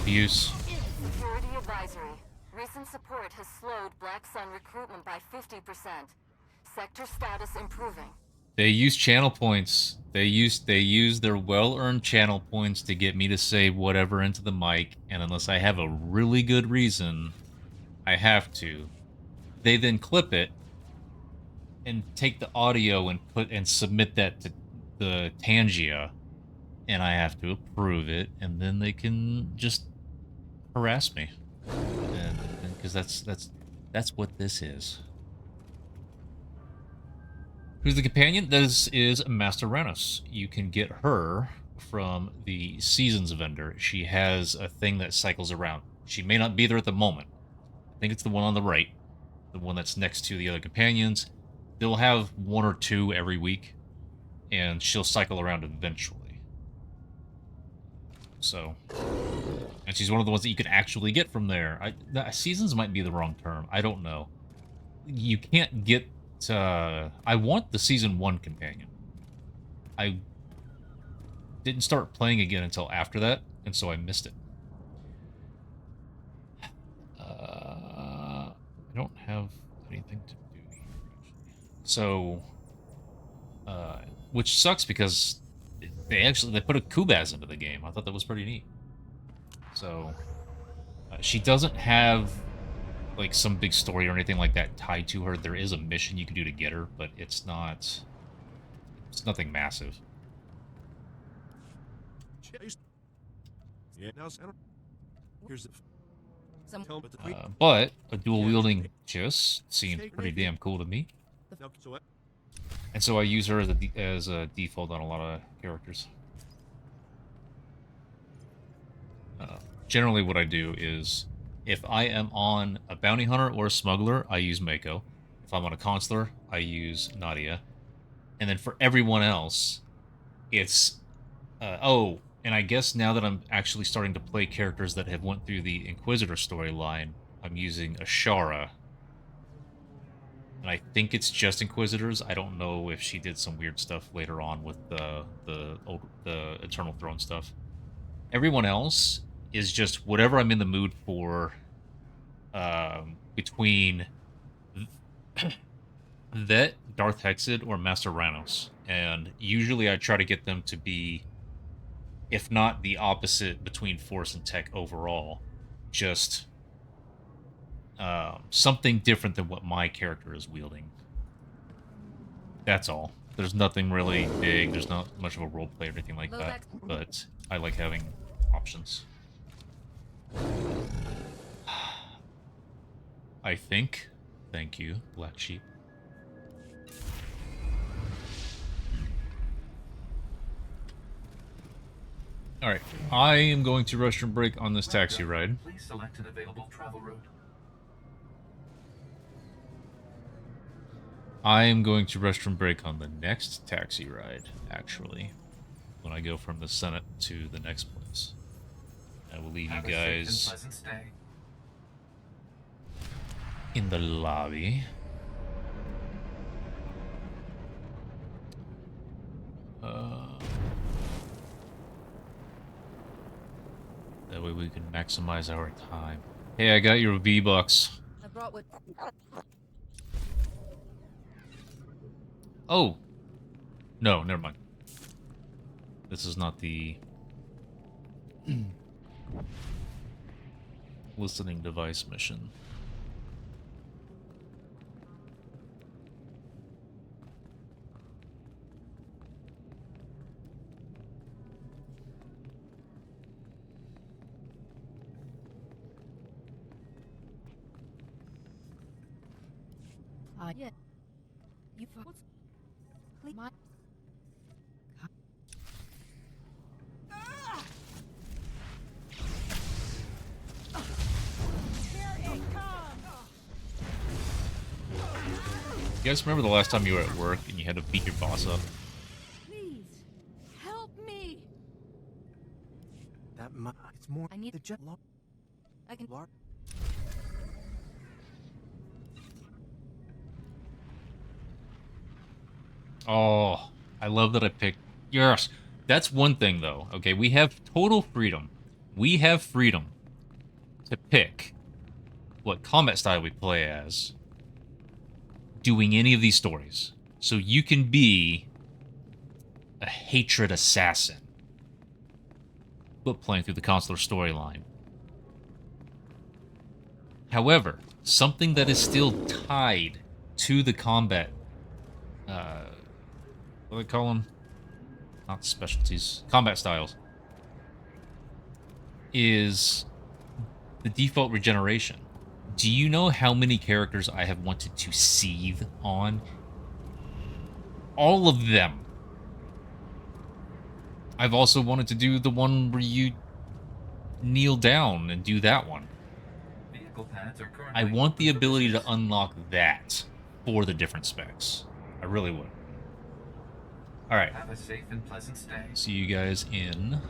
Abuse. Security advisory. Recent support has slowed Black Sun recruitment by 50%. Sector status improving. They use channel points. They use their well-earned channel points to get me to say whatever into the mic, and unless I have a really good reason, I have to. They then clip it and take the audio and submit that to the Tangia, and I have to approve it, and then they can just harass me, and because that's what this is. Who's the companion? This is Master Ranos. You can get her from the Seasons vendor. She has a thing that cycles around. She may not be there at the moment. I think it's the one on the right, the one that's next to the other companions. They'll have one or two every week, and she'll cycle around eventually. So, and she's one of the ones that you can actually get from there. Seasons might be the wrong term. I don't know. You can't get... I want the Season 1 companion. I didn't start playing again until after that, and so I missed it. I don't have anything to do here, actually. So, which sucks because they put a Kubaz into the game. I thought that was pretty neat. So, she doesn't have like some big story or anything like that tied to her. There is a mission you can do to get her, but it's nothing massive. Yeah, now here's But a dual wielding Chiss seems pretty damn cool to me, and so I use her as a default on a lot of characters. Generally, what I do is, if I am on a bounty hunter or a smuggler, I use Mako. If I'm on a consular, I use Nadia. And then for everyone else, it's... oh, and I guess now that I'm actually starting to play characters that have went through the Inquisitor storyline, I'm using Ashara. And I think it's just Inquisitors. I don't know if she did some weird stuff later on with the Eternal Throne stuff. Everyone else is just whatever I'm in the mood for, between Vet, Darth Hexid, or Master Ranos. And usually I try to get them to be, if not the opposite between Force and Tech overall, just something different than what my character is wielding. That's all. There's nothing really big, there's not much of a roleplay or anything like that, but I like having options. I think. Thank you, Black Sheep. Alright, I am going to restroom break on this taxi ride. Please select an available travel route. I am going to restroom break on the next taxi ride, actually, when I go from the Senate to the next place. I will leave you guys in the lobby. That way we can maximize our time. Hey, I got your V-Bucks. I brought what... Oh! No, never mind. This is not the... listening device mission. Yeah. You what's my You guys remember the last time you were at work and you had to beat your boss up? Please help me. It's more. I need the I can work. Oh, I love that I picked. Yes, that's one thing though. Okay, we have total freedom. We have freedom to pick what combat style we play as doing any of these stories. So you can be a hatred assassin, but playing through the consular storyline. However, something that is still tied to the combat, what do they call them? Not specialties, combat styles, is the default regeneration. Do you know how many characters I have wanted to seethe on? All of them. I've also wanted to do the one where you kneel down and do that one. I want the ability to unlock that for the different specs. I really would. Alright. Have a safe and pleasant stay. See you guys in...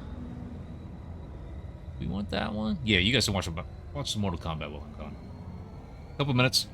We want that one? Yeah, you guys can watch some Mortal Kombat while I'm gone. Couple minutes.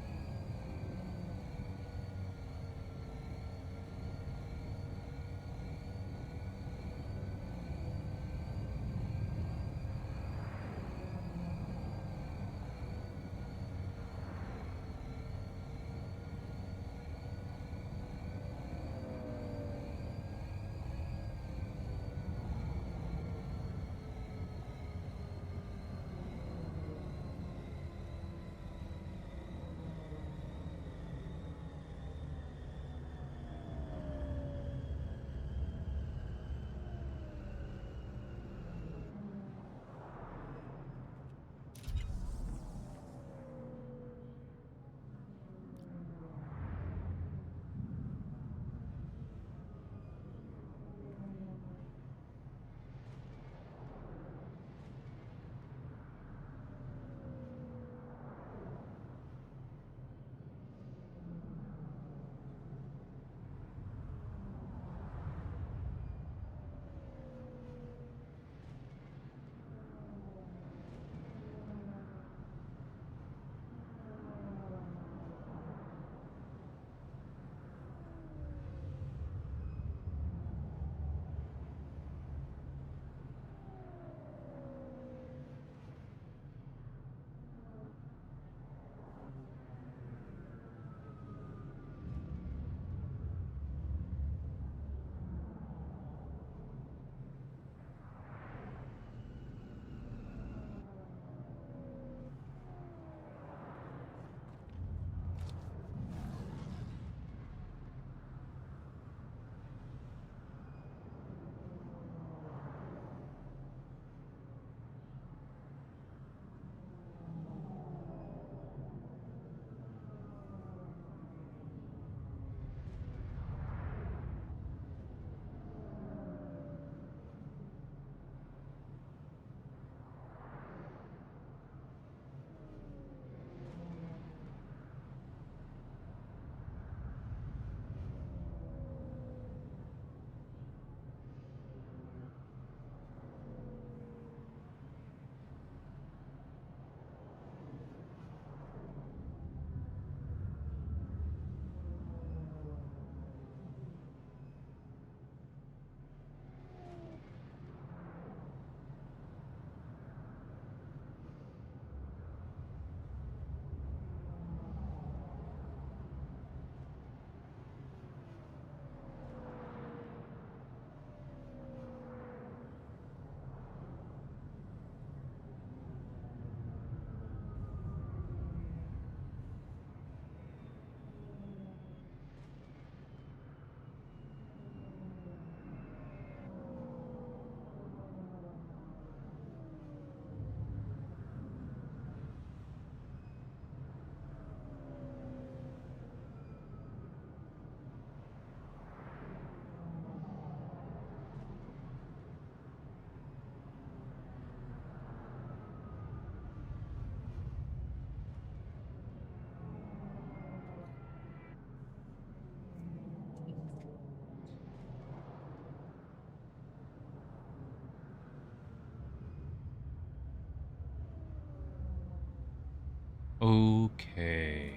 Okay.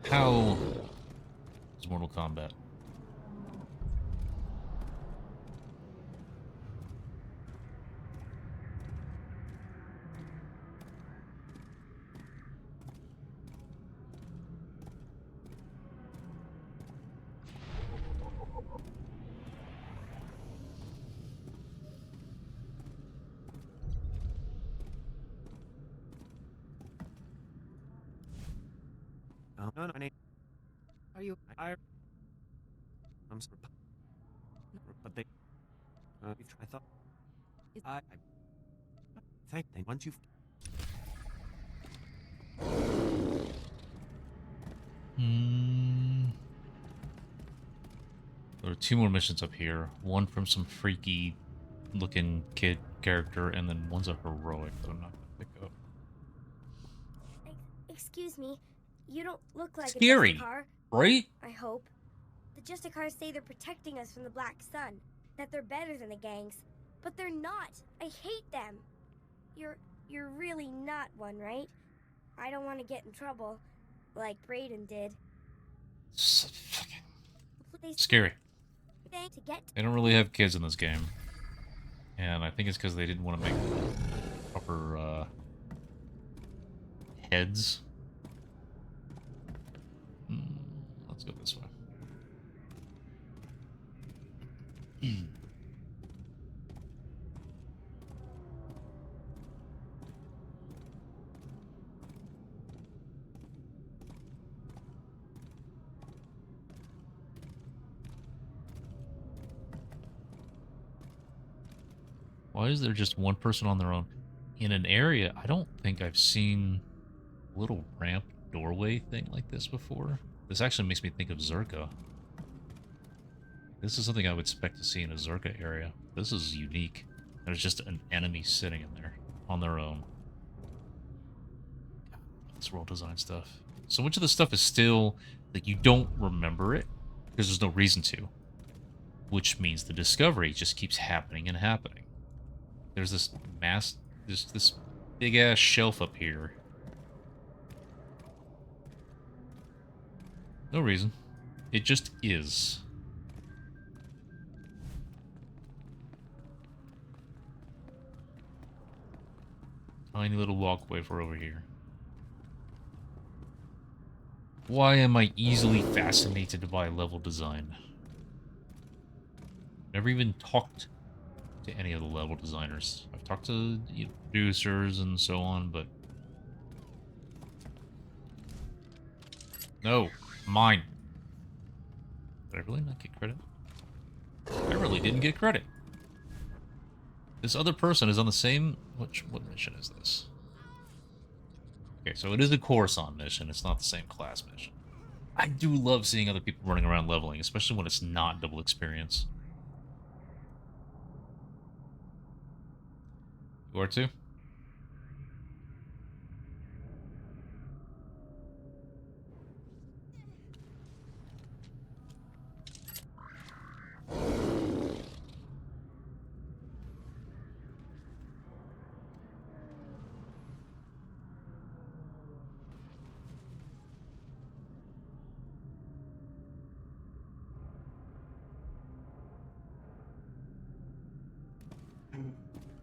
How is Mortal Kombat? No, no, are you? I'm sorry, but they. I thought. I thank them once you've. There are 2 more missions up here. One from some freaky looking kid character, and then one's a heroic that I'm not gonna pick up. Excuse me, you don't look like Scary, a Justicar, right? I hope. The Justicars say they're protecting us from the Black Sun, that they're better than the gangs, but they're not. I hate them. You're really not one, right? I don't want to get in trouble, like Brayden did. Scary. To get They don't really have kids in this game. And I think it's because they didn't want to make proper heads. Let's go this way. Why is there just one person on their own? In an area, I don't think I've seen a little ramp doorway thing like this before. This actually makes me think of Zerka. This is something I would expect to see in a Zerka area. This is unique. There's just an enemy sitting in there on their own. This world design stuff. So much of the stuff is still, like, you don't remember it because there's no reason to. Which means the discovery just keeps happening and happening. There's this this big ass shelf up here. No reason. It just is. Tiny little walkway for over here. Why am I easily fascinated by level design? Never even talked to any of the level designers. I've talked to producers and so on, but... No, mine. Did I really not get credit? I really didn't get credit. This other person is on the same... What mission is this? Okay, so it is a Coruscant mission. It's not the same class mission. I do love seeing other people running around leveling, especially when it's not double experience. You are too?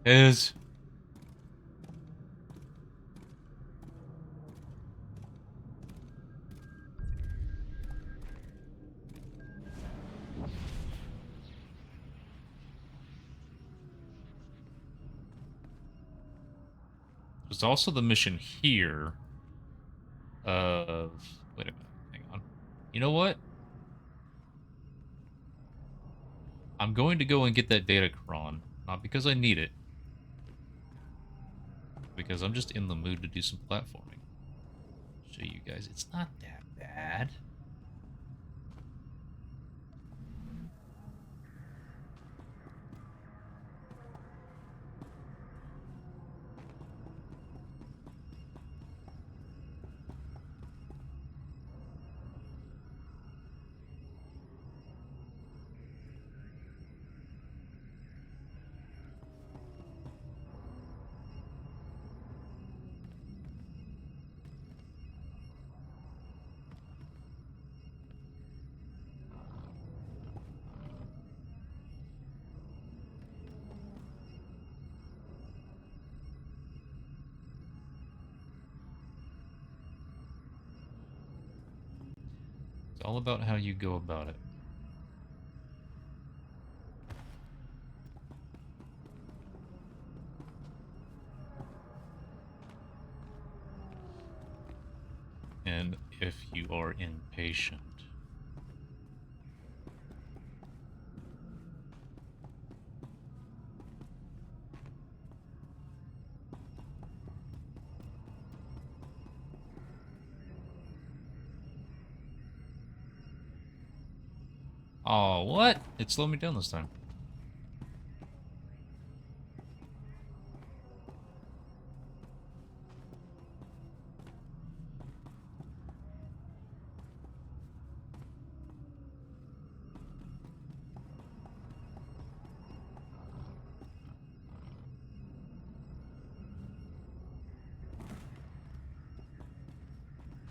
Is... There's also the mission here of... Wait a minute, hang on. You know what? I'm going to go and get that Datacron. Not because I need it. Because I'm just in the mood to do some platforming. Show you guys, it's not that bad. It's all about how you go about it. And if you are impatient. Oh, what? It slowed me down this time.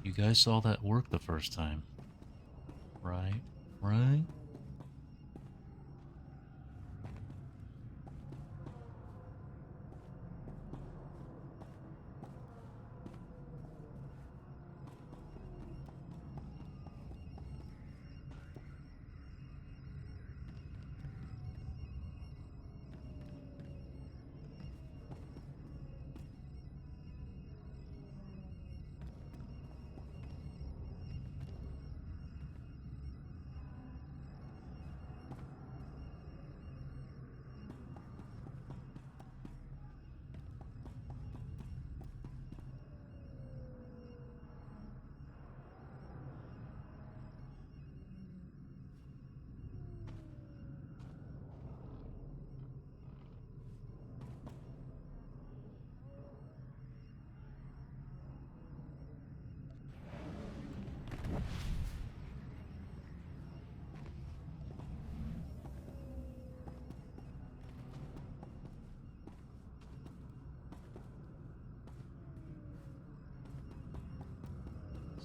You guys saw that work the first time. Right? Right?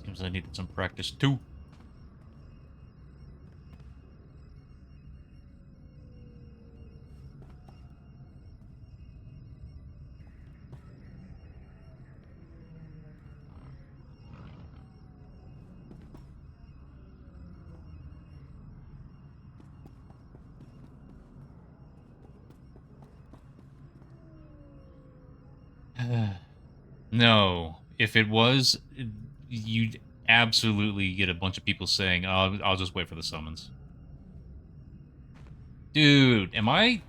Seems I needed some practice too. No. If it was, you'd absolutely get a bunch of people saying, "Oh, I'll just wait for the summons." Dude, am I...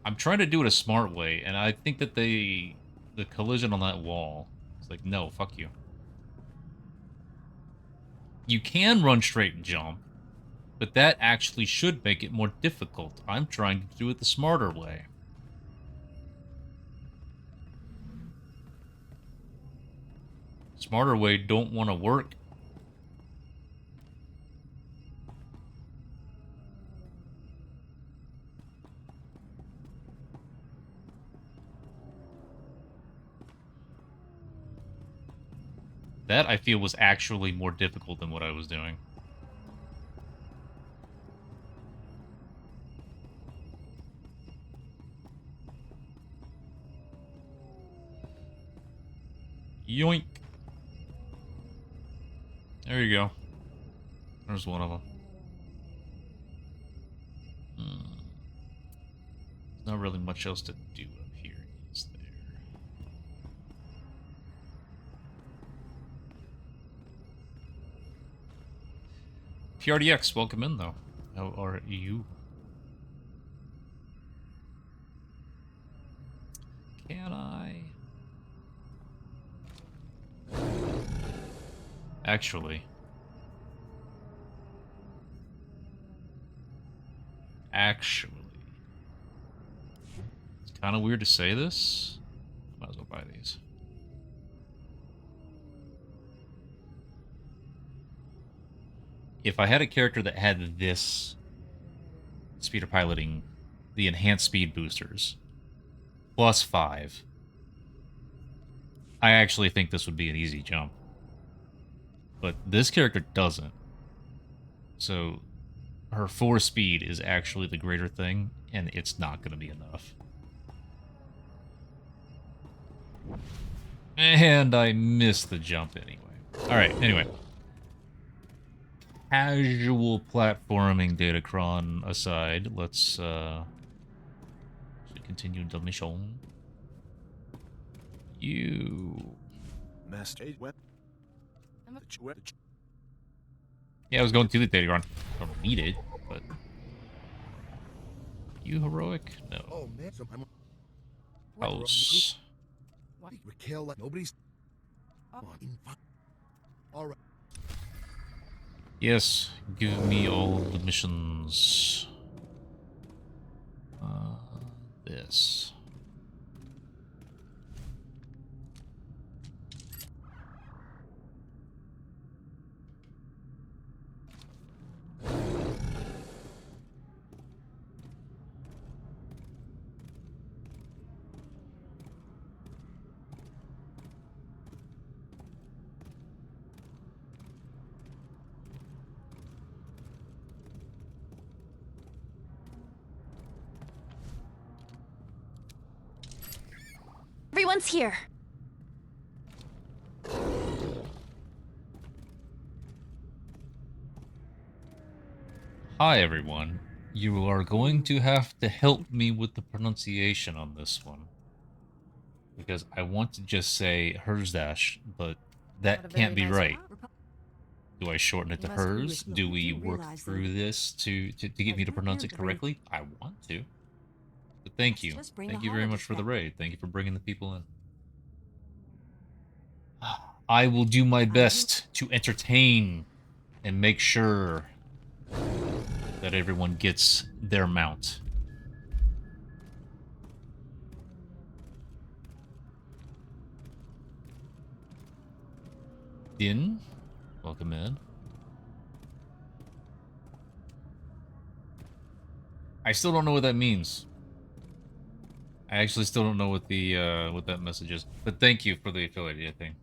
I'm trying to do it a smart way, and I think that the collision on that wall, it's like, no, fuck you. You can run straight and jump, but that actually should make it more difficult. I'm trying to do it the smarter way. Smarter way don't want to work. That, I feel, was actually more difficult than what I was doing. Yoink. There you go. There's one of them. There's not really much else to do up here, is there? PRDX, welcome in, though. How are you? Can I? Actually. It's kind of weird to say this. Might as well buy these. If I had a character that had this speeder piloting, the enhanced speed boosters, +5, I actually think this would be an easy jump. But this character doesn't. So her 4 speed is actually the greater thing, and it's not going to be enough. And I missed the jump anyway. Alright, anyway. Casual platforming Datacron aside, let's continue the mission. Master. Yeah, I was going to the Datacron. I don't need it, but... You heroic? No. Oh man, House. We kill like nobody's. All right. Yes, give me all the missions. This. Everyone's here. Hi everyone. You are going to have to help me with the pronunciation on this one. Because I want to just say Herzdash, but that can't be right. Do I shorten it to Hers? Do we work through this to get me to pronounce it correctly? I want to. But thank you. Thank you very much for the raid. Thank you for bringing the people in. I will do my best to entertain and make sure that everyone gets their mount. Din, welcome in. I still don't know what that means. I actually still don't know what the what that message is. But thank you for the affiliate thing.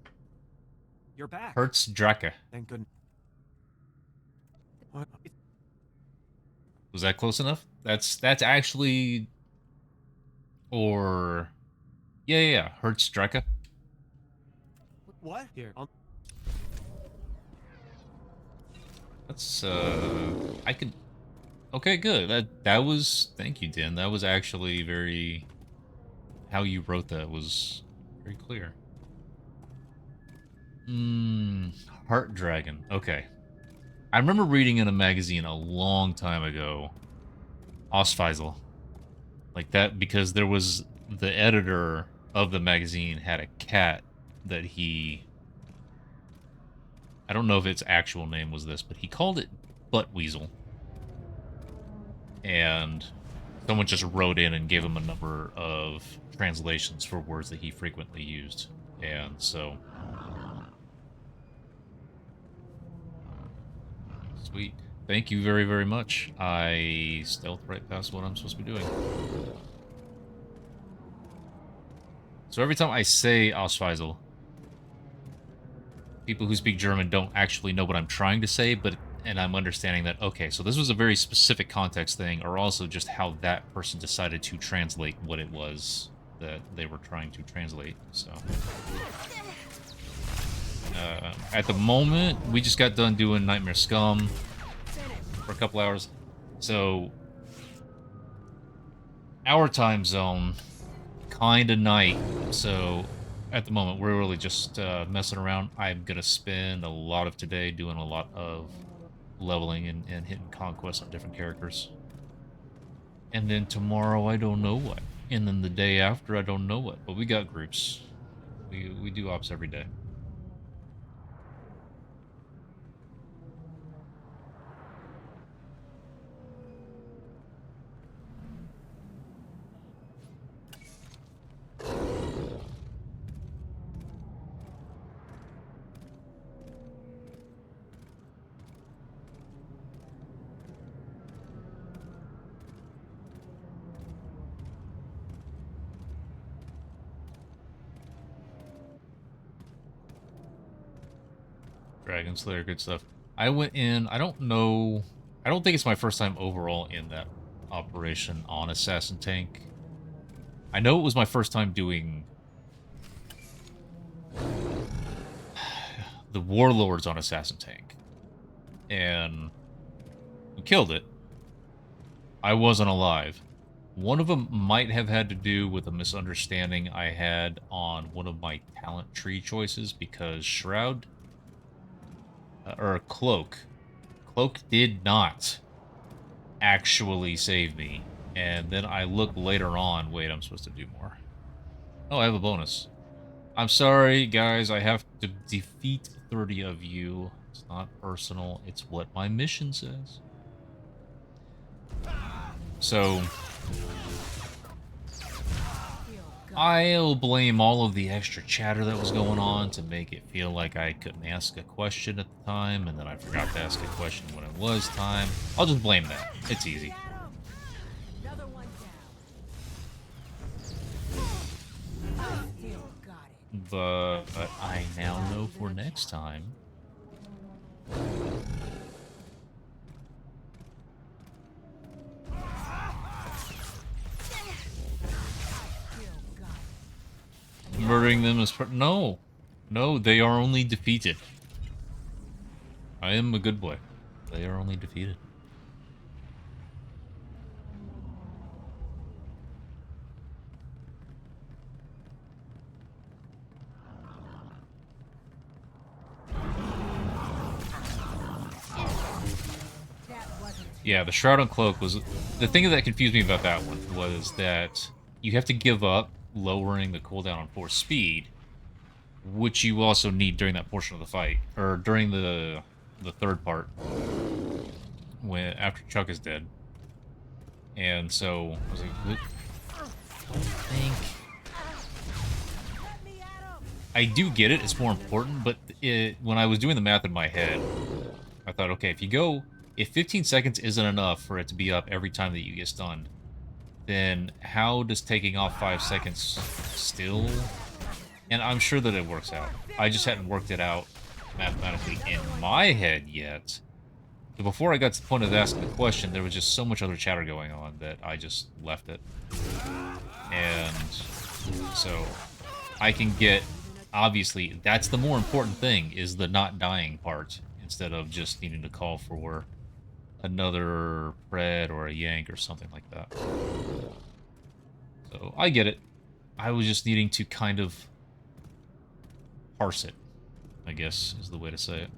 You're back. Hertz Draka. Thank goodness. What? Was that close enough? That's actually, or yeah. Hertz Draka. What? Here. That's I could. Okay, good. That was. Thank you, Din. That was actually very. How you wrote that was very clear. Heart Dragon. Okay. I remember reading in a magazine a long time ago, Ostfeisel, like that, because there was the editor of the magazine had a cat that he. I don't know if its actual name was this, but he called it Butt Weasel. And someone just wrote in and gave him a number of translations for words that he frequently used. And so... Sweet. Thank you very, very much. I stealth right past what I'm supposed to be doing. So every time I say Ausweisel, people who speak German don't actually know what I'm trying to say, and I'm understanding that, okay, so this was a very specific context thing, or also just how that person decided to translate what it was that they were trying to translate, so... at the moment, we just got done doing Nightmare Scum for a couple hours, so... Our time zone, kinda night, so... At the moment, we're really just messing around. I'm gonna spend a lot of today doing a lot of leveling and hitting conquests on different characters. And then tomorrow, I don't know what. And then the day after, I don't know what. But we got groups. We do ops every day. Dragon Slayer, good stuff. I went in, I don't think it's my first time overall in that operation on Assassin Tank. I know it was my first time doing the warlords on Assassin Tank. And we killed it. I wasn't alive. One of them might have had to do with a misunderstanding I had on one of my talent tree choices, because Shroud, or Cloak did not actually save me. And then I look later on, wait, I'm supposed to do more. Oh, I have a bonus. I'm sorry, guys, I have to defeat 30 of you. It's not personal, it's what my mission says. So, I'll blame all of the extra chatter that was going on to make it feel like I couldn't ask a question at the time, and then I forgot to ask a question when it was time. I'll just blame that. It's easy. But I now know for next time. Murdering them is no, they are only defeated. I am a good boy. They are only defeated. Yeah, the Shroud and Cloak was... The thing that confused me about that one was that you have to give up lowering the cooldown on force speed, which you also need during that portion of the fight, or during the third part, when after Chuck is dead. And so I was like, I do get it, it's more important, but when I was doing the math in my head, I thought, okay, if 15 seconds isn't enough for it to be up every time that you get stunned, then how does taking off 5 seconds still? And I'm sure that it works out. I just hadn't worked it out mathematically in my head yet. So before I got to the point of asking the question, there was just so much other chatter going on that I just left it. And so I can get, obviously, that's the more important thing, is the not dying part, instead of just needing to call for another Pred or a Yank or something like that. So I get it. I was just needing to kind of parse it, I guess is the way to say it.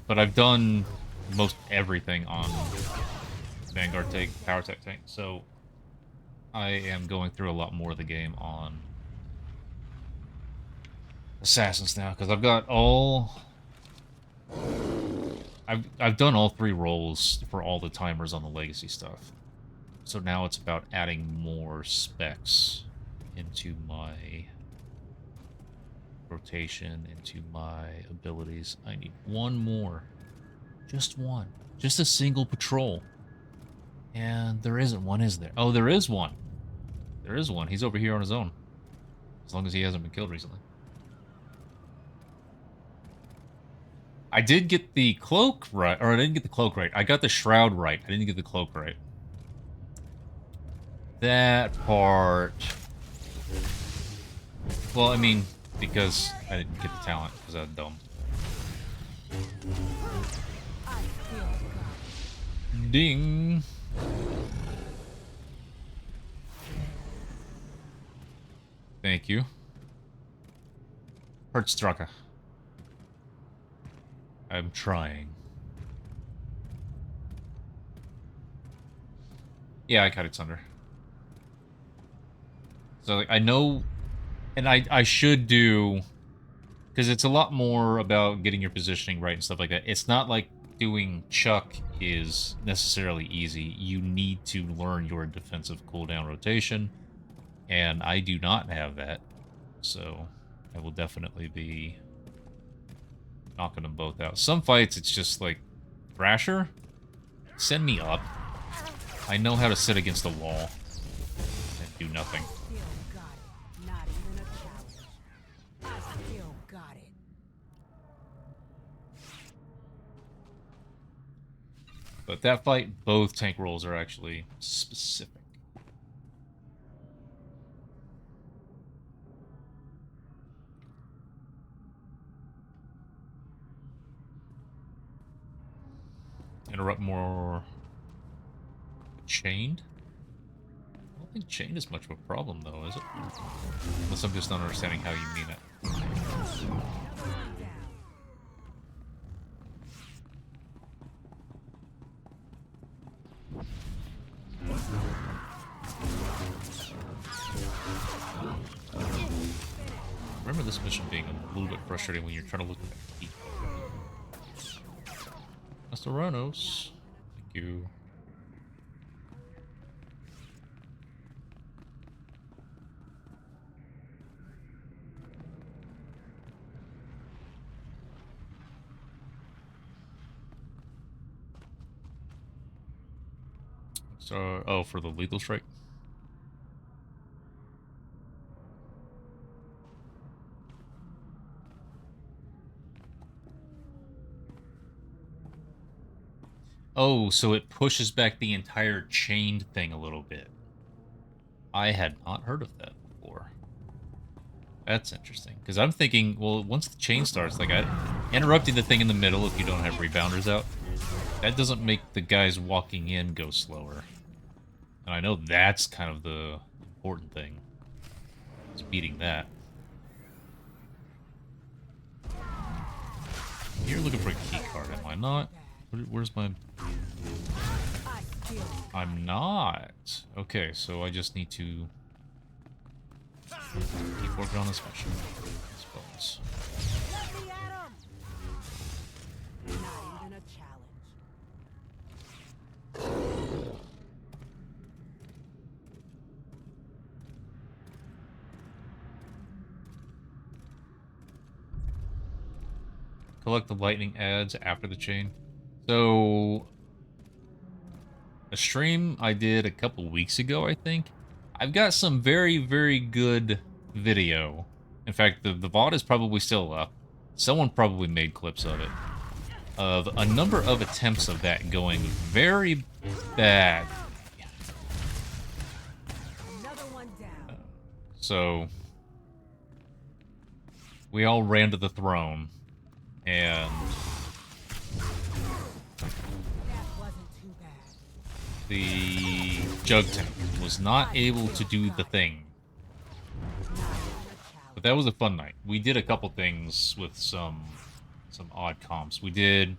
But I've done most everything on Vanguard tank, Power Tech tank, so I am going through a lot more of the game on Assassins now, because I've got all... I've done all 3 roles for all the timers on the Legacy stuff. So now it's about adding more specs into my rotation, into my abilities. I need one more. Just one. Just a single patrol. And there isn't one, is there? Oh, there is one. There is one. He's over here on his own. As long as he hasn't been killed recently. I did get the cloak right, or I didn't get the cloak right. I got the shroud right. I didn't get the cloak right. That part... Well, I mean, because I didn't get the talent, because I was dumb. Ding! Thank you. Hertzdrache. I'm trying. Yeah, I cut it under. So like, I know, and I should do, because it's a lot more about getting your positioning right and stuff like that. It's not like doing Chuck is necessarily easy. You need to learn your defensive cooldown rotation, and I do not have that. So I will definitely be knocking them both out. Some fights, it's just like, Thrasher, send me up. I know how to sit against the wall and do nothing. But that fight, both tank rolls are actually specific. interrupt more chained? I don't think chained is much of a problem though, is it? Unless I'm just not understanding how you mean it. Remember this mission being a little bit frustrating when you're trying to look at the key. Masteronos. Thank you. So, oh, for the lethal strike? Oh, so it pushes back the entire chained thing a little bit. I had not heard of that before. That's interesting. Because I'm thinking, well, once the chain starts, like, interrupting the thing in the middle if you don't have rebounders out, that doesn't make the guys walking in go slower. And I know that's kind of the important thing. It's beating that. You're looking for a key card, am I not? Where's my... I'm not. Okay, so I just need to keep working on this mission, I suppose. Collect the lightning ads after the chain. So, a stream I did a couple weeks ago, I think. I've got some very, very good video. In fact, the VOD is probably still up. Someone probably made clips of it. Of a number of attempts of that going very bad. So, we all ran to the throne, and the Jug Tank was not able to do the thing. But that was a fun night. We did a couple things with some odd comps. We did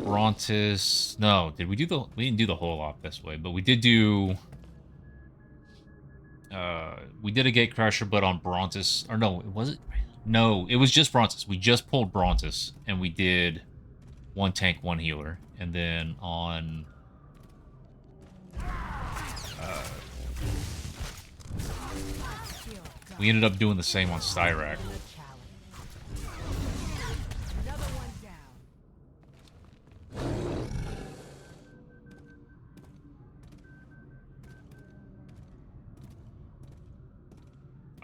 Brontis. No, did we do the... We didn't do the whole op this way, but we did do... we did a Gatecrasher, but on Brontis. Or no, was it? No, it was just Brontis. We just pulled Brontis, and we did one tank, one healer. And then on... we ended up doing the same on Styrak.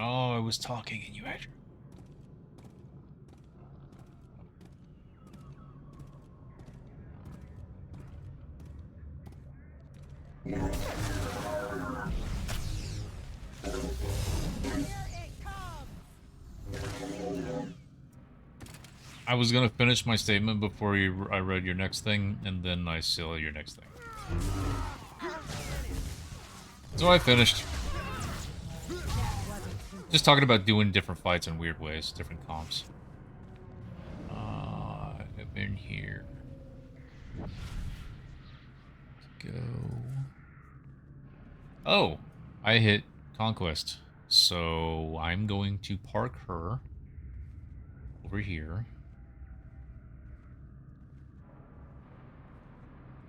Oh, I was talking and you had your... I was gonna finish my statement before I read your next thing, and then I saw your next thing. So I finished. Just talking about doing different fights in weird ways, different comps. I've been here. Let's go. Oh, I hit Conquest. So I'm going to park her over here.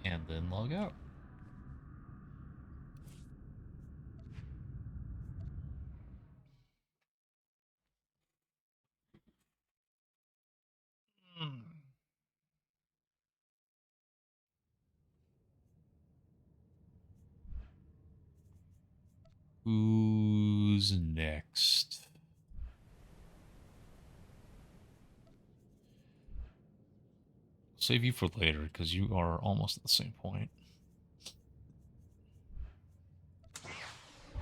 And then log out. Who's next? Save you for later, because you are almost at the same point.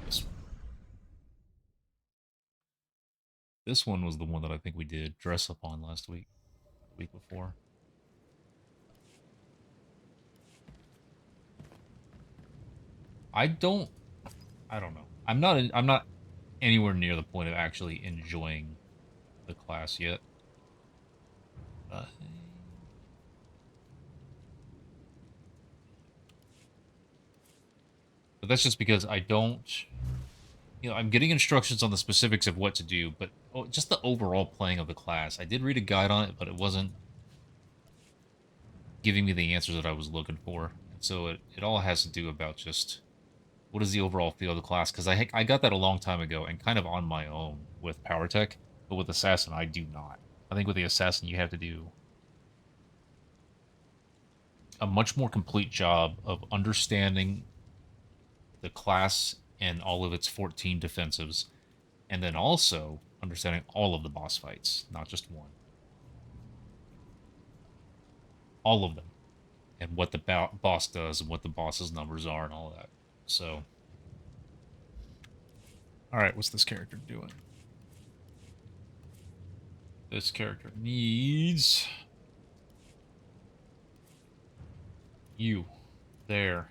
This one. This one was the one that I think we did dress up on last week, the week before. I don't know. I'm not anywhere near the point of actually enjoying the class yet. But that's just because I don't, I'm getting instructions on the specifics of what to do, but just the overall playing of the class. I did read a guide on it, but it wasn't giving me the answers that I was looking for. So it all has to do about just what is the overall feel of the class, because I got that a long time ago and kind of on my own with Power Tech, but with Assassin I do not. I think with the Assassin you have to do a much more complete job of understanding the class and all of its 14 defensives, and then also understanding all of the boss fights, not just one. All of them. And what the boss does and what the boss's numbers are and all that. So, alright, what's this character doing? This character needs you. There.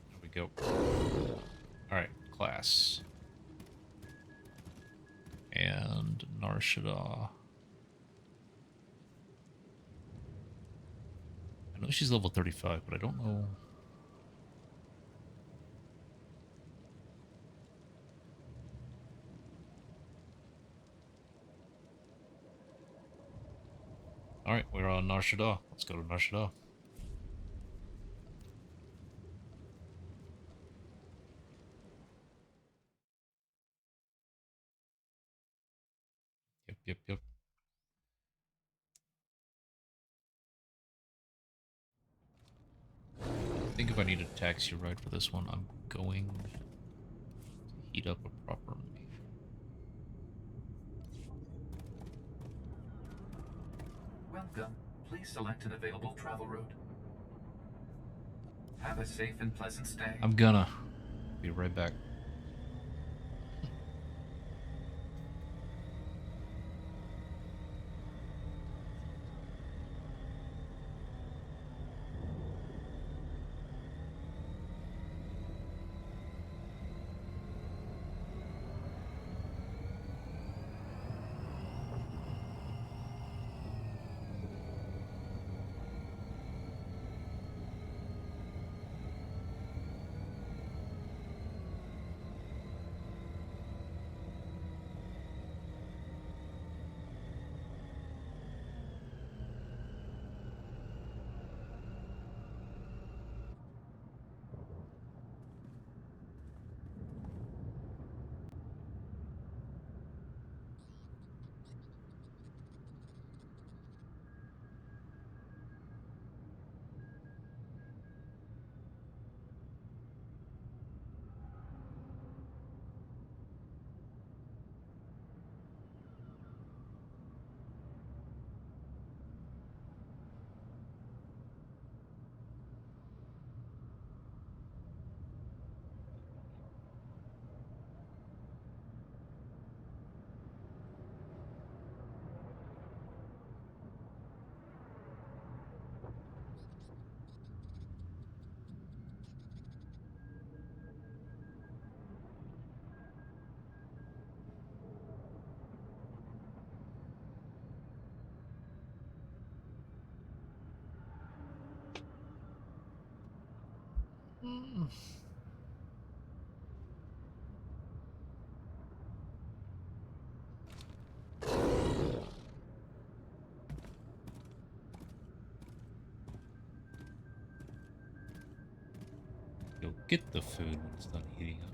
There we go. Alright, class. And Nar Shaddaa. I know she's level 35, but I don't know. Alright, we're on Nar Shaddaa. Let's go to Nar Shaddaa. Yep. I think if I need a taxi ride for this one, I'm going to heat up a proper meal. Welcome. Please select an available travel route. Have a safe and pleasant stay. I'm gonna be right back. You'll get the food when it's done heating up.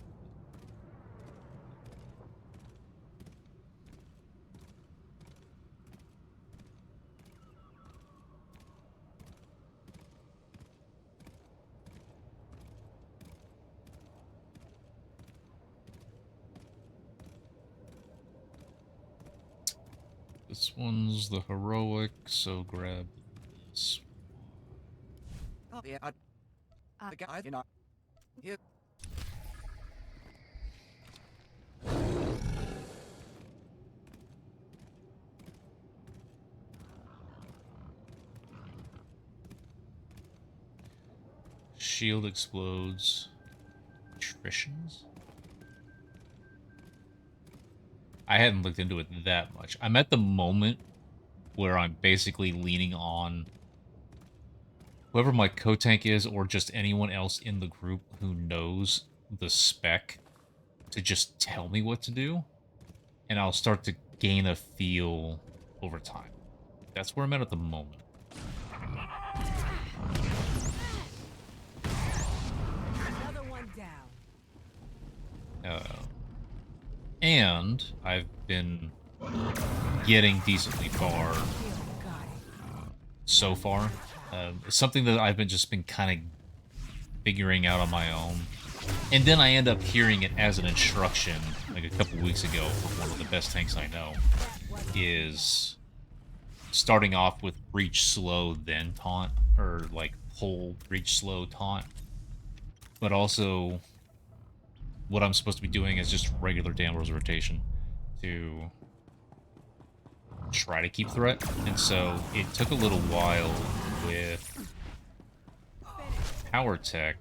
This one's the heroic, so grab this. Oh, yeah, the guy, you know, here. shield explodes. Attritions? I hadn't looked into it that much. I'm at the moment where I'm basically leaning on whoever my co-tank is or just anyone else in the group who knows the spec to just tell me what to do, and I'll start to gain a feel over time. That's where I'm at the moment. Another one down. And I've been getting decently far so far. It's something that I've just been kind of figuring out on my own. And then I end up hearing it as an instruction, like a couple weeks ago, from one of the best tanks I know, is starting off with breach slow, then taunt, or like pull, breach slow, taunt. But also, what I'm supposed to be doing is just regular damage rotation to try to keep threat. And so it took a little while with power tech,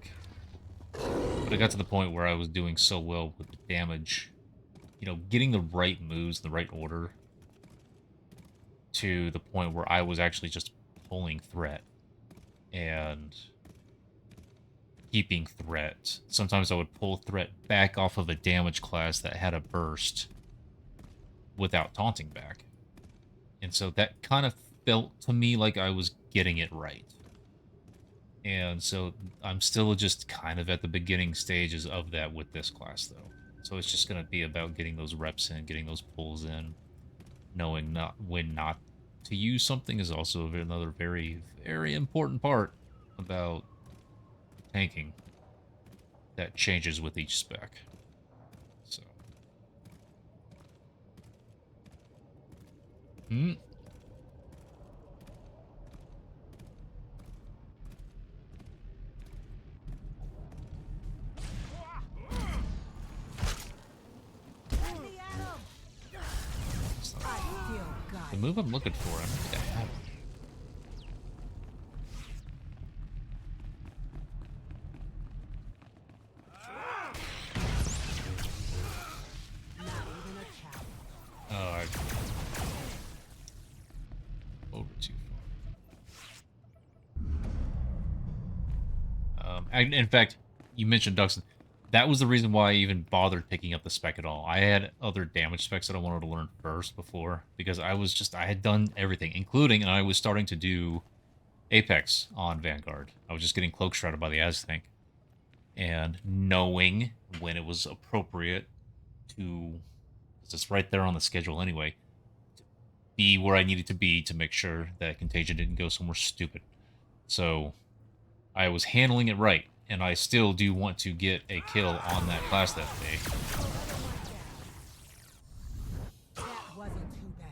but it got to the point where I was doing so well with the damage, you know, getting the right moves, the right order, to the point where I was actually just pulling threat and keeping threat. Sometimes I would pull threat back off of a damage class that had a burst without taunting back. And so that kind of felt to me like I was getting it right. And so I'm still just kind of at the beginning stages of that with this class, though. So it's just going to be about getting those reps in, getting those pulls in. Knowing when not to use something is also another very, very important part about tanking that changes with each spec. So. The move I'm looking for, I don't think I have it. Oh, I... over too far. In fact, you mentioned Duxton. That was the reason why I even bothered picking up the spec at all. I had other damage specs that I wanted to learn first before, because I had done everything, including, and I was starting to do Apex on Vanguard. I was just getting cloak shrouded by the Aztank. And knowing when it was appropriate to, because it's right there on the schedule anyway, to be where I needed to be to make sure that Contagion didn't go somewhere stupid. So I was handling it right. And I still do want to get a kill on that class that day. That wasn't too bad.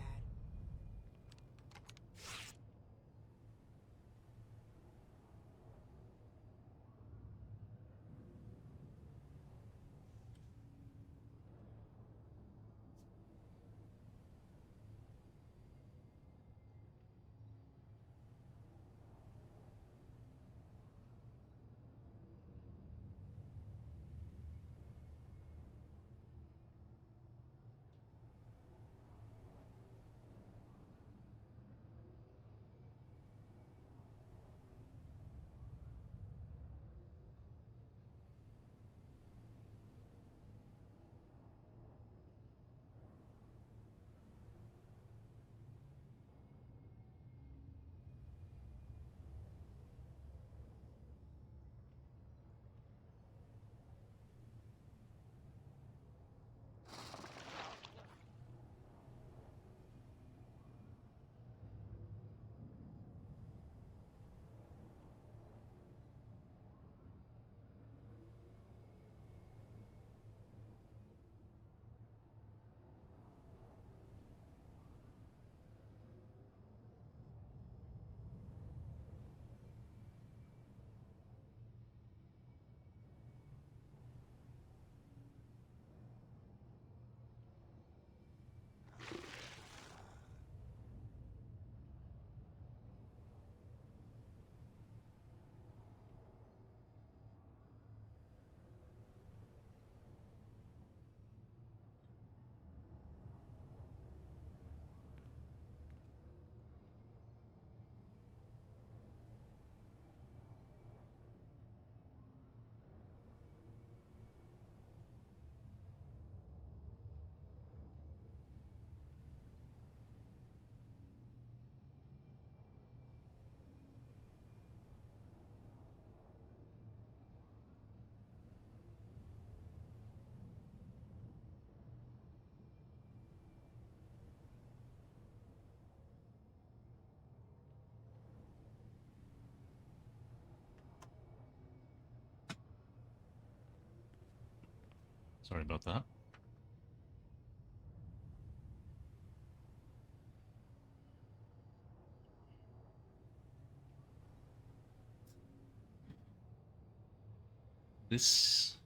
Sorry about that. This is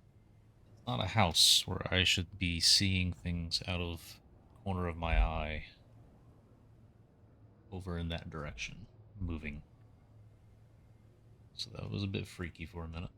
not a house where I should be seeing things out of the corner of my eye. Over in that direction, moving. So that was a bit freaky for a minute.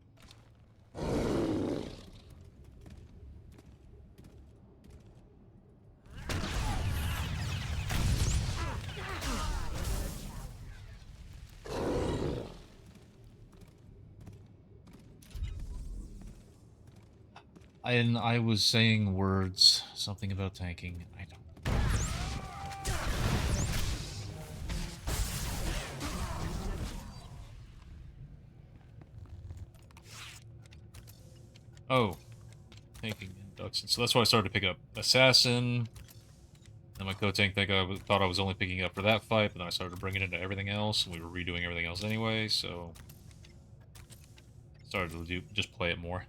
And I was saying words, something about tanking. I don't. Oh, tanking induction. So that's why I started to pick up Assassin. And my co-tank thought I was only picking up for that fight, but then I started bringing it into everything else, and we were redoing everything else anyway, so started to just play it more.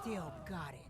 Still got it.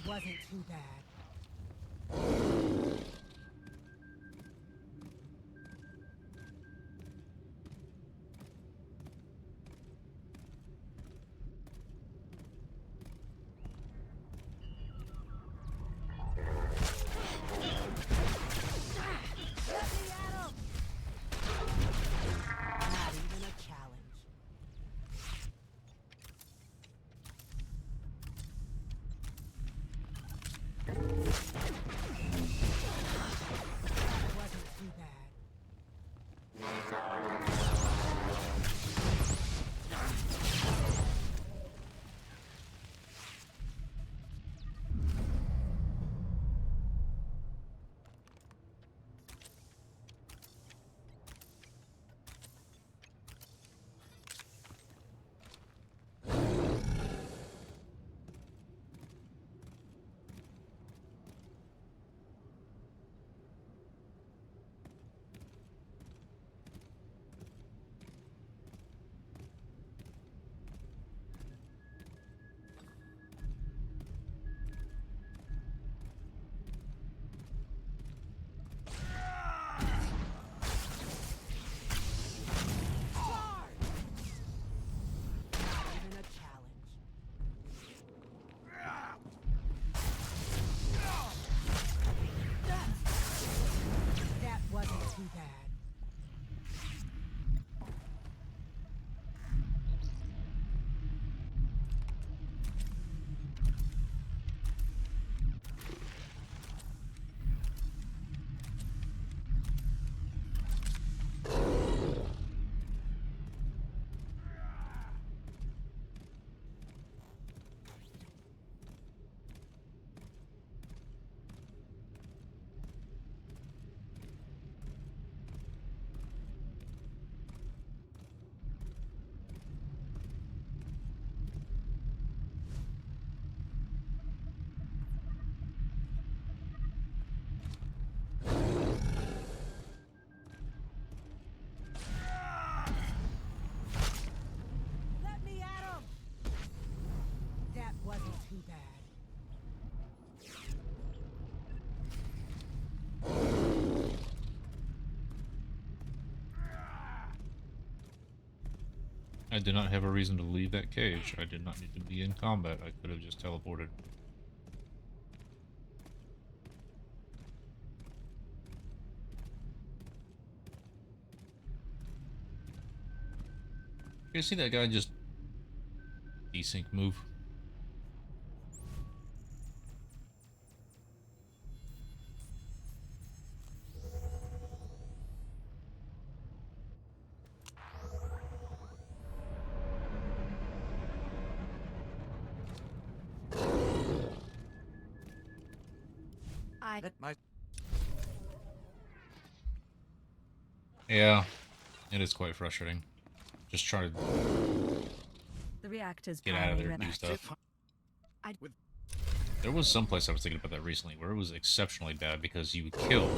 Wasn't too bad. Not even a challenge. I did not have a reason to leave that cage. I did not need to be in combat. I could have just teleported. You guys see that guy just desync move? Yeah, it is quite frustrating. Just try to The reactor's get out of there primary and do stuff. I There was some place I was thinking about that recently where it was exceptionally bad because you would kill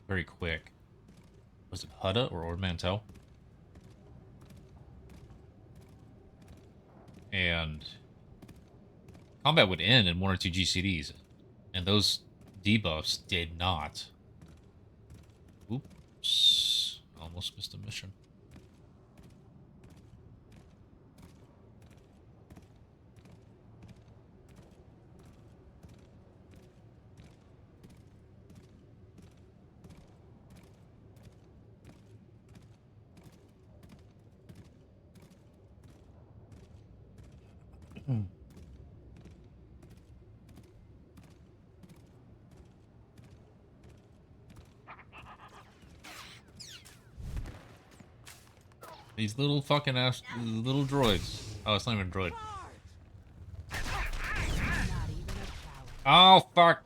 very quick. Was it Hutta or Ord Mantell? And combat would end in 1 or 2 GCDs, and those debuffs did not. Oops, almost missed a mission. These little fucking ass, little droids. Oh, it's not even a droid. Oh, fuck.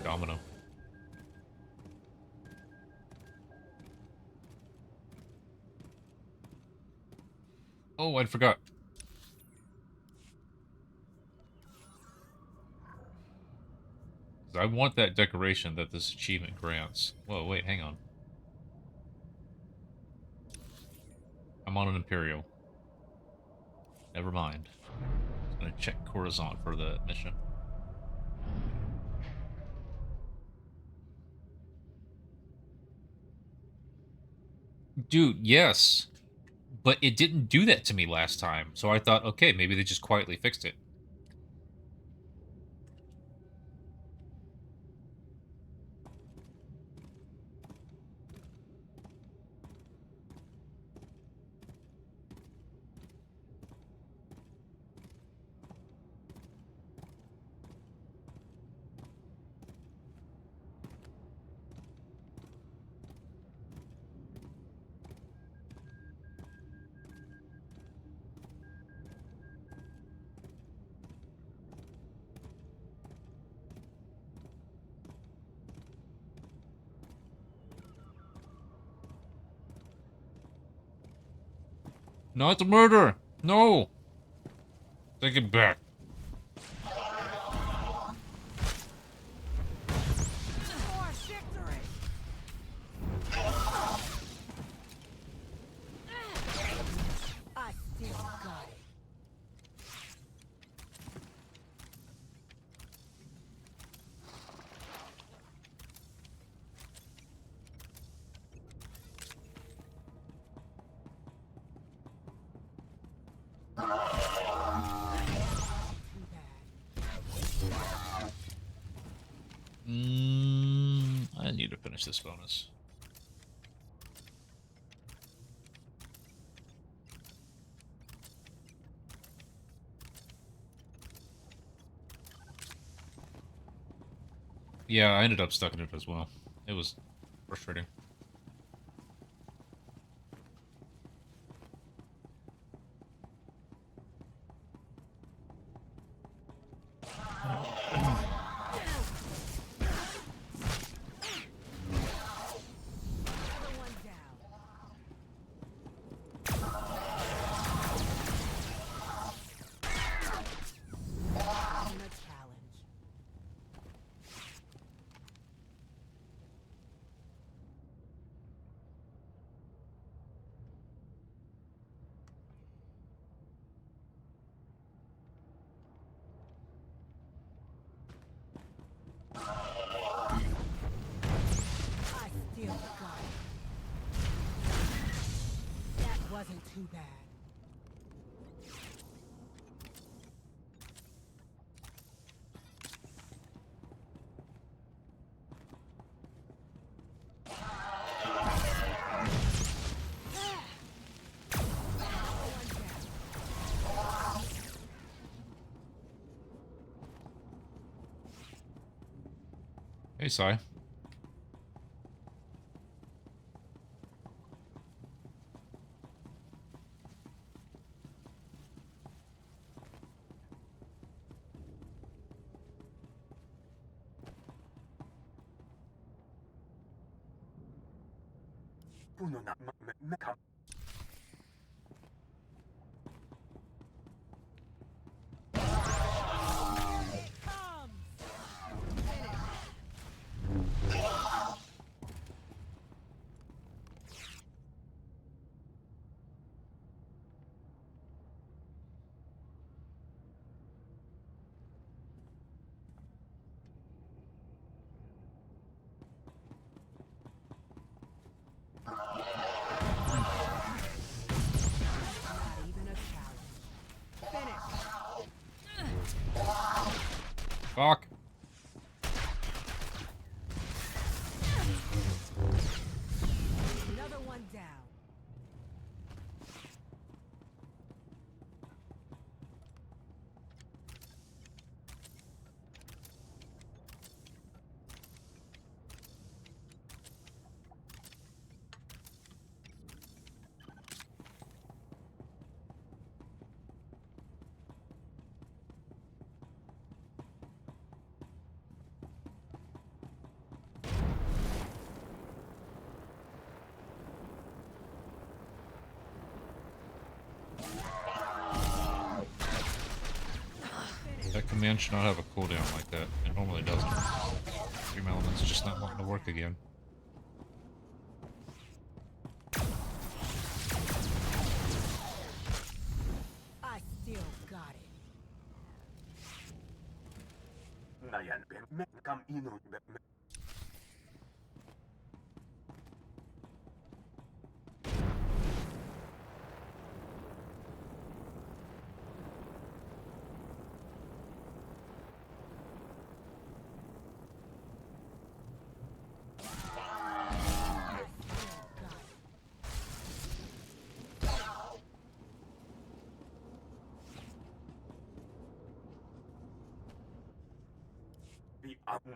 Domino. Oh, I forgot. I want that decoration that this achievement grants. Whoa, wait, hang on. I'm on an Imperial. Never mind. I'm gonna check Coruscant for the mission. Dude, yes. But it didn't do that to me last time, so I thought, okay, maybe they just quietly fixed it. Not the murder! No! Take it back. I need to finish this bonus. Yeah, I ended up stuck in it as well. It was frustrating. wasn't too bad. Hey, Sai. Fuck. Another one down. That command should not have a cooldown like that. It normally doesn't. Dream Element's just not wanting to work again. I still got it.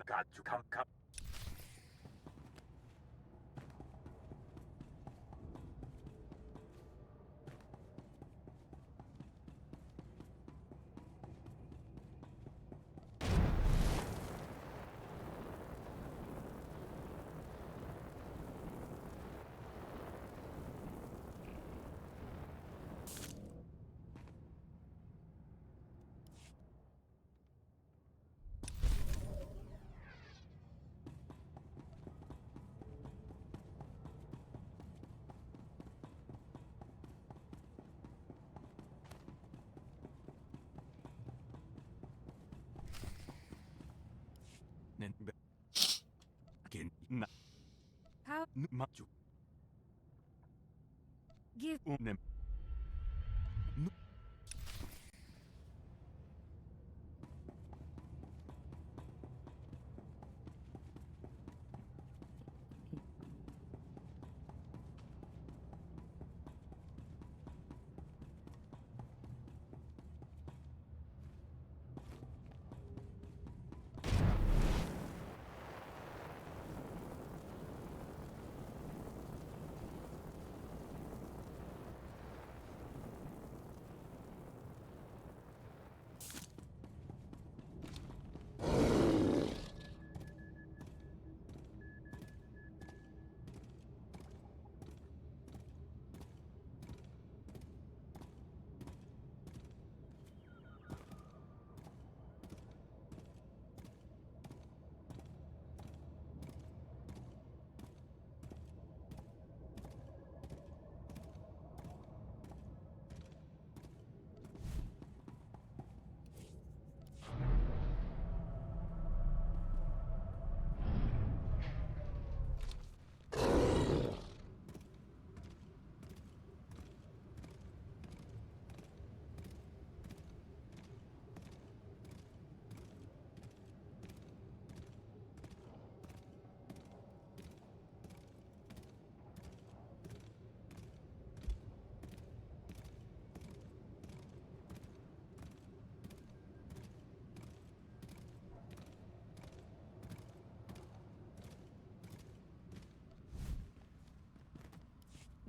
Got to come. How? Give.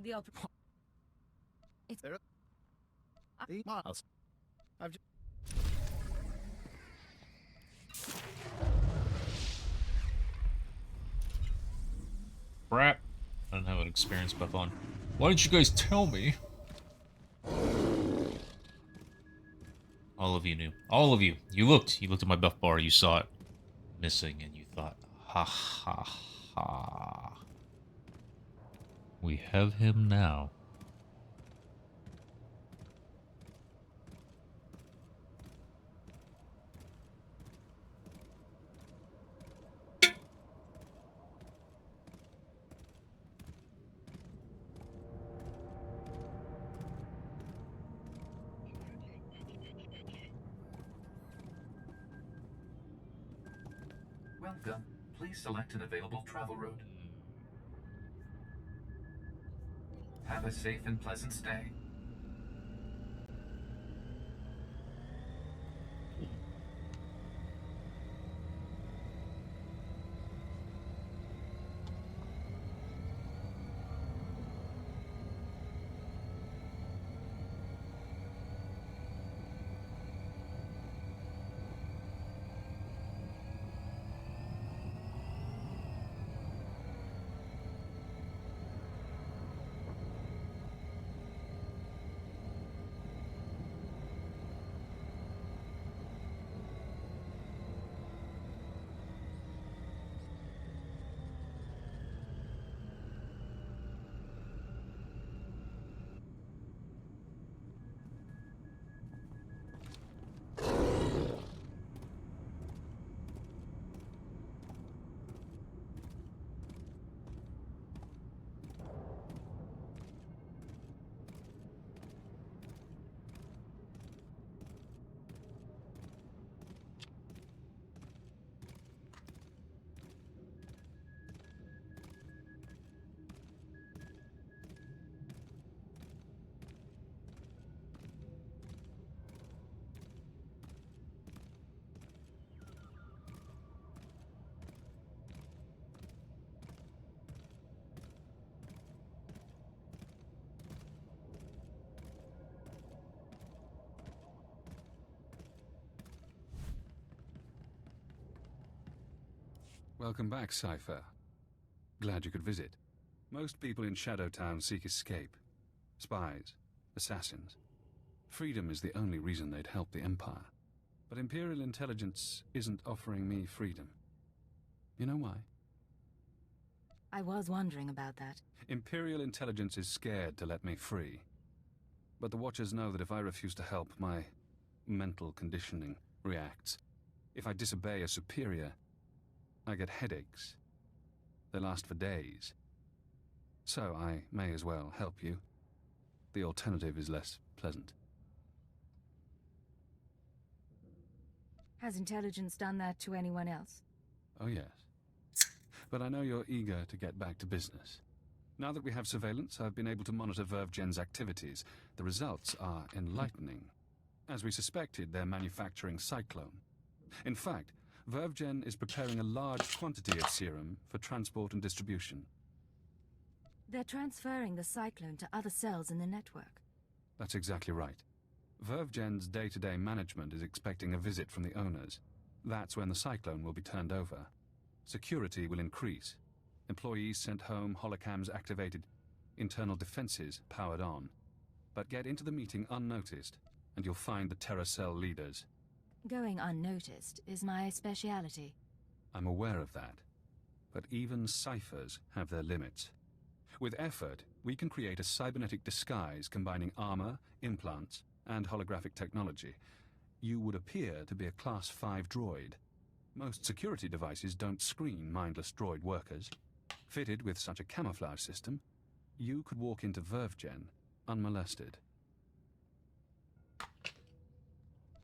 The ultra. It's there. The miles. I've just. Crap. I don't have an experience buff on. Why didn't you guys tell me? All of you knew. All of you. You looked. You looked at my buff bar. You saw it missing, and you thought, ha ha ha. We have him now. Welcome. Please select an available travel route. Have a safe and pleasant stay. Welcome back, Cypher. Glad you could visit. Most people in Shadowtown seek escape. Spies, assassins. Freedom is the only reason they'd help the Empire. But Imperial intelligence isn't offering me freedom. You know why? I was wondering about that. Imperial intelligence is scared to let me free. But the Watchers know that if I refuse to help, my mental conditioning reacts. If I disobey a superior, I get headaches. They last for days. So I may as well help you. The alternative is less pleasant. Has intelligence done that to anyone else? Oh yes. But I know you're eager to get back to business. Now that we have surveillance, I've been able to monitor VerveGen's activities. The results are enlightening. As we suspected, they're manufacturing Cyclone. In fact, VerveGen is preparing a large quantity of serum for transport and distribution. They're transferring the Cyclone to other cells in the network. That's exactly right. VerveGen's day-to-day management is expecting a visit from the owners. That's when the Cyclone will be turned over. Security will increase. Employees sent home, holocams activated, internal defenses powered on. But get into the meeting unnoticed, and you'll find the Terra Cell leaders. Going unnoticed is my speciality. I'm aware of that. But even ciphers have their limits. With effort, we can create a cybernetic disguise combining armor, implants, and holographic technology. You would appear to be a Class 5 droid. Most security devices don't screen mindless droid workers. Fitted with such a camouflage system, you could walk into VerveGen unmolested.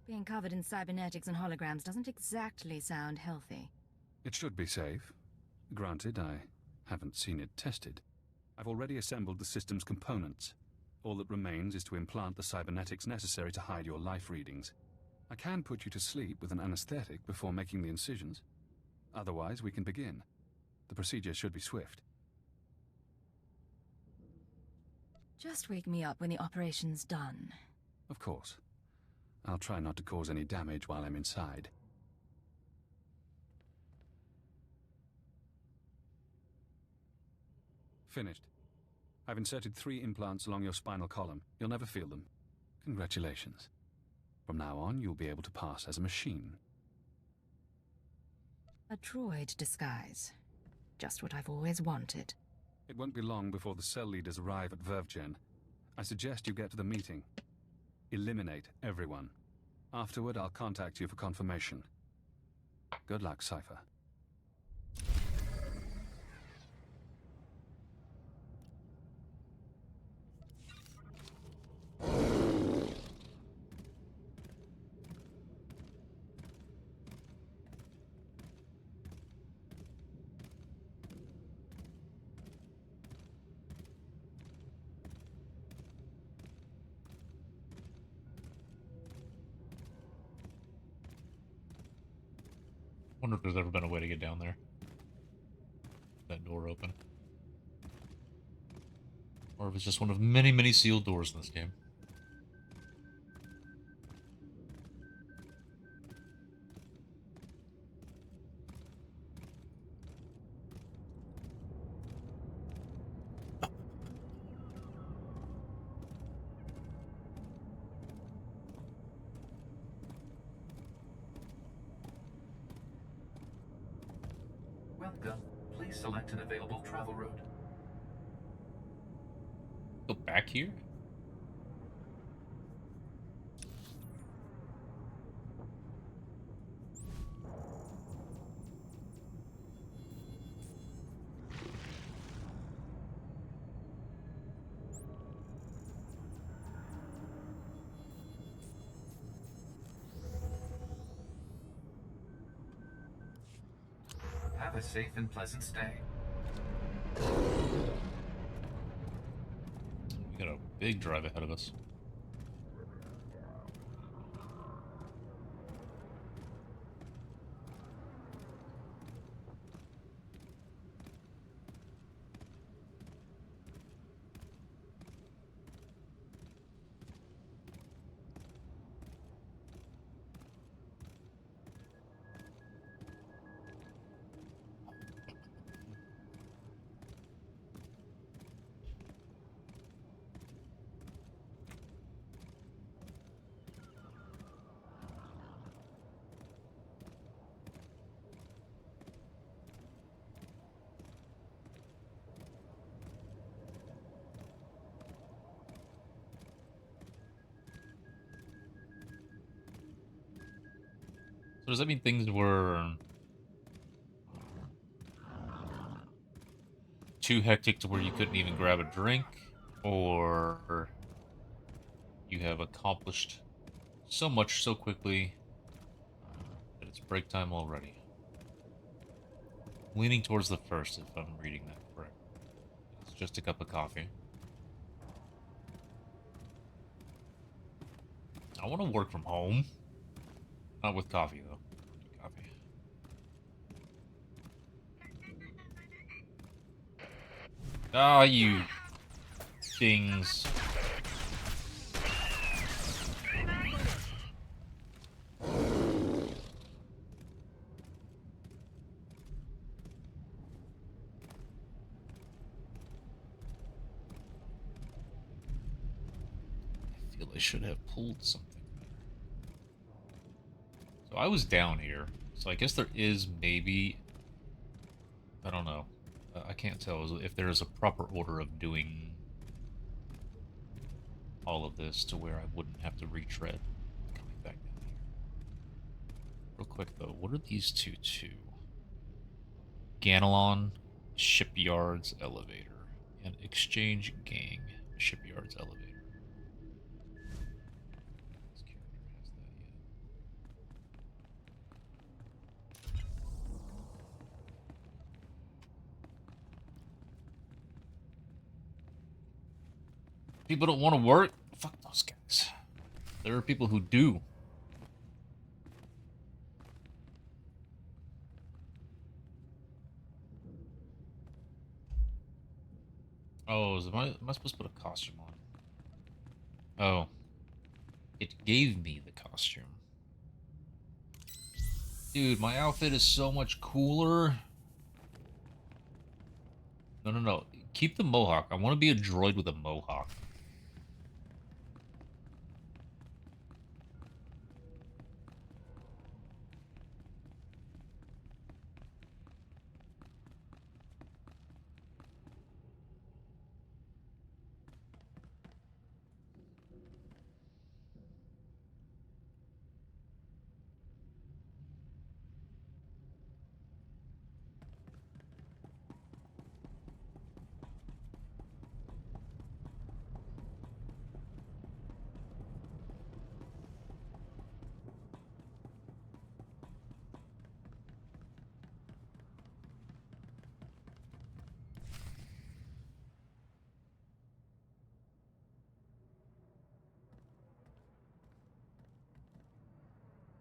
Being covered in cybernetics and holograms doesn't exactly sound healthy. It should be safe. Granted, I haven't seen it tested. I've already assembled the system's components. All that remains is to implant the cybernetics necessary to hide your life readings. I can put you to sleep with an anesthetic before making the incisions. Otherwise, we can begin. The procedure should be swift. Just wake me up when the operation's done. Of course. I'll try not to cause any damage while I'm inside. Finished. I've inserted 3 implants along your spinal column. You'll never feel them. Congratulations. From now on, you'll be able to pass as a machine. A droid disguise. Just what I've always wanted. It won't be long before the cell leaders arrive at Vervgen. I suggest you get to the meeting. Eliminate everyone. Afterward, I'll contact you for confirmation. Good luck, Cypher. Wonder if there's ever been a way to get down there. That door open. Or if it's just one of many, many sealed doors in this game. Welcome. Please select an available travel route. Go back here? Have a safe and pleasant stay. We got a big drive ahead of us. So does that mean things were too hectic to where you couldn't even grab a drink? Or you have accomplished so much so quickly that it's break time already? Leaning towards the first, if I'm reading that correct. It's just a cup of coffee. I want to work from home. Not with coffee, though. Coffee. Ah, you things. I feel I should have pulled something. So I was down here, so I guess there is maybe, I don't know, I can't tell if there is a proper order of doing all of this to where I wouldn't have to retread coming back down here. Real quick though, what are these two? Ganelon Shipyards Elevator and Exchange Gang Shipyards Elevator. People don't want to work? Fuck those guys. There are people who do. Oh, am I supposed to put a costume on? Oh. It gave me the costume. Dude, my outfit is so much cooler. No, no, no. Keep the mohawk. I want to be a droid with a mohawk.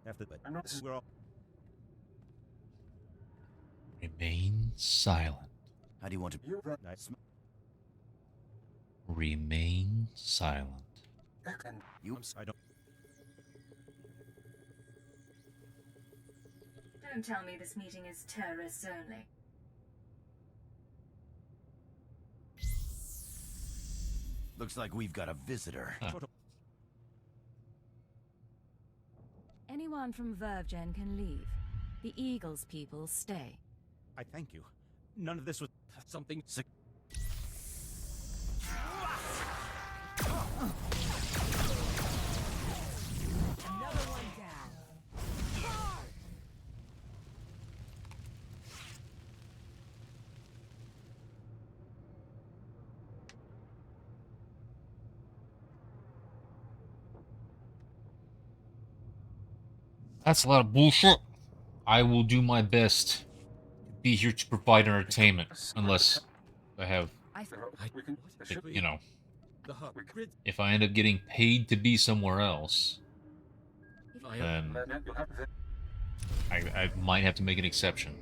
After that, I know this is where all. Remain silent. How do you want to? Nice. Remain silent. You, I don't. Don't tell me this meeting is terrorists only. Looks like we've got a visitor. Anyone from VerveGen can leave. The Eagles people stay. I thank you. None of this was something. Another one down. That's a lot of bullshit. I will do my best to be here to provide entertainment, unless I have, you know, if I end up getting paid to be somewhere else, then I might have to make an exception.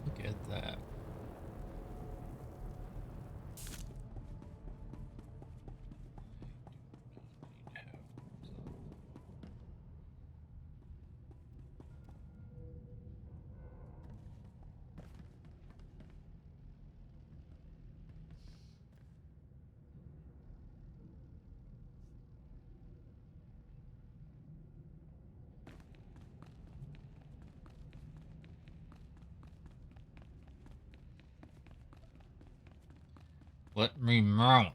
Look at that. Let me mount.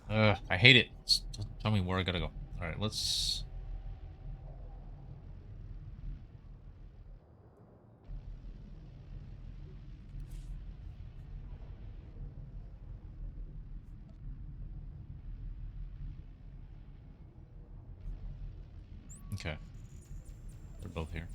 I hate it. Tell me where I gotta go. Alright, let's... Okay. They're both here.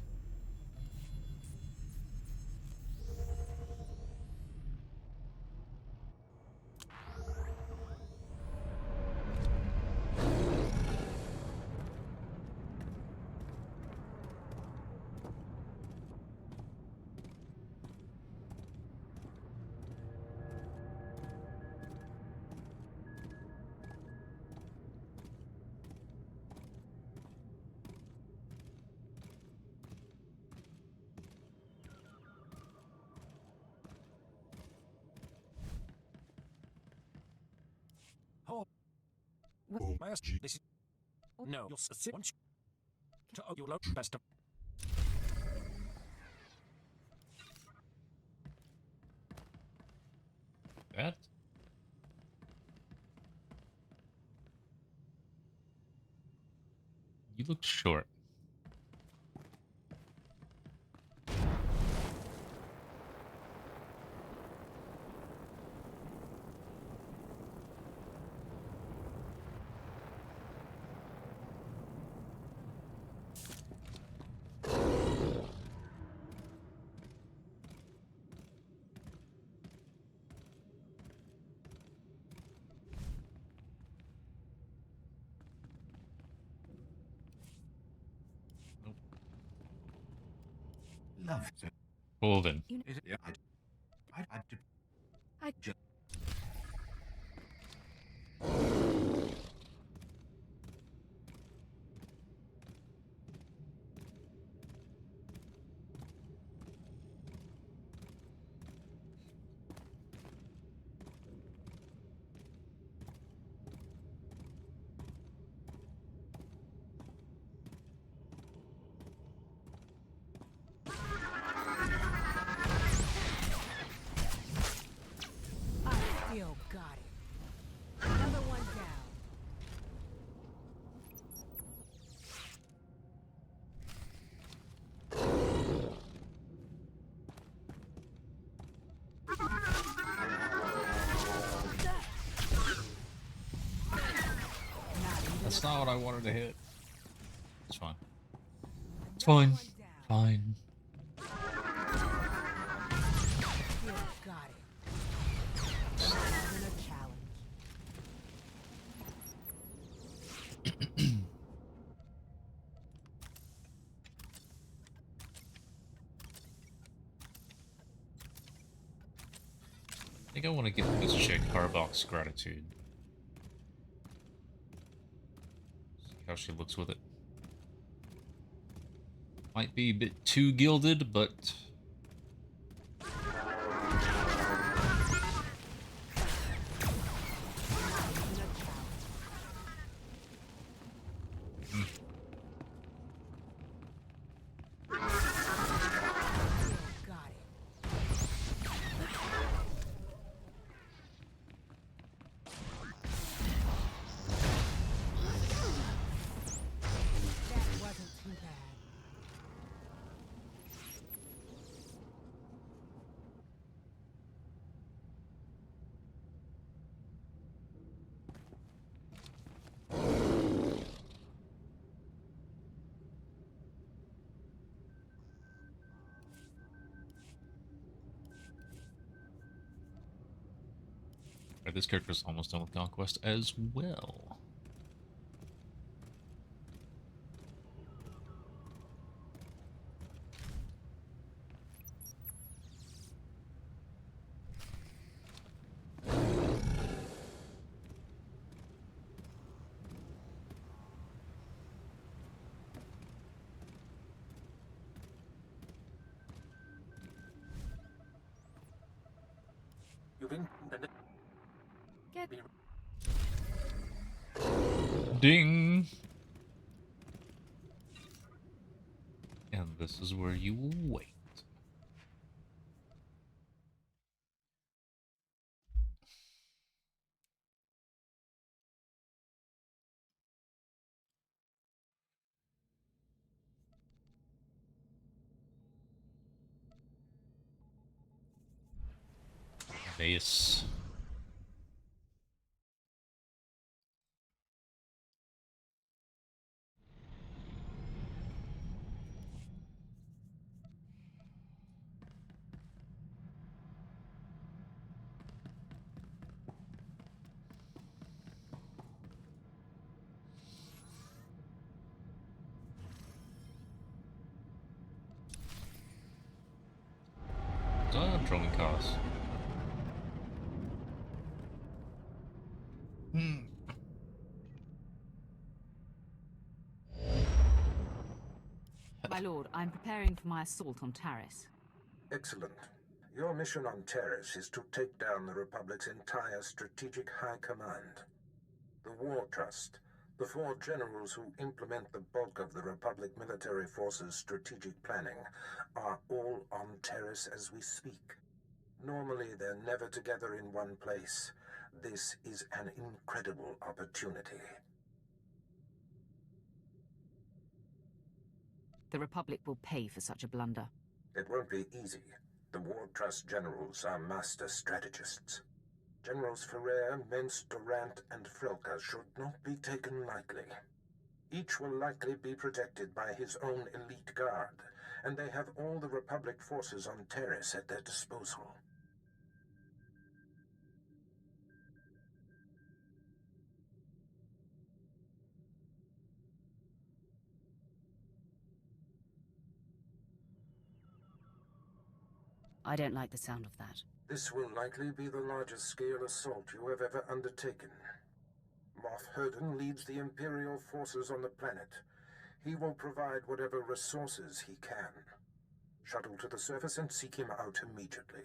Oh. My ass. This is. No. You'll sit once. To you low best of. That? You look short. Love. Colvin. Is it? Yeah. I just. Still got it. Another one down. That's not what I wanted to hit. It's fine. It's fine. Fine. Still got it. Having a challenge. I think I want to get this chick Harbox Gratitude. See how she looks with it. Might be a bit too gilded, but... Got it. That wasn't too bad. Right, this character's almost done with Conquest as well. You've been. Get Ding! And this is where you will wait. Base. Drawing cars. My lord, I'm preparing for my assault on Taris. Excellent. Your mission on Taris is to take down the Republic's entire strategic high command. The War Trust, the 4 generals who implement the bulk of the Republic military force's strategic planning, are all on Taris as we speak. Normally, they're never together in one place. This is an incredible opportunity. The Republic will pay for such a blunder. It won't be easy. The War Trust generals are master strategists. Generals Ferrer, Mintz, Durant, and Frelka should not be taken lightly. Each will likely be protected by his own elite guard, and they have all the Republic forces on Taris at their disposal. I don't like the sound of that. This will likely be the largest scale assault you have ever undertaken. Moff Herden leads the Imperial forces on the planet. He will provide whatever resources he can. Shuttle to the surface and seek him out immediately.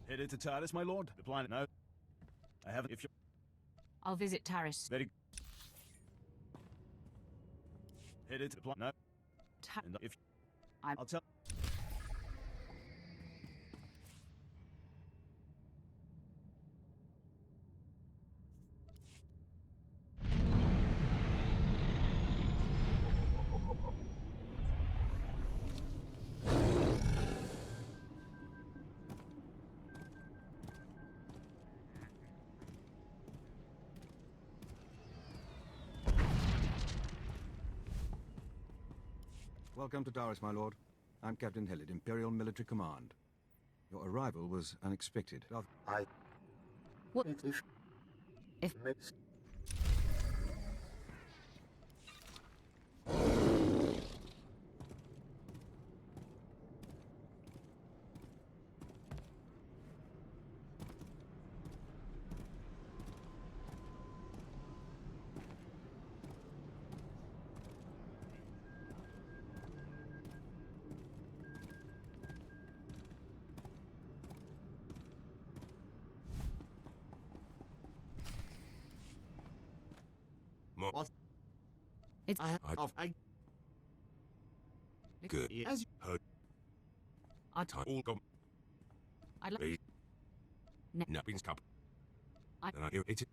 Headed to TARDIS, my lord. The planet, no. I haven't. If you. I'll visit Taris. Very. Headed to the planet, no. And if. I'll tell. Welcome to Taris, my lord. I'm Captain Hellid, Imperial Military Command. Your arrival was unexpected. What? If... What? It's good. As you heard. All gone. I'd like. Nothing's cup. I. Then I hear it.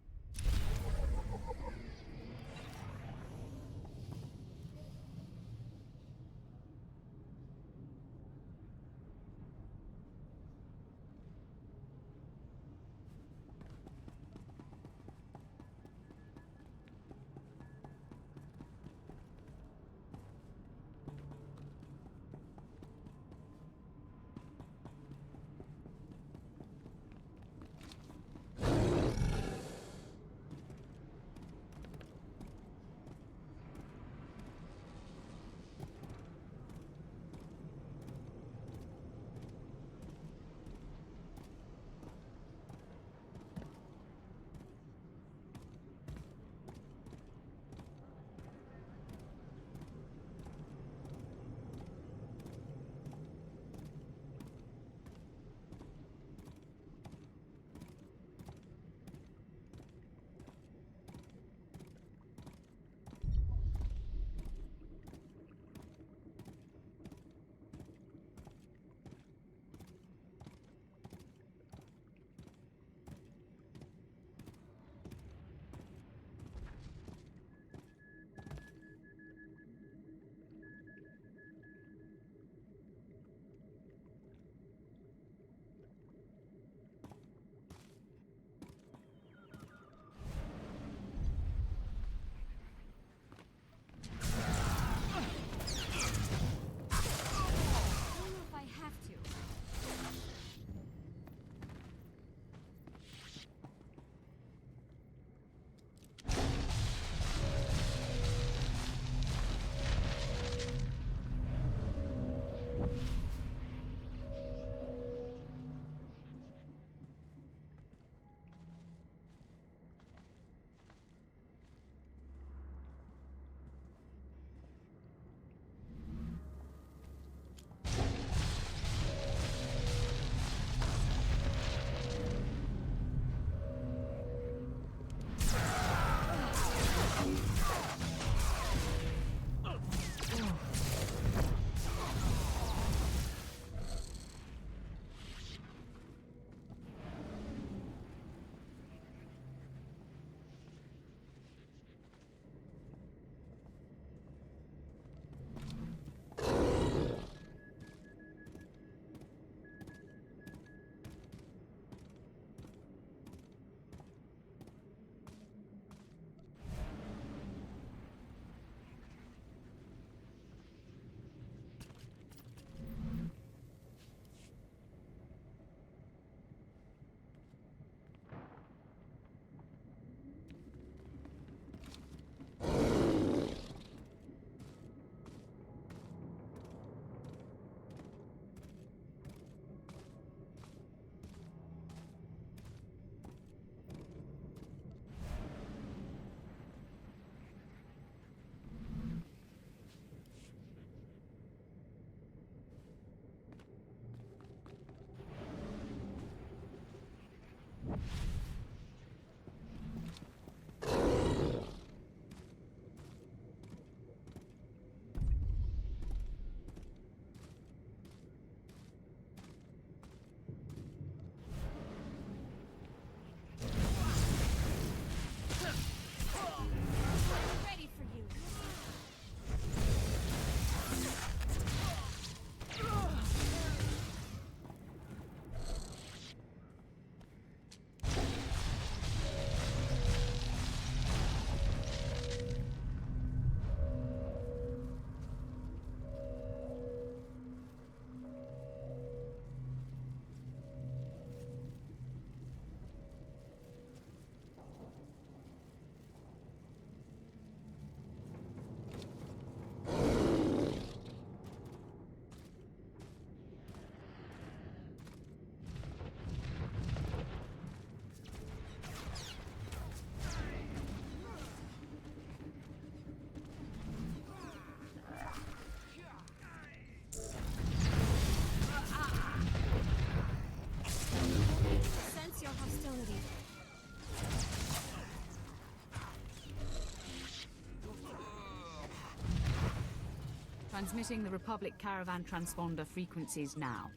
Transmitting the Republic Caravan transponder frequencies now.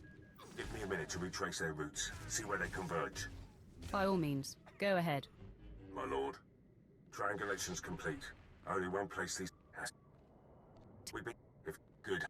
Give me a minute to retrace their routes, see where they converge. By all means, go ahead. My lord, triangulation's complete. Only one place these has. We be if good.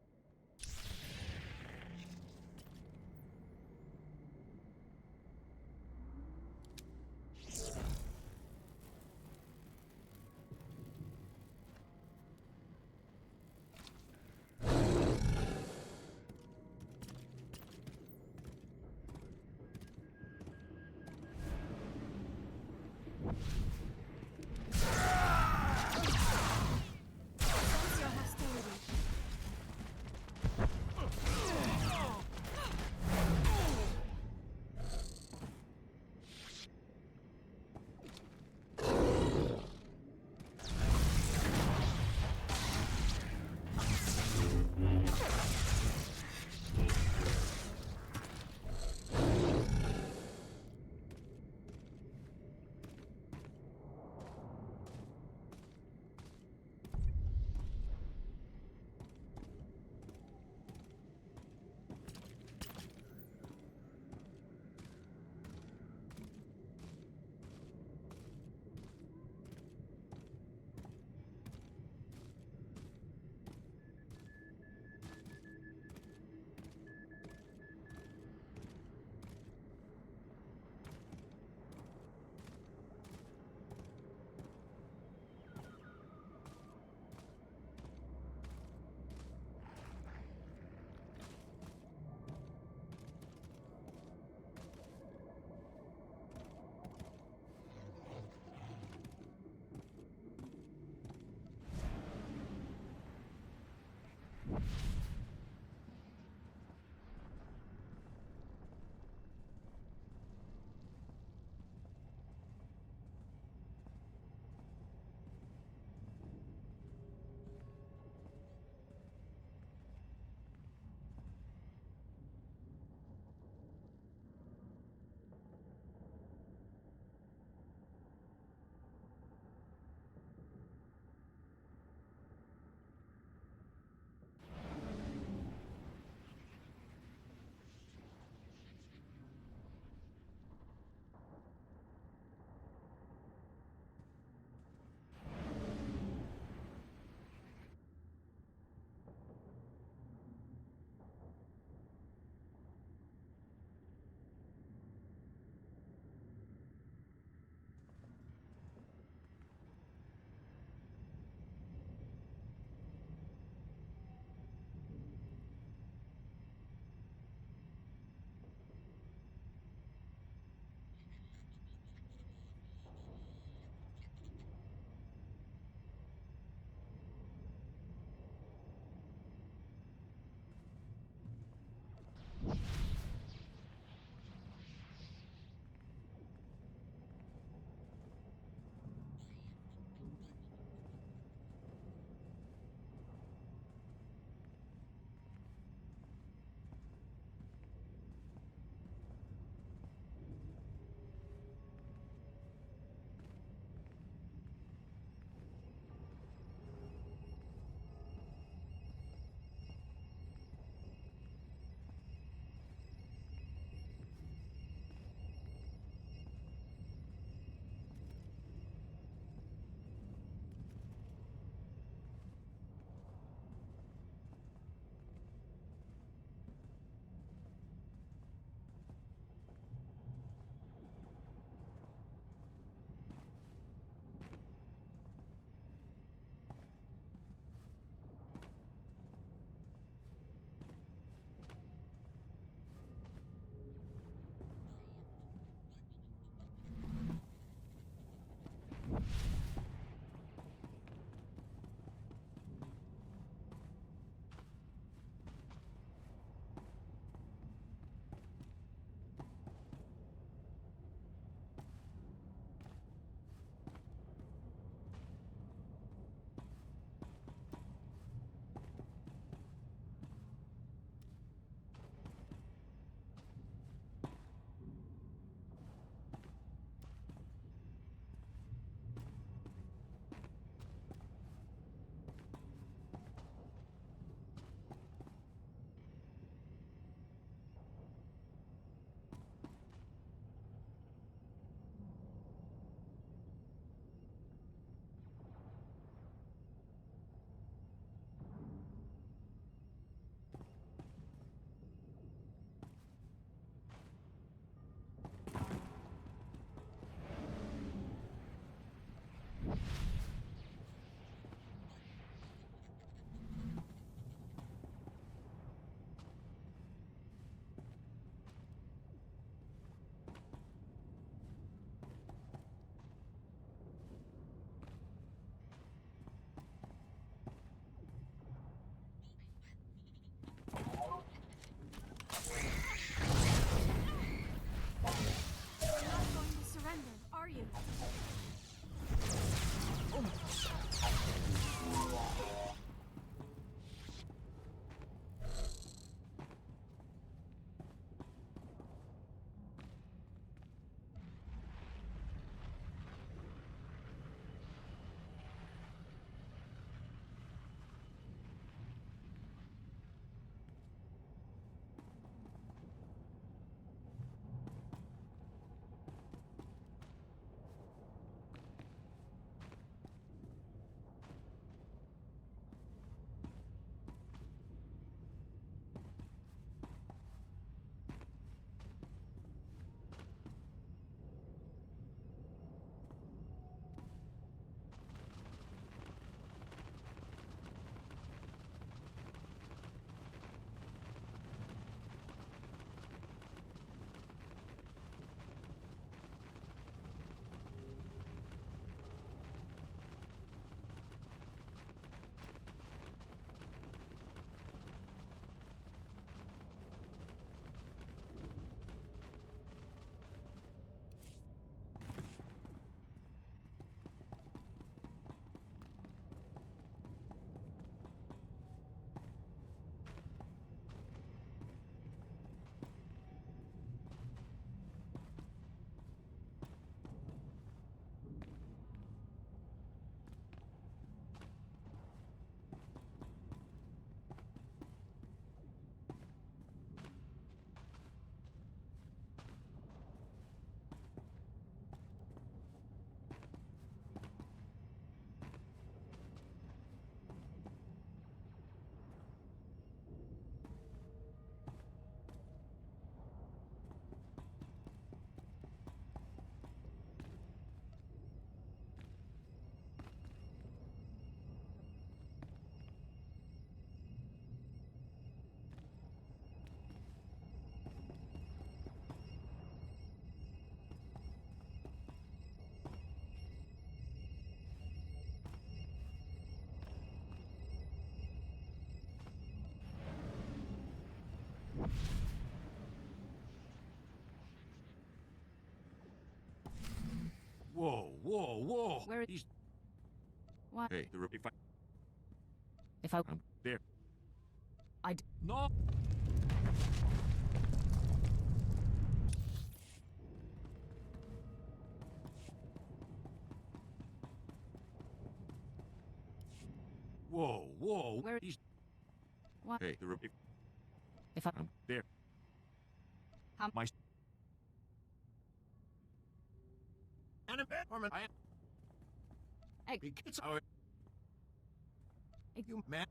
Where is? He's What? hey, If I I'm there. No. Whoa, whoa. Where- He's What? hey, If I I'm there. How- My Egg. it's our Egg. you man.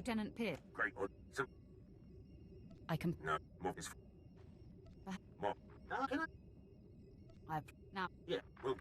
Lieutenant Pierce. Great. So, I can. no, more is. More. Now can I? Now. Yeah, well.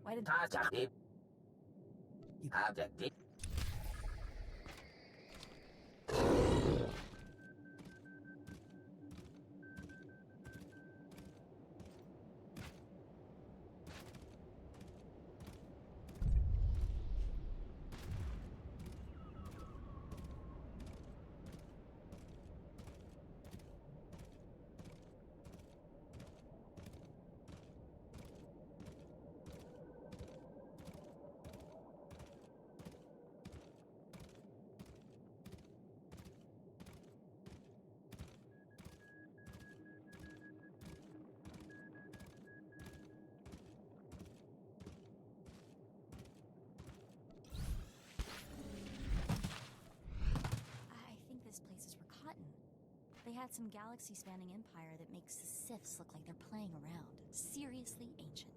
Why did I think this place is Rakatan. They had some galaxy-spanning empire that makes the Siths look like they're playing around. Seriously ancient.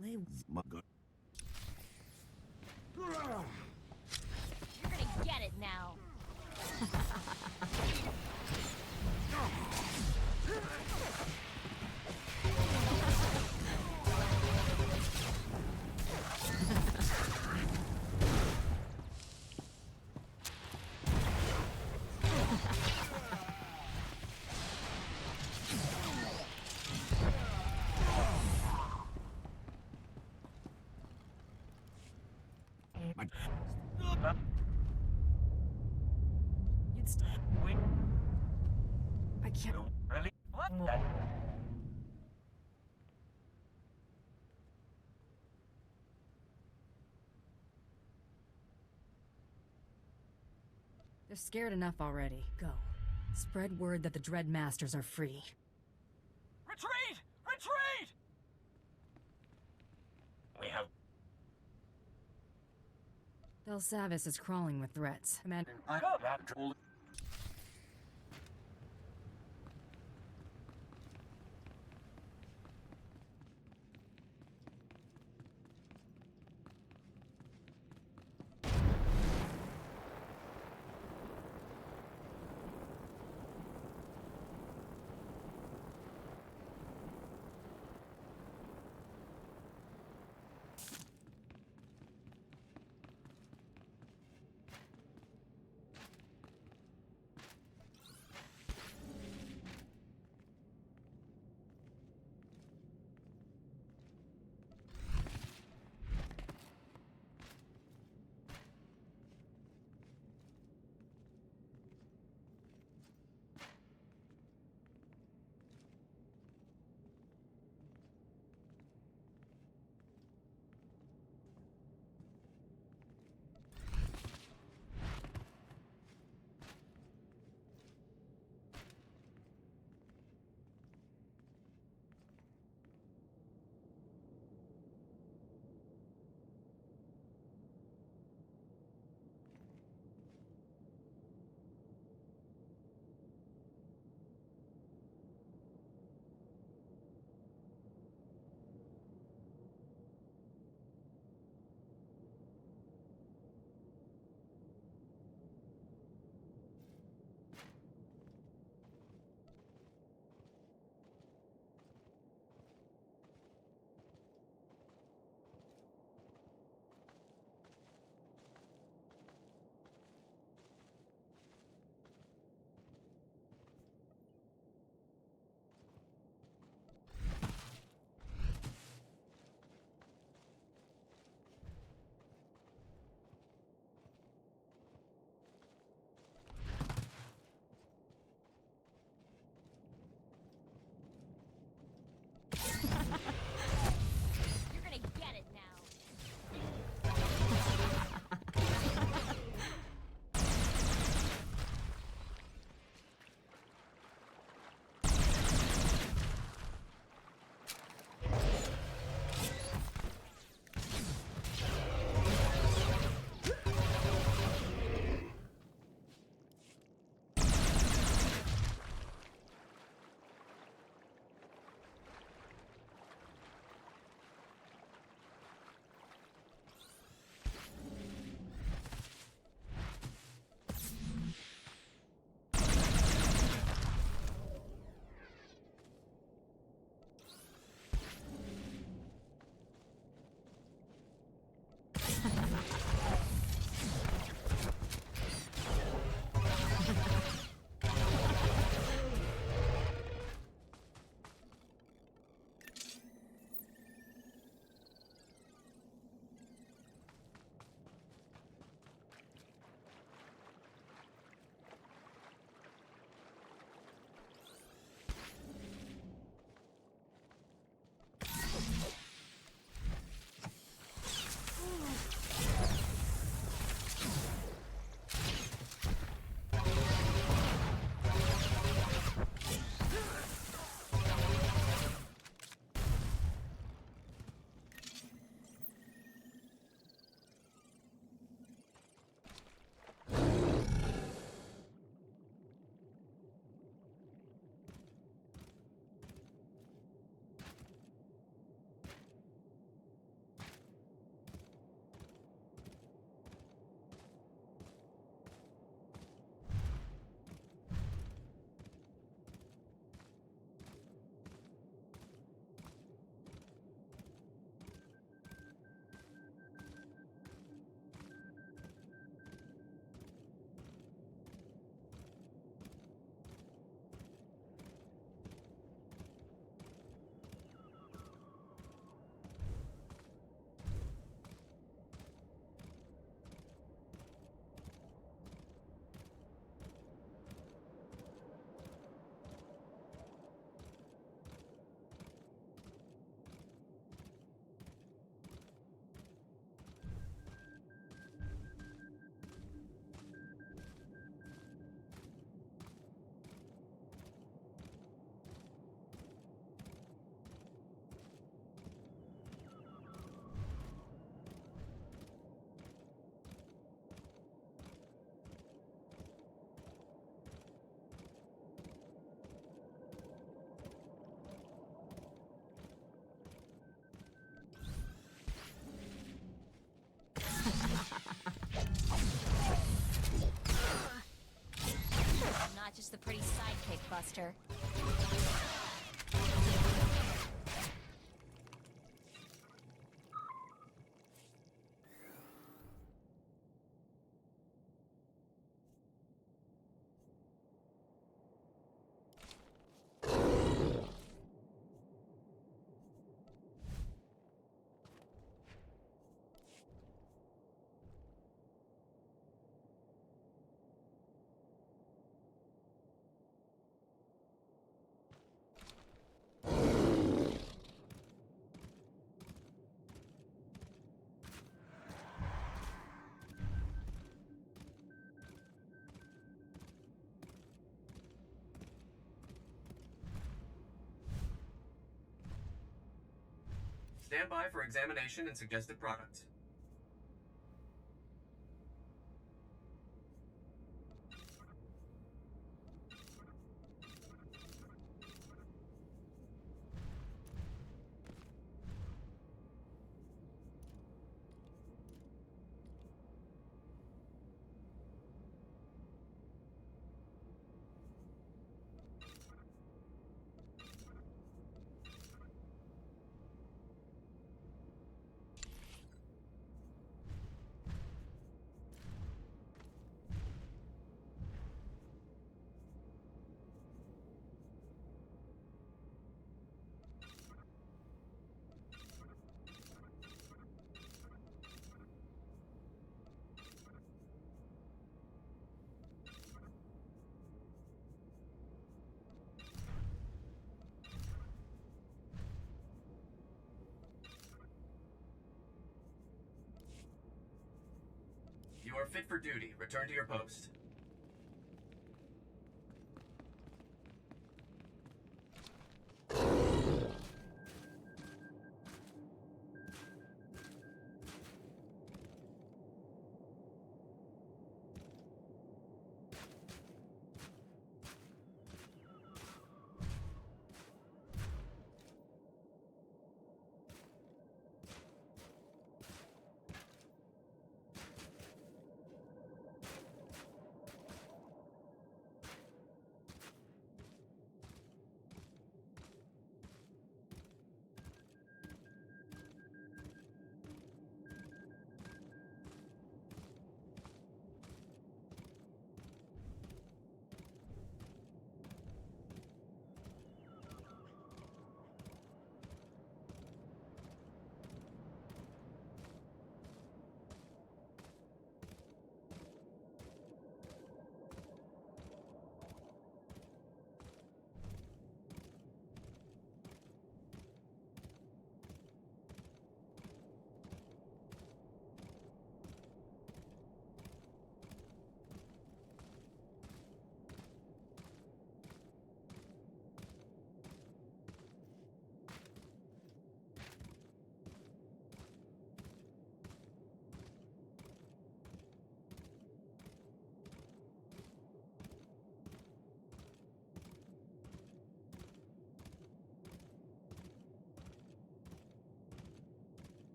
You're gonna get it now. You'd stop. I can't. Really? What? They're scared enough already. Go. Spread word that the Dread Masters are free. Retreat! Retreat! We have. Del Savis is crawling with threats. Commander. I got that tool. pretty sidekick, Buster. Stand by for examination and suggested products. You are fit for duty. Return to your post.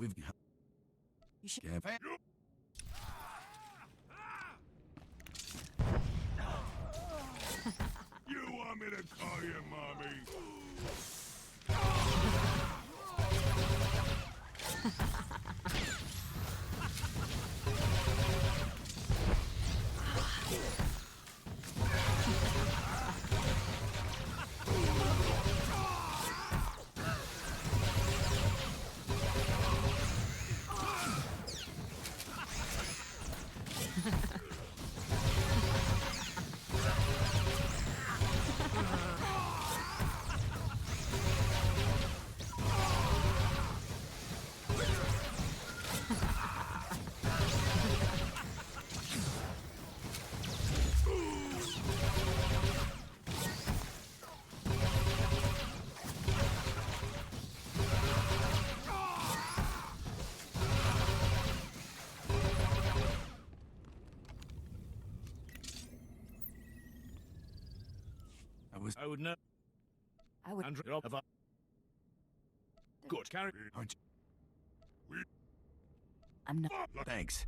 We've. You should. You want me to call you mommy? I would know. I would. Good, carry. I'm not. Thanks.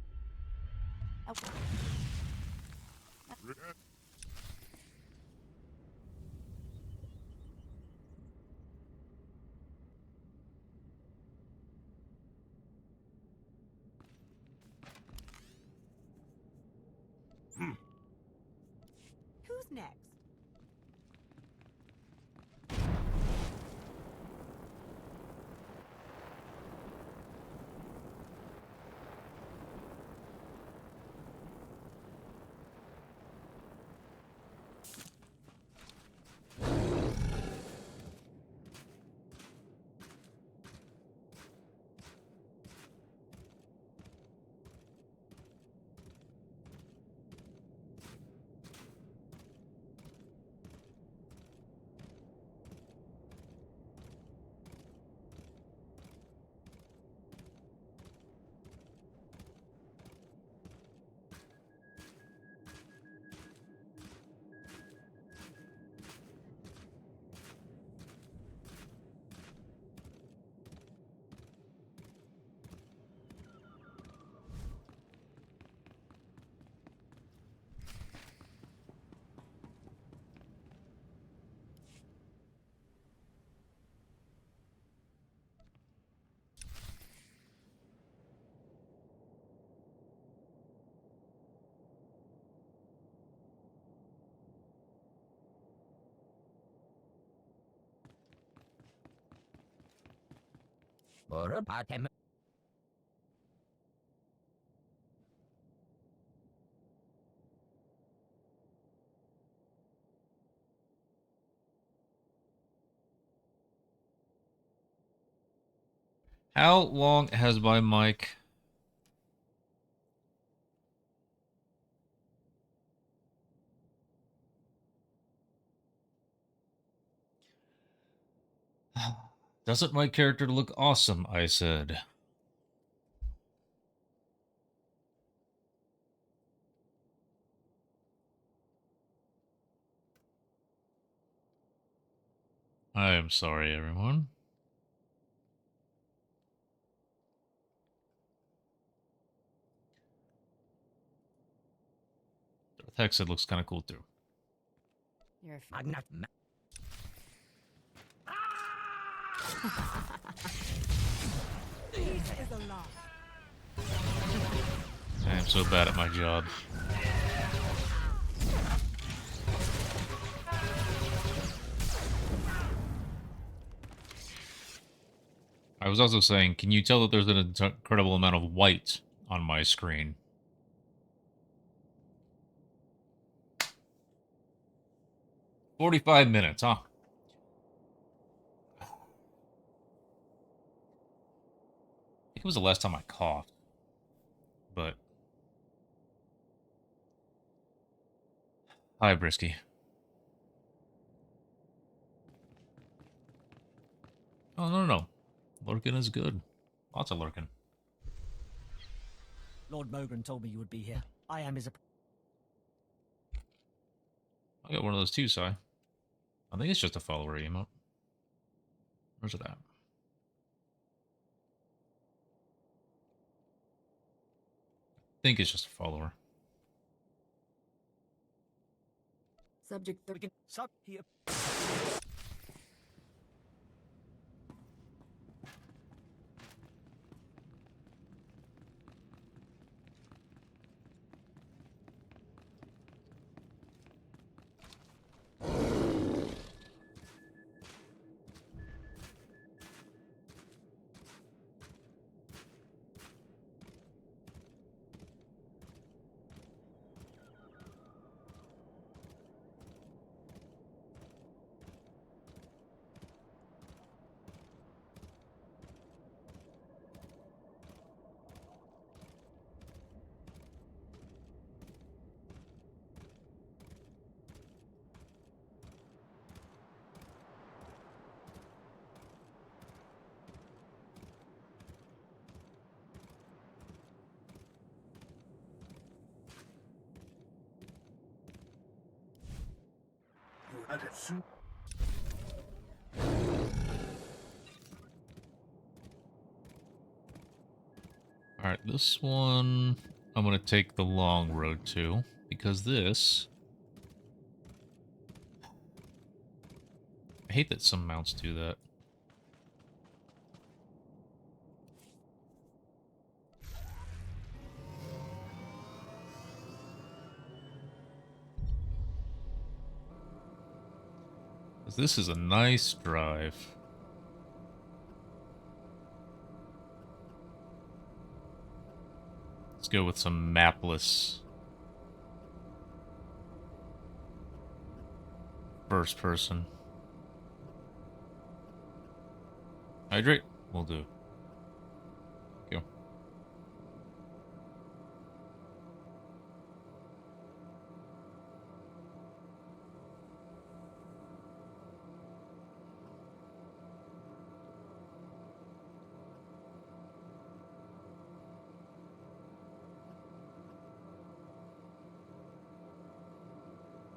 Who's next? How long has my mic? Doesn't my character look awesome? I said. I am sorry, everyone. Text it looks kind of cool too. You're I'm not. This is a lot. I am so bad at my job. I was also saying, can you tell that there's an incredible amount of white on my screen? "45 minutes, huh? I think it was the last time I coughed. But... Hi, Brisky. Oh, no. Lurkin is good. Lots of lurkin. Lord Mogren told me you would be here. I am his. I got one of those too, Si. I think it's just a follower emote. Where's it at? think it's just a follower. Subject 30. Sub here. Alright, this one I'm going to take the long road to, because this... I hate that some mounts do that. This is a nice drive. Let's go with some mapless first person. Hydrate? We'll do. Go.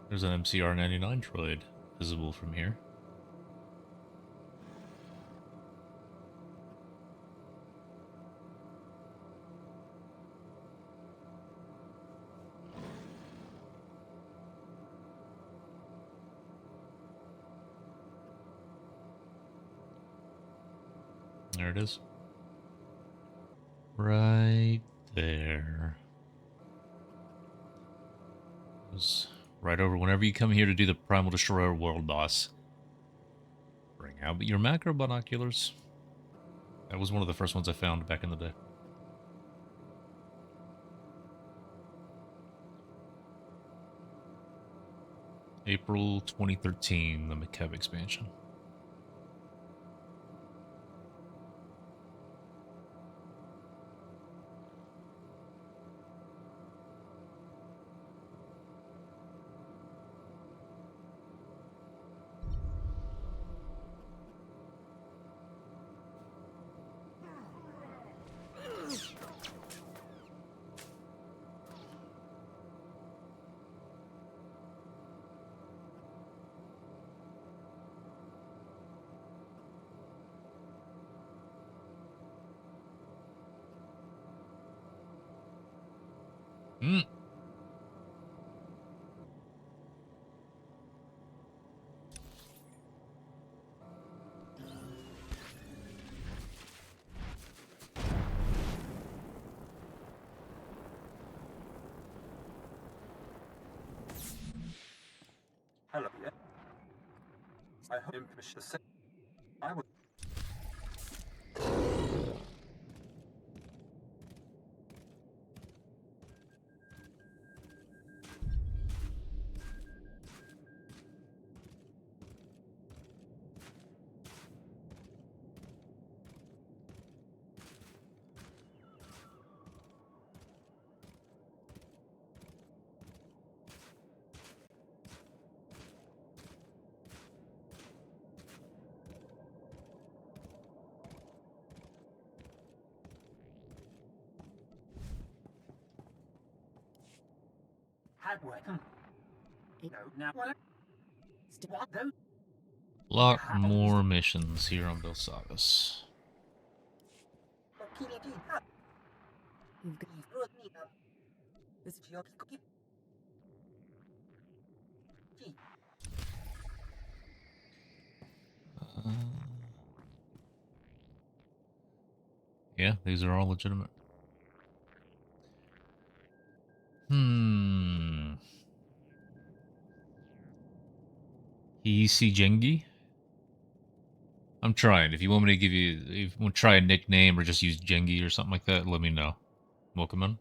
There's an MCR-99 droid visible from here. There it is. Right there. Right over. Whenever you come here to do the Primal Destroyer world boss, bring out your macro binoculars. That was one of the first ones I found back in the day. April 2013, the McKev expansion. Hmm. Hello, yeah. I hope you wish the same. I would. Lot more missions here on Belsavis. Yeah, these are all legitimate. Hiisi Jengi? I'm trying. If you want me to give you, if you want to try a nickname or just use Jengi or something like that, let me know. Welcome in.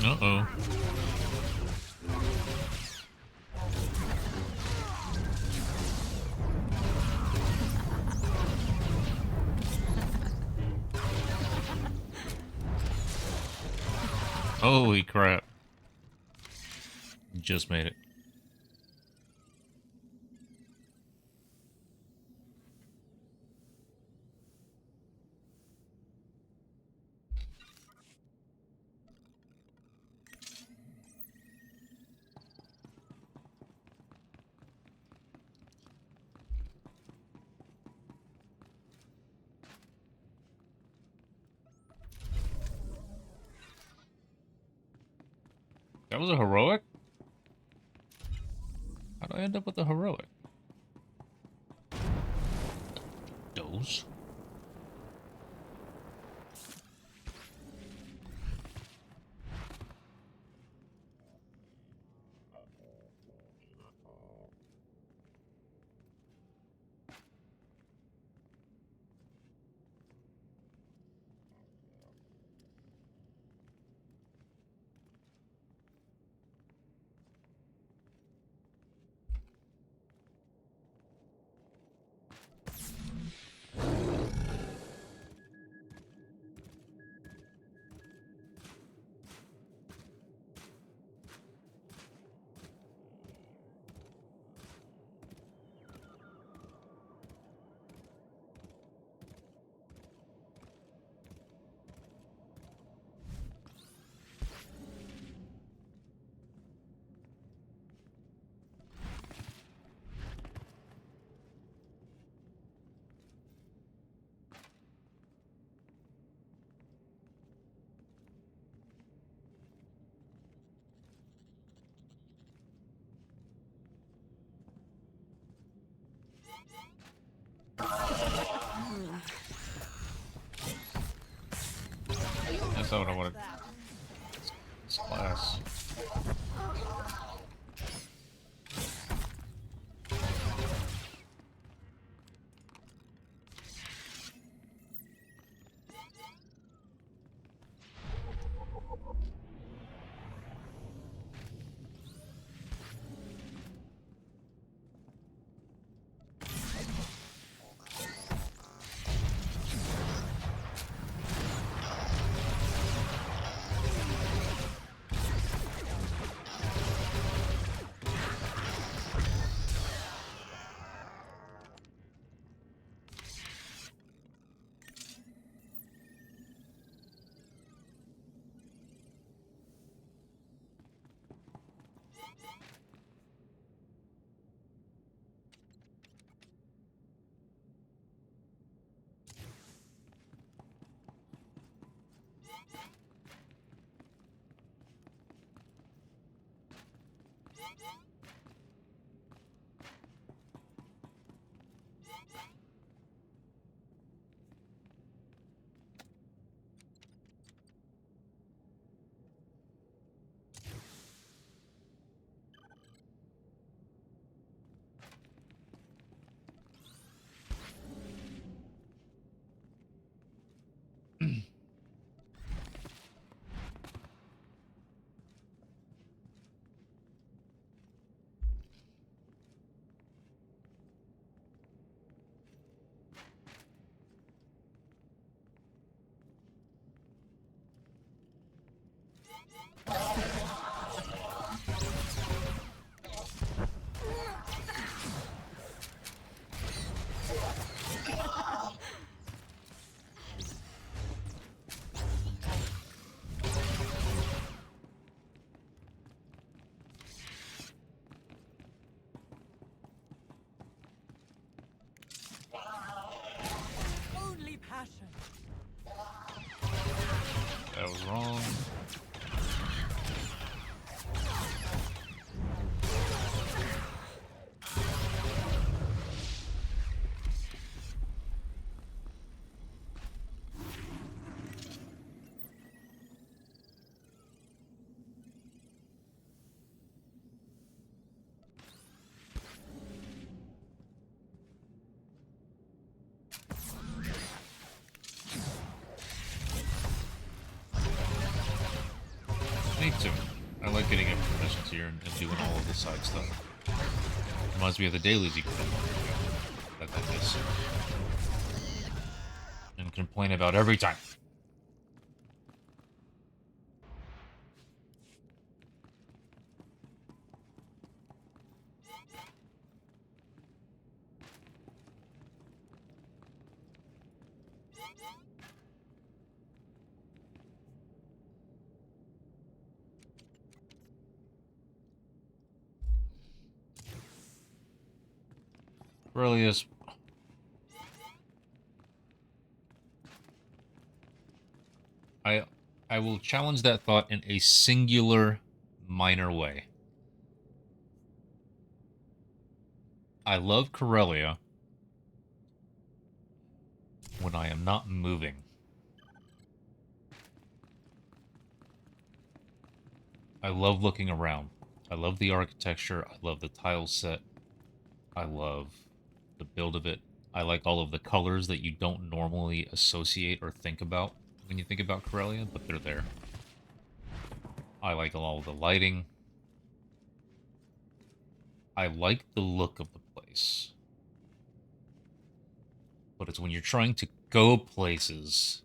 Uh-oh. Holy crap. Just made it. That was a heroic? How do I end up with a heroic? Those? That's not what I wanted. It's class. Only passion. That was wrong. Me too. I like getting extra missions here and doing all of the side stuff. Reminds me of the dailies you could that I miss. And complain about every time. Really is. I will challenge that thought in a singular, minor way. I love Corellia when I am not moving. I love looking around. I love the architecture. I love the tile set. I love the build of it. I like all of the colors that you don't normally associate or think about when you think about Corellia, but they're there. I like all of the lighting. I like the look of the place. But it's when you're trying to go places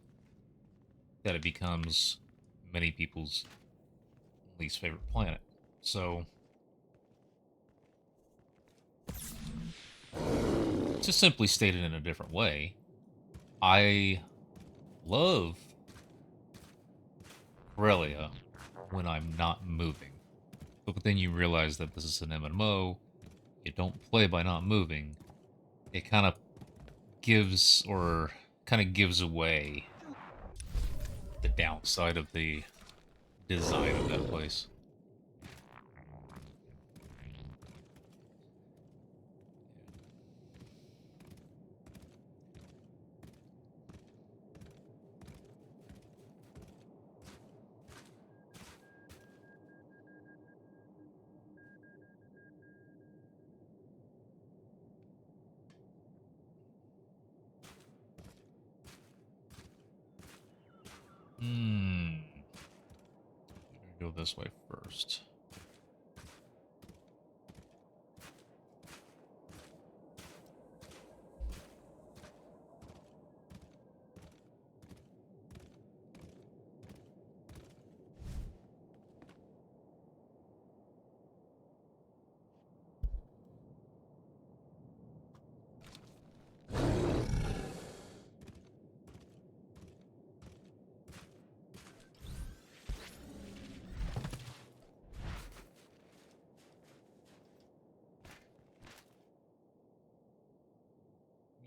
that it becomes many people's least favorite planet. So, to simply state it in a different way, I love Corellia when I'm not moving. But then you realize that this is an MMO, you don't play by not moving, it kind of gives away the downside of the design of that place. Go this way first.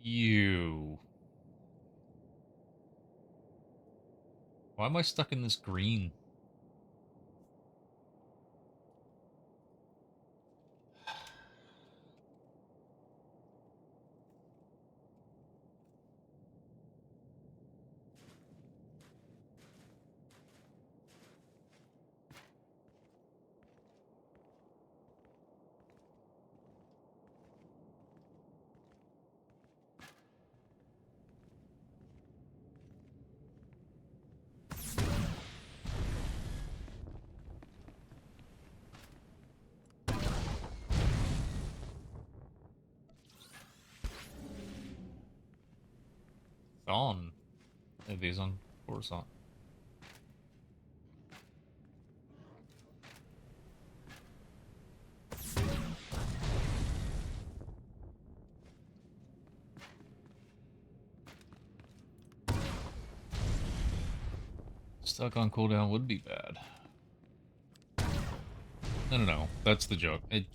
You. Why am I stuck in this green? on. Maybe he's on Coruscant. Stuck on cooldown would be bad. No. That's the joke. And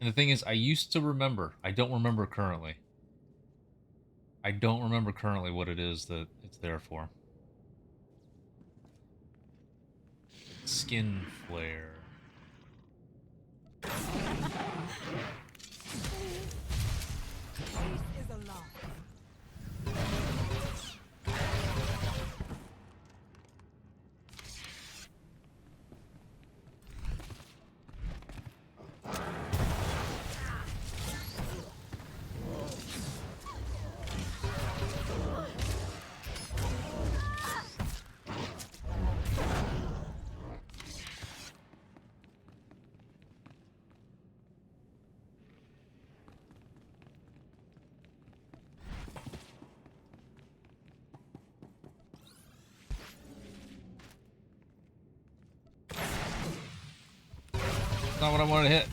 the thing is, I used to remember. I don't remember currently. I don't remember currently what it is that it's there for. Skin flare. is alive. Not what I wanted to hit.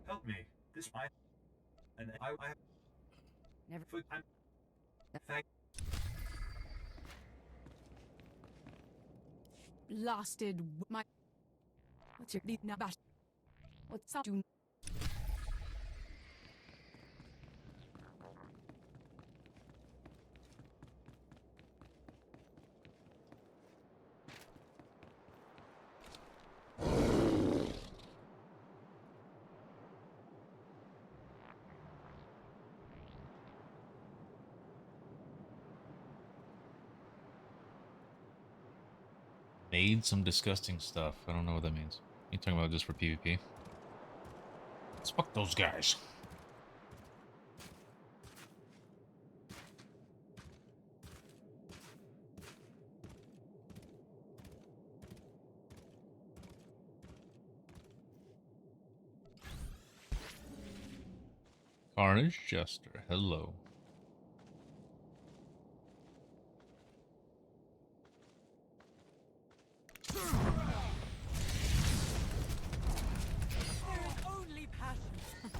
Help me. This I and I Never. I'm thank. Blasted my. What's your need now? What's up? Made some disgusting stuff. I don't know what that means. You talking about just for PvP? Let's fuck those guys. Carnage Jester, hello. Only passion.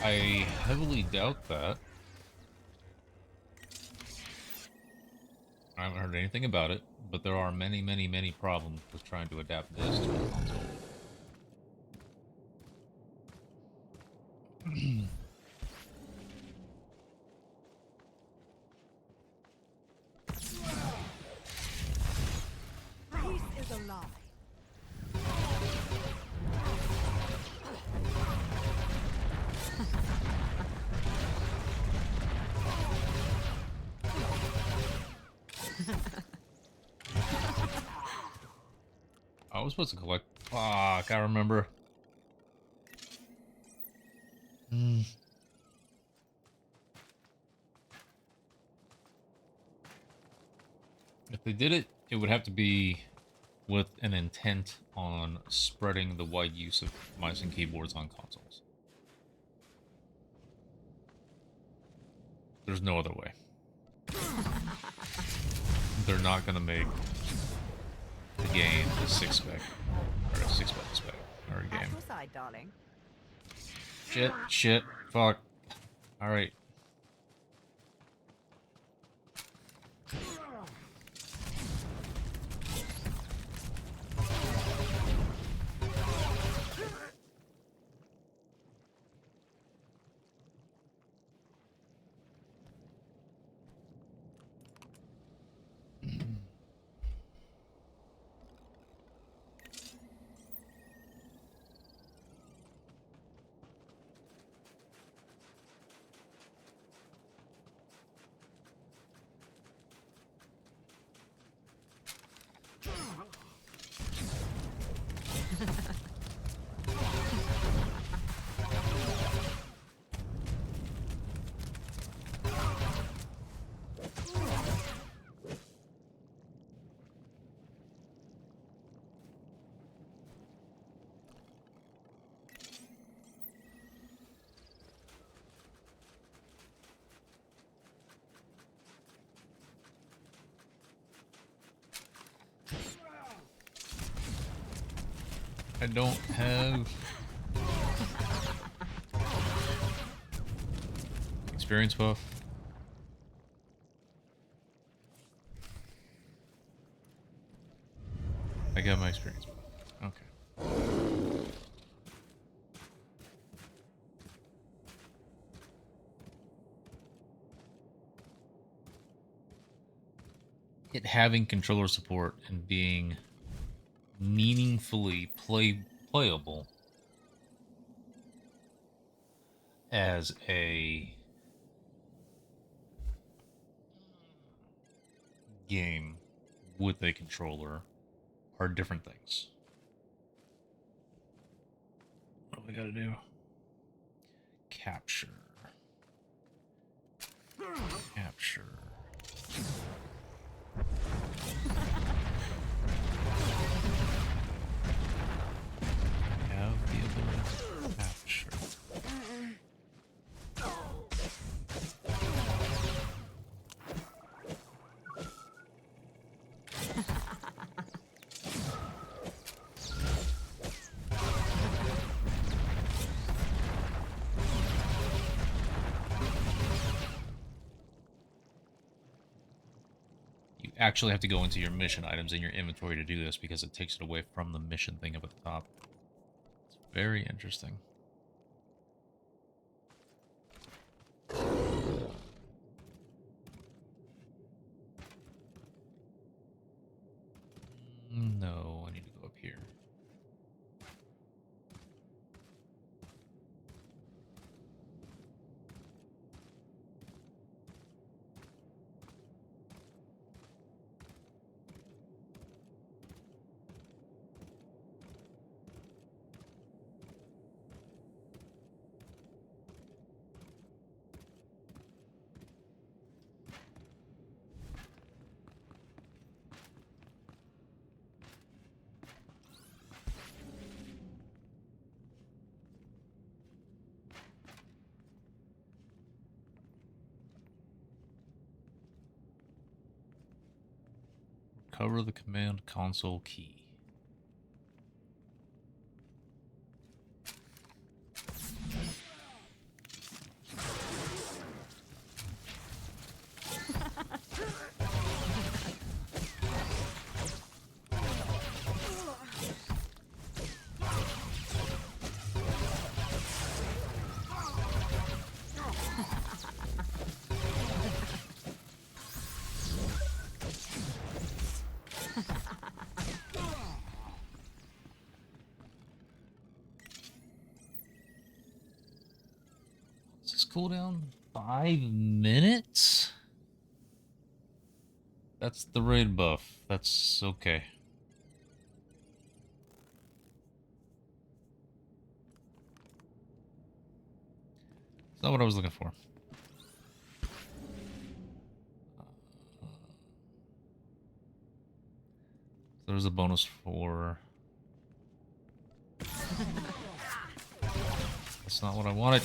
I heavily doubt that. I haven't heard anything about it, but there are many, many, many problems with trying to adapt this to a console. Peace is a lie. I was supposed to collect. Fuck, I remember. If they did it, it would have to be with an intent on spreading the wide use of mice and keyboards on consoles. There's no other way. They're not gonna make the game a 6-spec or a 6-spec spec or a game. At your side, darling. Shit, fuck. Alright. I don't have experience buff. I got my experience buff. Okay. It having controller support and being meaningfully playable as a game with a controller are different things. What do we gotta do? Capture. Have the ability to capture. You actually have to go into your mission items in your inventory to do this because it takes it away from the mission thing up at the top. It's very interesting. No, I need to go up here. Recover the command console key. cooldown? 5 minutes? That's the raid buff. That's okay. It's not what I was looking for. There's a bonus for... That's not what I wanted.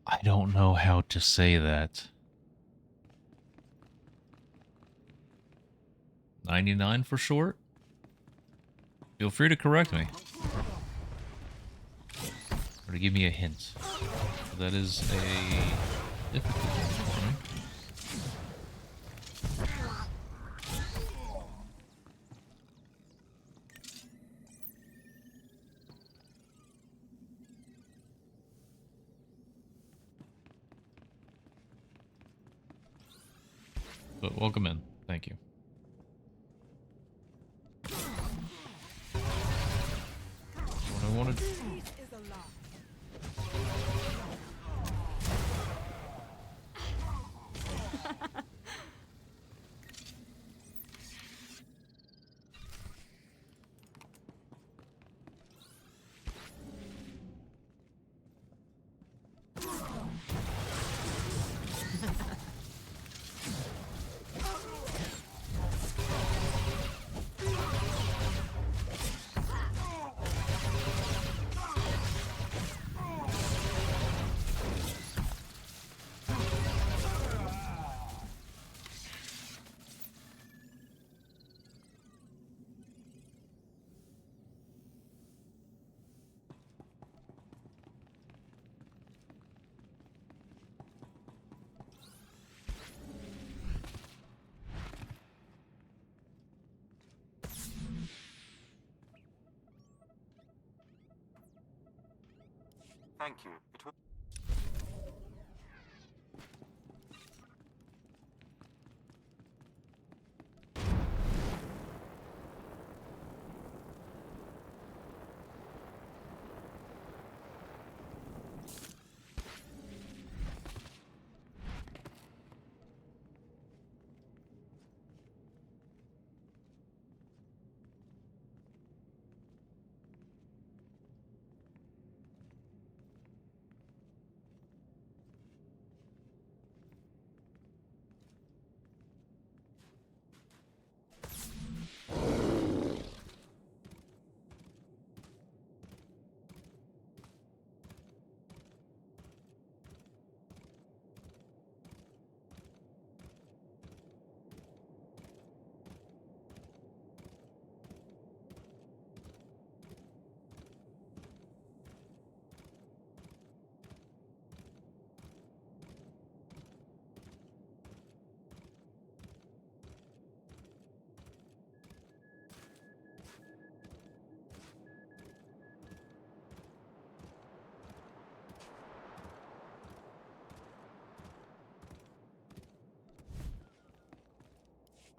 I don't know how to say that. 99 for short? Feel free to correct me. Or to give me a hint. That is a difficult one for me. But welcome in. Thank you. What I wanted. Thank you. It will...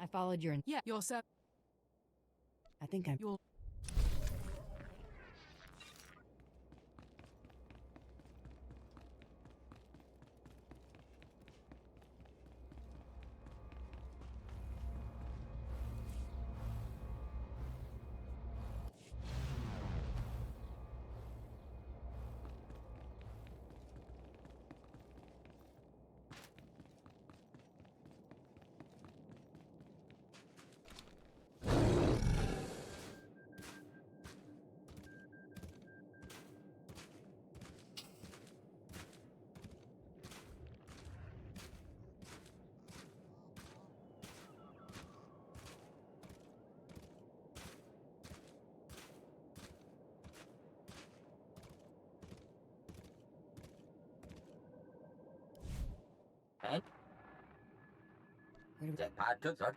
I followed your... Yeah, you're so... I think I'm... You're... I took that.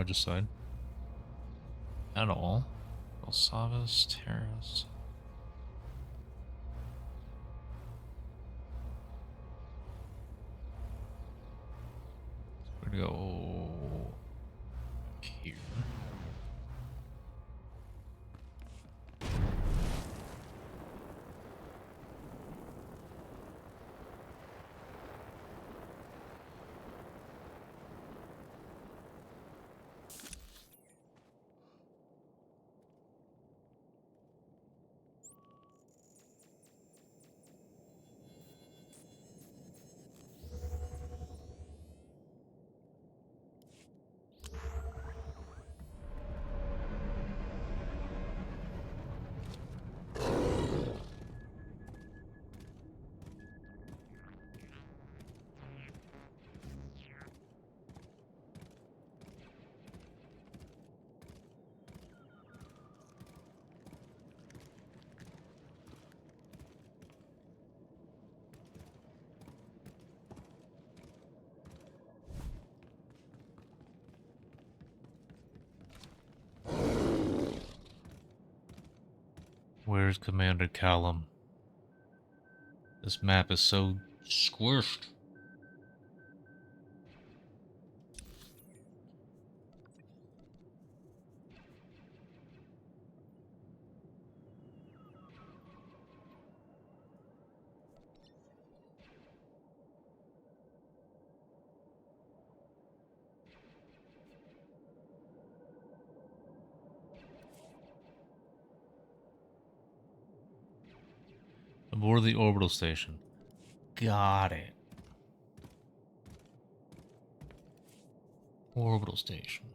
Regicide. At all. Belsavis, Terrace. We're gonna go here. Where's Commander Callum? This map is so squished. Aboard the orbital station. Got it. Orbital station.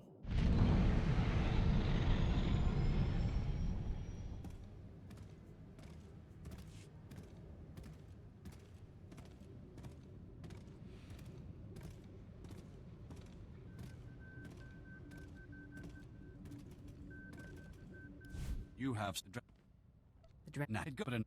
You have the dreadnought. Good.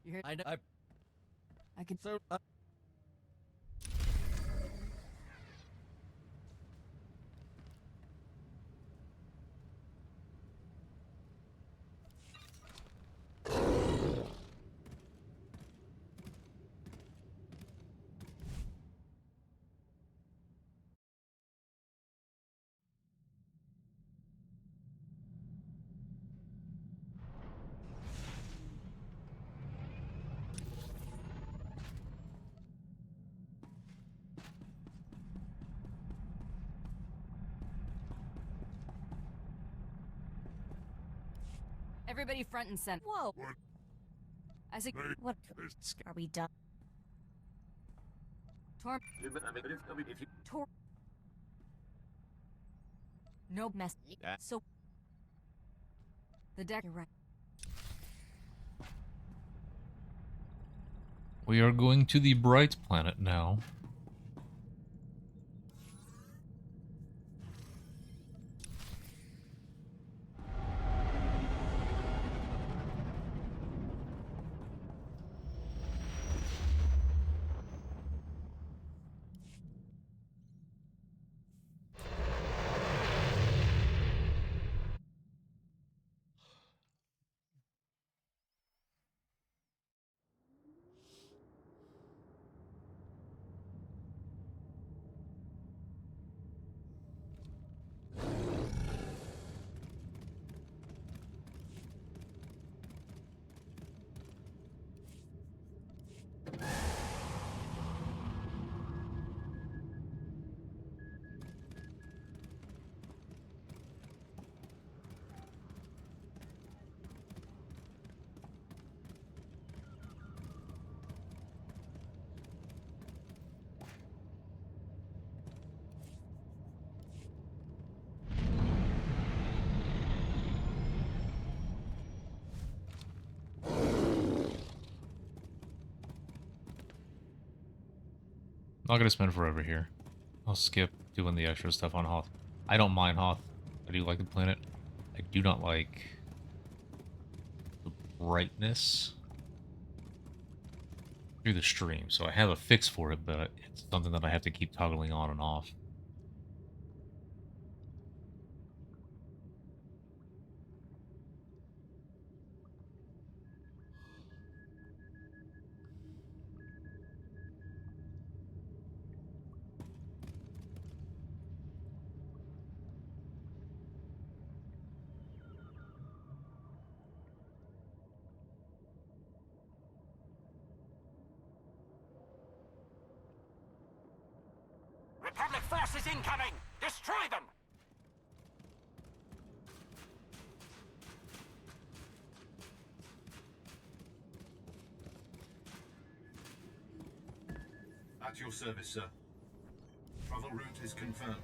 You hear? I can so. Everybody front and center. Whoa. What? I said, What are we done? Tor. If you Tor. No mess. So. The deck. You're right. We are going to the Bright Planet now. not gonna spend forever here. I'll skip doing the extra stuff on Hoth. I don't mind Hoth. I do like the planet. I do not like the brightness through the stream. So I have a fix for it, but it's something that I have to keep toggling on and off. Republic forces incoming! Destroy them! At your service, sir. Travel route is confirmed.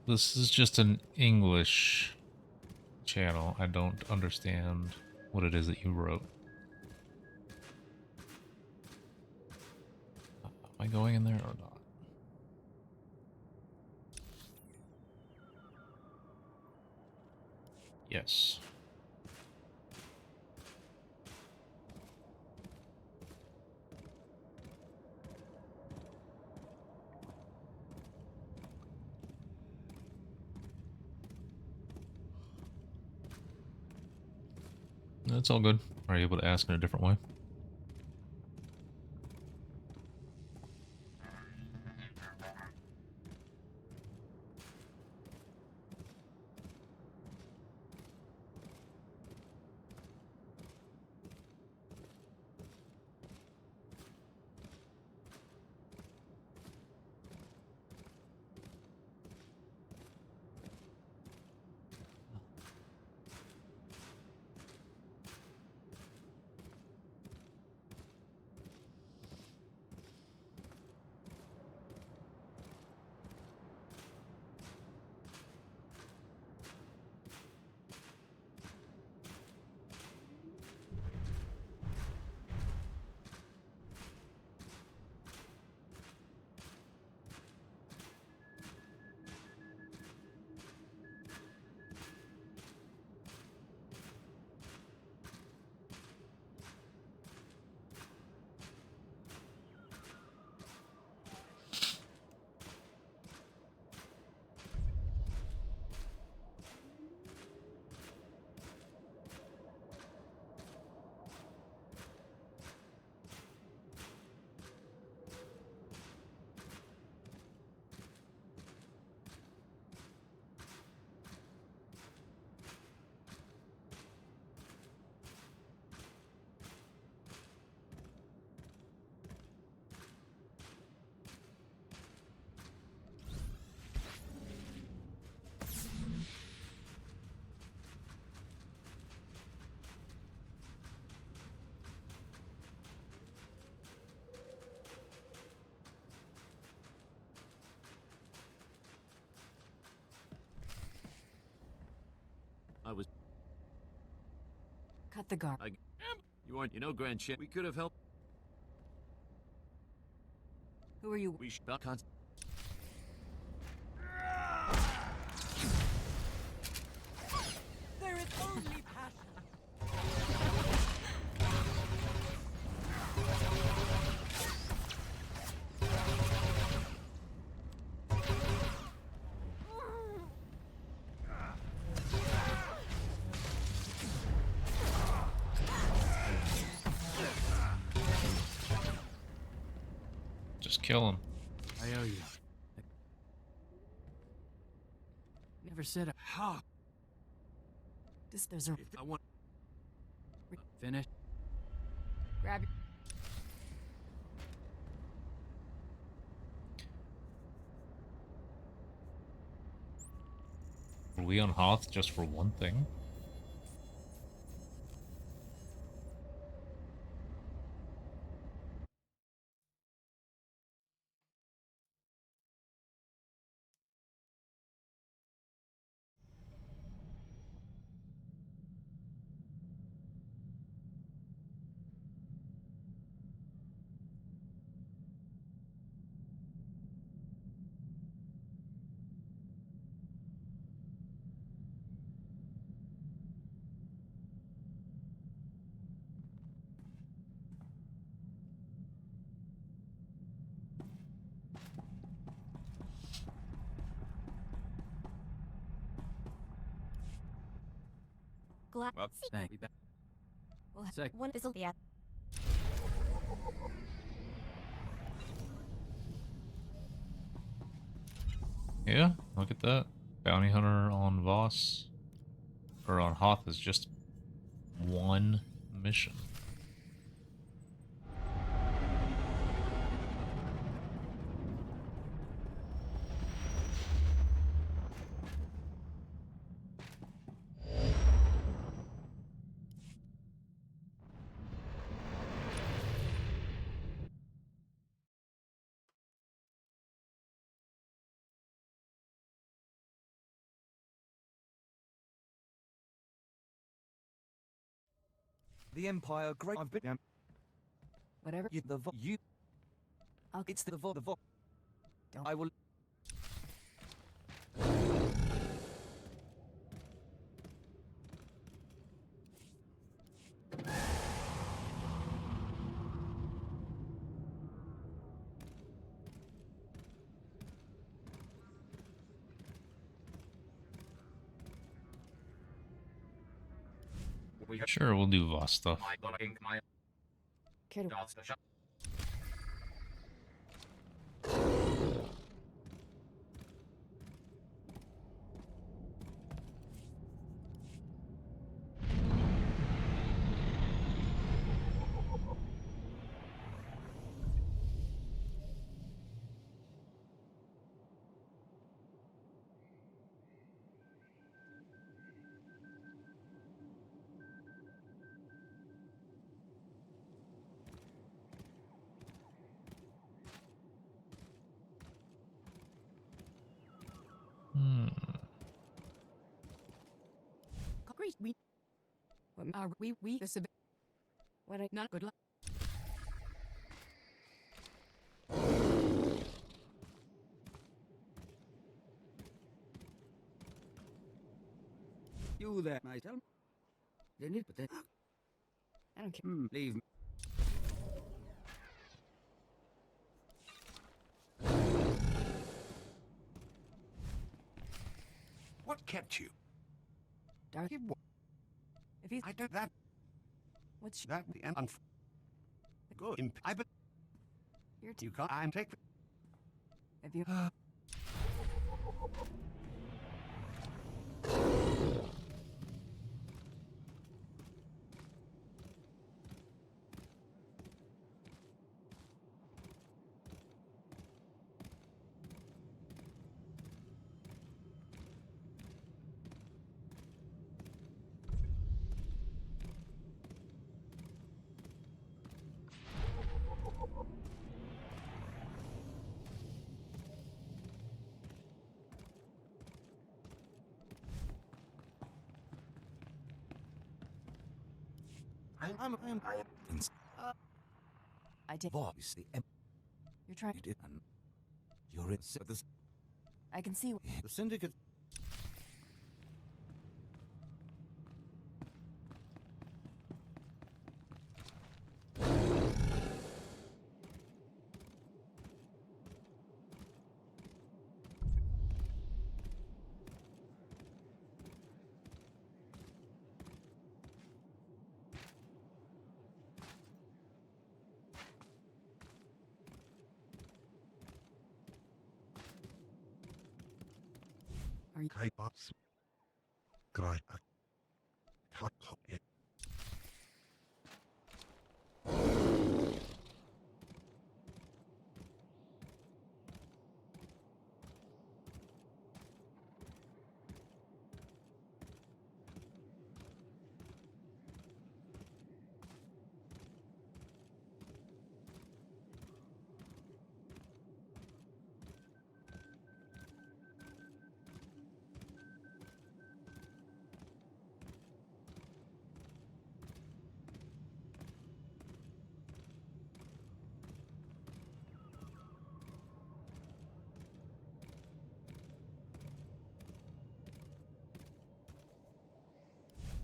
This is just an English channel. I don't understand what it is that you wrote. Am I going in there or not? Yes. That's all good. Are you able to ask in a different way? I was. Cut the guard. You aren't. You know, Grand Champ. We could have helped. Who are you? We should. There is only kill him. I owe you. Never said a ha. This there's a. I want. Finish. Grab your. Are we on Hoth just for one thing? Glad. Well, thank you. Well, Sec. one is yeah. Yeah, look at that. Bounty Hunter on Voss, or on Hoth, is just one mission. The Empire Great. I've been. Whatever. You, the vo you. Okay. It's the vo the vo. Don't. I will. Sure, we'll do Voss stuff. Great. What are we this a bit. What I not good luck. You there, myself? Didn't it? But then. I don't care. Leave me. What kept you? Dark. If he's. I don't that. What's That the end. Good. I but. You're You can't. I'm take. If you. I take Voice the You're trying. You did. You're in this. I can see. The syndicate. Are you?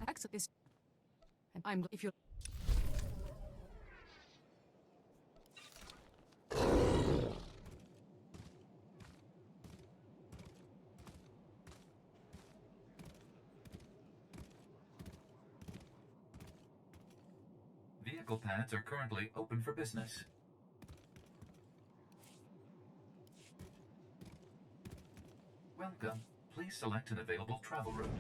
Excellent. I'm if you're. Vehicle paths are currently open for business. Welcome. Please select an available travel route.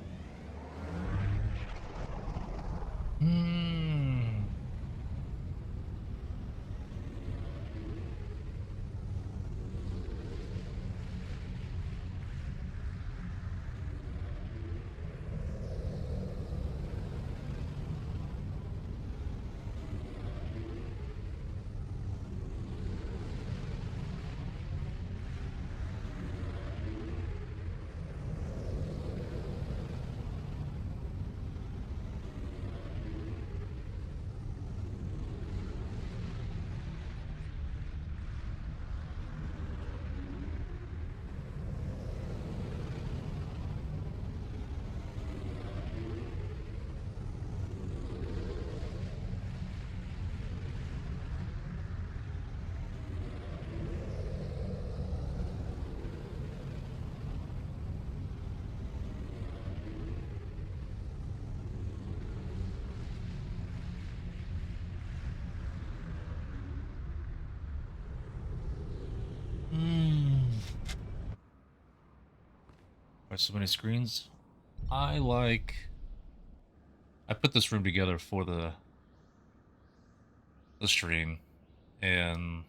So many screens. I put this room together for the stream, and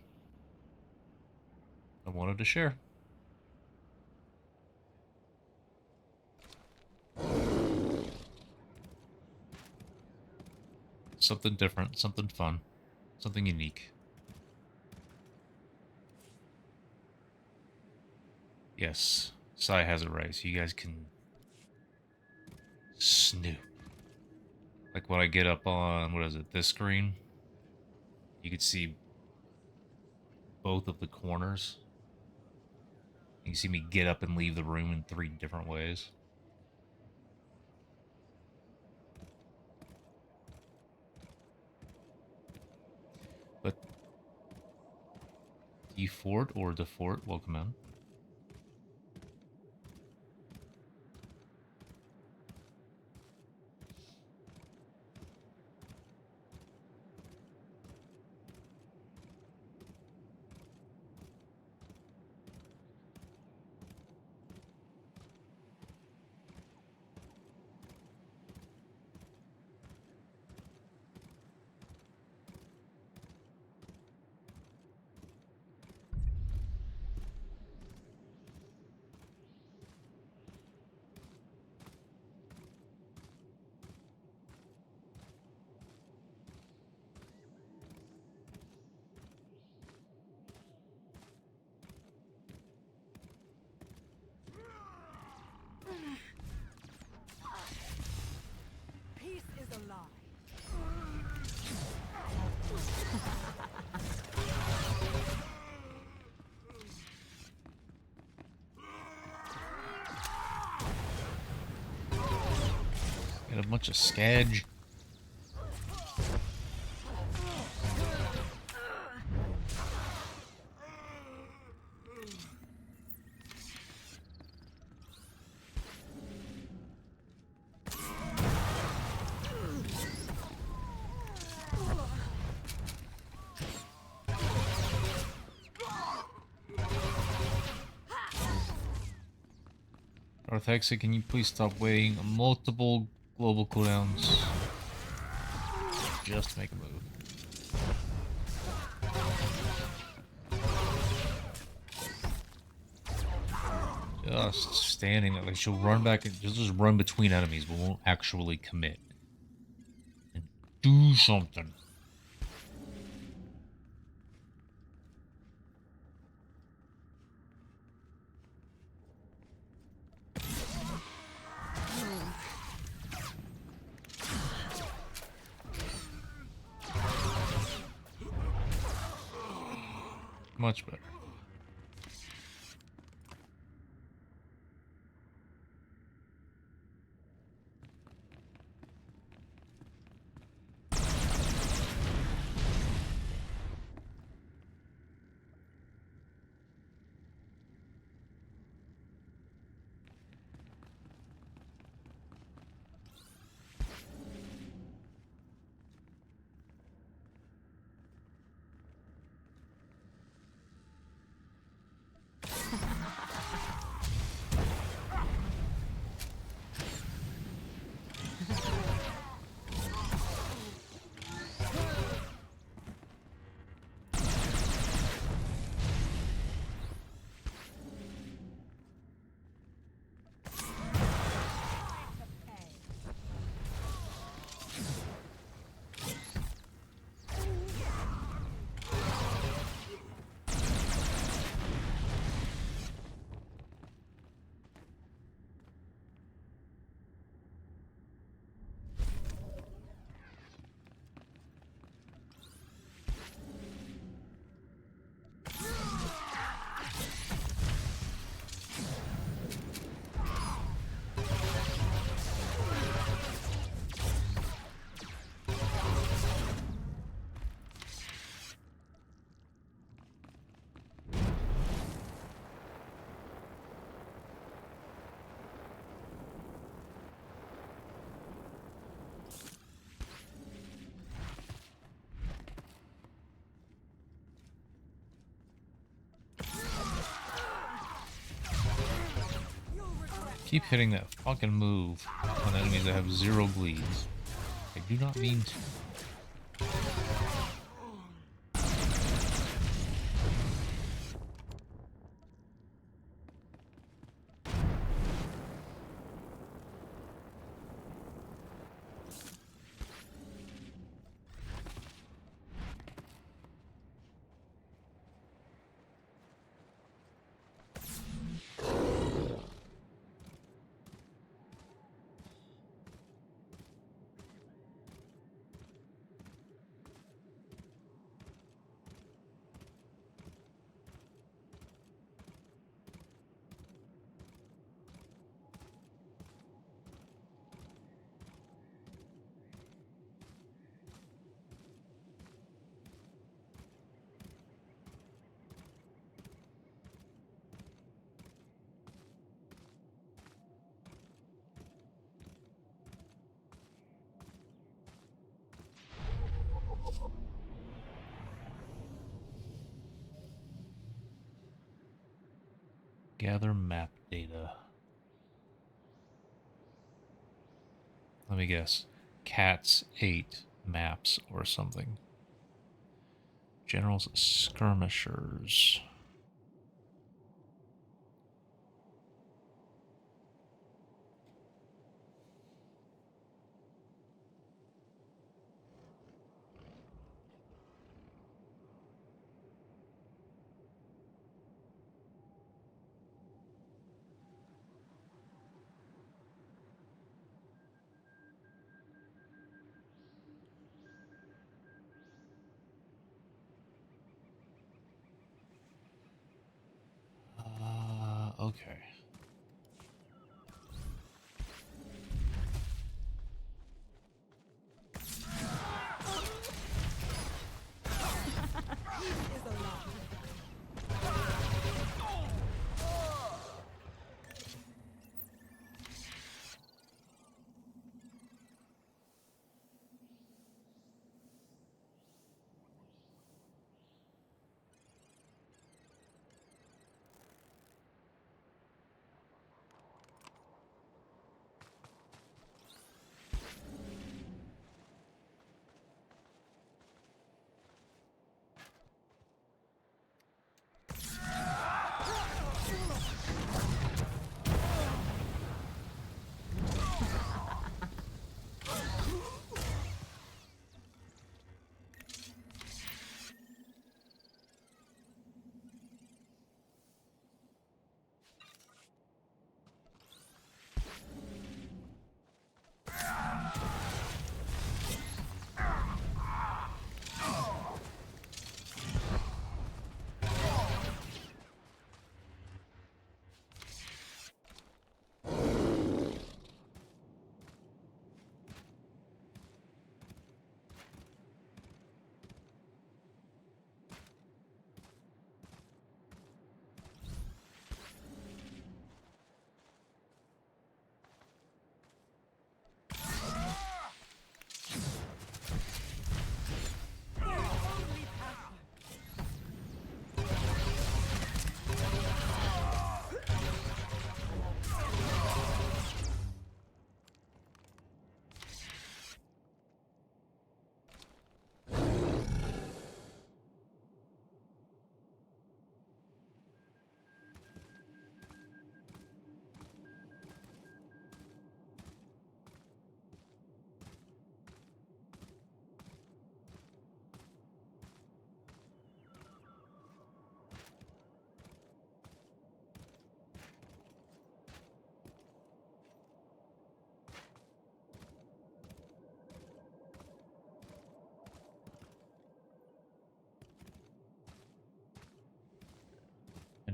I wanted to share. Something different, something fun, something unique. Yes, Sai has it right, so you guys can snoop. Like when I get up on, what is it, this screen, you can see both of the corners. You can see me get up and leave the room in 3 different ways. But DeFort or DeFort, welcome in. Peace is a lie. Got a bunch of scadge. Orthoxia, can you please stop waiting multiple global cooldowns just to make a move? Just standing there, like she'll run back and just run between enemies, but won't actually commit and do something. Much better. Keep hitting that fucking move on enemies that have 0 bleeds. I do not mean to. Gather map data. Let me guess. Cats 8 maps or something. General's skirmishers. Okay.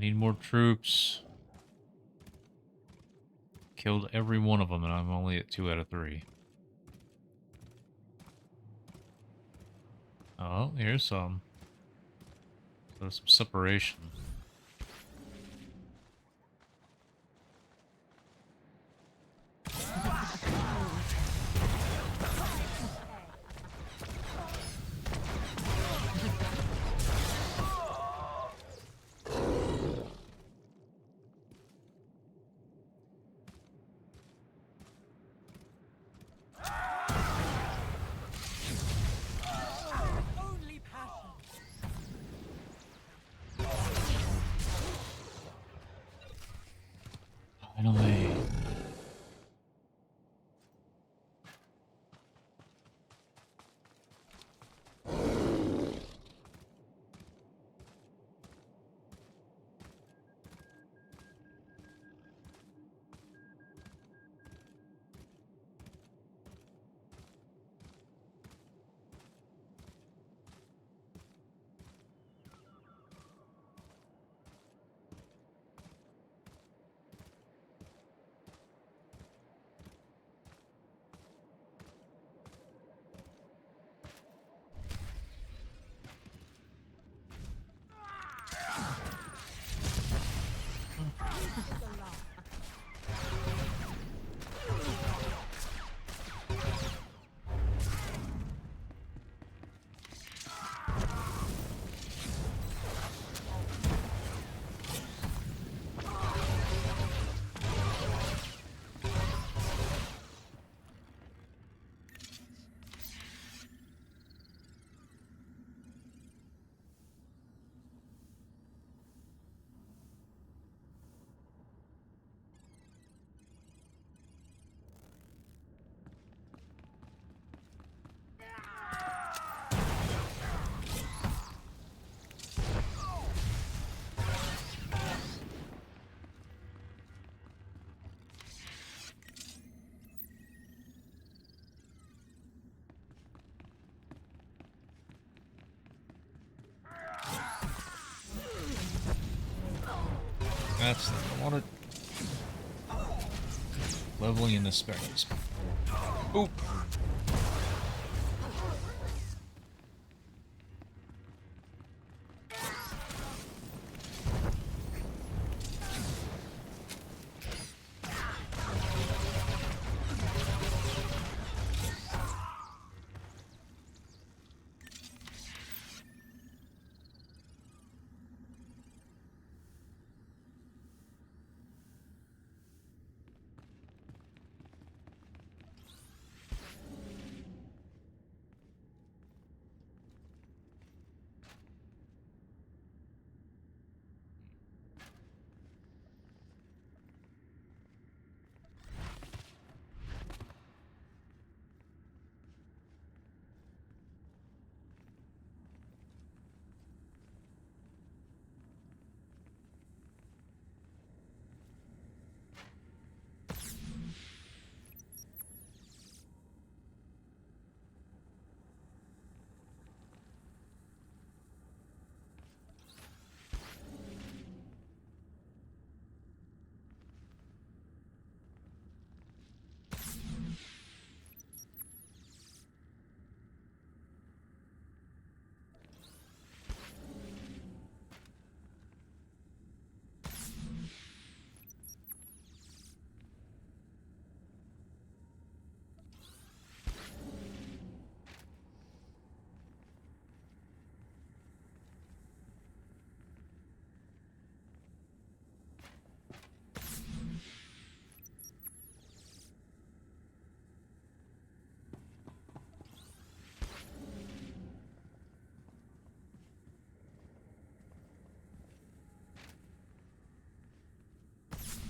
need more troops. Killed every one of them, and I'm only at 2 out of 3. Oh, here's some. There's some separation. Finally. That's I wanted leveling in the specs. Oop.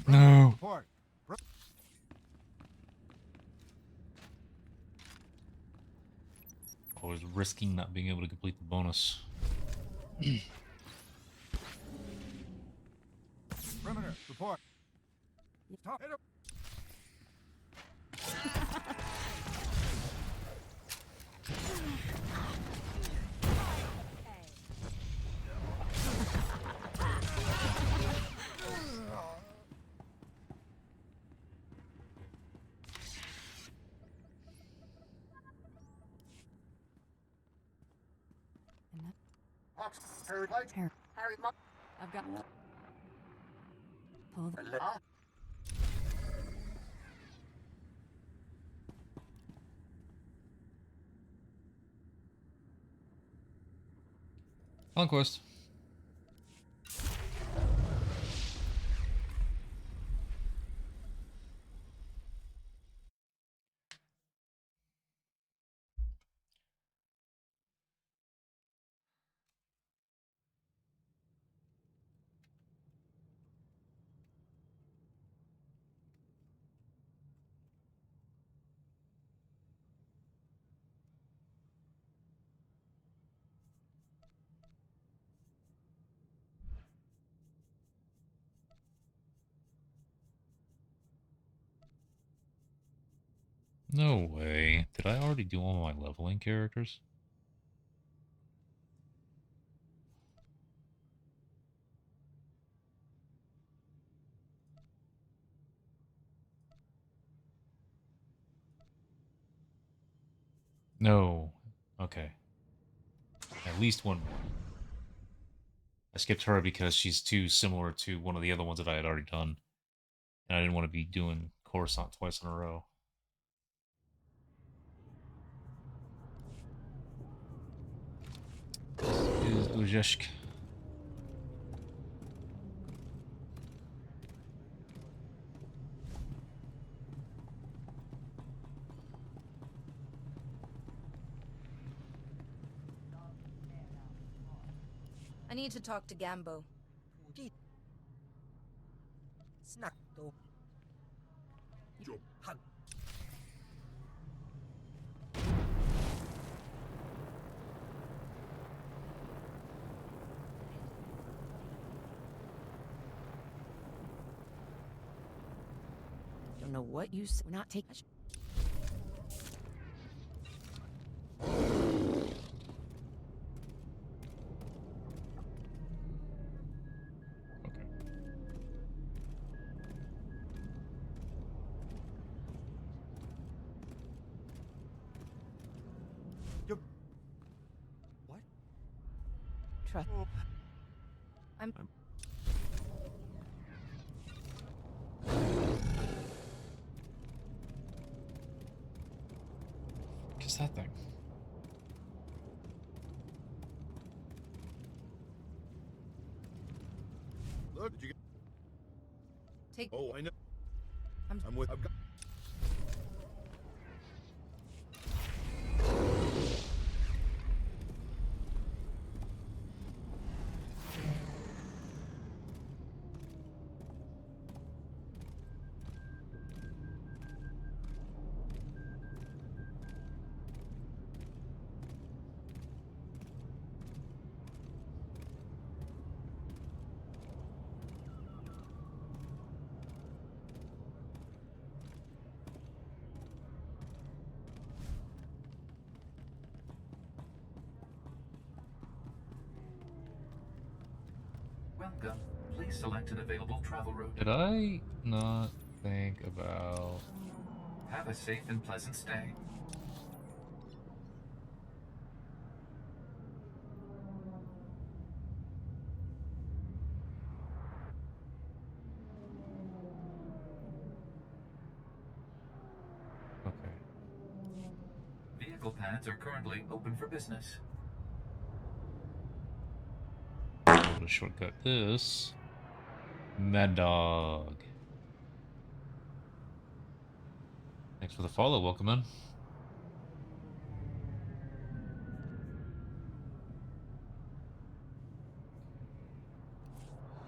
No. I was risking not being able to complete the bonus. Perimeter, report. Stop. Harry, I've got. pull the Conquest. No way. Did I already do all my leveling characters? No. Okay. At least one more. I skipped her because she's too similar to one of the other ones that I had already done. And I didn't want to be doing Coruscant twice in a row. This is Ujeshk. I need to talk to Gambo. snack though. Hug. Don't know what you said. We're not taking. Trust. I'm. What is that thing? Look, did you get... Take. Oh, I know. I'm with... I've got... Welcome. Please select an available travel route. Did I not think about... Have a safe and pleasant stay. Okay. Vehicle pads are currently open for business. I'm gonna shortcut this. Mad Dog. Thanks for the follow. Welcome in.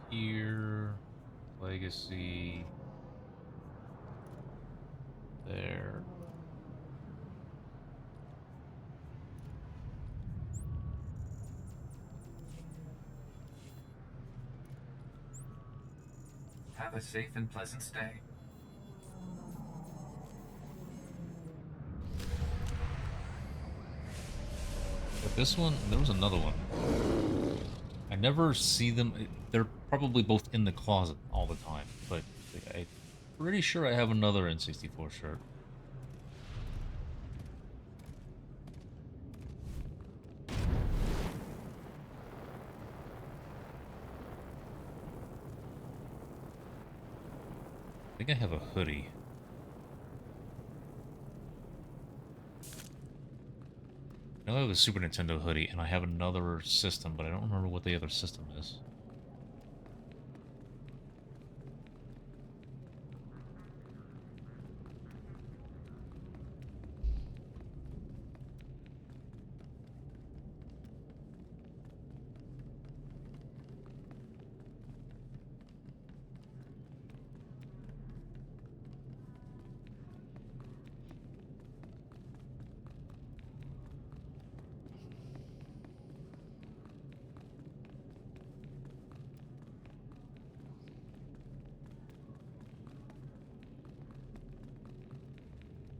Here. Legacy. There. Have a safe and pleasant stay. But this one, there was another one. I never see them. They're probably both in the closet all the time, but I'm pretty sure I have another N64 shirt. I think I have a hoodie. I know I have a Super Nintendo hoodie, and I have another system, but I don't remember what the other system is.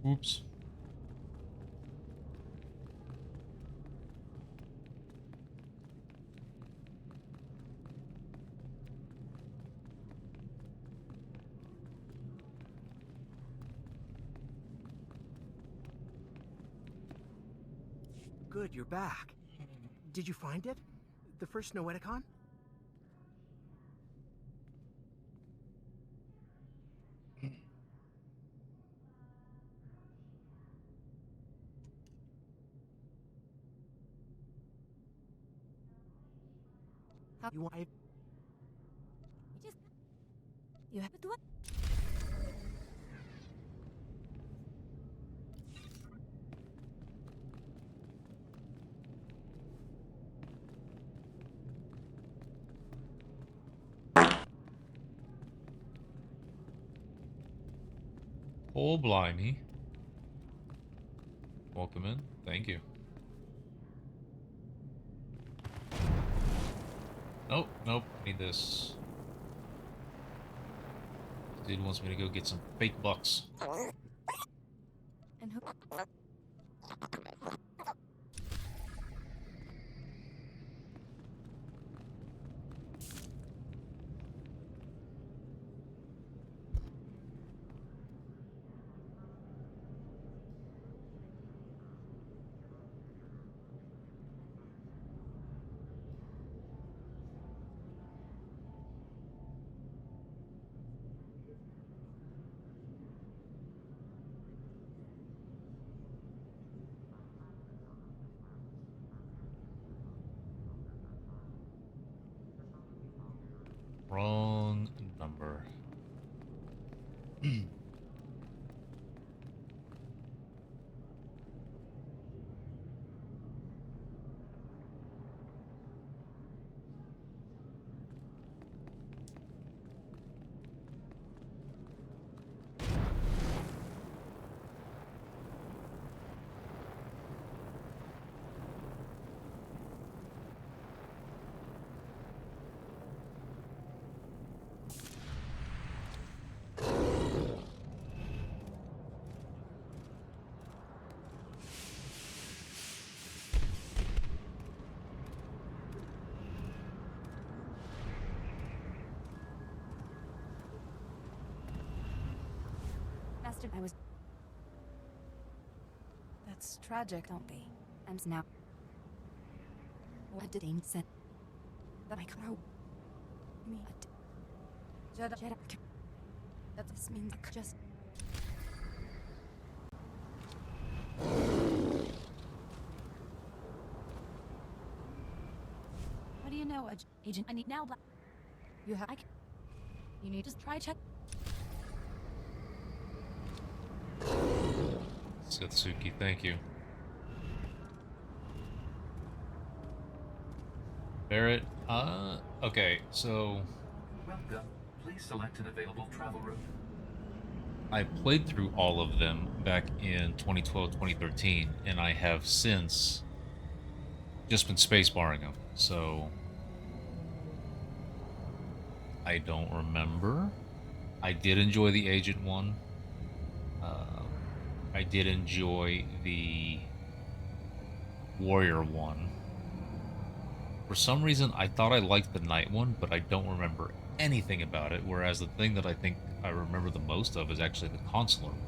Oops. Good, you're back. Did you find it? The first Noeticon? How you want? You have to what? Oh, blimey. Welcome in. Thank you. Nope, nope. Need this. Dude wants me to go get some fake bucks. And who? Wrong number. Master, I was. That's tragic, don't be. I'm now. What did Dane said? That I crow. Me. Jedi. That this means just. What do you know, Agent? I need now. You have. You need to try check. Satsuki, thank you. Barrett, okay, so Welcome. Please select an available travel route. I played through all of them back in 2012, 2013, and I have since just been spacebarring them, so I don't remember. I did enjoy the Agent one. I did enjoy the Warrior one. For some reason, I thought I liked the Night one, but I don't remember anything about it, whereas the thing that I think I remember the most of is actually the Consular one.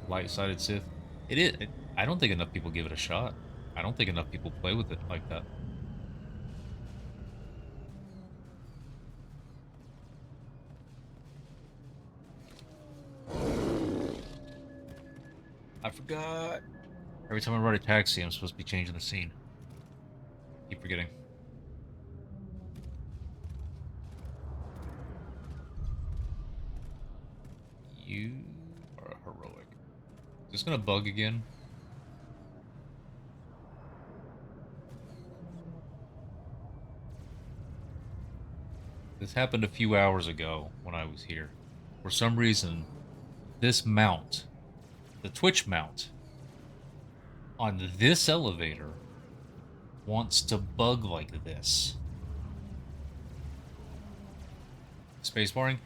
Light-sided Sith. It is. I don't think enough people give it a shot. I don't think enough people play with it like that. I forgot. Every time I ride a taxi, I'm supposed to be changing the scene. Keep forgetting. You are heroic. Is this gonna bug again? This happened a few hours ago when I was here. For some reason, this mount, the Twitch mount, on this elevator wants to bug like this. Spacebarring.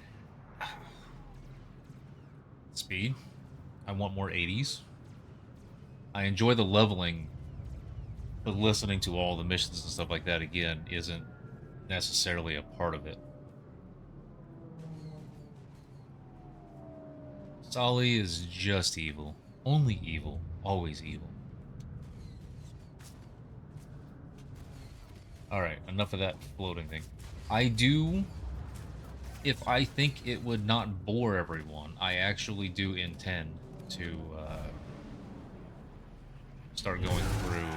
Speed. I want more 80s. I enjoy the leveling, but listening to all the missions and stuff like that again isn't necessarily a part of it. Sully is just evil. Only evil. Always evil. Alright, enough of that floating thing. I do, if I think it would not bore everyone, I actually do intend to start going through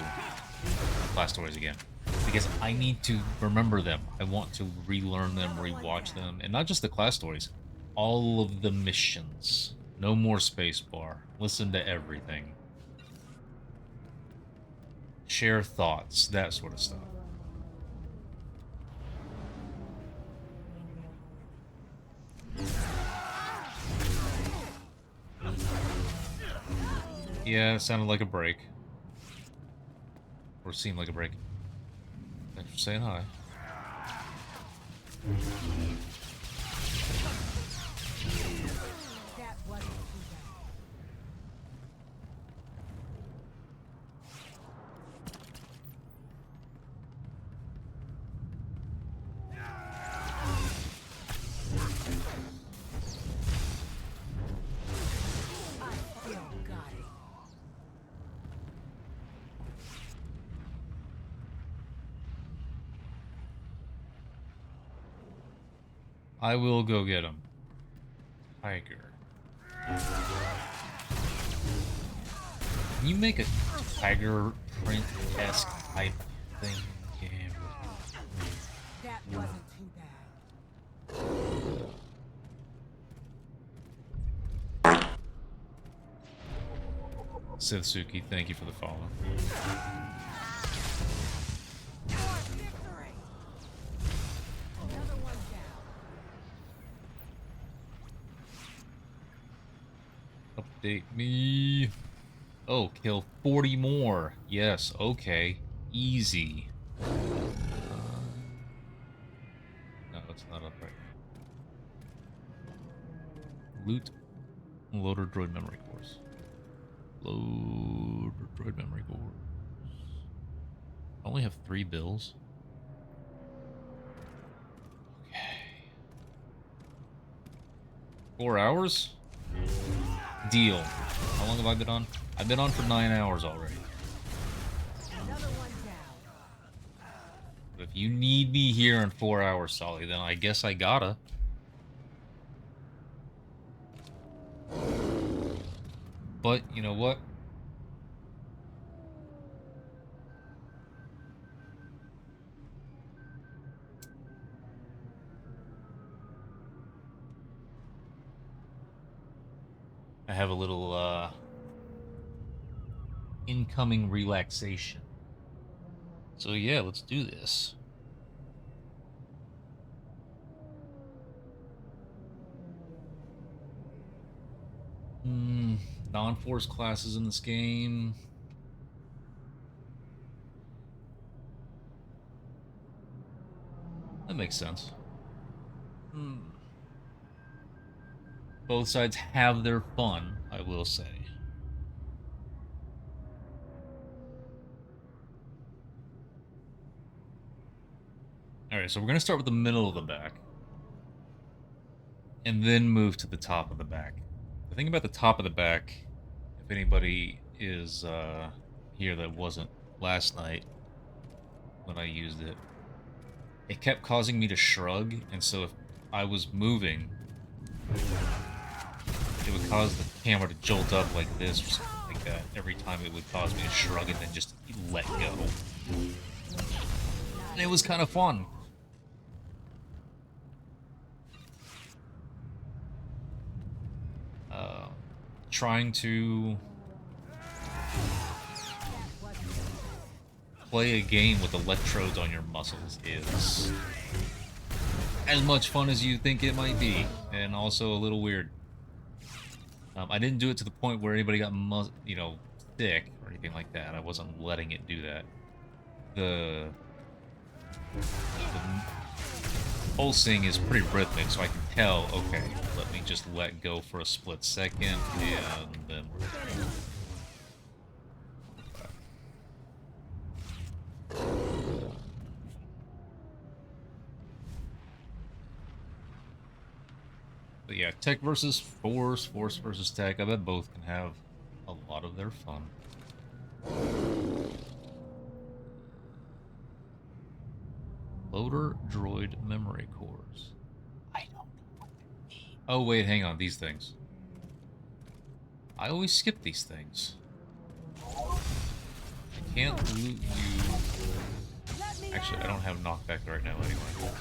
class stories again. Because I need to remember them. I want to relearn them, rewatch them. And not just the class stories. All of the missions. No more spacebar. Listen to everything. Share thoughts. That sort of stuff. Yeah, it sounded like a break. Or seemed like a break. Thanks for saying hi. I will go get him. Tiger. Can you make a tiger print-esque type thing? Yeah. That wasn't too bad. Sitsuki, thank you for the follow. Update me. Oh, kill 40 more. Yes, okay. Easy. No, it's not up right now. Loot. Loader droid memory cores. Load droid memory cores. I only have 3 bills. Okay. 4 hours? Deal. How long have I been on? I've been on for 9 hours already. But if you need me here in 4 hours, Solly, then I guess I gotta. But, you know what? I have a little, incoming relaxation. So yeah, let's do this. Non-force classes in this game. That makes sense. Both sides have their fun, I will say. Alright, so we're going to start with the middle of the back. And then move to the top of the back. The thing about the top of the back, if anybody is here that wasn't last night when I used it, it kept causing me to shrug, and so if I was moving, it would cause the camera to jolt up like this or something that every time it would cause me to shrug and then just let go. And it was kind of fun. Trying to play a game with electrodes on your muscles is as much fun as you think it might be, and also a little weird. I didn't do it to the point where anybody got sick or anything like that. I wasn't letting it do that. The pulsing is pretty rhythmic, so I can tell, okay, let me just let go for a split second, and then we're good. But yeah, tech versus force, force versus tech. I bet both can have a lot of their fun. Loader droid memory cores. I don't know what they mean. Oh wait, hang on, these things. I always skip these things. I can't loot you. Actually, I don't have knockback right now anyway.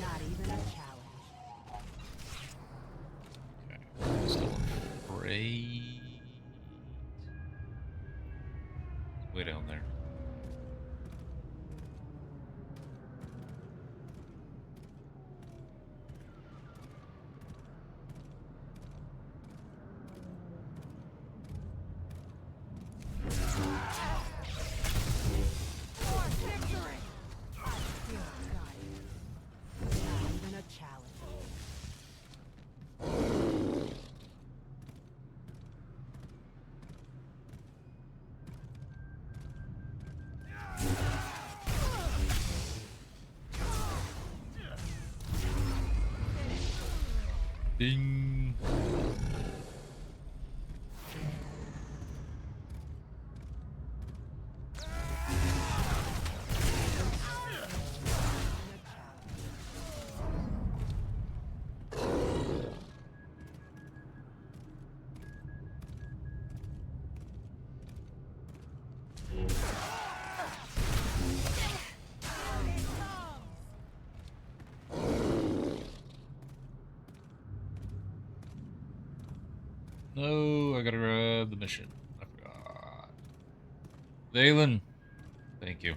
Not even a challenge. Still afraid. Way down there. Ding. No, I gotta grab the mission. I forgot. Valen, thank you.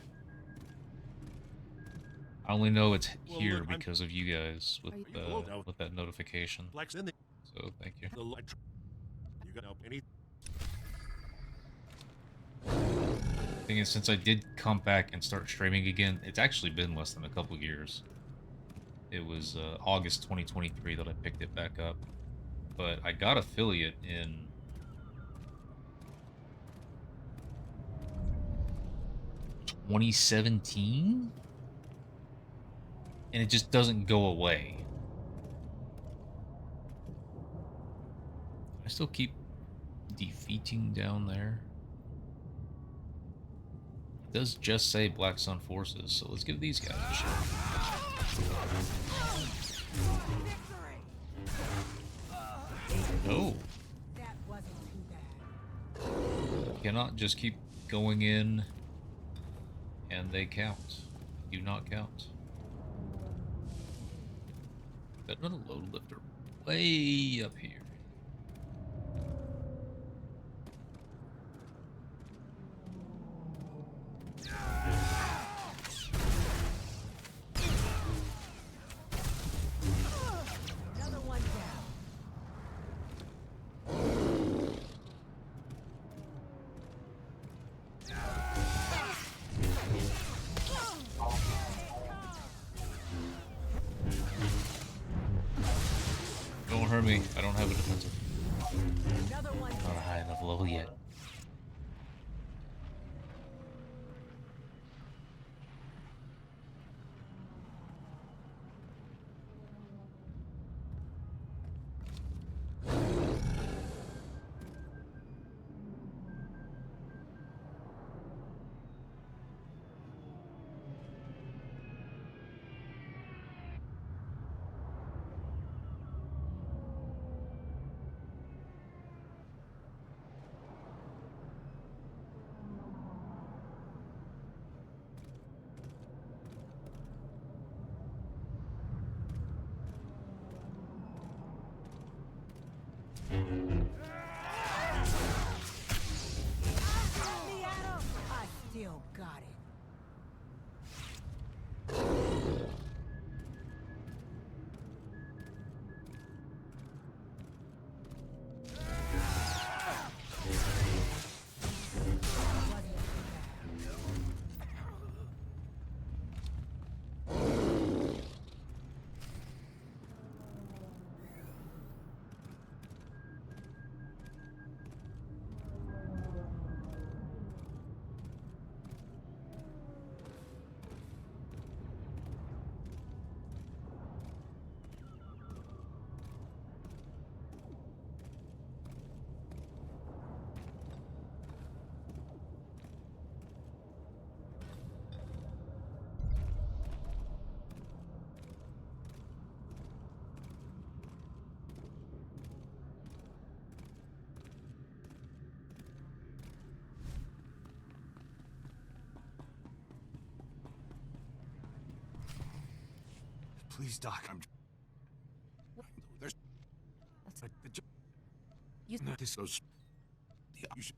I only know it's here because of you guys with that notification. So thank you. Thing is, since I did come back and start streaming again, it's actually been less than a couple years. It was August 2023 that I picked it back up. But I got affiliate in 2017, and it just doesn't go away. I still keep defeating down there. It does just say Black Sun Forces, so let's give these guys a shot. No. That wasn't too bad. Cannot just keep going in and they count. Do not count. Got another load lifter way up here. Another one down. Don't hurt me. I don't have a defensive. Not a high enough level yet. I still got it. Please, Doc, I'm... There's... You... Not this... Those... You should...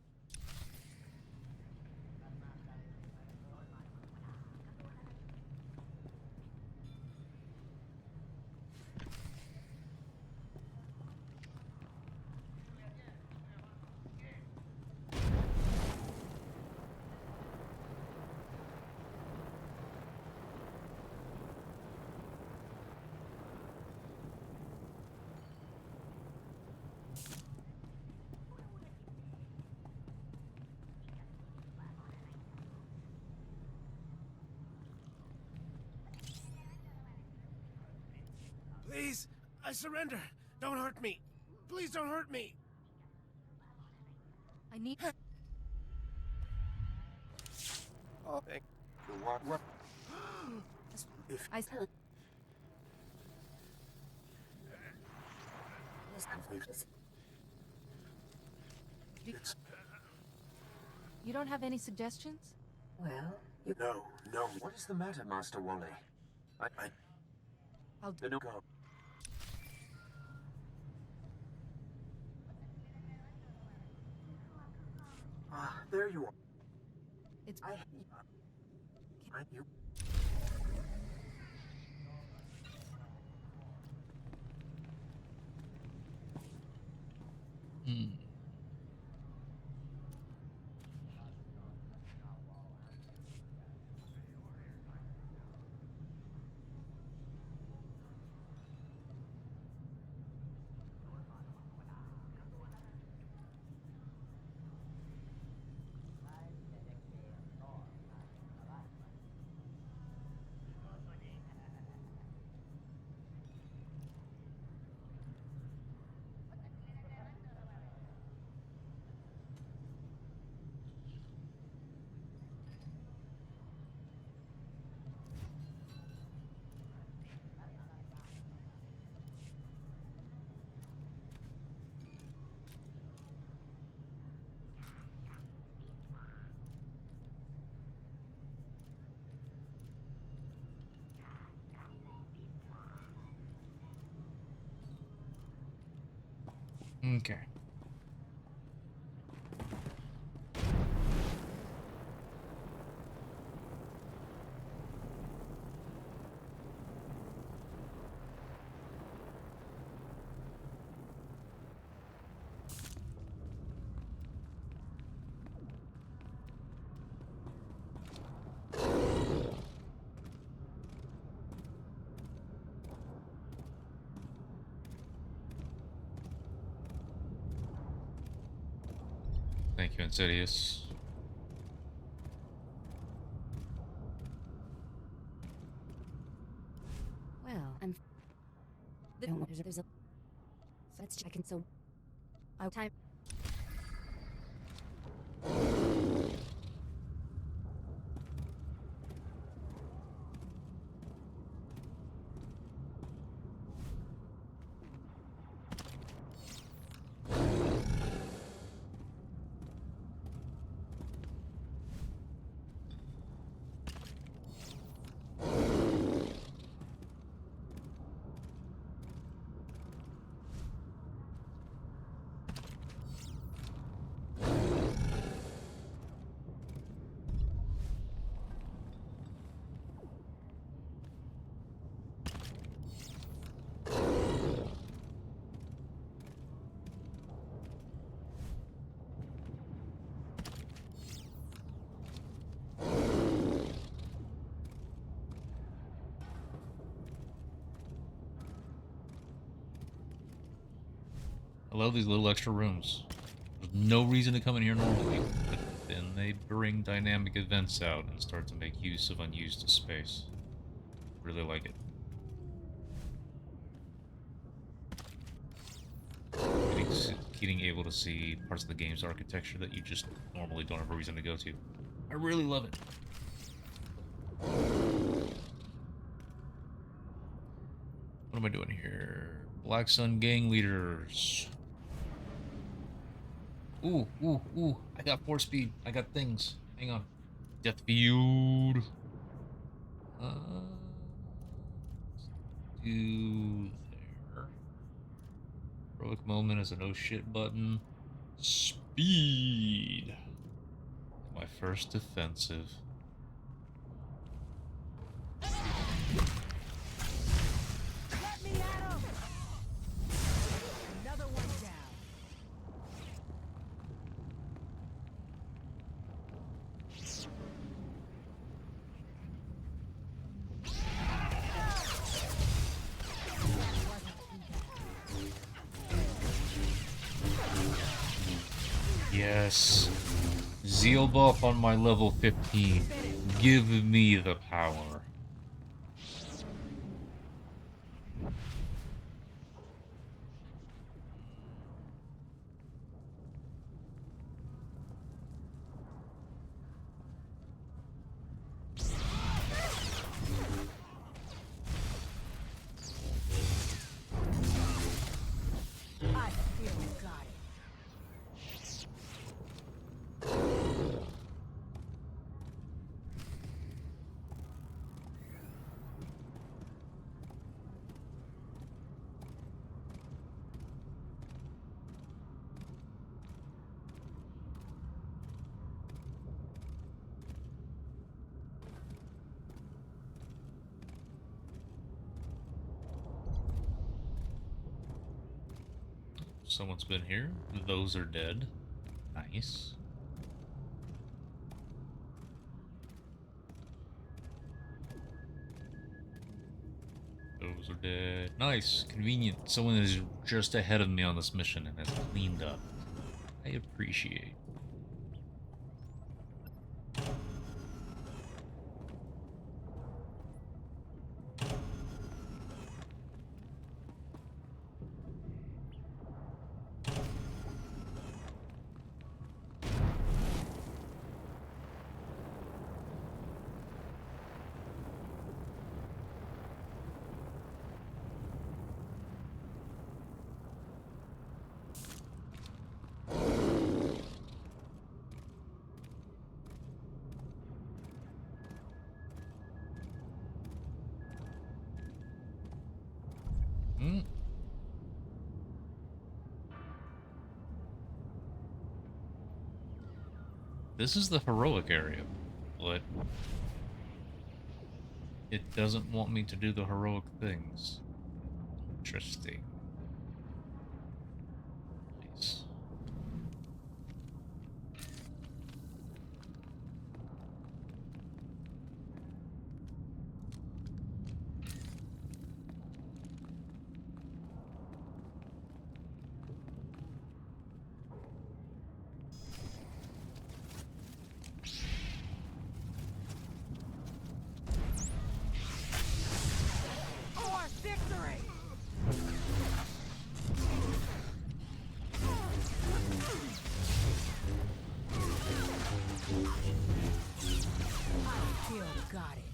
Please, I surrender. Don't hurt me. Please don't hurt me. I need... Oh, thank you. What? If I... You don't have any suggestions? Well, No. What is the matter, Master Wally? I'll do go. Ah, there you are. It's... You... Okay. Thank you, Insidious. Well, I'm... Don't worry, there's a... So let's check in, so... I'll time... love these little extra rooms. There's no reason to come in here normally, but then they bring dynamic events out and start to make use of unused space. Really like it. Getting able to see parts of the game's architecture that you just normally don't have a reason to go to. I really love it. What am I doing here? Black Sun gang leaders. Ooh, ooh, ooh. I got 4 speed. I got things. Hang on. Death field. Do there. Heroic moment is an oh shit button. Speed. My first defensive. Let me at him! Another one down. Yes. Zeal buff on my level 15. Give me the power. I feel we got it. Someone's been here. Those are dead. Nice. Those are dead. Nice. Convenient. Someone is just ahead of me on this mission and has cleaned up. I appreciate. This is the heroic area, but it doesn't want me to do the heroic things. Interesting. Nice. For victory! I feel we got it.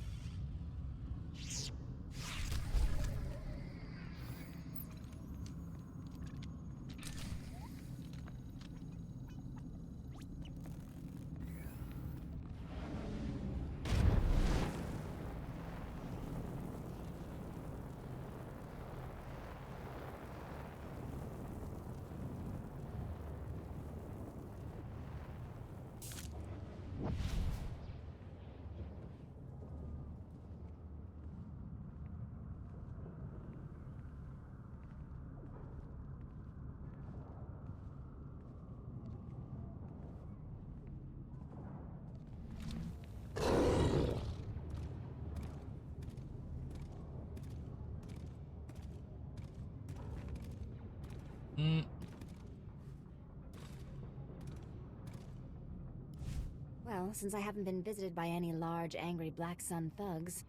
Well, since I haven't been visited by any large, angry Black Sun thugs...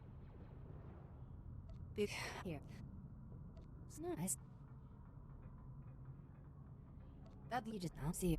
Here. It's nice. That you just don't see you.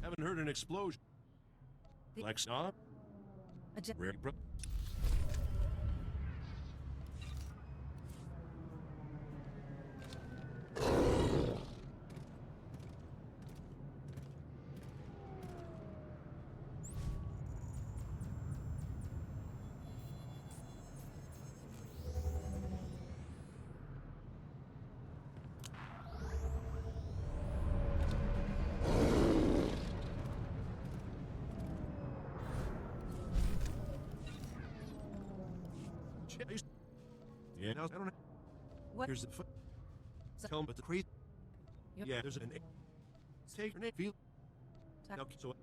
Haven't heard an explosion. Like stop? Rare bro. Yeah, I don't know. What? Here's the tell me, but the crazy. Yep. Yeah, there's an take her name. Feel. Okay, so.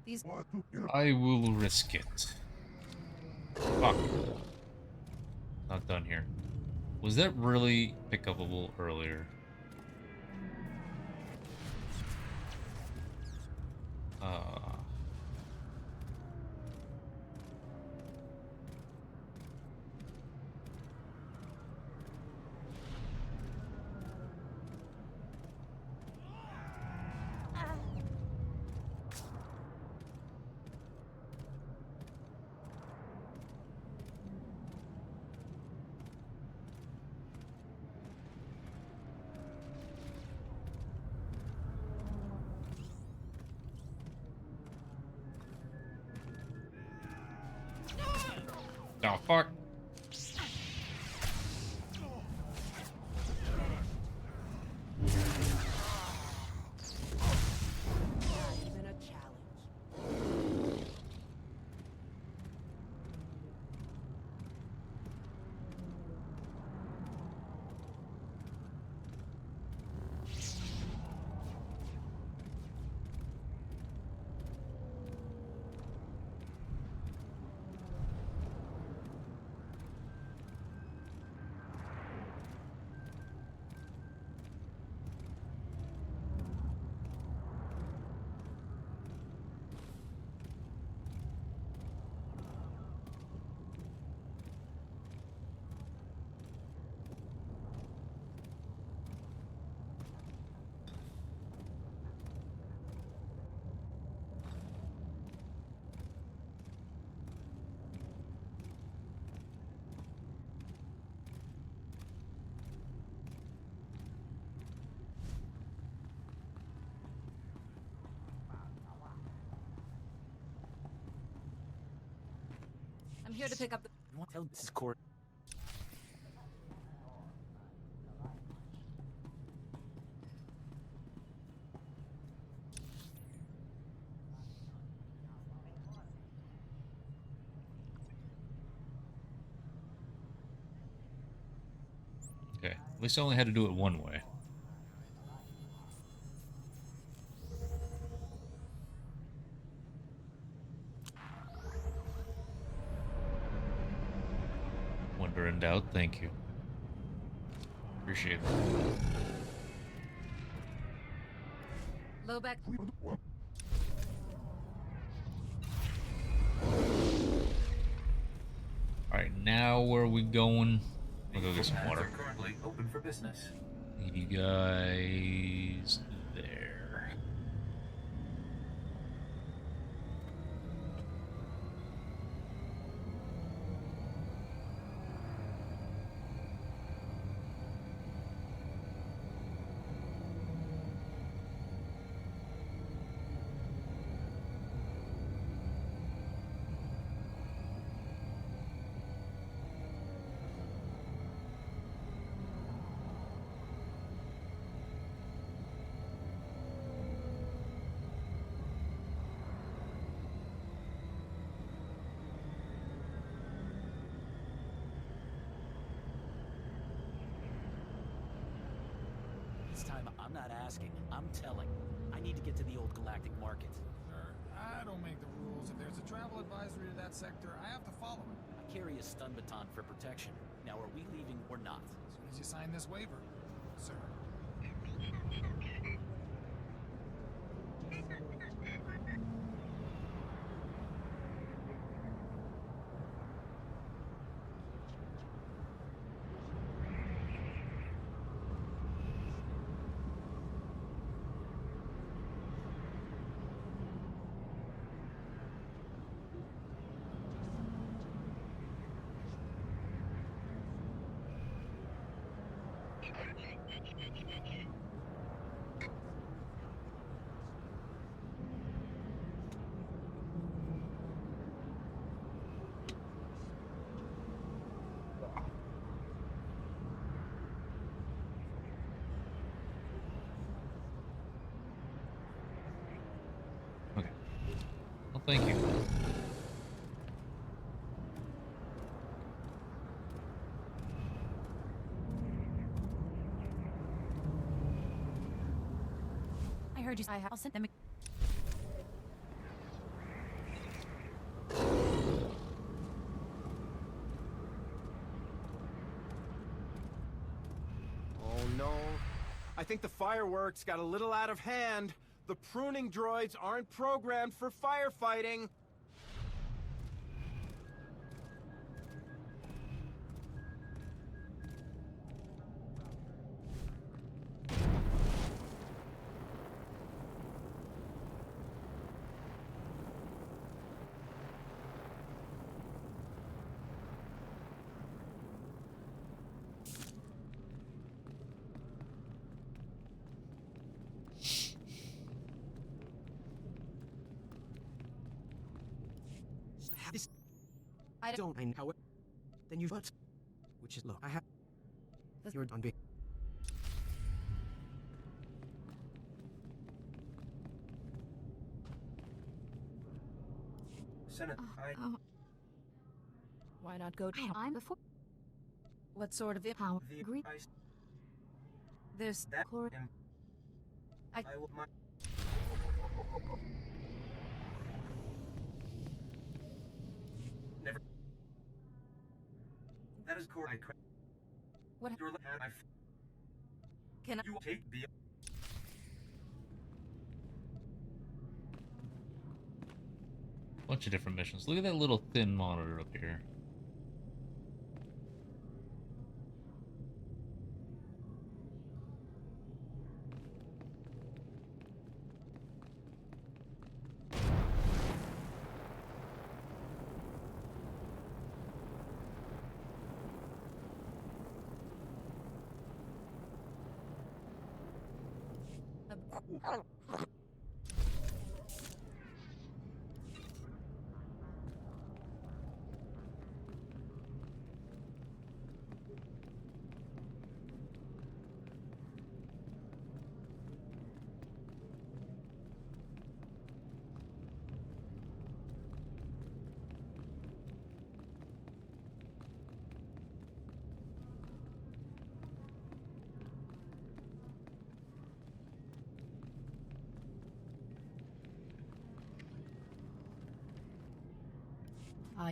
These. I will risk it. Fuck. Not done here. Was that really pick-upable earlier? Oh, fuck. Even a challenge. I'm here to pick up the. You want to tell Mrs. Court? Okay, at least I only had to do it one way. Wonder in doubt, thank you. Appreciate it. Low back. Alright, now where are we going? We'll go get some Footpaths water. are currently open for business. Leave you guys there. This time, I'm not asking, I'm telling. I need to get to the old galactic market. Sir, I don't make the rules. If there's a travel advisory to that sector, I have to follow it. I carry a stun baton for protection. Now, are we leaving or not? As soon as you sign this waiver, sir. Okay. Well, thank you. I heard you. I'll send them. Oh no. I think the fireworks got a little out of hand. The pruning droids aren't programmed for firefighting. I don't know how it. Then you but. Which is look, I have. You're on big. Senate, Why not go down before? What sort of power? There's that core. I will my. Never. That is correct. What? Your Can I? You will take the. Bunch of different missions. Look at that little thin monitor up here.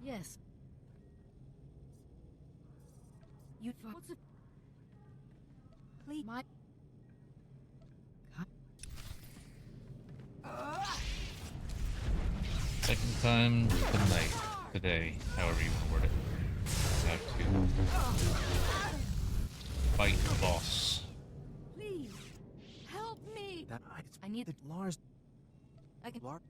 Yes. You what's it? Please, my. Second time tonight, today, however you want to word it. Fight the boss. Please, help me. I need the Lars. I can. Lars.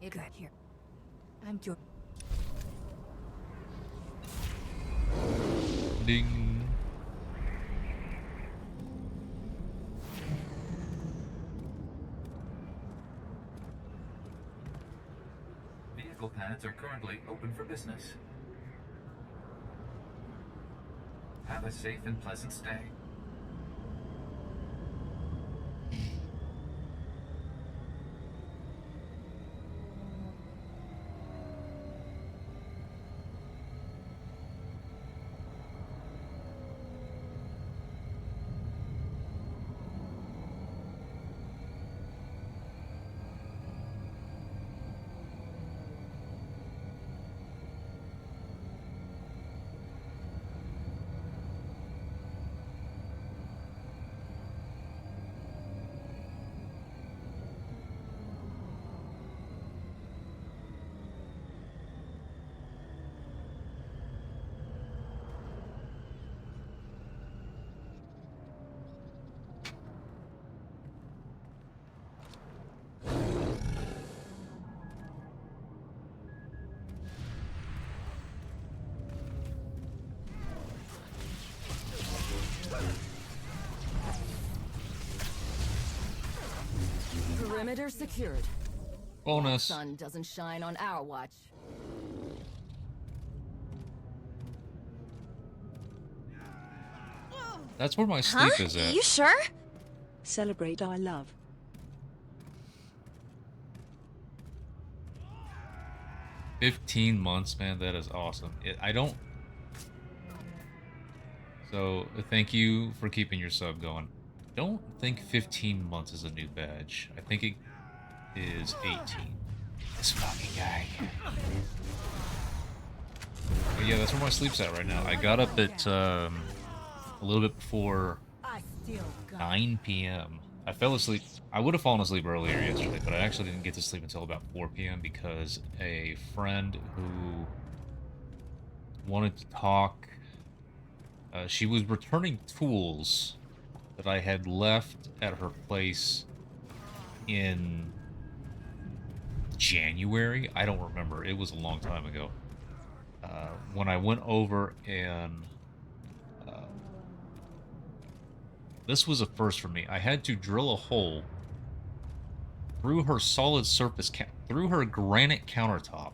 Good here. I'm your. Ding. Vehicle pads are currently open for business. Have a safe and pleasant stay. Perimeter secured. Bonus. Sun doesn't shine on our watch. That's where my sleep is at. You sure? Celebrate our love. $15 man, that is awesome. I don't. So thank you for keeping your sub going. Don't think 15 months is a new badge. I think it is 18. This fucking guy. But yeah, that's where my sleep's at right now. I got up at a little bit before 9 p.m. I fell asleep. I would have fallen asleep earlier yesterday, but I actually didn't get to sleep until about 4 p.m. because a friend who wanted to talk, she was returning tools that I had left at her place in January. I don't remember. It was a long time ago. When I went over and this was a first for me. I had to drill a hole through her solid surface, through her granite countertop,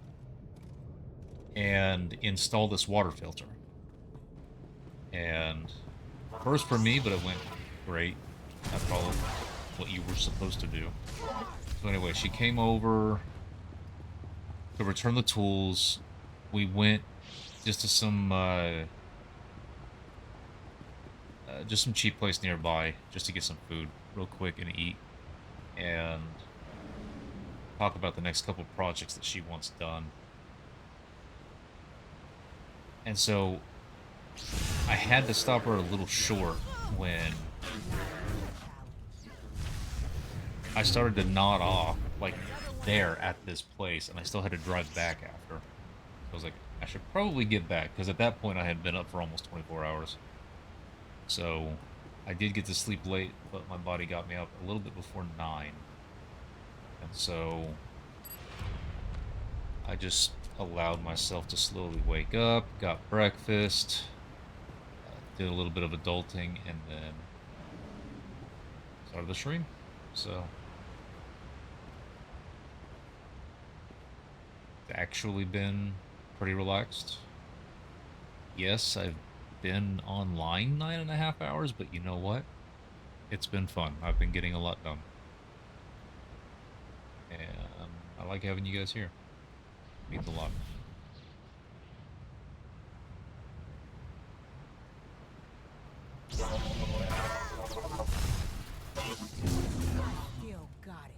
and install this water filter. And first for me, but it went great. I followed what you were supposed to do. So anyway, she came over to return the tools. We went just to some cheap place nearby just to get some food real quick and eat and talk about the next couple projects that she wants done. And so I had to stop her a little short when I started to nod off, like, there at this place, and I still had to drive back after. So I was like, I should probably get back, because at that point I had been up for almost 24 hours. So I did get to sleep late, but my body got me up a little bit before 9. And so I just allowed myself to slowly wake up, got breakfast, did a little bit of adulting, and then started the stream. So it's actually been pretty relaxed. Yes, I've been online 9.5 hours, but you know what? It's been fun. I've been getting a lot done. And I like having you guys here. Means a lot. Yo, got it.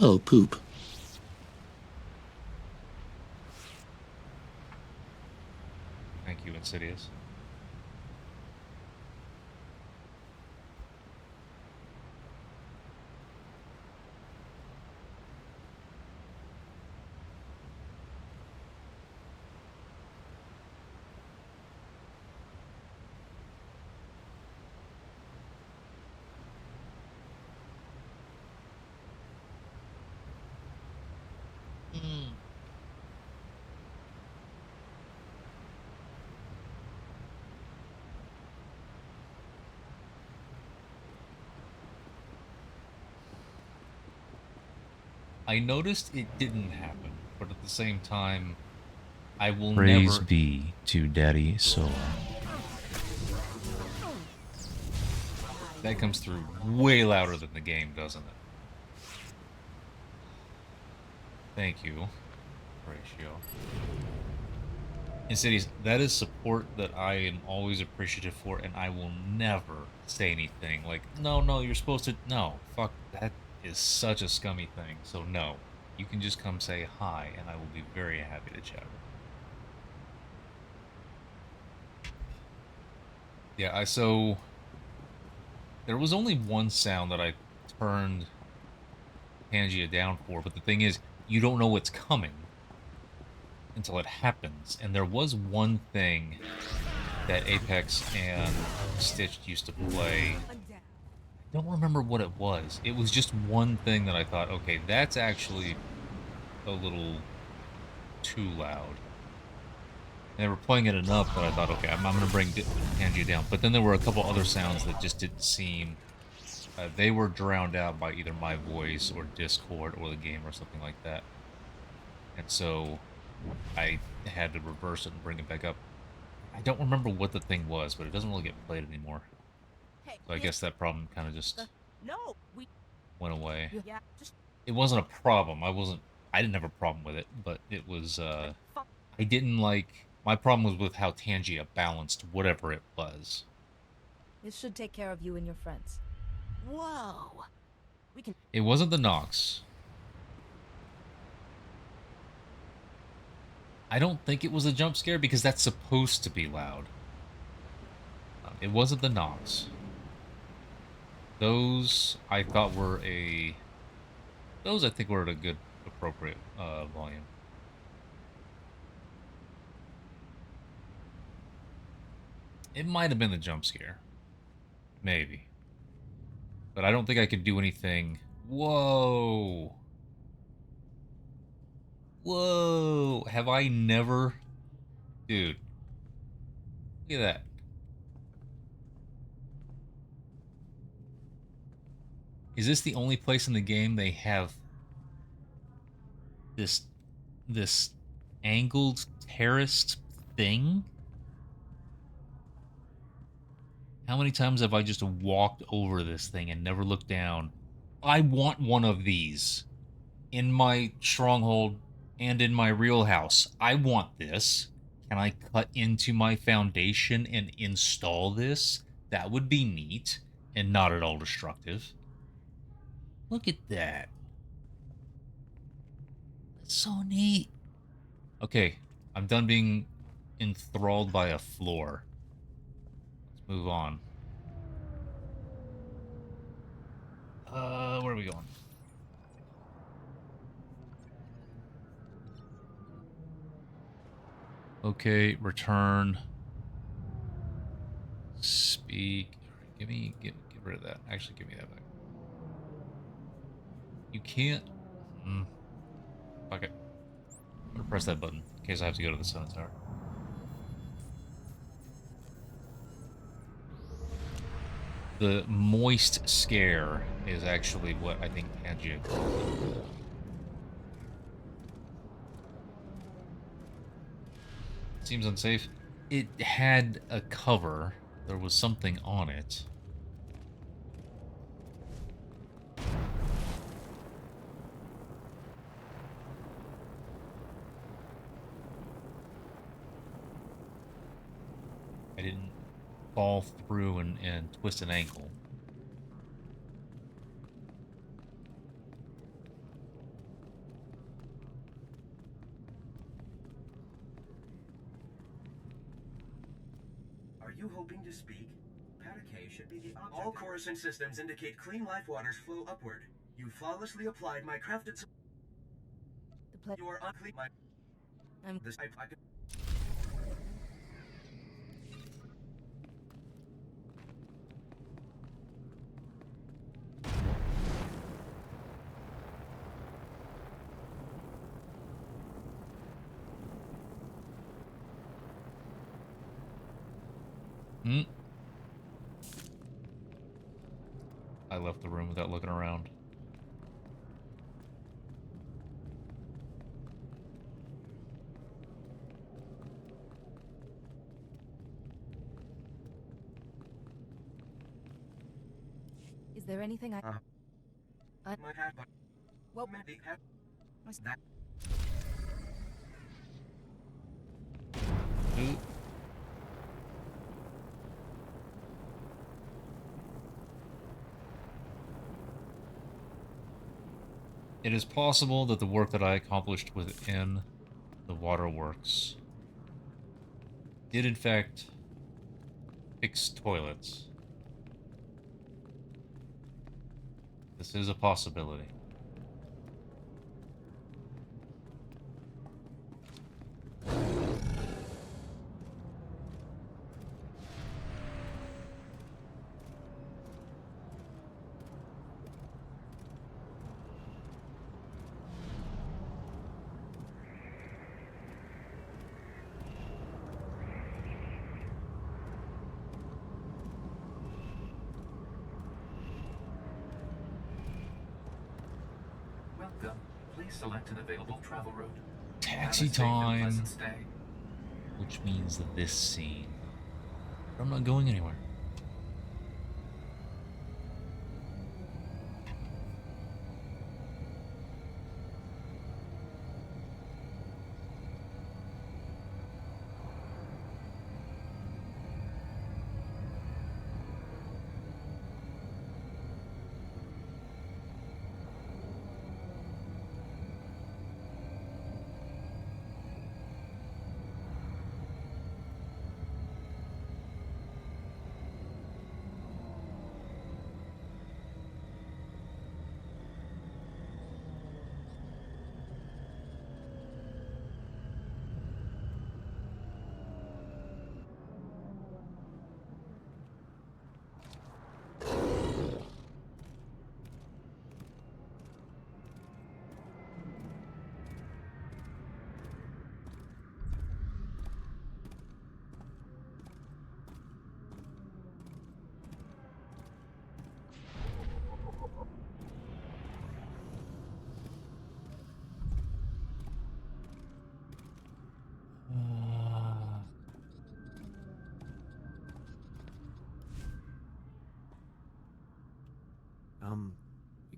Oh, poop. Thank you, Insidious. I noticed it didn't happen, but at the same time, I will Praise never be to Daddy Soul. That comes through way louder than the game, doesn't it? Thank you, Ratio. Insidious, that is support that I am always appreciative for, and I will never say anything like, no, you're supposed to... No, fuck, that is such a scummy thing, so no. You can just come say hi, and I will be very happy to chat. Yeah, so... There was only one sound that I turned Pangea down for, but the thing is, you don't know what's coming until it happens. And there was one thing that Apex and Stitched used to play. I don't remember what it was. It was just one thing that I thought, okay, that's actually a little too loud. And they were playing it enough that I thought, okay, I'm going to bring Pangea down. But then there were a couple other sounds that just didn't seem... they were drowned out by either my voice or Discord or the game or something like that. And so I had to reverse it and bring it back up. I don't remember what the thing was, but it doesn't really get played anymore. So I guess that problem kind of just went away. It wasn't a problem. I didn't have a problem with it, but it was, I didn't like... My problem was with how Pangea balanced whatever it was. This should take care of you and your friends. Whoa! We can. It wasn't the Nox. I don't think it was a jump scare because that's supposed to be loud. It wasn't the Nox. Those I thought were a... Those I think were at a good, appropriate volume. It might have been the jump scare. Maybe. But I don't think I could do anything. Whoa. Whoa. Have I never... Dude. Look at that. Is this the only place in the game they have this angled terraced thing? How many times have I just walked over this thing and never looked down? I want one of these in my stronghold and in my real house. I want this. Can I cut into my foundation and install this? That would be neat and not at all destructive. Look at that. That's so neat. Okay, I'm done being enthralled by a floor. Move on. Where are we going? Okay, return. Speak. Get rid of that. Actually, give me that back. You can't. Fuck it. I'm gonna press that button in case I have to go to the Sun Tower. The moist scare is actually what I think Pangea called it. Seems unsafe. It had a cover. There was something on it. I didn't fall through and twist an ankle. Are you hoping to speak? Pataquet should be the object. All Coruscant systems indicate clean life waters flow upward. You flawlessly applied my crafted. You are unclean. I'm this. I could. I left the room without looking around. Is there anything I might have, but what maybe have that. Ooh. It is possible that the work that I accomplished within the waterworks did in fact fix toilets. This is a possibility. Welcome. Please select an available travel route. Taxi Have a safe and time. pleasant stay. Which means this scene. I'm not going anywhere.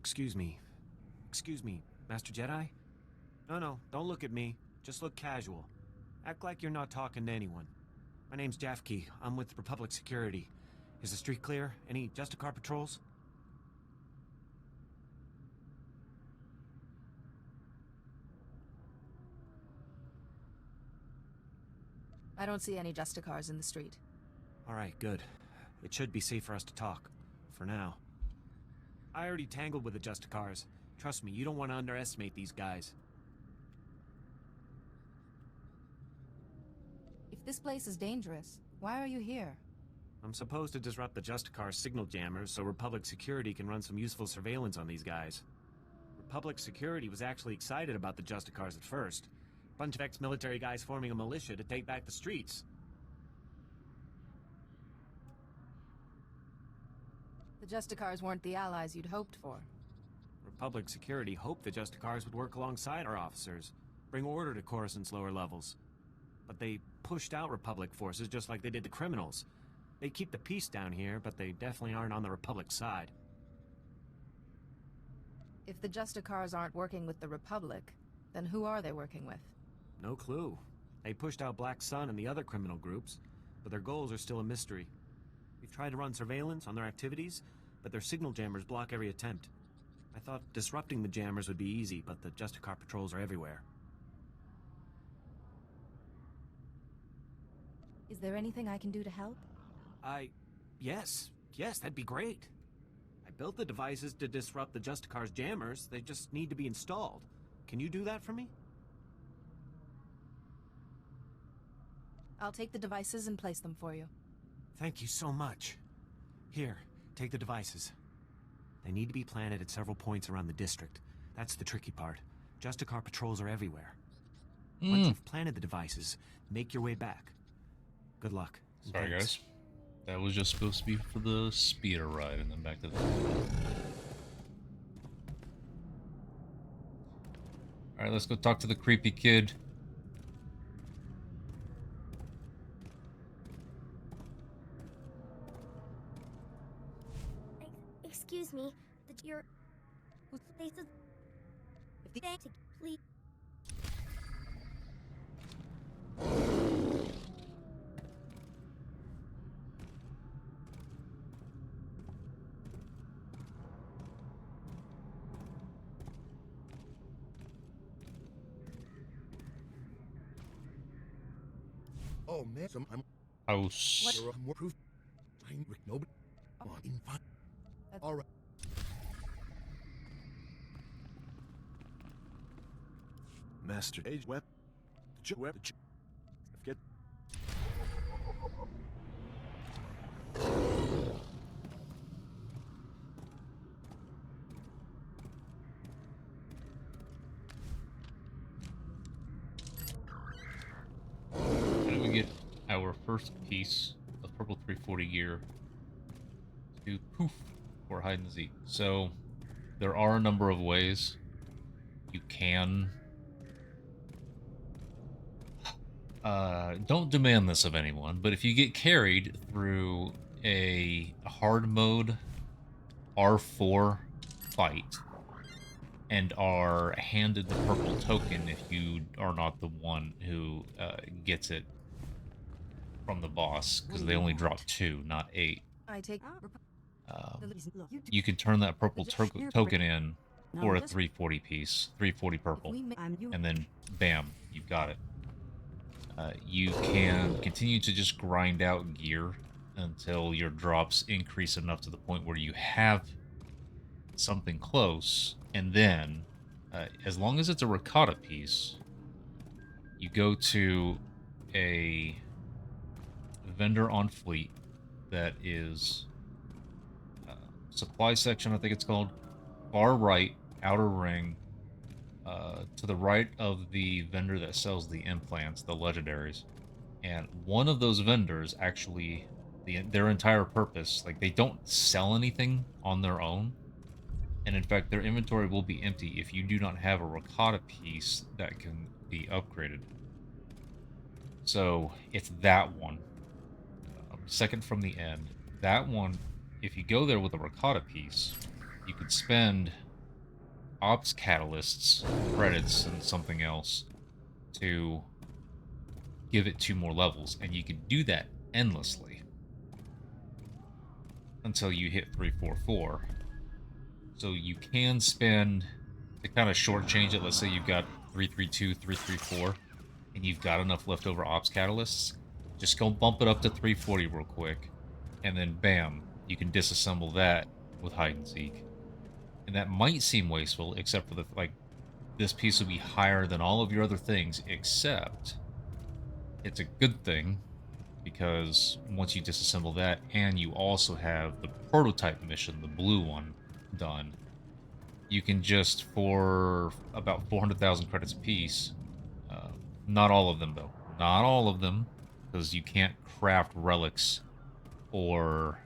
Excuse me. Excuse me, Master Jedi? No, don't look at me. Just look casual. Act like you're not talking to anyone. My name's Jafke. I'm with Republic Security. Is the street clear? Any Justicar patrols? I don't see any Justicars in the street. Alright, good. It should be safe for us to talk. For now. I already tangled with the Justicars. Trust me, you don't want to underestimate these guys. If this place is dangerous, why are you here? I'm supposed to disrupt the Justicar signal jammers so Republic Security can run some useful surveillance on these guys. Republic Security was actually excited about the Justicars at first. Bunch of ex-military guys forming a militia to take back the streets. The Justicars weren't the allies you'd hoped for. Republic security hoped the Justicars would work alongside our officers, bring order to Coruscant's lower levels. But they pushed out Republic forces just like they did the criminals. They keep the peace down here, but they definitely aren't on the Republic side. If the Justicars aren't working with the Republic, then who are they working with? No clue. They pushed out Black Sun and the other criminal groups, but their goals are still a mystery. We've tried to run surveillance on their activities, but their signal jammers block every attempt. I thought disrupting the jammers would be easy, but the Justicar patrols are everywhere. Is there anything I can do to help? Yes, that'd be great. I built the devices to disrupt the Justicar's jammers. They just need to be installed. Can you do that for me? I'll take the devices and place them for you. Thank you so much. Here, take the devices. They need to be planted at several points around the district. That's the tricky part. Justicar patrols are everywhere. Once you've planted the devices, make your way back. Good luck. Sorry, guys. That was just supposed to be for the speeder ride, and then back to the... Alright, let's go talk to the creepy kid. Excuse me, you're... They said... If they... Please... Oh man, I'm House. What? More proof. Nobody. In fine. All right. Master Age Web. Get. And we get our first piece of purple 340 gear to poof or hide and seek. So there are a number of ways you can don't demand this of anyone, but if you get carried through a hard mode R4 fight and are handed the purple token if you are not the one who gets it from the boss, because they only drop 2, not 8. I take... You can turn that purple token in for a 340 piece, 340 purple, and then bam, you've got it. You can continue to just grind out gear until your drops increase enough to the point where you have something close, and then, as long as it's a ricotta piece, you go to a vendor on fleet that is supply section, I think it's called, far right, outer ring, to the right of the vendor that sells the implants, the legendaries. And one of those vendors actually, their entire purpose, like, they don't sell anything on their own. And in fact, their inventory will be empty if you do not have a ricotta piece that can be upgraded. So it's that one. Second from the end. That one, if you go there with a ricotta piece, you could spend ops catalysts, credits, and something else to give it 2 more levels. And you can do that endlessly until you hit 344. So you can spend, to kind of shortchange it, let's say you've got 332, 334, and you've got enough leftover ops catalysts, just go bump it up to 340 real quick, and then bam, you can disassemble that with hide and seek. And that might seem wasteful, except for the, like, this piece will be higher than all of your other things, except it's a good thing, because once you disassemble that, and you also have the prototype mission, the blue one, done, you can just, for about 400,000 credits a piece, not all of them though, not all of them, because you can't craft relics or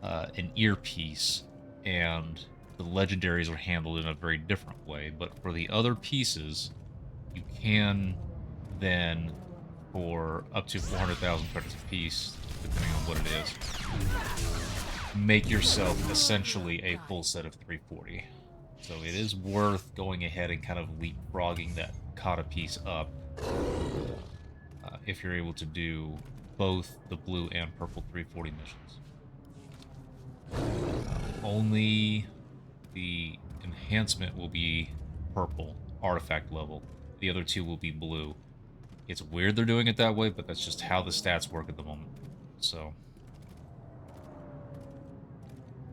an earpiece, and the legendaries are handled in a very different way. But for the other pieces, you can then, for up to 400,000 credits a piece, depending on what it is, make yourself essentially a full set of 340. So it is worth going ahead and kind of leapfrogging that Kata piece up if you're able to do both the blue and purple 340 missions. Only the enhancement will be purple, artifact level. The other two will be blue. It's weird they're doing it that way, but that's just how the stats work at the moment. So,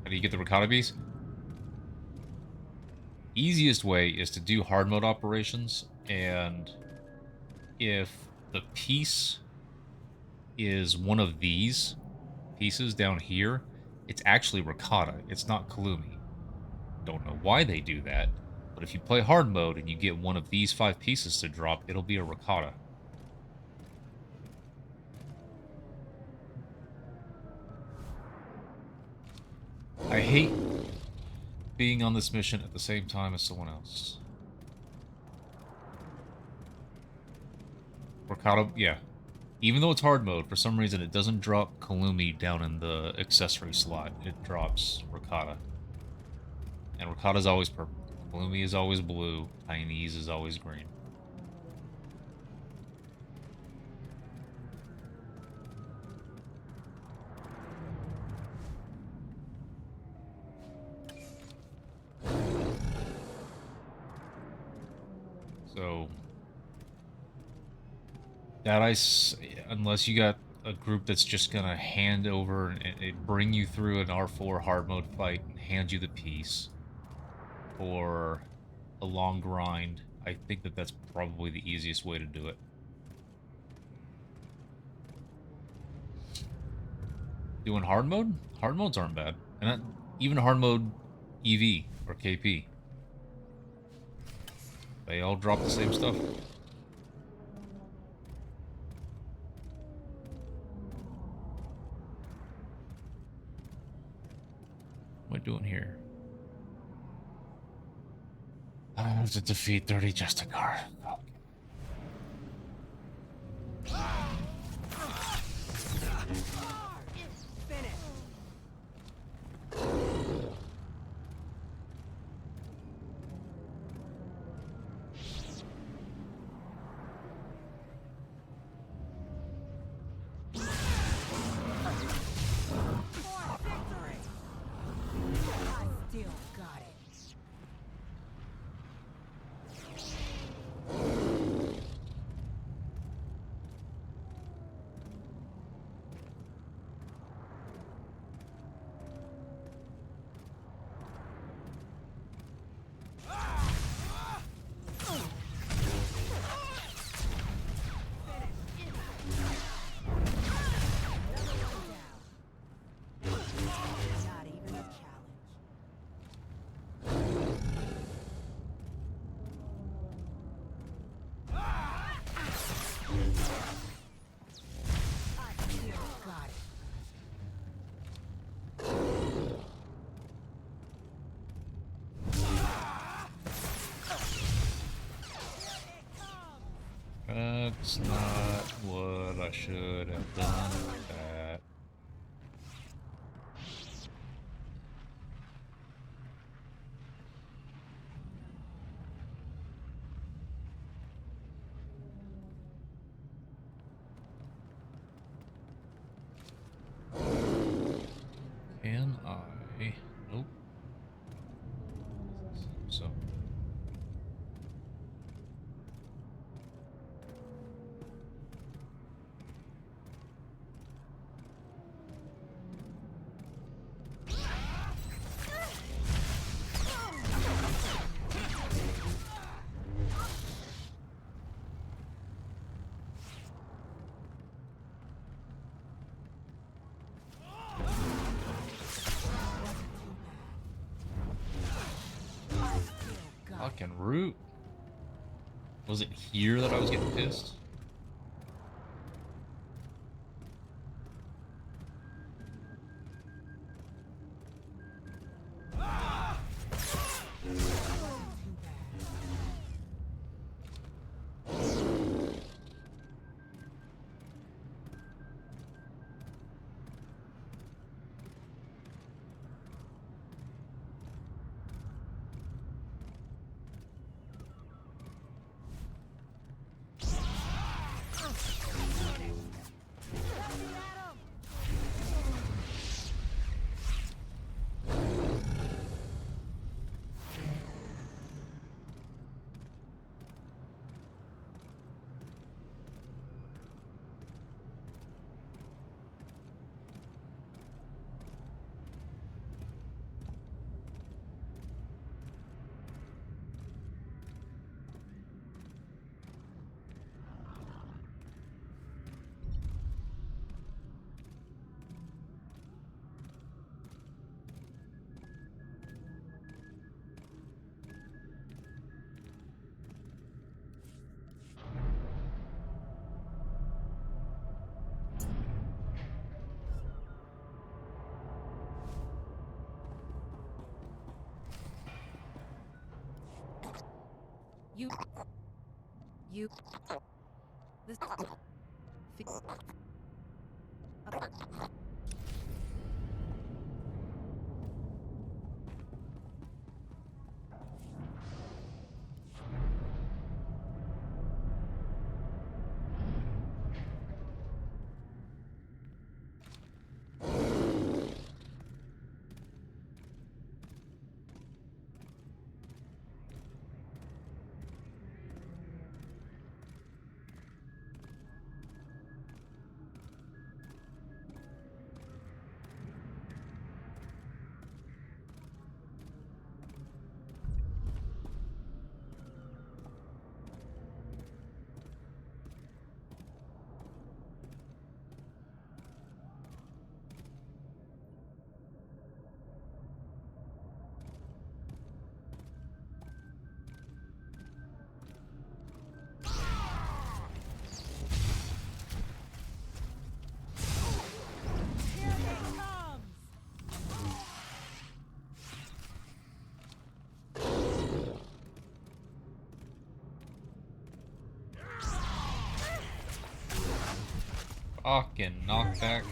how do you get the Rakata piece? Easiest way is to do hard mode operations, and if the piece is one of these pieces down here, it's actually Rakata. It's not Kalumi. Don't know why they do that, but if you play hard mode and you get one of these 5 pieces to drop, it'll be a Rakata. I hate being on this mission at the same time as someone else. Rakata, yeah. Even though it's hard mode, for some reason it doesn't drop Kalumi down in the accessory slot. It drops Rakata. And Rakata is always purple. Kalumi is always blue. Chinese is always green. So that unless you got a group that's just gonna hand over and bring you through an R4 hard mode fight and hand you the piece, or a long grind, I think that that's probably the easiest way to do it. Doing hard mode? Hard modes aren't bad, and not even hard mode EV or KP. They all drop the same stuff. What am I doing here? I have to defeat 30 Justicar. That's not what I should have done with that. Can I? Nope. So. Fucking root. Was it here that I was getting pissed? You. This. Fucking knockback.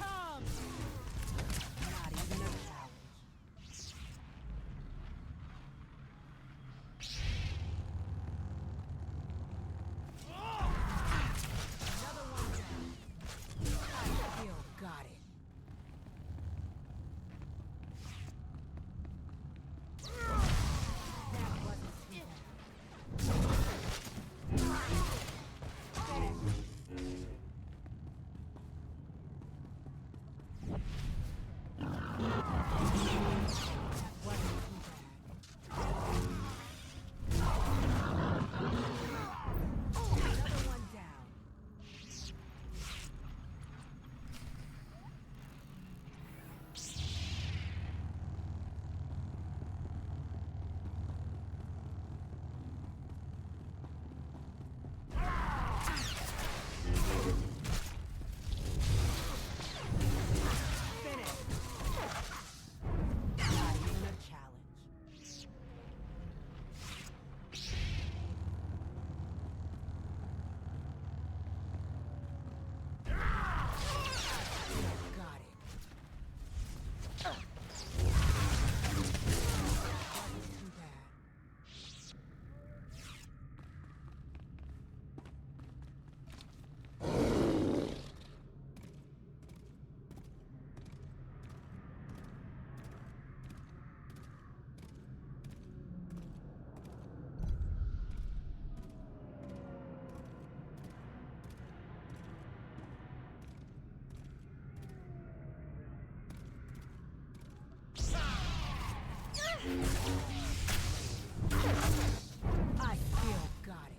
I still got it.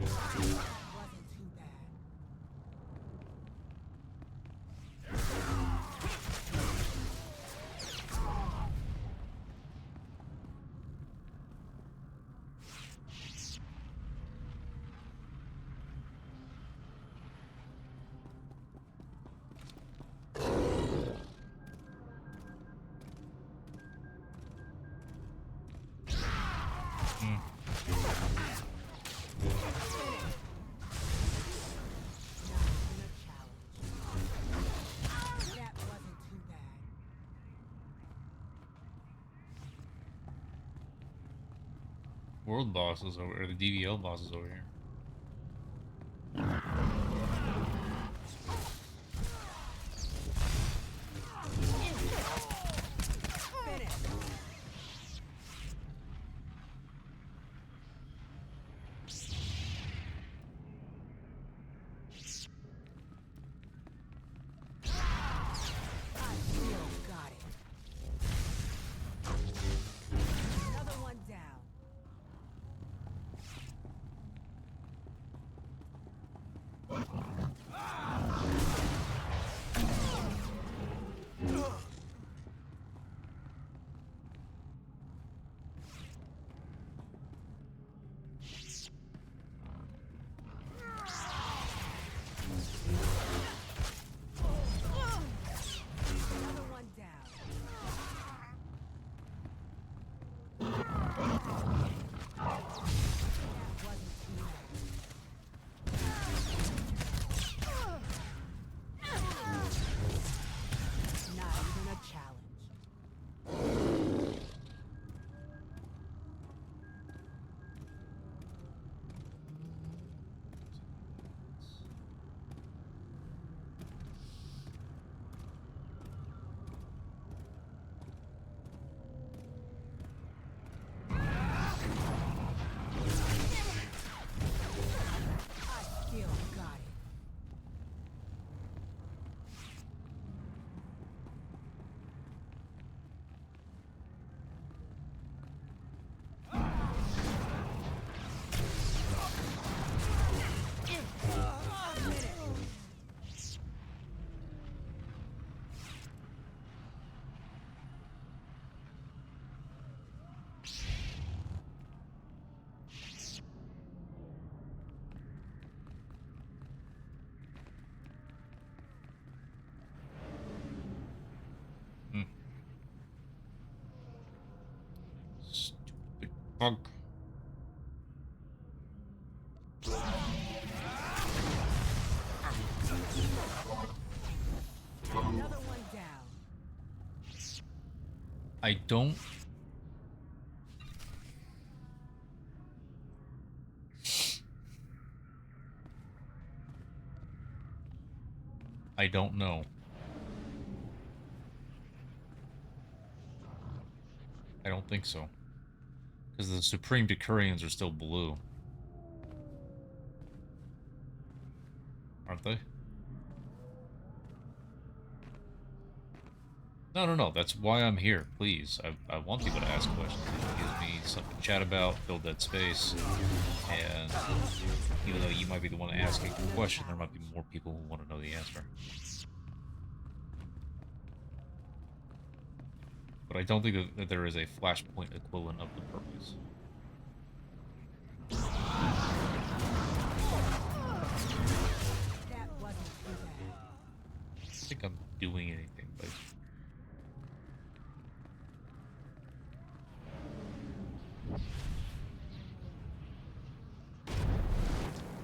Wasn't too bad. World bosses over, or the DVL bosses over here. Fuck. Another one down. I don't. I don't know. I don't think so. Because the Supreme Decurions are still blue. Aren't they? No. That's why I'm here. Please. I want people to ask questions. It gives me something to chat about, fill dead space. And even though you might be the one asking the question, there might be more people who want to know the answer. But I don't think that there is a Flashpoint equivalent of the purpose. That wasn't too bad. I don't think I'm doing anything, but...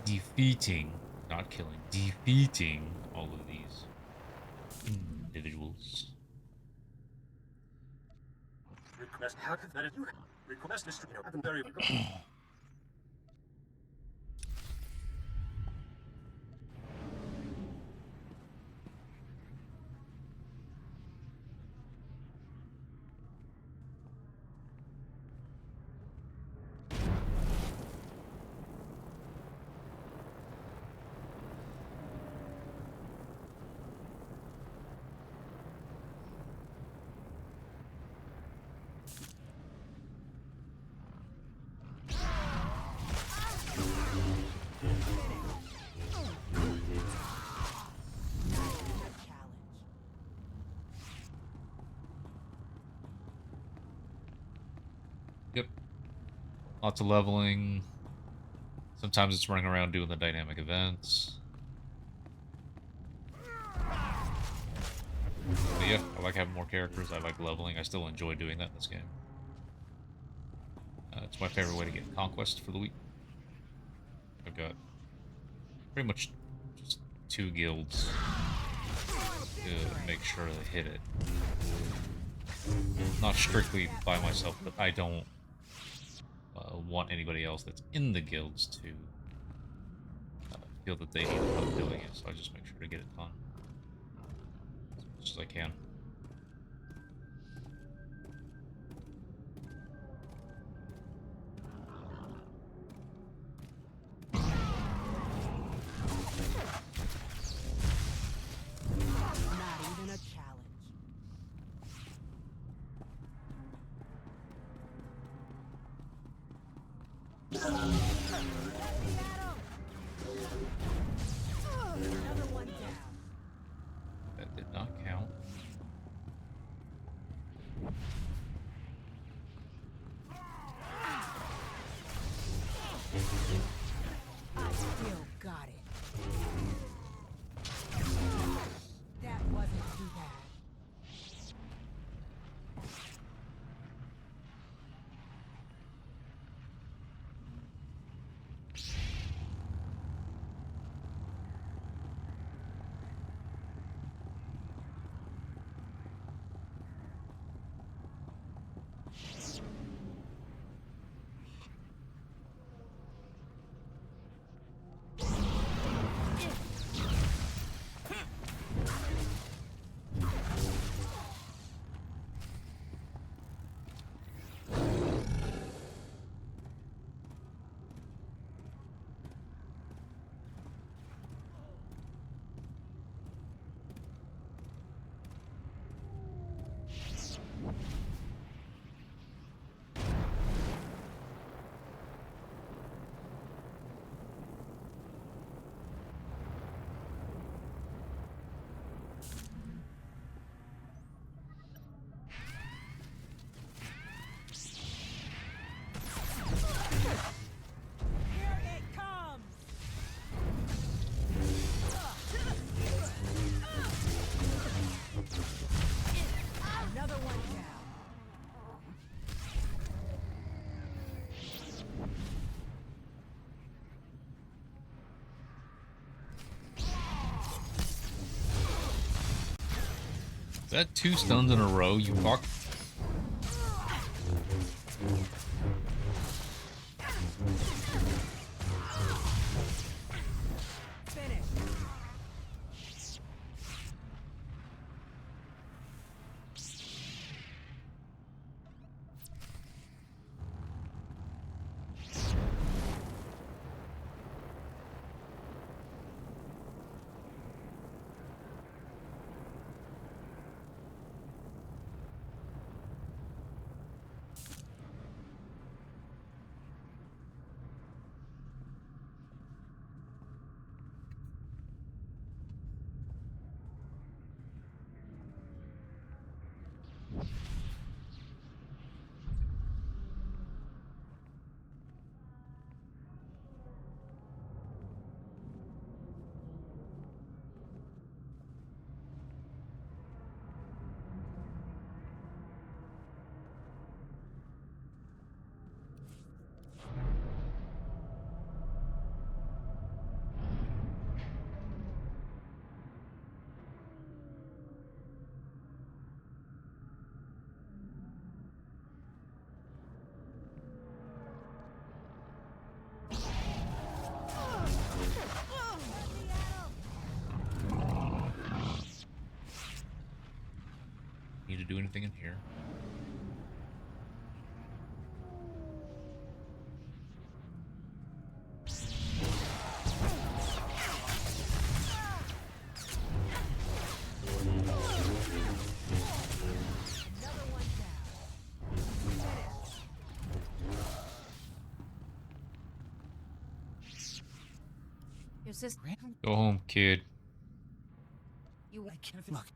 defeating, not killing, defeating all of these individuals. Request how could that is you request Mr. I've been very Yep. Lots of leveling. Sometimes it's running around doing the dynamic events. But yeah, I like having more characters. I like leveling. I still enjoy doing that in this game. It's my favorite way to get conquest for the week. I've got pretty much just 2 guilds to make sure they hit it. Not strictly by myself, but I don't want anybody else that's in the guilds to feel that they need help doing it, so I just make sure to get it done as much as I can. Not even a challenge. Another one down. That did not count. I still got it. That wasn't too bad. Is that 2 stuns in a row, you fuck? Need to do anything in here? Your sister. Go home, kid. You. I can't look.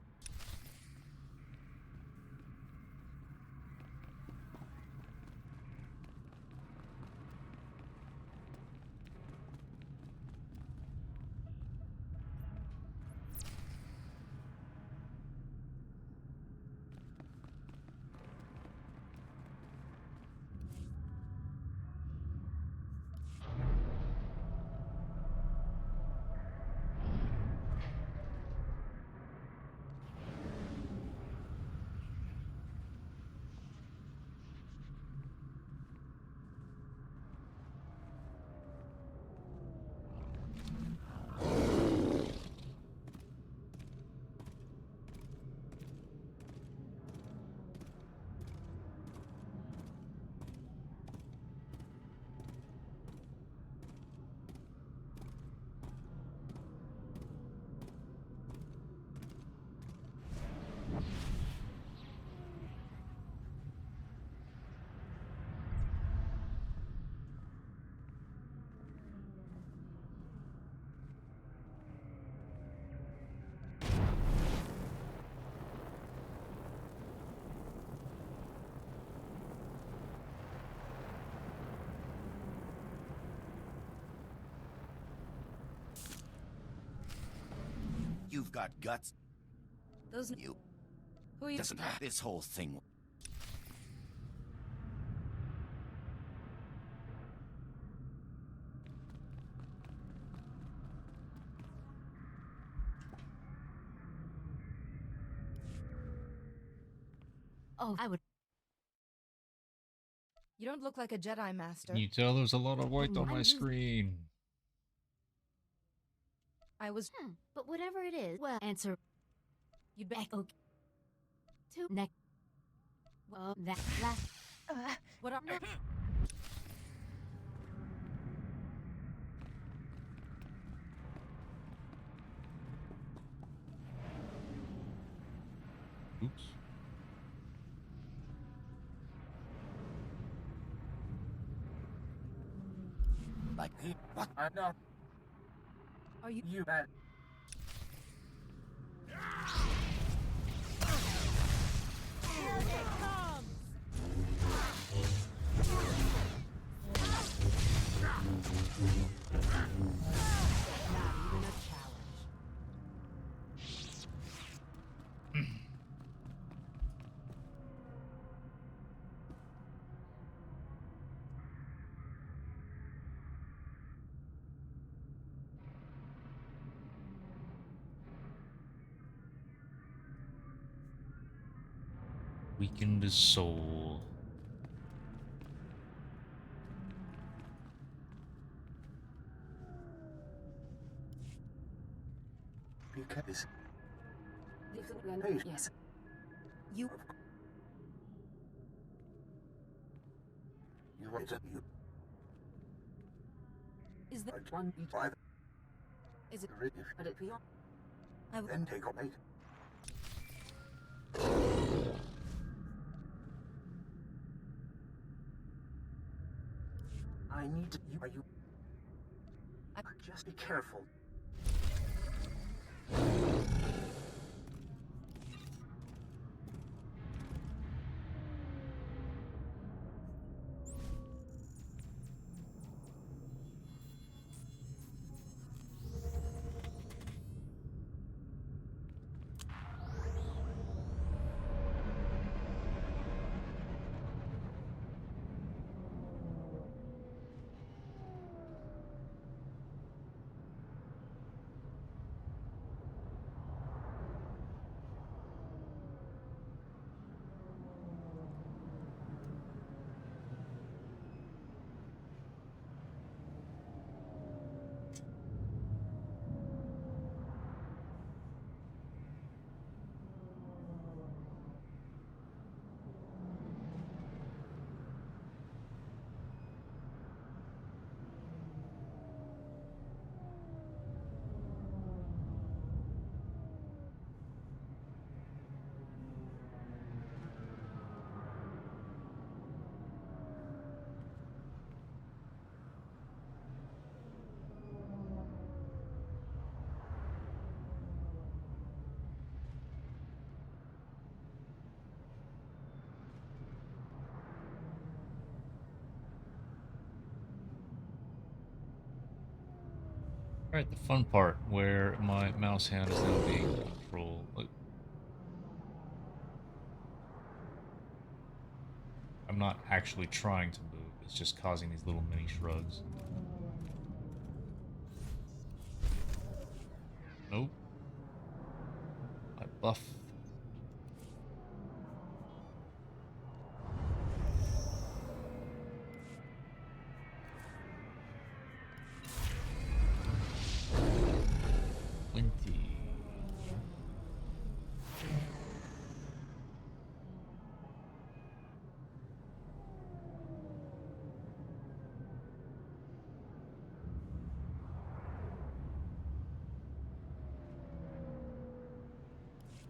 You've got guts. Those. You. Who are you? Doesn't this whole thing. Oh, I would. You don't look like a Jedi Master. Can you tell there's a lot of white on my I'm- screen? I was. But whatever it is, well, answer. You'd be okay. To next. Well, that last. What are? Oops. Like what? I'm not. Are you? You bad. Here it comes! Not even a challenge. Weakened his soul. Because Yes. You. You want to you. Is that one five? Is it? But it be on. I will. Then take a mate. I need to. You are you? Just be careful. Alright, the fun part where my mouse hand is now being controlled. Like, I'm not actually trying to move, it's just causing these little mini shrugs. Nope. I buff.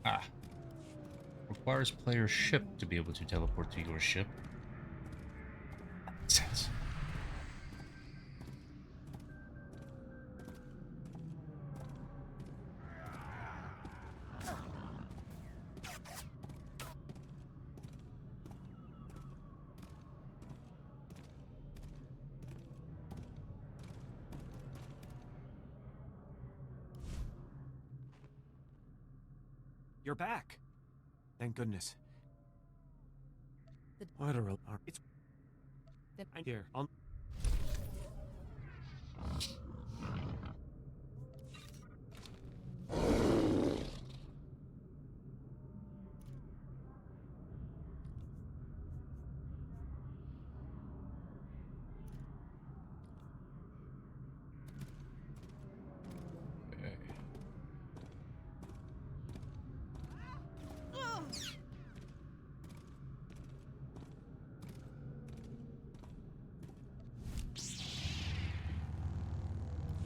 Ah. Requires player ship to be able to teleport to your ship. Sense. You're back. Thank goodness. What a it's. I'm here.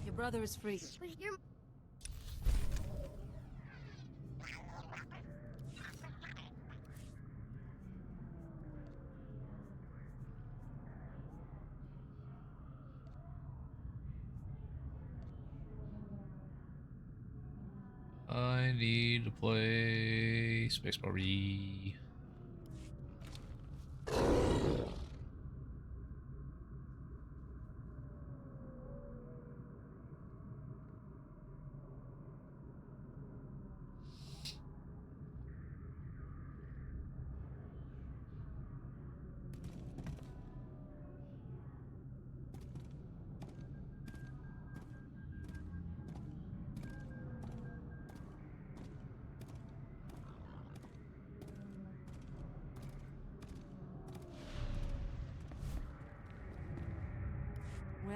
Your brother is free. I need to play Spacebar E.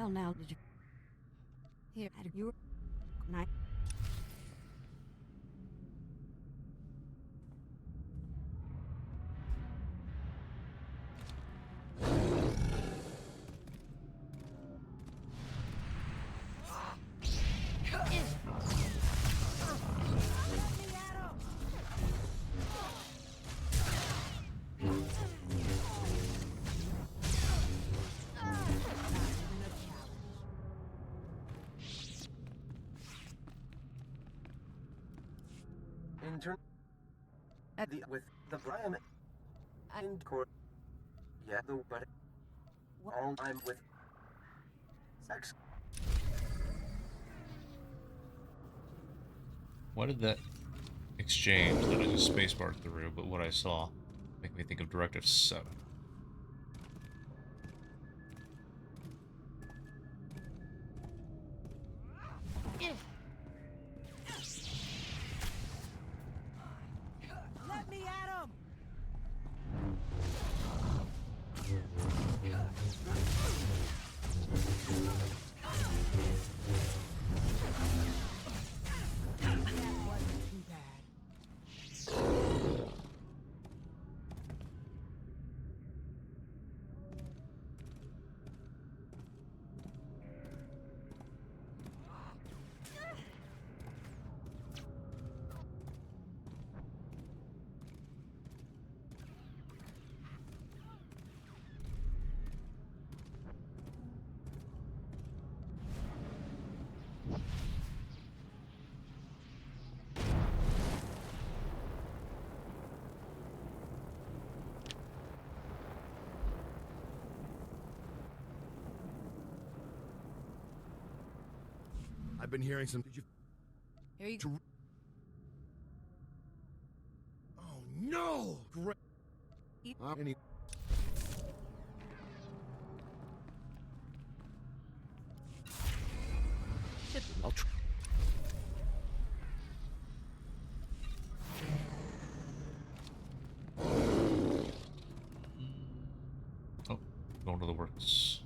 Well, now, did you... Here, at your... Night. At the with the Brian and court. Yeah, the but all I'm with sex. Why did that exchange that I just spacebarred through, but what I saw make me think of Directive 7? Let me at him! I've been hearing some. Did you? Here you go. Oh no! Great. Any. I'll try. Oh, going to the works.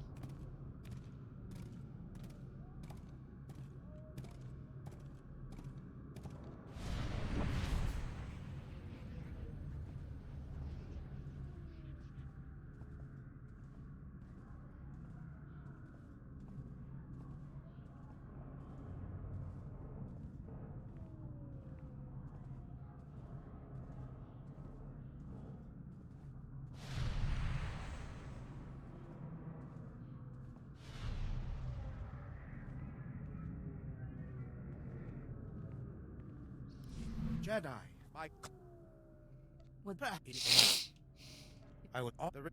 Jedi. What that? I would all the.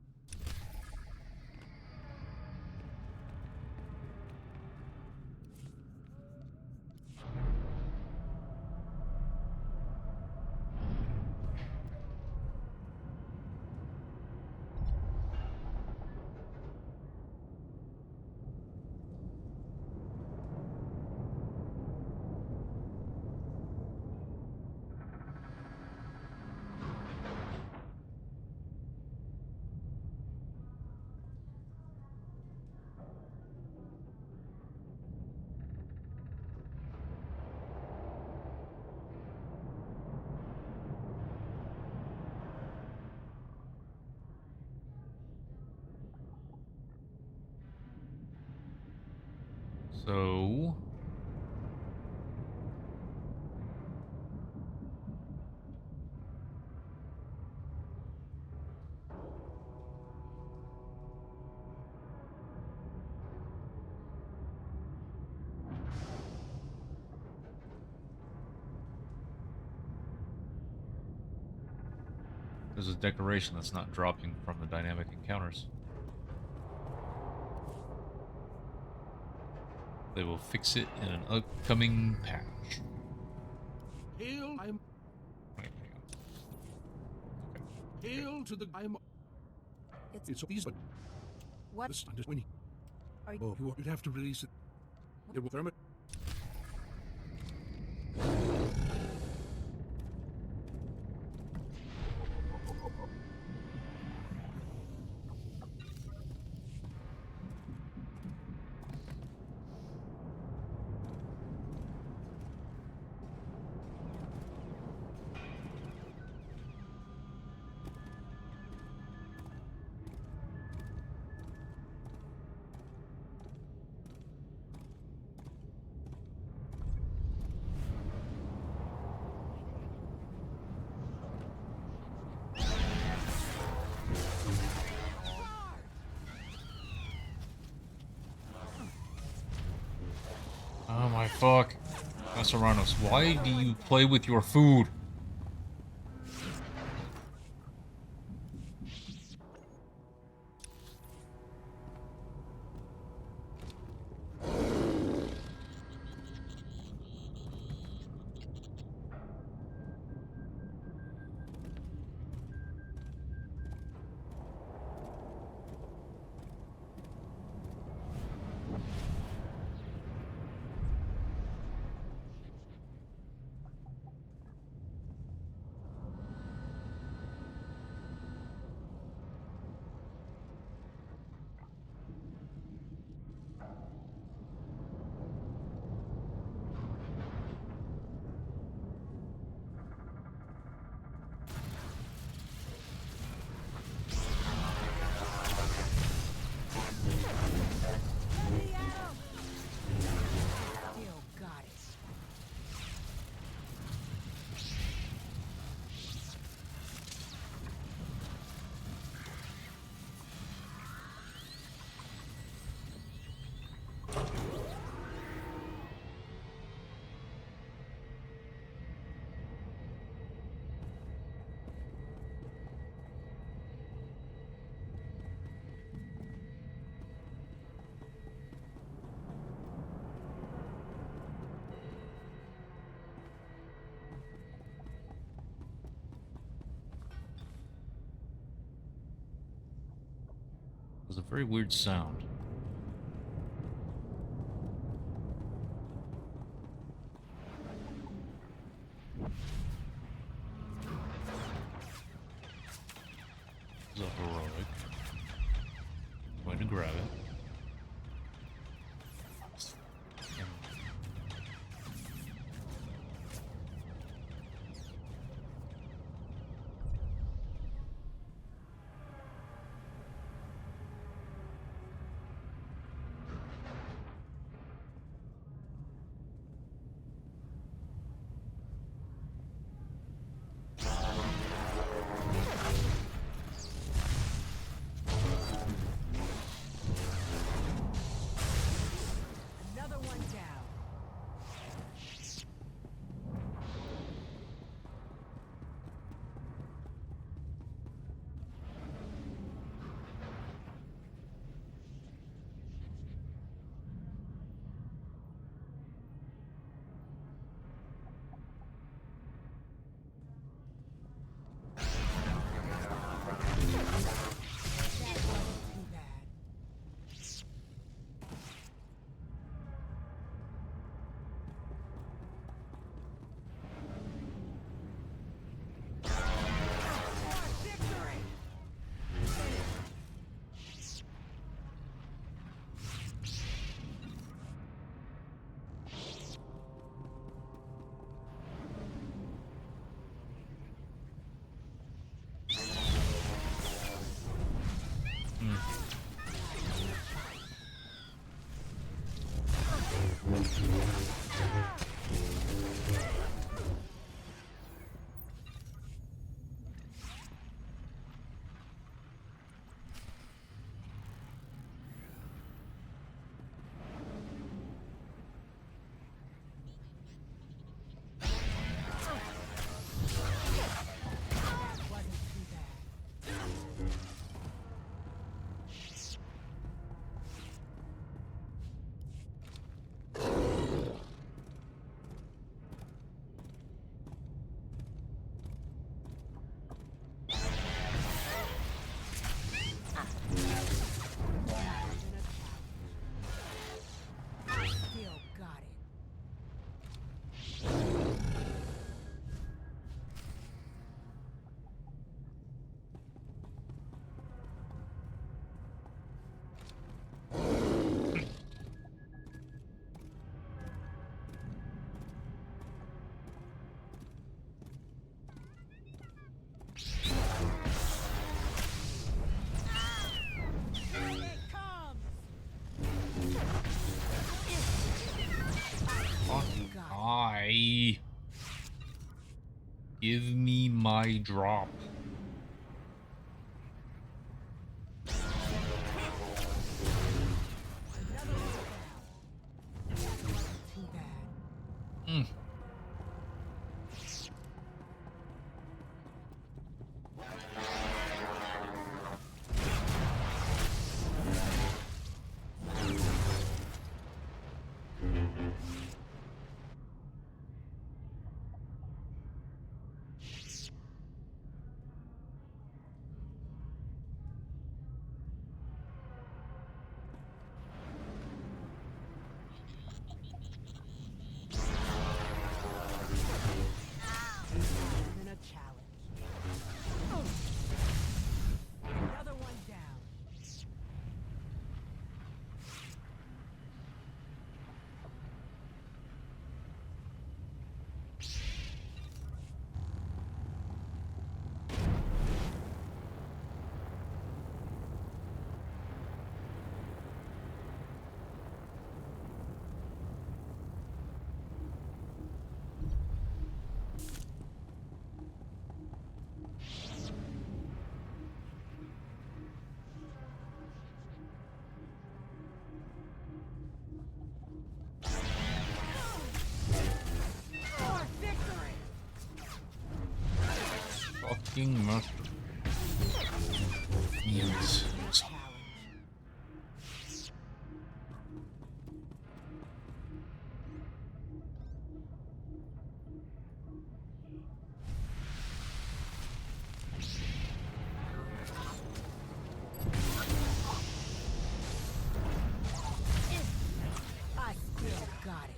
So there's a decoration that's not dropping from the dynamic encounters. They will fix it in an upcoming patch. Hail, I'm. Wait, hang on. Okay. Hail to the. I'm. It's these, but. What? The stunt is winning. Are you? Oh, you'd have to release it. It will thermite. fuck? Castellanos, why do you play with your food? Still got it. It was a very weird sound. It was a heroic. Going to grab it. Another one down. That wasn't too bad. Victory! Wasn't too bad. Still got it. Here it comes. Hi. Give me my drop. Another one down. That wasn't too bad. Fucking mushroom. Yes. I still got it.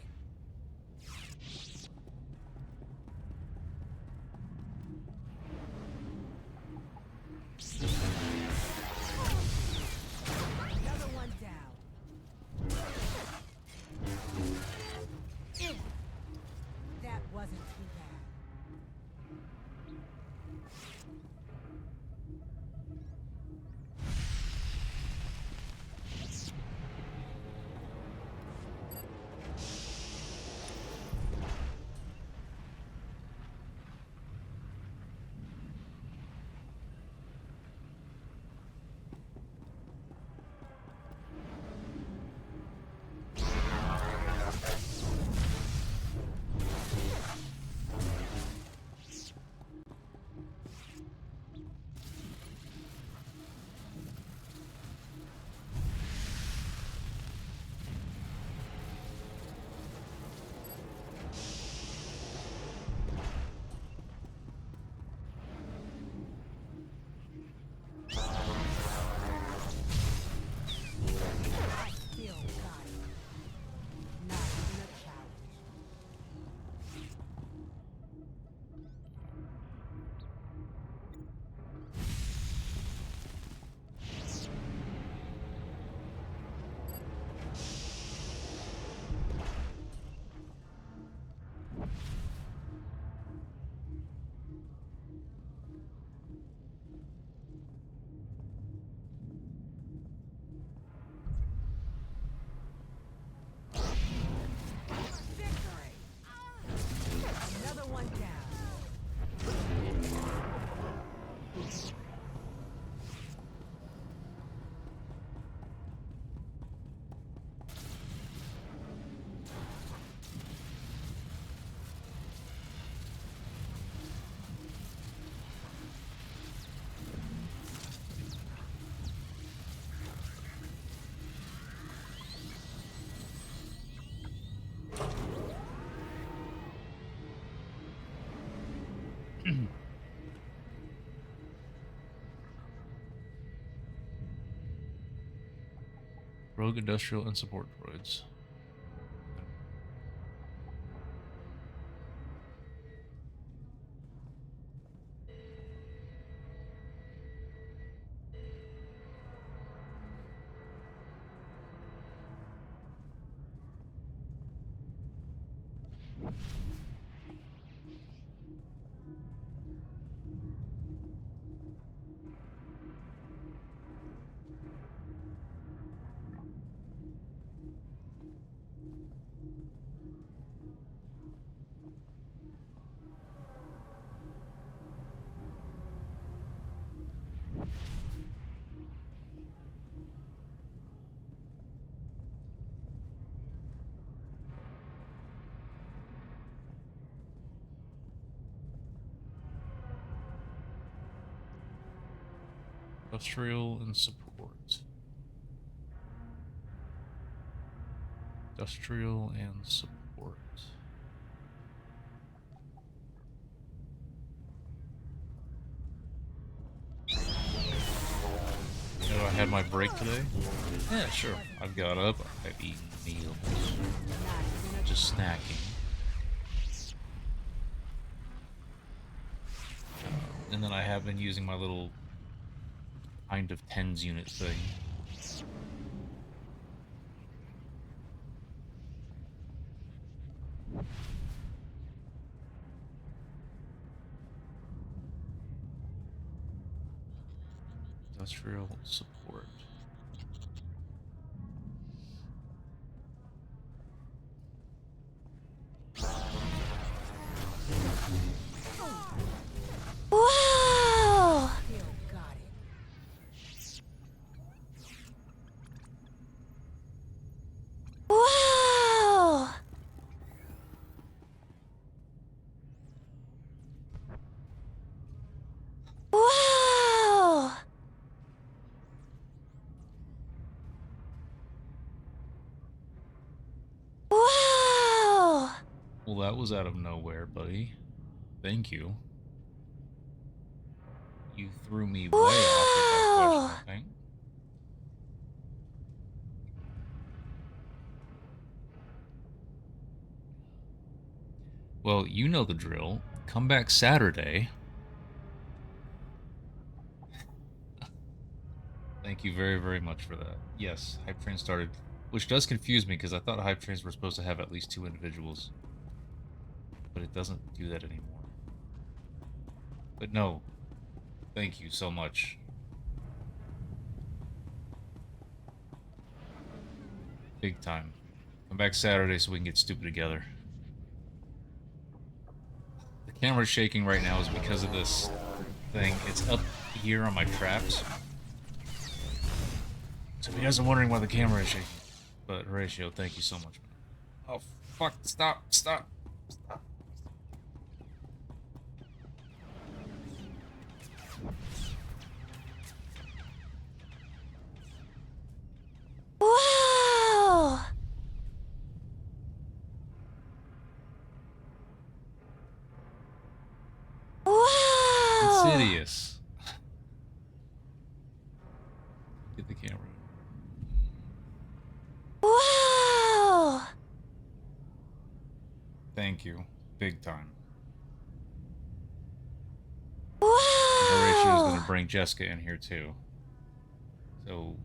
Another one down. That wasn't too bad. I still got it. Not even a challenge. Victory! Another one down. Rogue industrial and support droids. Industrial and support. Industrial and support. You know, I had my break today. Yeah, sure. I've got up. I've eaten meals. Just snacking. And then I have been using my little kind of tens unit thing. Industrial support. Whoa! Still got it. Whoa! that was out of nowhere, buddy. Thank you. You threw me way off with that question, I think. Well, you know the drill. Come back Saturday. Thank you very, very much for that. Yes, Hype Train started, which does confuse me because I thought Hype Trains were supposed to have at least 2 individuals. But it doesn't do that anymore. But no, thank you so much. Big time. Come back Saturday so we can get stupid together. The camera's shaking right now is because of this thing. It's up here on my traps. So if you guys are wondering why the camera is shaking. But Horatio, thank you so much. Oh, fuck. Stop. Stop. Stop. Whoa! Whoa! Insidious. Get the camera. Whoa! Thank you. Big time. Whoa! Horatio's gonna bring Jessica in here too. So,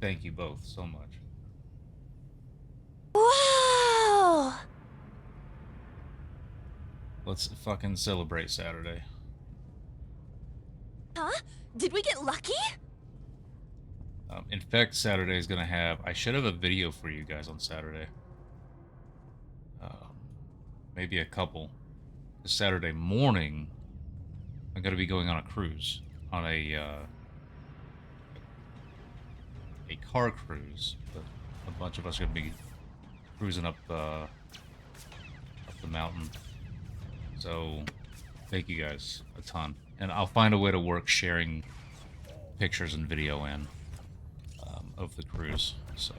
thank you both so much. Whoa! Let's fucking celebrate Saturday. Huh? Did we get lucky? In fact, Saturday is gonna have... I should have a video for you guys on Saturday. Maybe a couple. Saturday morning, I'm gonna be going on a cruise. On a car cruise. But a bunch of us are gonna be cruising up the mountain. So, thank you guys a ton. And I'll find a way to work sharing pictures and video in of the cruise. So,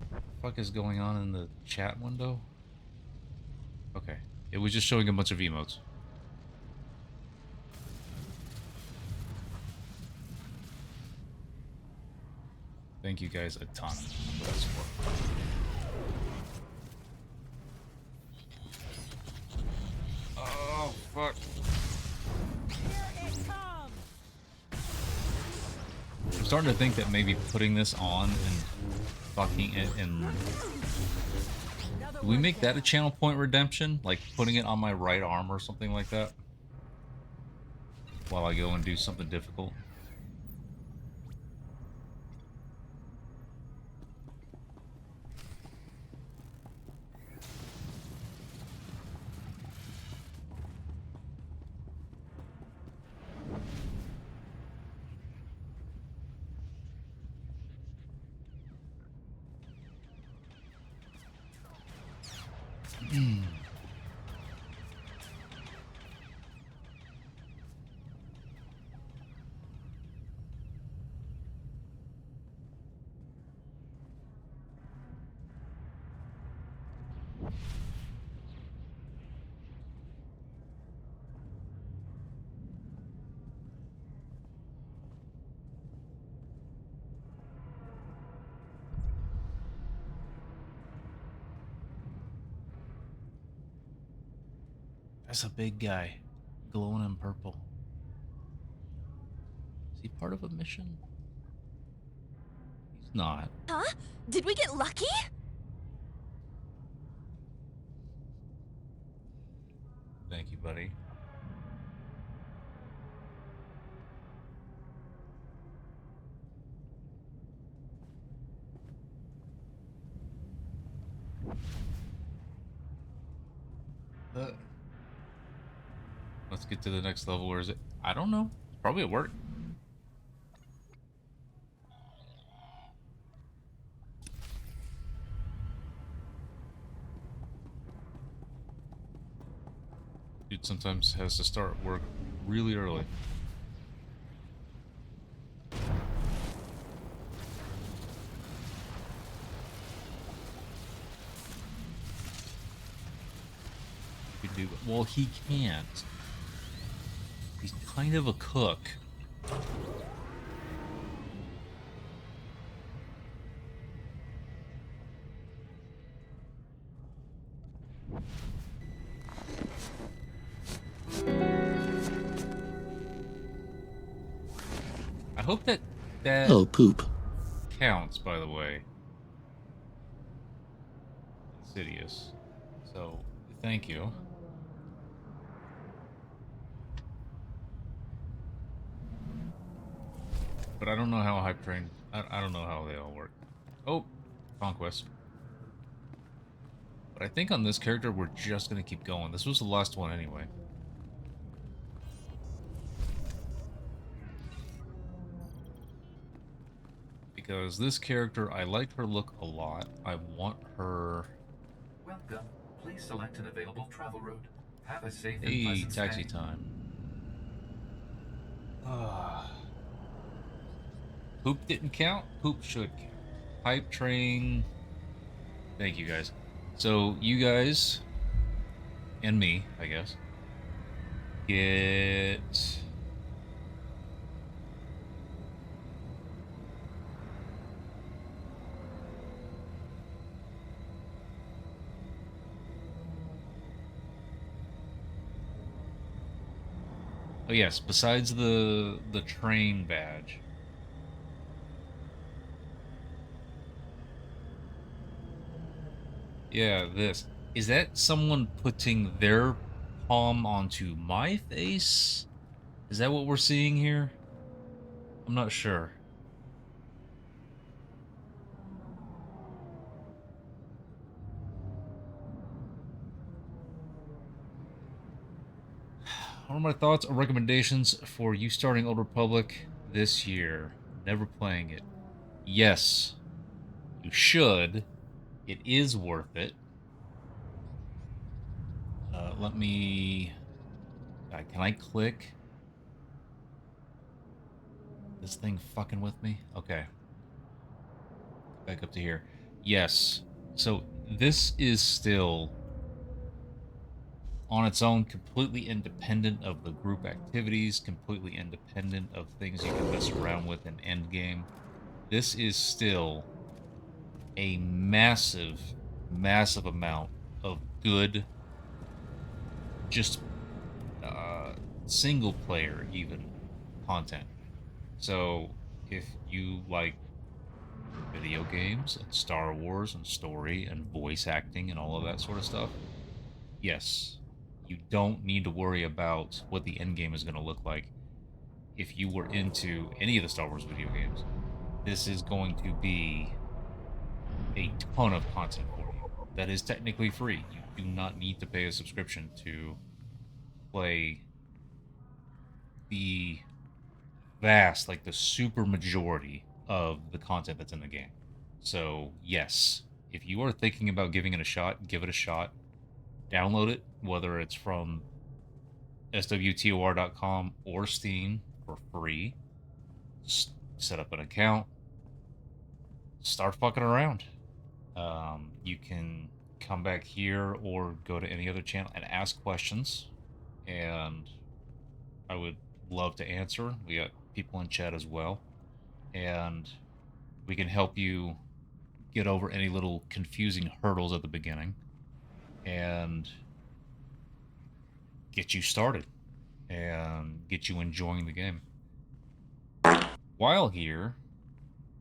what the fuck is going on in the chat window? Okay, it was just showing a bunch of emotes. Thank you guys a ton for that support. Oh, fuck. I'm starting to think that maybe putting this on and fucking it and... Do we make that a channel point redemption? Like putting it on my right arm or something like that? While I go and do something difficult? That's a big guy, glowing in purple. Is he part of a mission? He's not. Huh? Did we get lucky? Thank you, buddy. Let's get to the next level. Where is it? I don't know. It's probably at work. Dude sometimes has to start work really early. do. Well, he can't. He's kind of a cook. I hope that poop counts, by the way. Insidious. So, thank you. But I don't know how Hype Train... I don't know how they all work. Oh, Conquest. But I think on this character, we're just going to keep going. This was the last one anyway. Because this character, I like her look a lot. I want her... Welcome. Please select an available travel route. Have a safe and Hey, pleasant taxi stay. time. Poop didn't count? Poop should count. Hype Train. Thank you guys. So, you guys, and me, I guess, get... Oh yes, besides the train badge. Yeah, this. Is that someone putting their palm onto my face? Is that what we're seeing here? I'm not sure. What are my thoughts or recommendations for you starting Old Republic this year? Never playing it. Yes, you should. It is worth it. Let me... can I click? This thing fucking with me? Okay. Back up to here. Yes. So this is still on its own, completely independent of the group activities, completely independent of things you can mess around with in endgame. This is still a massive, massive amount of good, just single player even content. So if you like video games and Star Wars and story and voice acting and all of that sort of stuff, yes, you don't need to worry about what the end game is going to look like. If you were into any of the Star Wars video games, this is going to be a ton of content for you that is technically free. You do not need to pay a subscription to play the vast, like the super majority of the content that's in the game. So yes, if you are thinking about giving it a shot, give it a shot. Download it, whether it's from swtor.com or Steam for free. Just set up an account. Start fucking around. You can come back here or go to any other channel and ask questions, and I would love to answer. We got people in chat as well, and we can help you get over any little confusing hurdles at the beginning and get you started and get you enjoying the game. While here,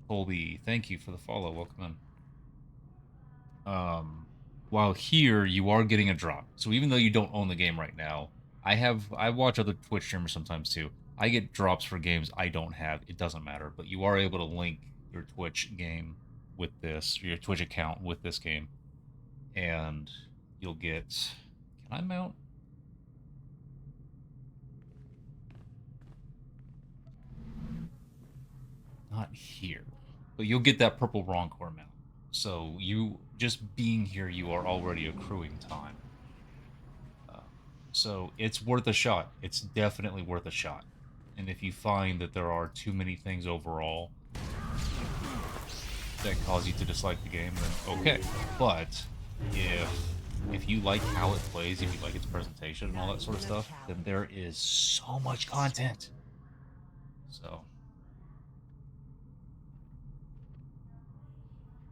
Colby, thank you for the follow. Welcome in. While here, you are getting a drop. So even though you don't own the game right now, I watch other Twitch streamers sometimes too. I get drops for games I don't have. It doesn't matter, but you are able to link your Twitch game with this, or your Twitch account with this game, and you'll get... Can I mount? Not here. But you'll get that purple Roncore mount. So you, just being here, you are already accruing time. So it's worth a shot. It's definitely worth a shot. And if you find that there are too many things overall that cause you to dislike the game, then okay. But if if you like how it plays, if you like its presentation and all that sort of stuff, then there is so much content. So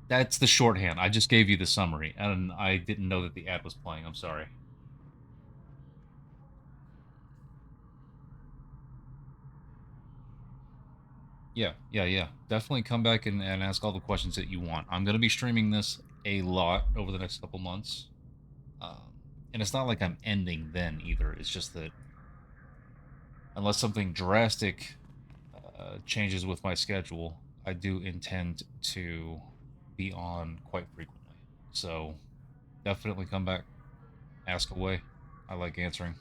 that's the shorthand. I just gave you the summary, and I didn't know that the ad was playing. I'm sorry. Yeah. Definitely come back and ask all the questions that you want. I'm going to be streaming this a lot over the next couple months. And it's not like I'm ending then either. It's just that unless something drastic changes with my schedule, I do intend to be on quite frequently. So definitely come back, ask away. I like answering.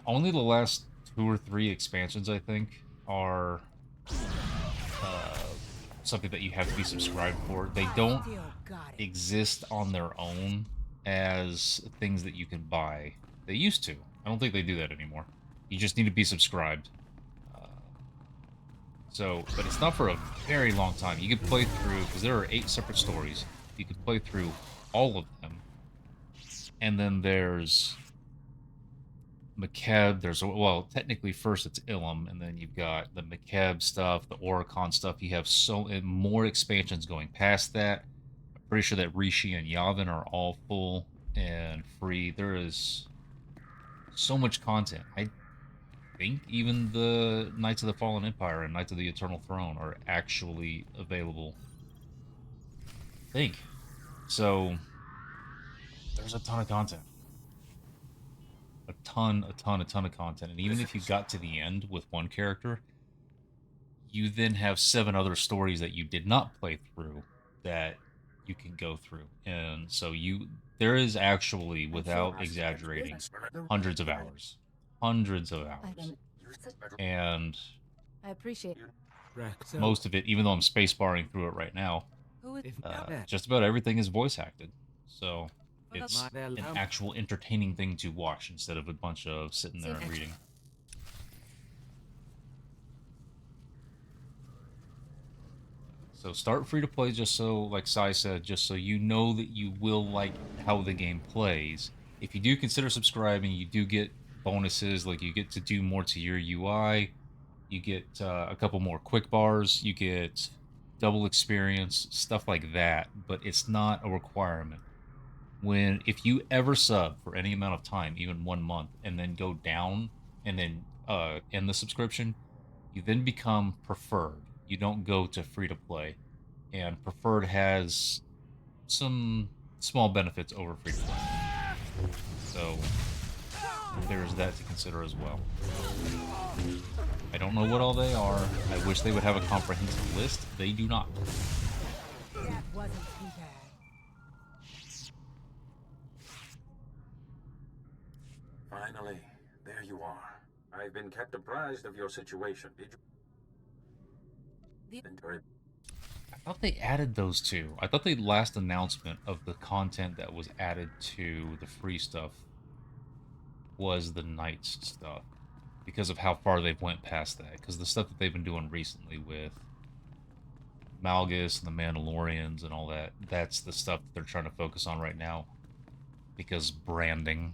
Only the last 2 or 3 expansions, I think, are something that you have to be subscribed for. They don't exist on their own as things that you can buy. They used to. I don't think they do that anymore. You just need to be subscribed. But it's not for a very long time. You can play through, because there are 8 separate stories. You can play through all of them. And then there's Makeb, well, technically first it's Ilum, and then you've got the Makeb stuff, the Oricon stuff. You have more expansions going past that. I'm pretty sure that Rishi and Yavin are all full and free. There is so much content. I think even the Knights of the Fallen Empire and Knights of the Eternal Throne are actually available. I think. So, there's a ton of content. A ton of content. And even if you got to the end with one character, you then have 7 other stories that you did not play through that you can go through. And so there is actually, without exaggerating, hundreds of hours. Hundreds of hours. And I appreciate most of it, even though I'm spacebarring through it right now, just about everything is voice acted. So it's an actual entertaining thing to watch instead of a bunch of sitting there and reading. So start free to play just so, like Sai said, just so you know that you will like how the game plays. If you do consider subscribing, you do get bonuses, like you get to do more to your UI, you get a couple more quick bars, you get double experience, stuff like that, but it's not a requirement. If you ever sub for any amount of time, even 1 month, and then go down and then end the subscription, you then become preferred. You don't go to free to play, and preferred has some small benefits over free to play. So there's that to consider as well. I don't know what all they are. I wish they would have a comprehensive list. They do not. That wasn't too bad. Finally, there you are. I've been kept apprised of your situation. Did you? I thought they added those 2. I thought the last announcement of the content that was added to the free stuff was the Knights stuff, because of how far they've went past that. Because the stuff that they've been doing recently with Malgus and the Mandalorians and all that, that's the stuff that they're trying to focus on right now, because branding.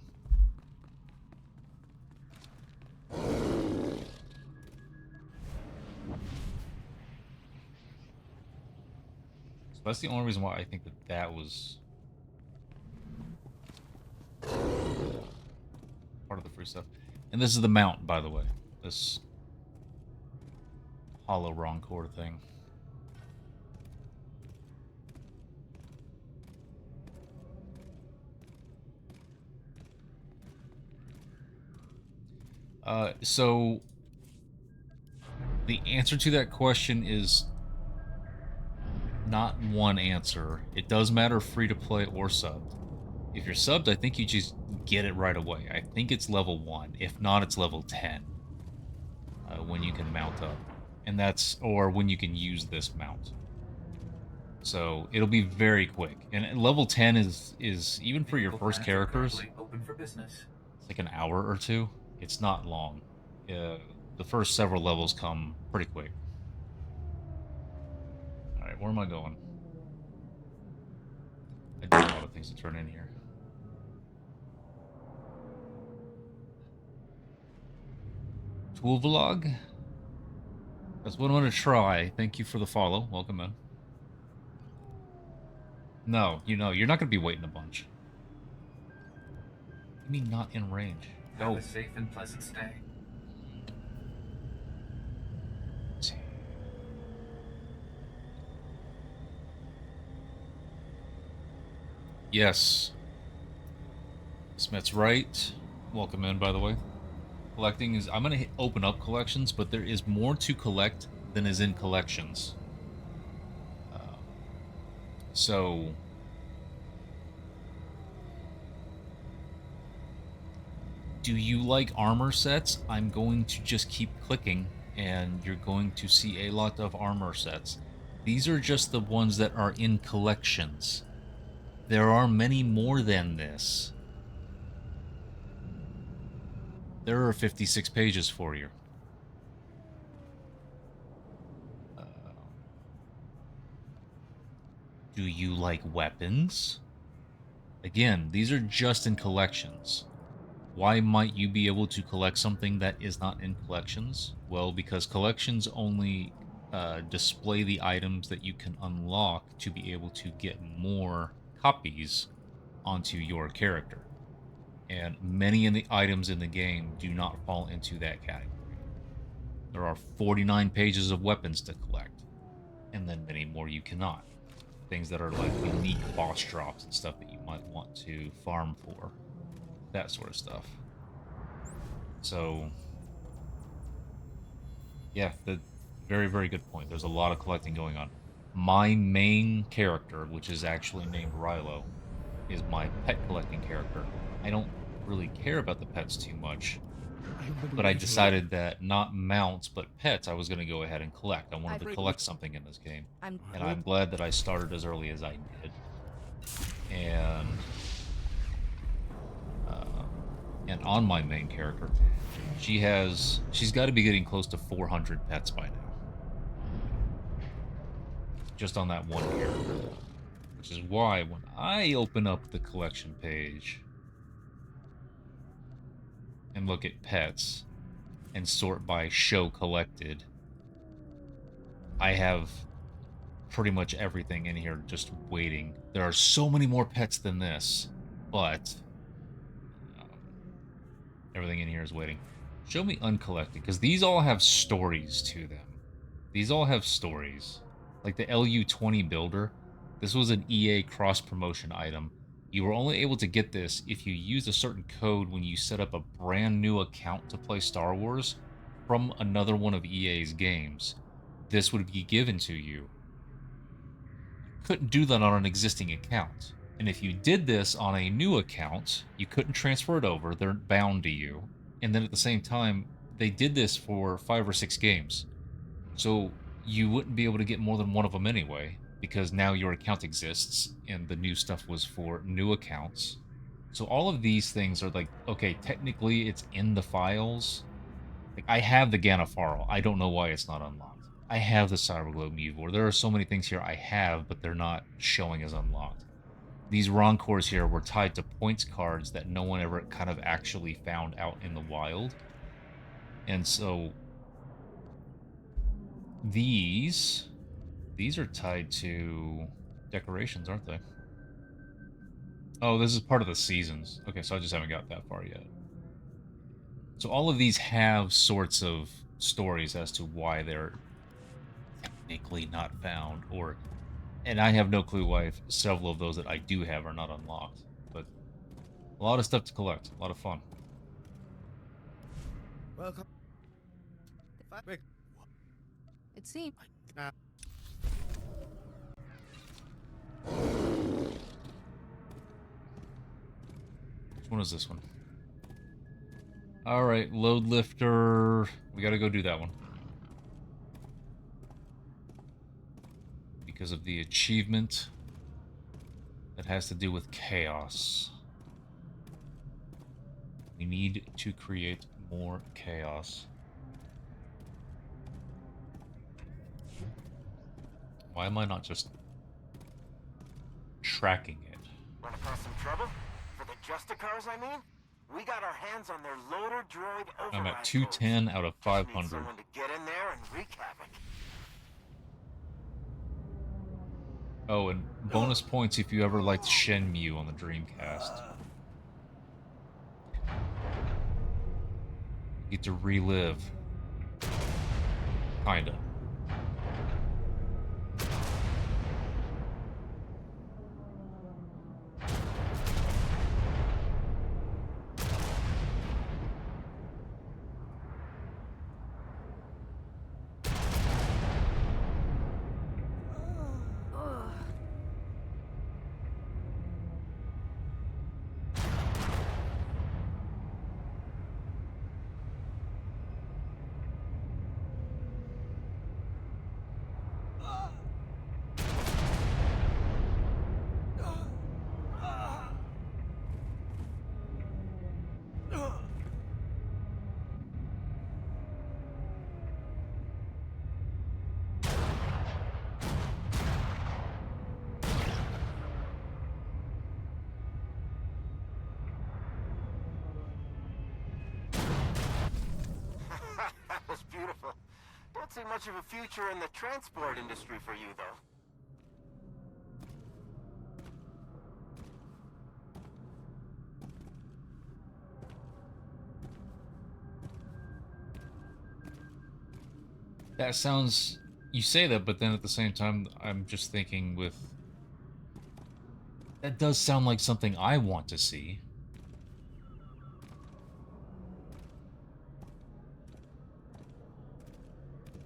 So that's the only reason why I think that was part of the free stuff. And this is the mount, by the way. This hollow Roncore thing. So the answer to that question is not one answer. It does matter free to play or subbed. If you're subbed, I think you just get it right away. I think it's level 1. If not, it's level 10 when you can mount up. And or when you can use this mount. So it'll be very quick. And level 10 is even for your first characters, open for business. It's like an hour or 2. It's not long. The first several levels come pretty quick. where am I going? I do have a lot of things to turn in here. Tool vlog? That's what I'm gonna try. Thank you for the follow. Welcome in. No, you know, you're not gonna be waiting a bunch. You mean not in range? Go. Have a safe and pleasant stay. Yes. Smith's right. Welcome in, by the way. Collecting is... I'm going to open up collections, but there is more to collect than is in collections. So... do you like armor sets? I'm going to just keep clicking, and you're going to see a lot of armor sets. These are just the ones that are in collections. There are many more than this. There are 56 pages for you. Do you like weapons? Again, these are just in collections. Why might you be able to collect something that is not in collections? Well, because collections only display the items that you can unlock to be able to get more copies onto your character. And many of the items in the game do not fall into that category. There are 49 pages of weapons to collect, and then many more you cannot. Things that are like unique boss drops and stuff that you might want to farm for. That sort of stuff. So, yeah, very, very good point. There's a lot of collecting going on. My main character, which is actually named Rilo, is my pet collecting character. I don't really care about the pets too much, but I decided that not mounts, but pets, I was going to go ahead and collect. I wanted to collect something in this game, and I'm glad that I started as early as I did. And on my main character, she's got to be getting close to 400 pets by now. Just on that one character. Which is why when I open up the collection page and look at pets and sort by show collected, I have pretty much everything in here just waiting. There are so many more pets than this, but everything in here is waiting. Show me uncollected, because these all have stories to them. These all have stories. Like the LU-20 builder, this was an EA cross-promotion item. You were only able to get this if you used a certain code when you set up a brand new account to play Star Wars from another one of EA's games. This would be given to you. Couldn't do that on an existing account. And if you did this on a new account, you couldn't transfer it over. They're bound to you. And then at the same time, they did this for 5 or 6 games. So you wouldn't be able to get more than one of them anyway, because now your account exists, and the new stuff was for new accounts. So all of these things are like, okay, technically it's in the files. Like, I have the Ganafaro. I don't know why it's not unlocked. I have the Cyberglow Muvor. There are so many things here I have, but they're not showing as unlocked. These Roncors here were tied to points cards that no one ever kind of actually found out in the wild. And so these are tied to decorations, aren't they? Oh, this is part of the seasons. Okay, so I just haven't got that far yet. So all of these have sorts of stories as to why they're technically not found, or... And I have no clue why several of those that I do have are not unlocked. But a lot of stuff to collect. A lot of fun. Welcome. It seems. Which one is this one? Alright, load lifter. We gotta go do that one. Because of the achievement that has to do with chaos. We need to create more chaos. Why am I not just tracking it? Wanna cause some trouble? For the Justicars, I mean? We got our hands on their loader droid override. I'm at 210 out of 500. Need someone to get in there and wreak havoc. Oh, and bonus points if you ever liked Shenmue on the Dreamcast. You get to relive. Kinda. That was beautiful. Don't see much of a future in the transport industry for you, though. That sounds... You say that, but then at the same time, I'm just thinking with... That does sound like something I want to see.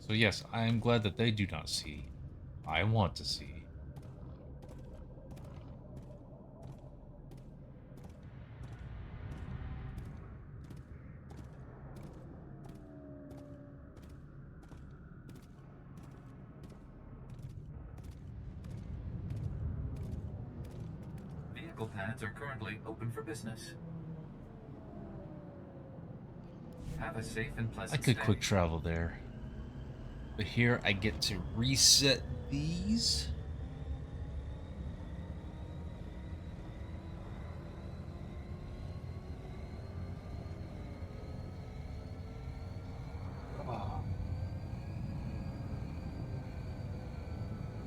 So yes, I am glad that they do not see. I want to see. Vehicle pads are currently open for business. Have a safe and I pleasant could stay. quick travel there. But here I get to reset these.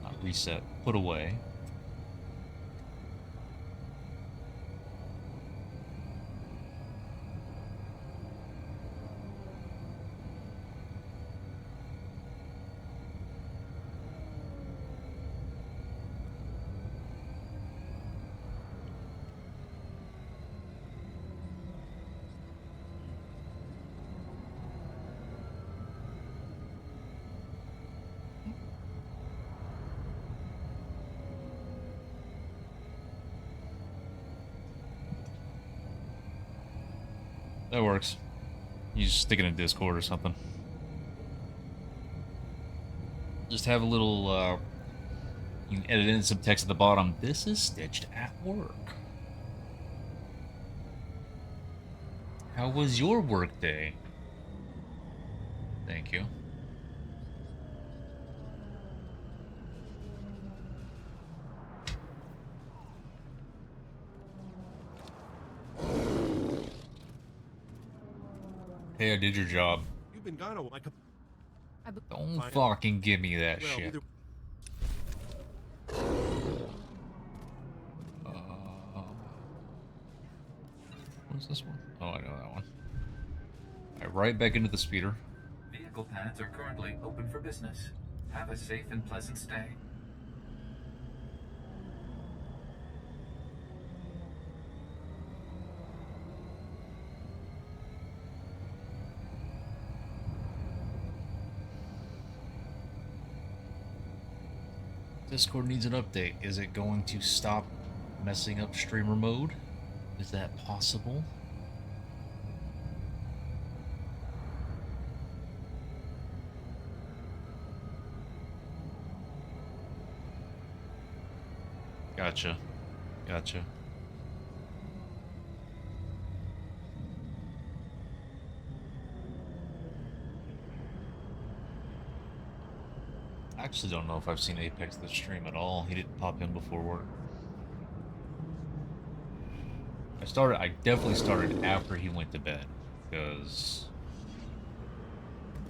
Not reset, put away. That works. You just stick it in Discord or something. Just have a little, you can edit in some text at the bottom. This is stitched at work. How was your work day? Thank you. Hey, I did your job. You've been gone a while. Don't fucking give me that Well, shit. What's this one? Oh, I know that one. Alright, right back into the speeder. Vehicle pads are currently open for business. Have a safe and pleasant stay. Discord needs an update. Is it going to stop messing up streamer mode? Is that possible? Gotcha. Gotcha. actually don't know if I've seen Apex this stream at all. He didn't pop in before work. I definitely started after he went to bed, because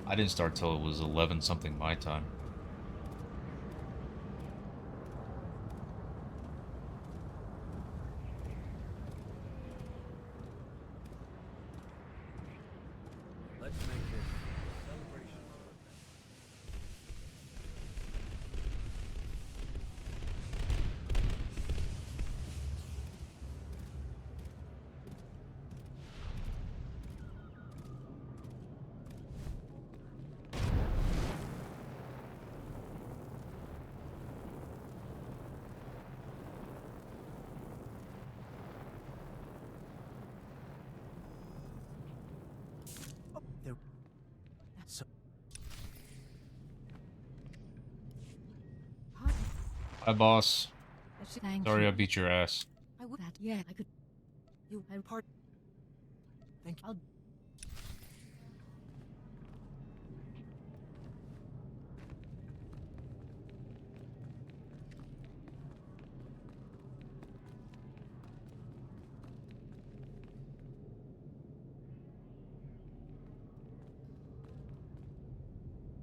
I didn't start till it was 11 something my time. Let's make this a celebration. There. So. Hi, boss. Thank Sorry you. I beat your ass. I would that. Yeah, I could. You and part. Thank you.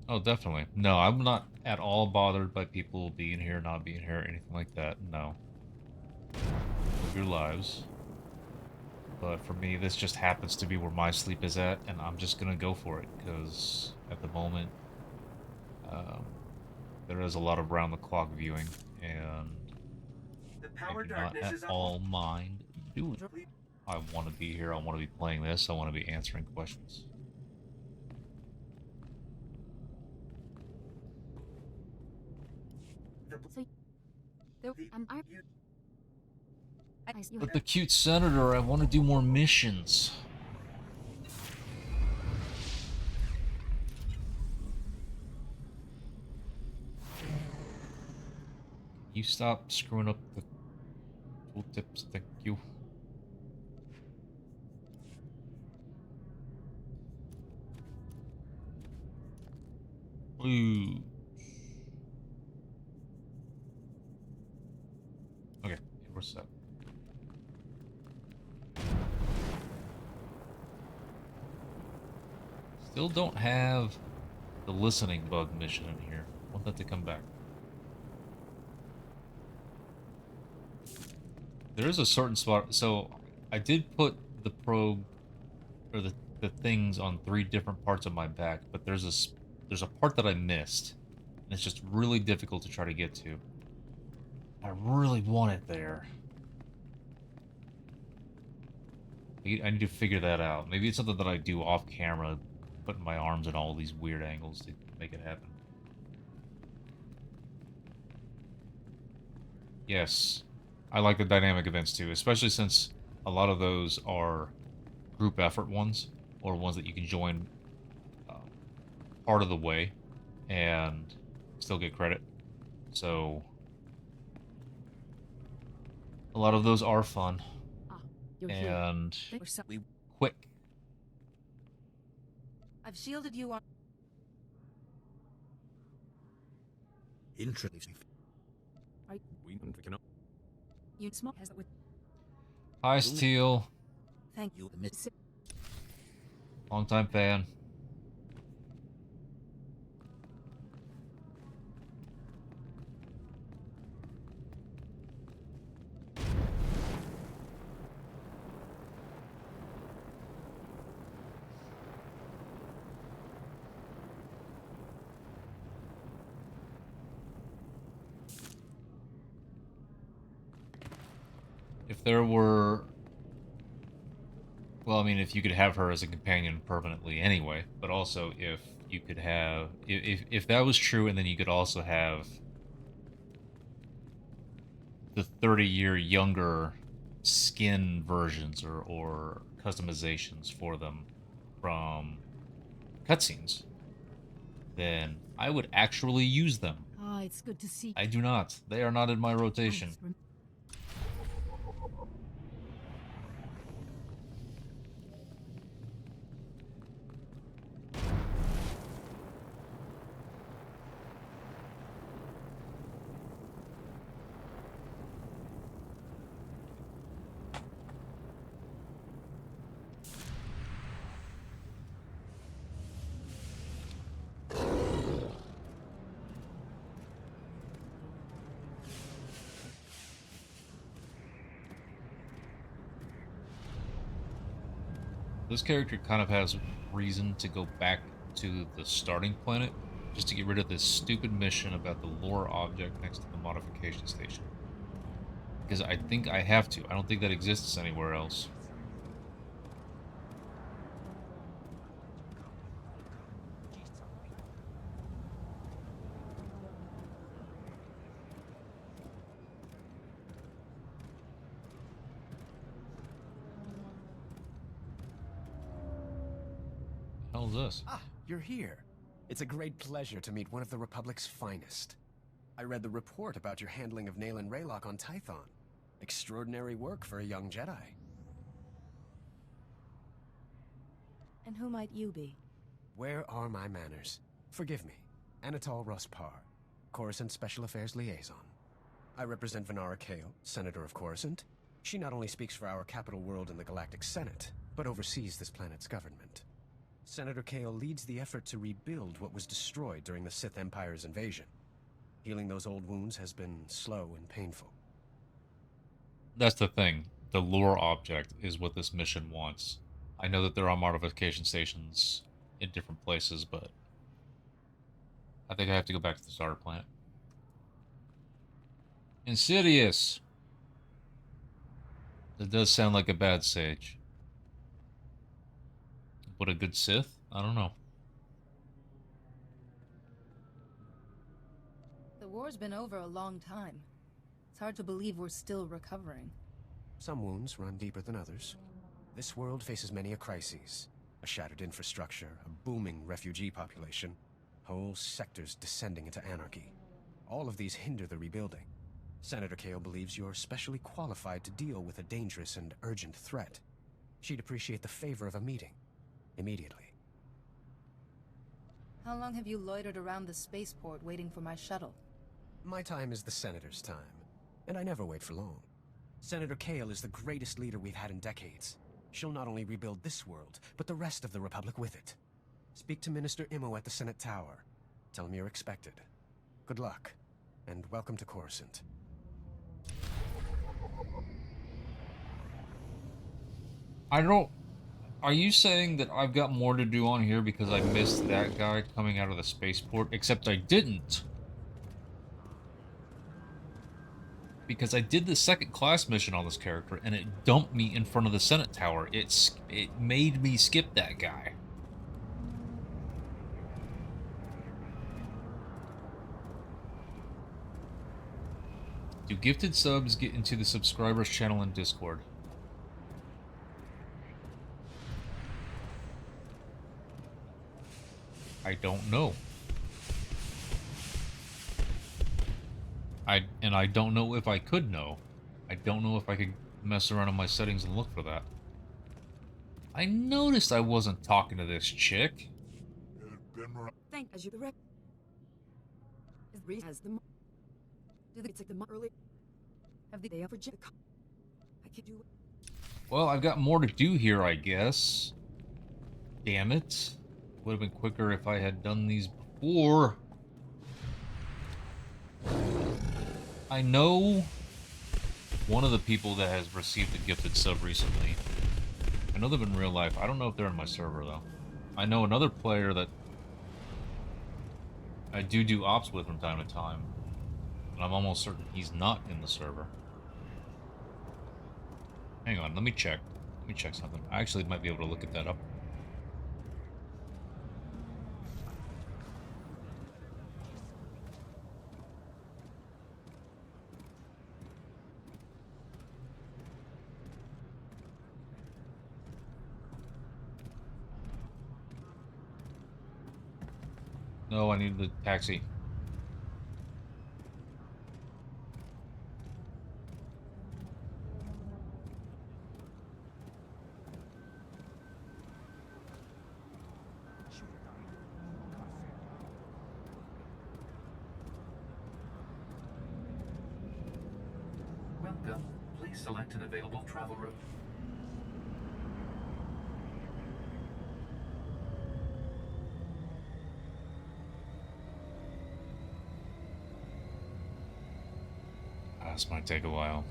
Oh, definitely. No, I'm not at all bothered by people being here, not being here, anything like that. No. Live your lives. But for me, this just happens to be where my sleep is at, and I'm just gonna go for it, because at the moment, there is a lot of round-the-clock viewing, and I do not at all mind doing it. I want to be here, I want to be playing this, I want to be answering questions. But the cute senator, I want to do more missions. You stop screwing up the tooltips, thank you. Blue. Okay, we're set. Still don't have the listening bug mission in here. I want that to come back. There is a certain spot, so I did put the probe, or the things on 3 different parts of my back, but there's a part that I missed, and it's just really difficult to try to get to. I really want it there. I need to figure that out. Maybe it's something that I do off camera, putting my arms in all these weird angles to make it happen. Yes, I like the dynamic events too, especially since a lot of those are group effort ones, or ones that you can join part of the way and still get credit. So a lot of those are fun and quick. I've shielded you on. Interesting. You smart as with. Hi, Steel. Thank you. Long-time fan. If there were... Well, I mean, if you could have her as a companion permanently anyway, but also if you could have... If that was true, and then you could also have the 30-year younger skin versions or customizations for them from cutscenes, then I would actually use them. Ah, it's good to see. I do not. They are not in my rotation. this character kind of has reason to go back to the starting planet just to get rid of this stupid mission about the lore object next to the modification station. Because I think I have to. I don't think that exists anywhere else. What the hell is this? Ah, you're here. It's a great pleasure to meet one of the Republic's finest. I read the report about your handling of Nayland Raylock on Tython. Extraordinary work for a young Jedi. And who might you be? Where are my manners? Forgive me. Anatol Ruspar, Coruscant Special Affairs Liaison. I represent Venara Kale, Senator of Coruscant. She not only speaks for our capital world in the Galactic Senate, but oversees this planet's government. Senator Kale leads the effort to rebuild what was destroyed during the Sith Empire's invasion. Healing those old wounds has been slow and painful. That's the thing. The lore object is what this mission wants. I know that there are modification stations in different places, but I think I have to go back to the starter planet. Insidious. That does sound like a bad sage. But a good Sith? I don't know. The war's been over a long time. It's hard to believe we're still recovering. Some wounds run deeper than others. This world faces many a crisis. A shattered infrastructure, a booming refugee population, whole sectors descending into anarchy. All of these hinder the rebuilding. Senator Kale believes you're specially qualified to deal with a dangerous and urgent threat. She'd appreciate the favor of a meeting. Immediately. How long have you loitered around the spaceport waiting for my shuttle? My time is the Senator's time, and I never wait for long. Senator Kale is the greatest leader we've had in decades. She'll not only rebuild this world, but the rest of the Republic with it. Speak to Minister Imo at the Senate Tower. Tell him you're expected. Good luck, and welcome to Coruscant. I don't... Are you saying that I've got more to do on here because I missed that guy coming out of the spaceport? Except I didn't. Because I did the second class mission on this character, and it dumped me in front of the Senate Tower. It made me skip that guy. Do gifted subs get into the subscribers channel in Discord? I don't know. I don't know if I could know. I don't know if I could mess around in my settings and look for that. I noticed I wasn't talking to this chick. Thank as you the rec. Is has the do the it's like the early have the day of Virginia. I can't do it. Well, I've got more to do here, I guess. Damn it. Would have been quicker if I had done these before. I know one of the people that has received a gifted sub recently. I know them in real life. I don't know if they're in my server, though. I know another player that I do ops with from time to time. And I'm almost certain he's not in the server. Hang on, let me check. Let me check something. I actually might be able to look at that up. No, I need the taxi. Welcome. Please select an available travel route. This might take a while.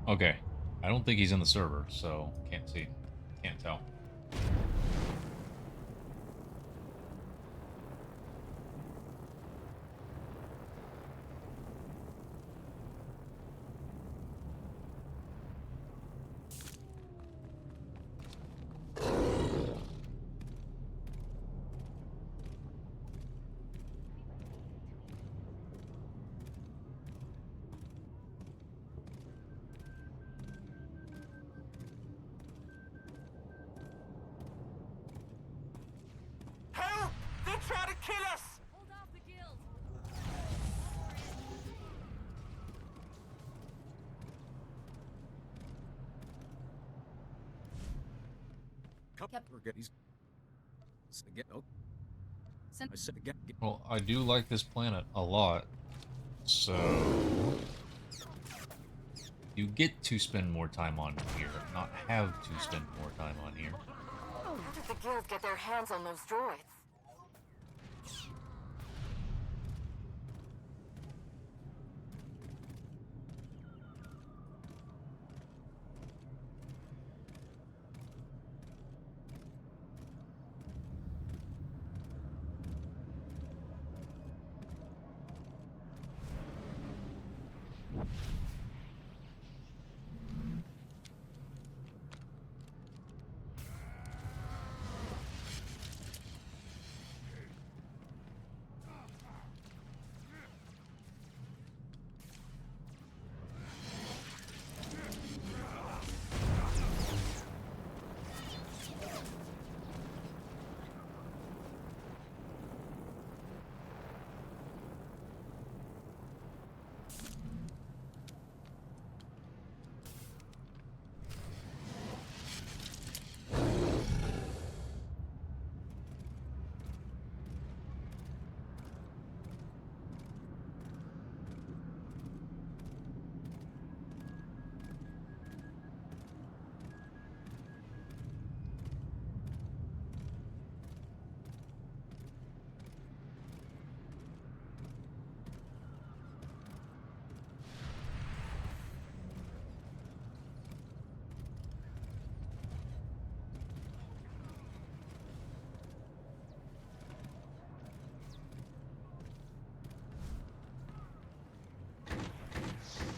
Okay. I don't think he's in the server, so can't see. Can't tell. Help! They try to kill us! Hold off the guild. We're good. He's get no. I said get. Well, I do like this planet a lot, so you get to spend more time on here, not have to spend more time on here. How did the guild get their hands on those droids?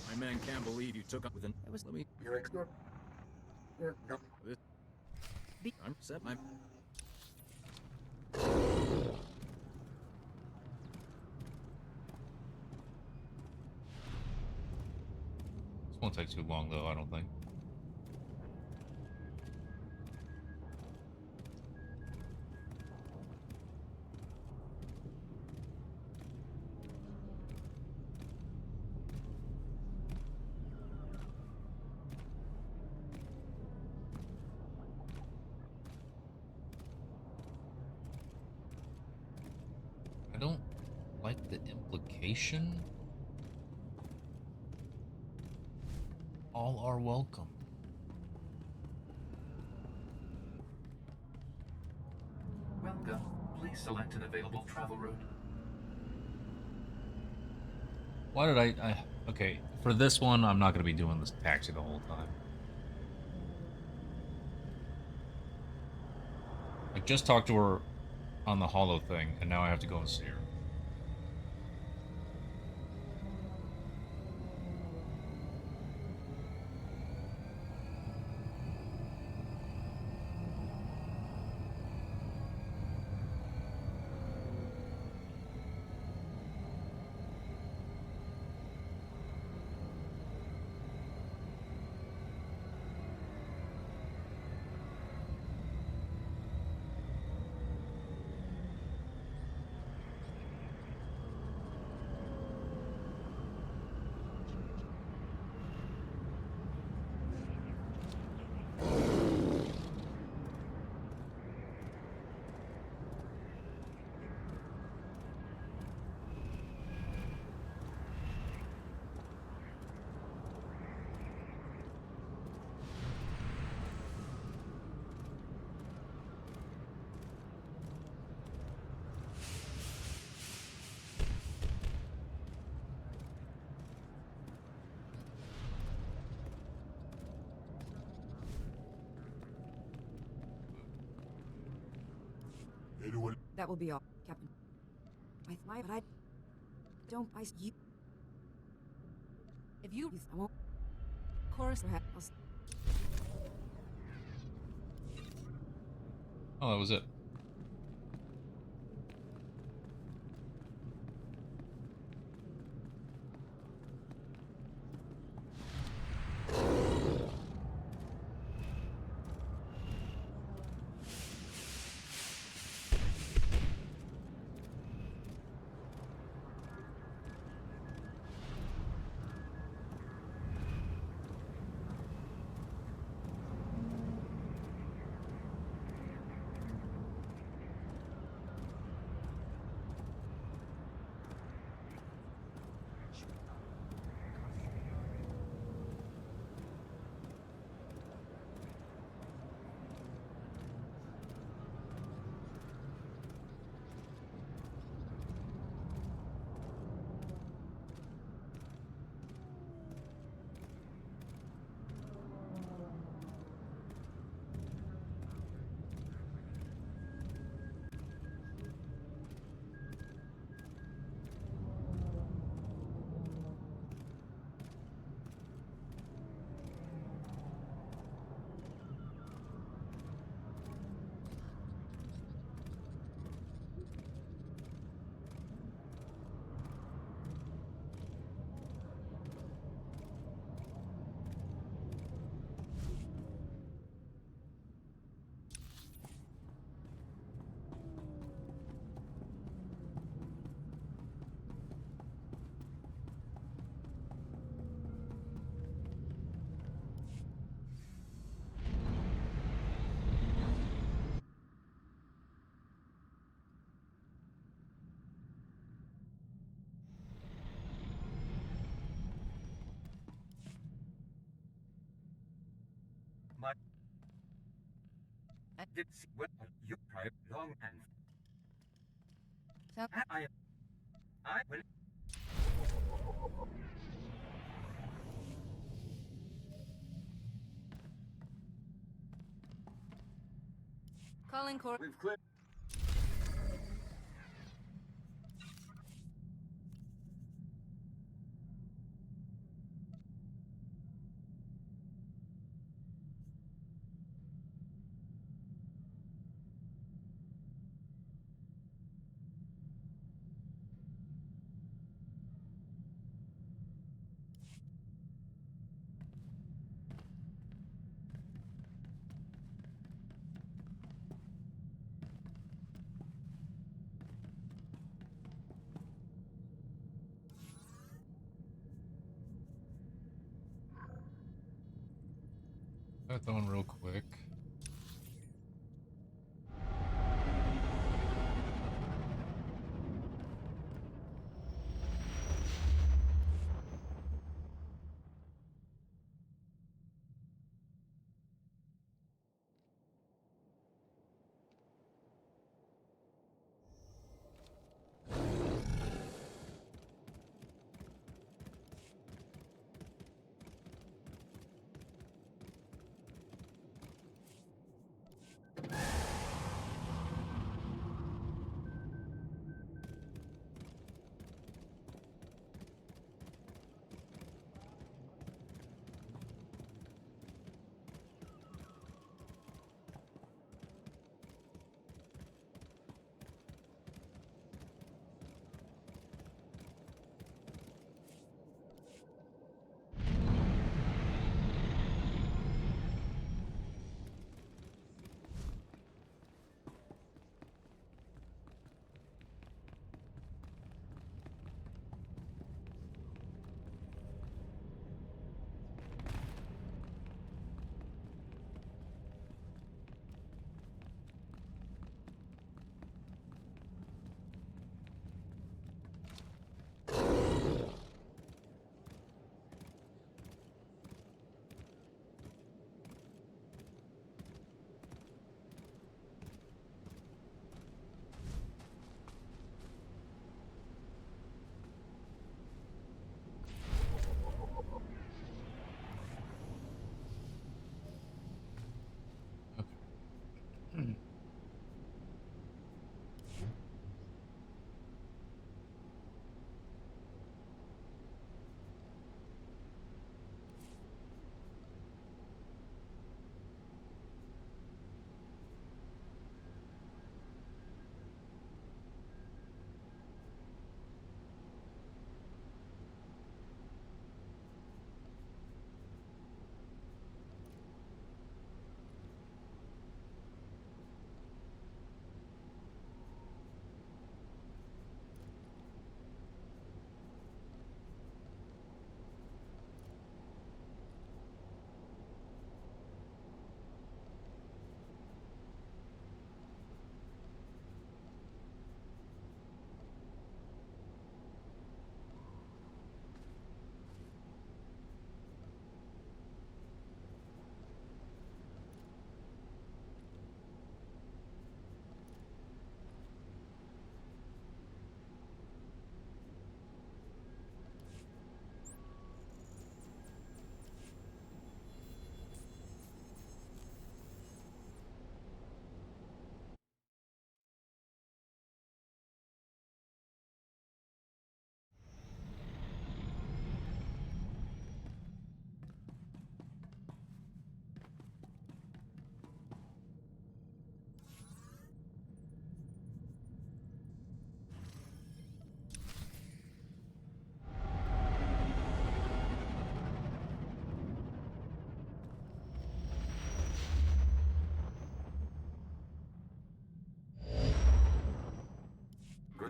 My man can't believe you took up with an. It was let me. You're no. I'm set. My. This won't take too long, though, I don't think. I don't like the implication. All are welcome. Welcome. Please select an available travel route. Why did I okay, for this one, I'm not going to be doing this taxi the whole time. I just talked to her on the holo thing, and now I have to go and see her. That will be all, Captain. But I don't. You. If you, I won't. Chorus, perhaps. Oh, that was it. I did see what you tried long and so I will. Calling court. We've cleared. That one real quick.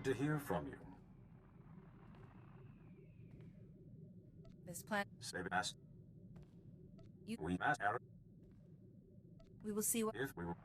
to hear from you. This plan. Save it, Master. You. We, Master. We will see what. If we will.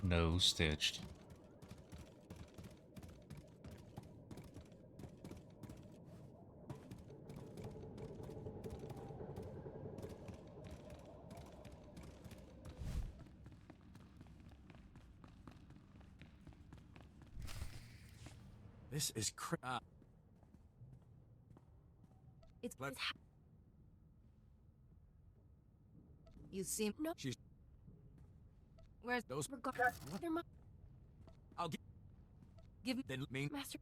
No stitched. This is It's you seem no. She's. Where's those? I'll give me then me master.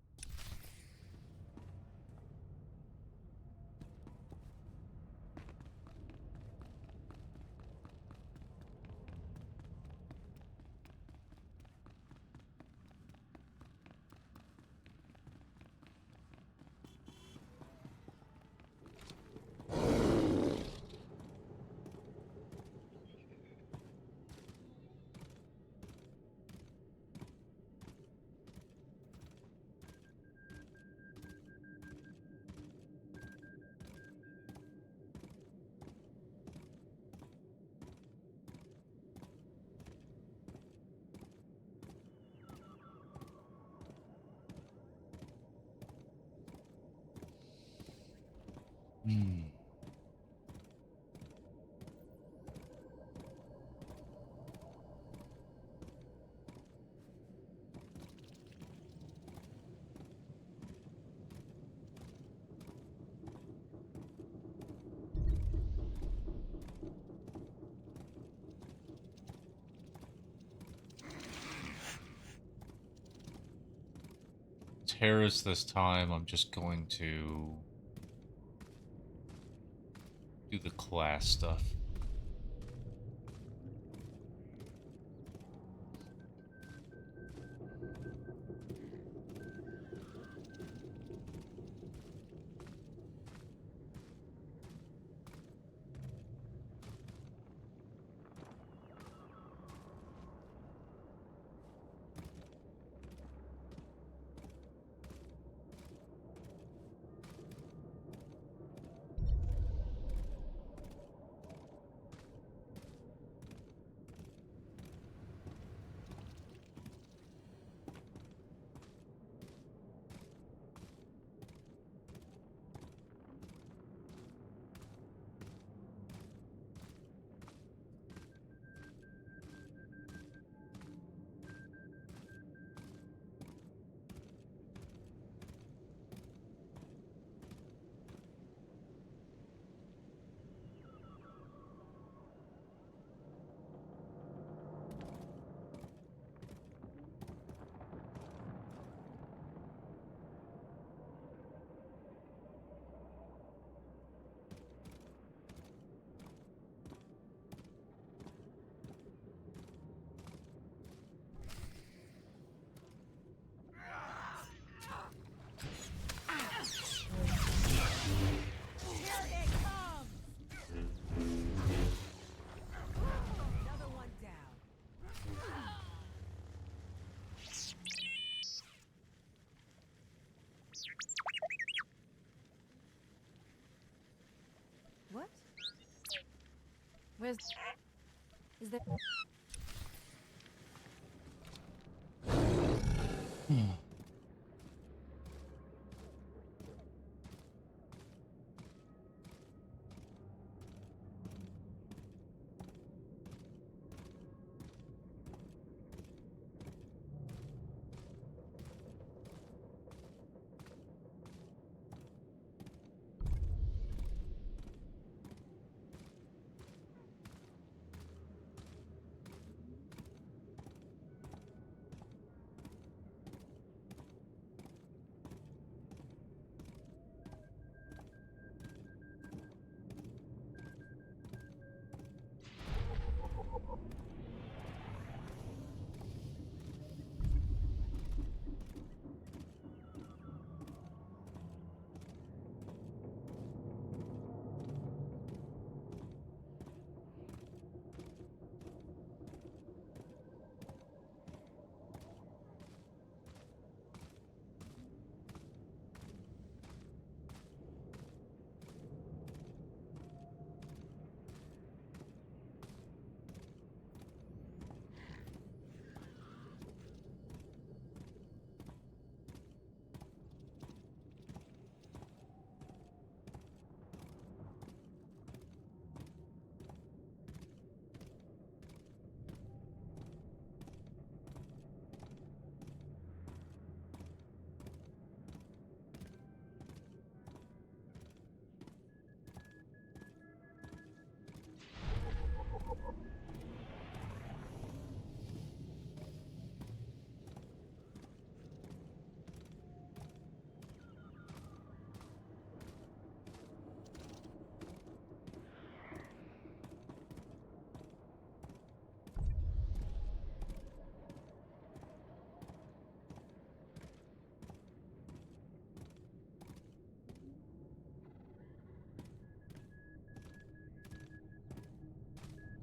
Terrace this time, I'm just going to do the class stuff. Where's... Is there...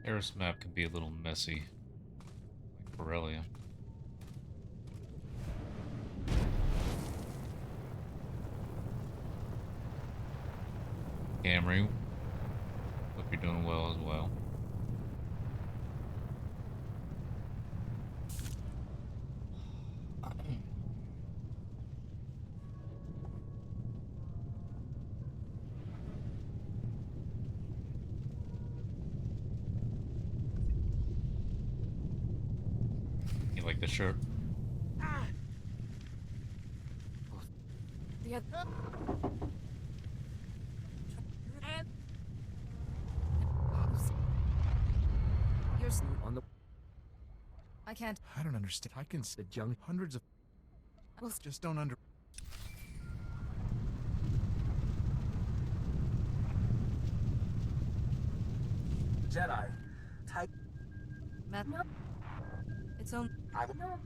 Eris map can be a little messy, like Corellia. Camry, hope you're doing well as well. You like the shirt? The other... You're On the... I can't... I don't understand. I can sit young hundreds of... Well, just don't under... Jedi. Type. Matt... It's on... I will know.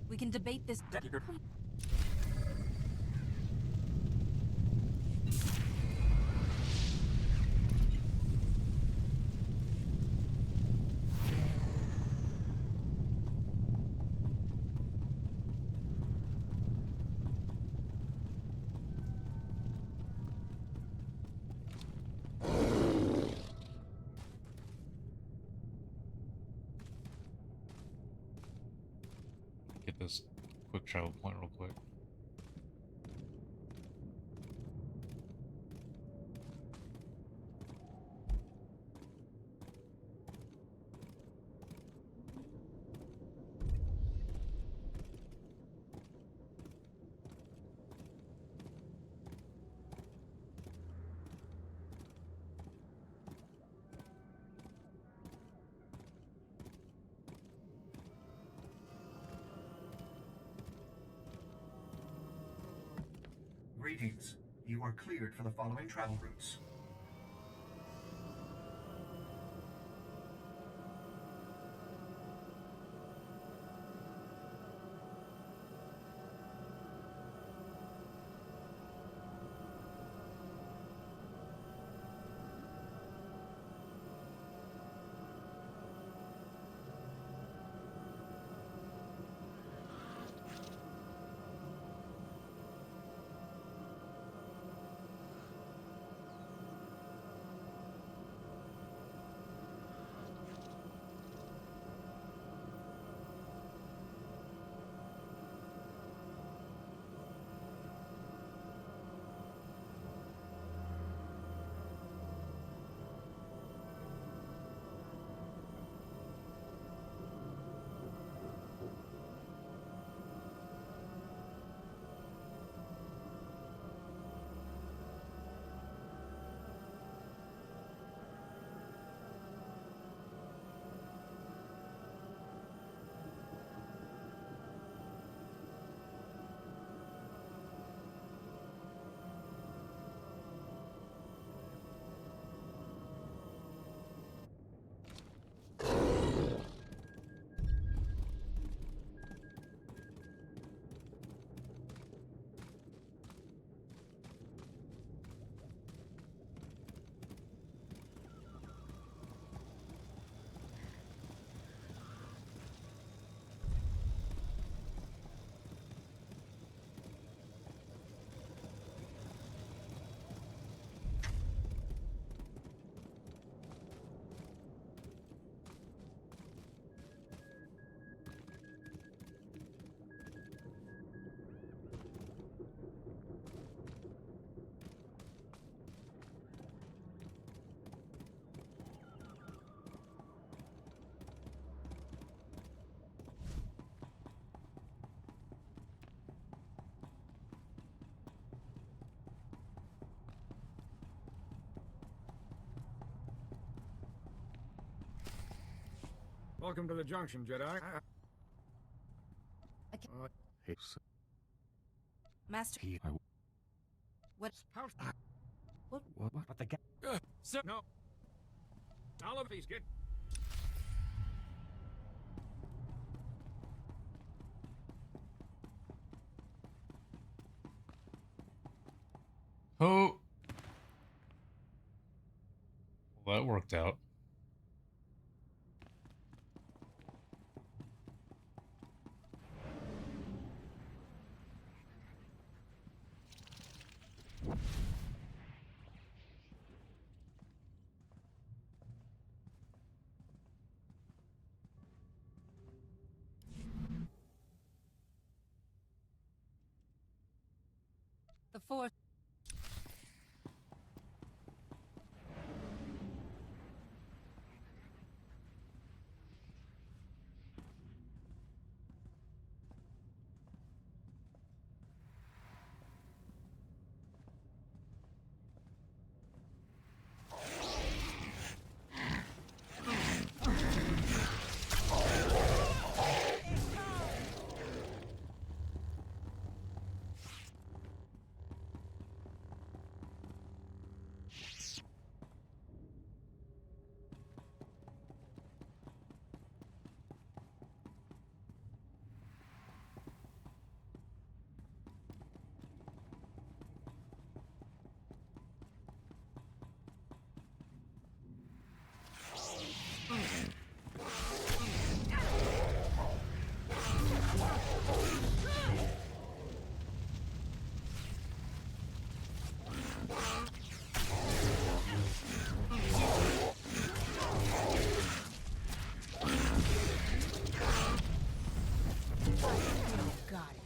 We can debate this... Get this quick travel point real quick. Greetings. You are cleared for the following travel routes. Welcome to the junction, Jedi. Master. What? What the guy? Sir, no. All of these get. Oh. Well, that worked out. The Force. Got it.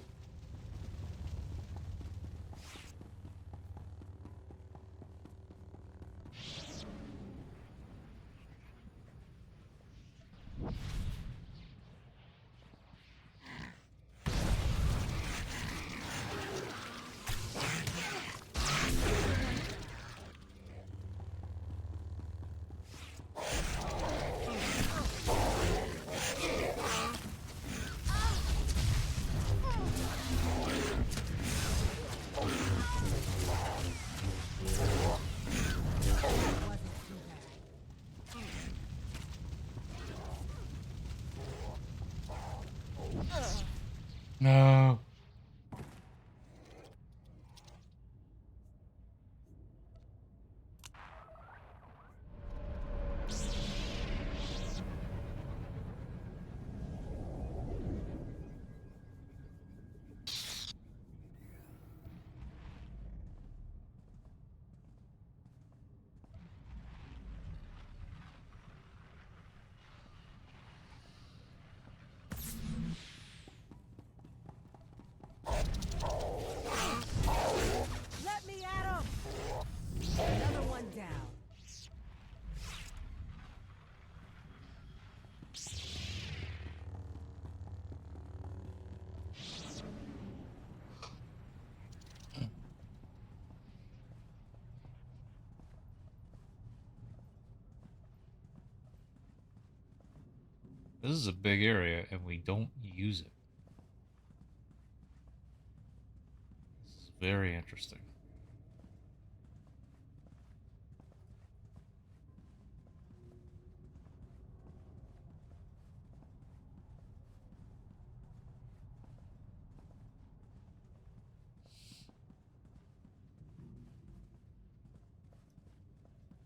No. Let me at him! Another one down. This is a big area and we don't use it. This is very interesting.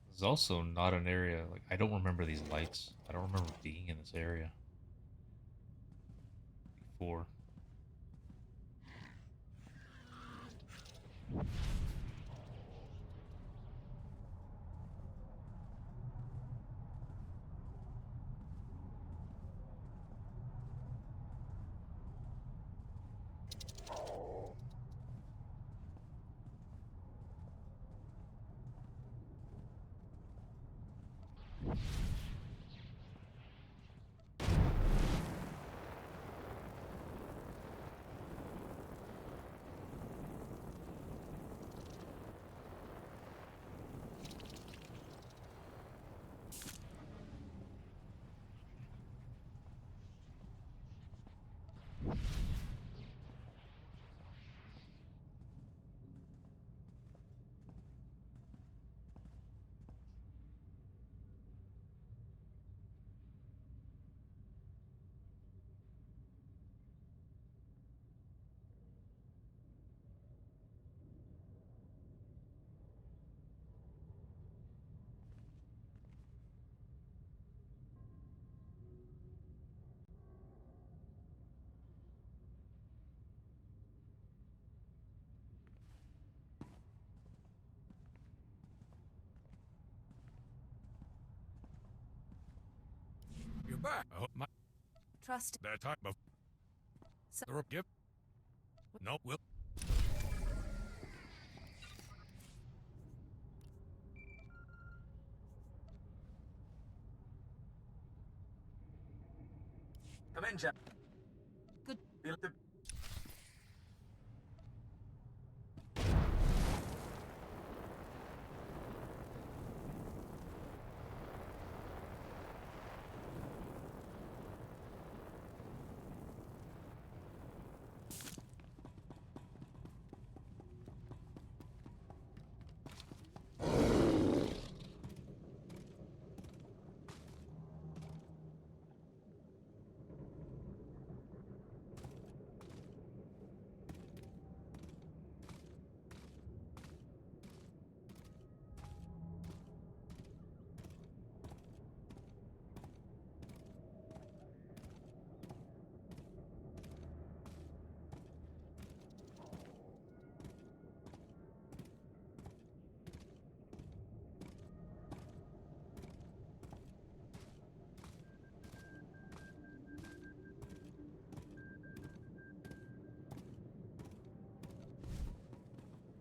There's also not an area, like, I don't remember these lights. I don't remember being in this area before. back. Oh, my. Trust. That type of. Yep. No, will. Come in, Jack. Good.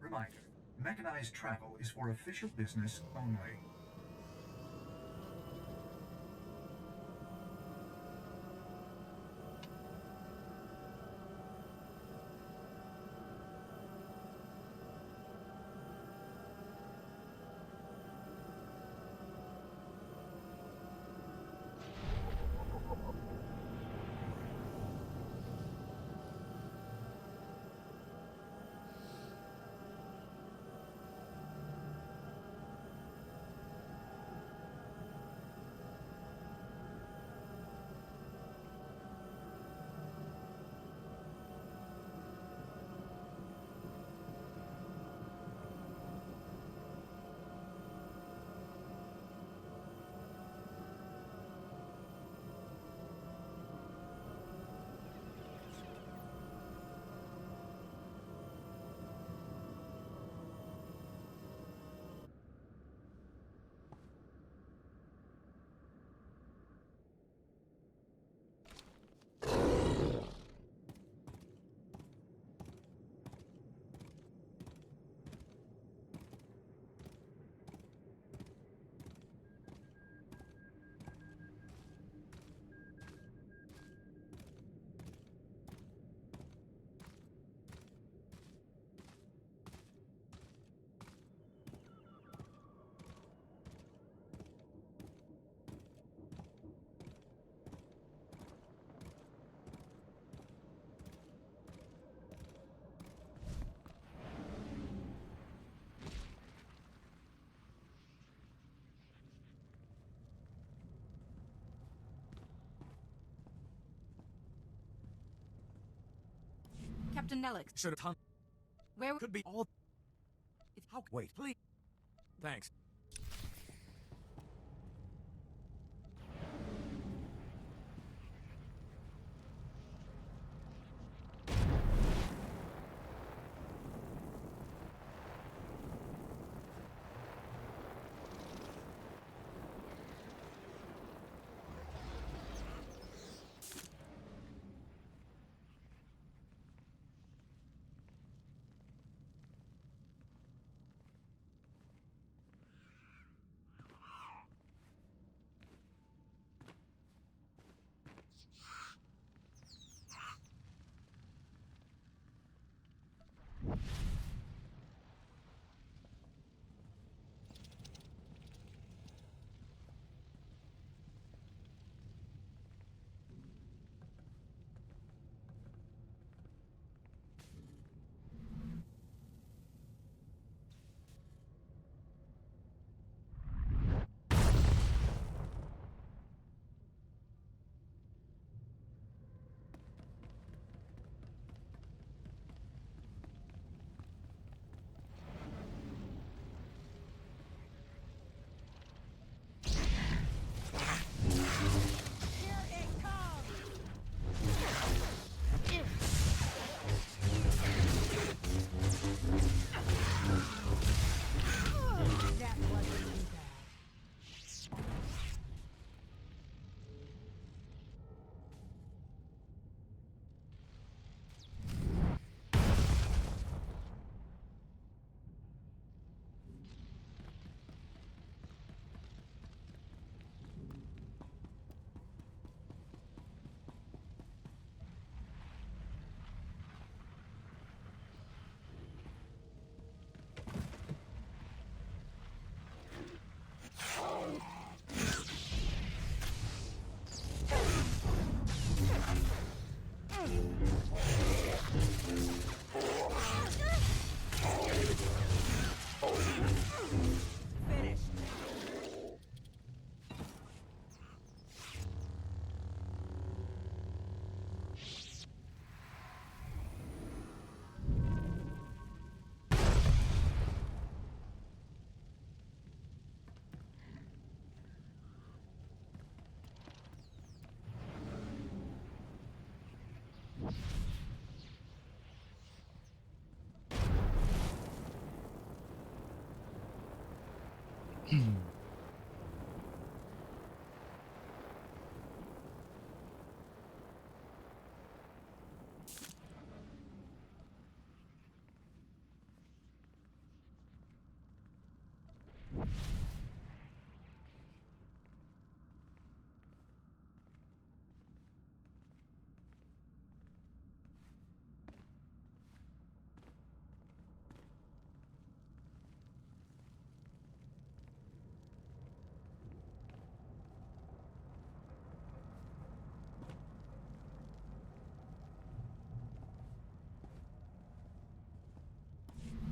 Reminder, mechanized travel is for official business only. Captain Nellick. Should have. Where could be all. If how? Wait, please. Thanks.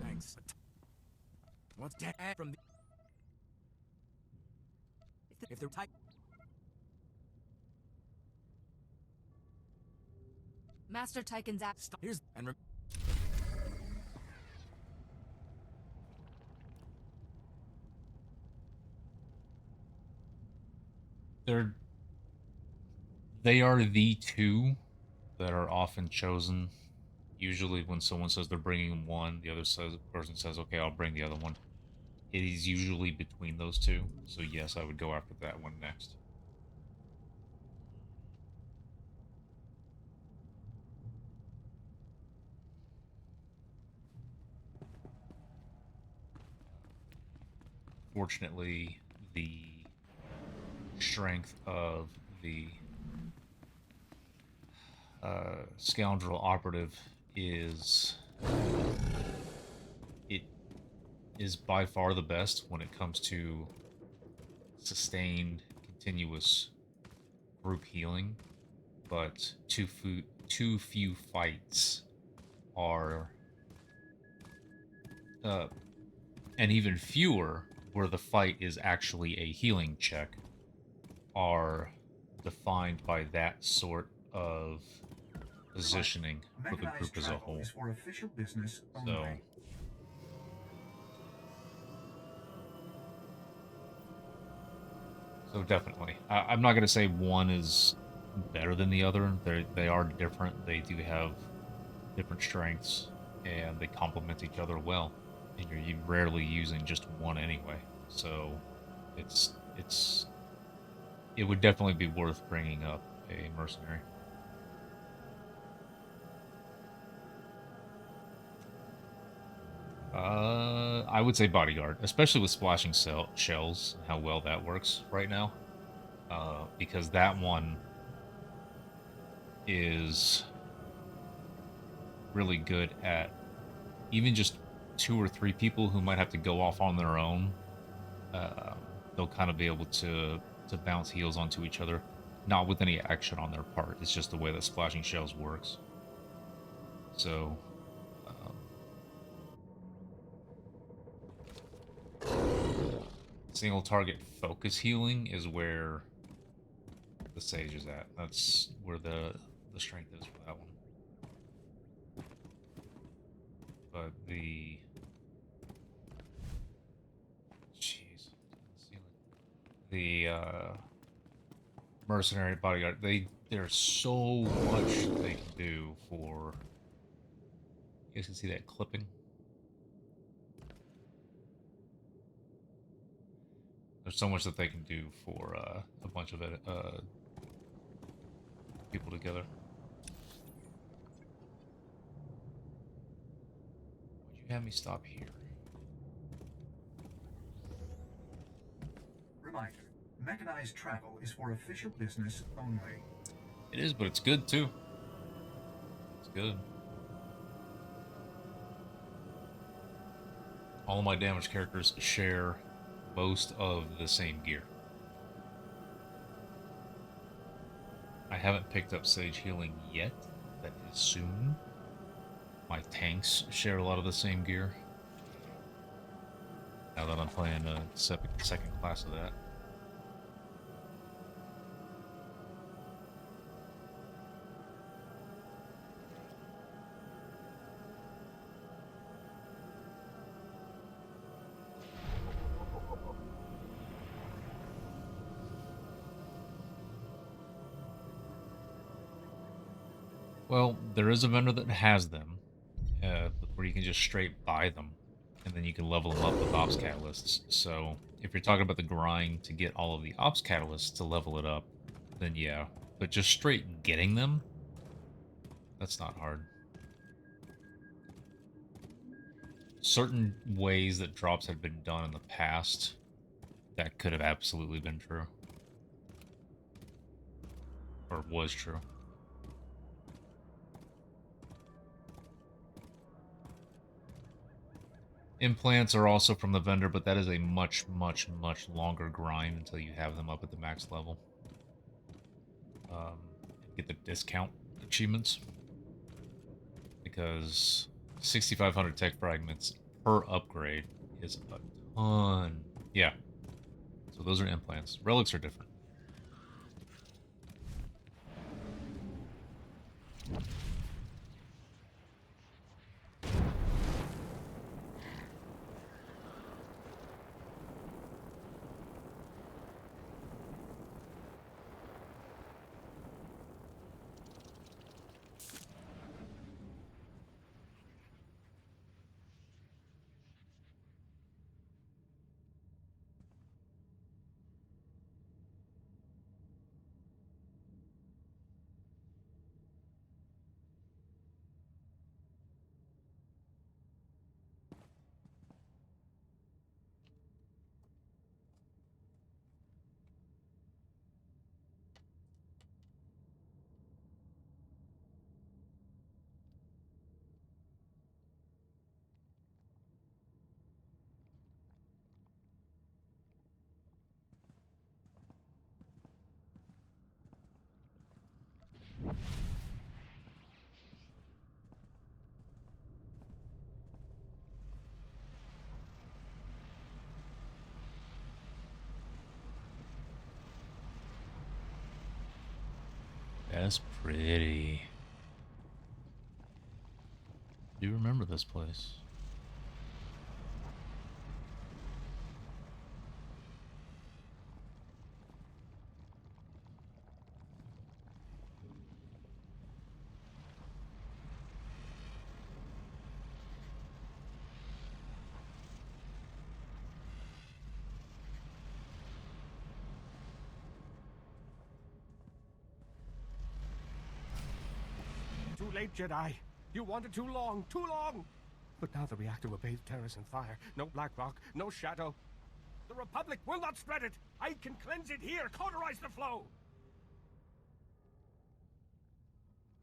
Thanks. What's that from the... If they're tight... Master Tychon's app. Here's... and they are the two that are often chosen. Usually when someone says they're bringing one, the other person says, okay, I'll bring the other one. It is usually between those two. So yes, I would go after that one next. Fortunately, the strength of the scoundrel operative is by far the best when it comes to sustained, continuous group healing, but too few fights are, and even fewer where the fight is actually a healing check, are defined by that sort of positioning for the group as a whole. For official business So, only. so definitely, I'm not gonna say one is better than the other. They are different. They do have different strengths, and they complement each other well. And you're rarely using just one anyway. So, it would definitely be worth bringing up a mercenary. I would say bodyguard, especially with splashing shells, how well that works right now. Because that one is really good at even just 2 or 3 people who might have to go off on their own. They'll kind of be able to bounce heals onto each other, not with any action on their part. It's just the way that splashing shells works. So, single target focus healing is where the Sage is at. That's where the strength is for that one. But the... Jeez. The mercenary bodyguard, there's so much they can do for... You guys can see that clipping? There's so much that they can do for a bunch of people together. Would you have me stop here? Reminder, mechanized travel is for official business only. It is, but it's good too. It's good. All of my damaged characters share most of the same gear. I haven't picked up Sage Healing yet. That is soon. My tanks share a lot of the same gear. Now that I'm playing a second class of that. Well, there is a vendor that has them, where you can just straight buy them, and then you can level them up with ops catalysts. So if you're talking about the grind to get all of the ops catalysts to level it up, then yeah. But just straight getting them, that's not hard. Certain ways that drops have been done in the past, that could have absolutely been true. Or was true. Implants are also from the vendor, but that is a much, much, much longer grind until you have them up at the max level. Get the discount achievements. Because 6,500 tech fragments per upgrade is a ton. Yeah. So those are implants. Relics are different. That's pretty. Do you remember this place? Too late, Jedi. You wanted too long, too long. But now the reactor will bathe Terrace in fire. No Black Rock, no Shadow. The Republic will not spread it. I can cleanse it here, cauterize the flow.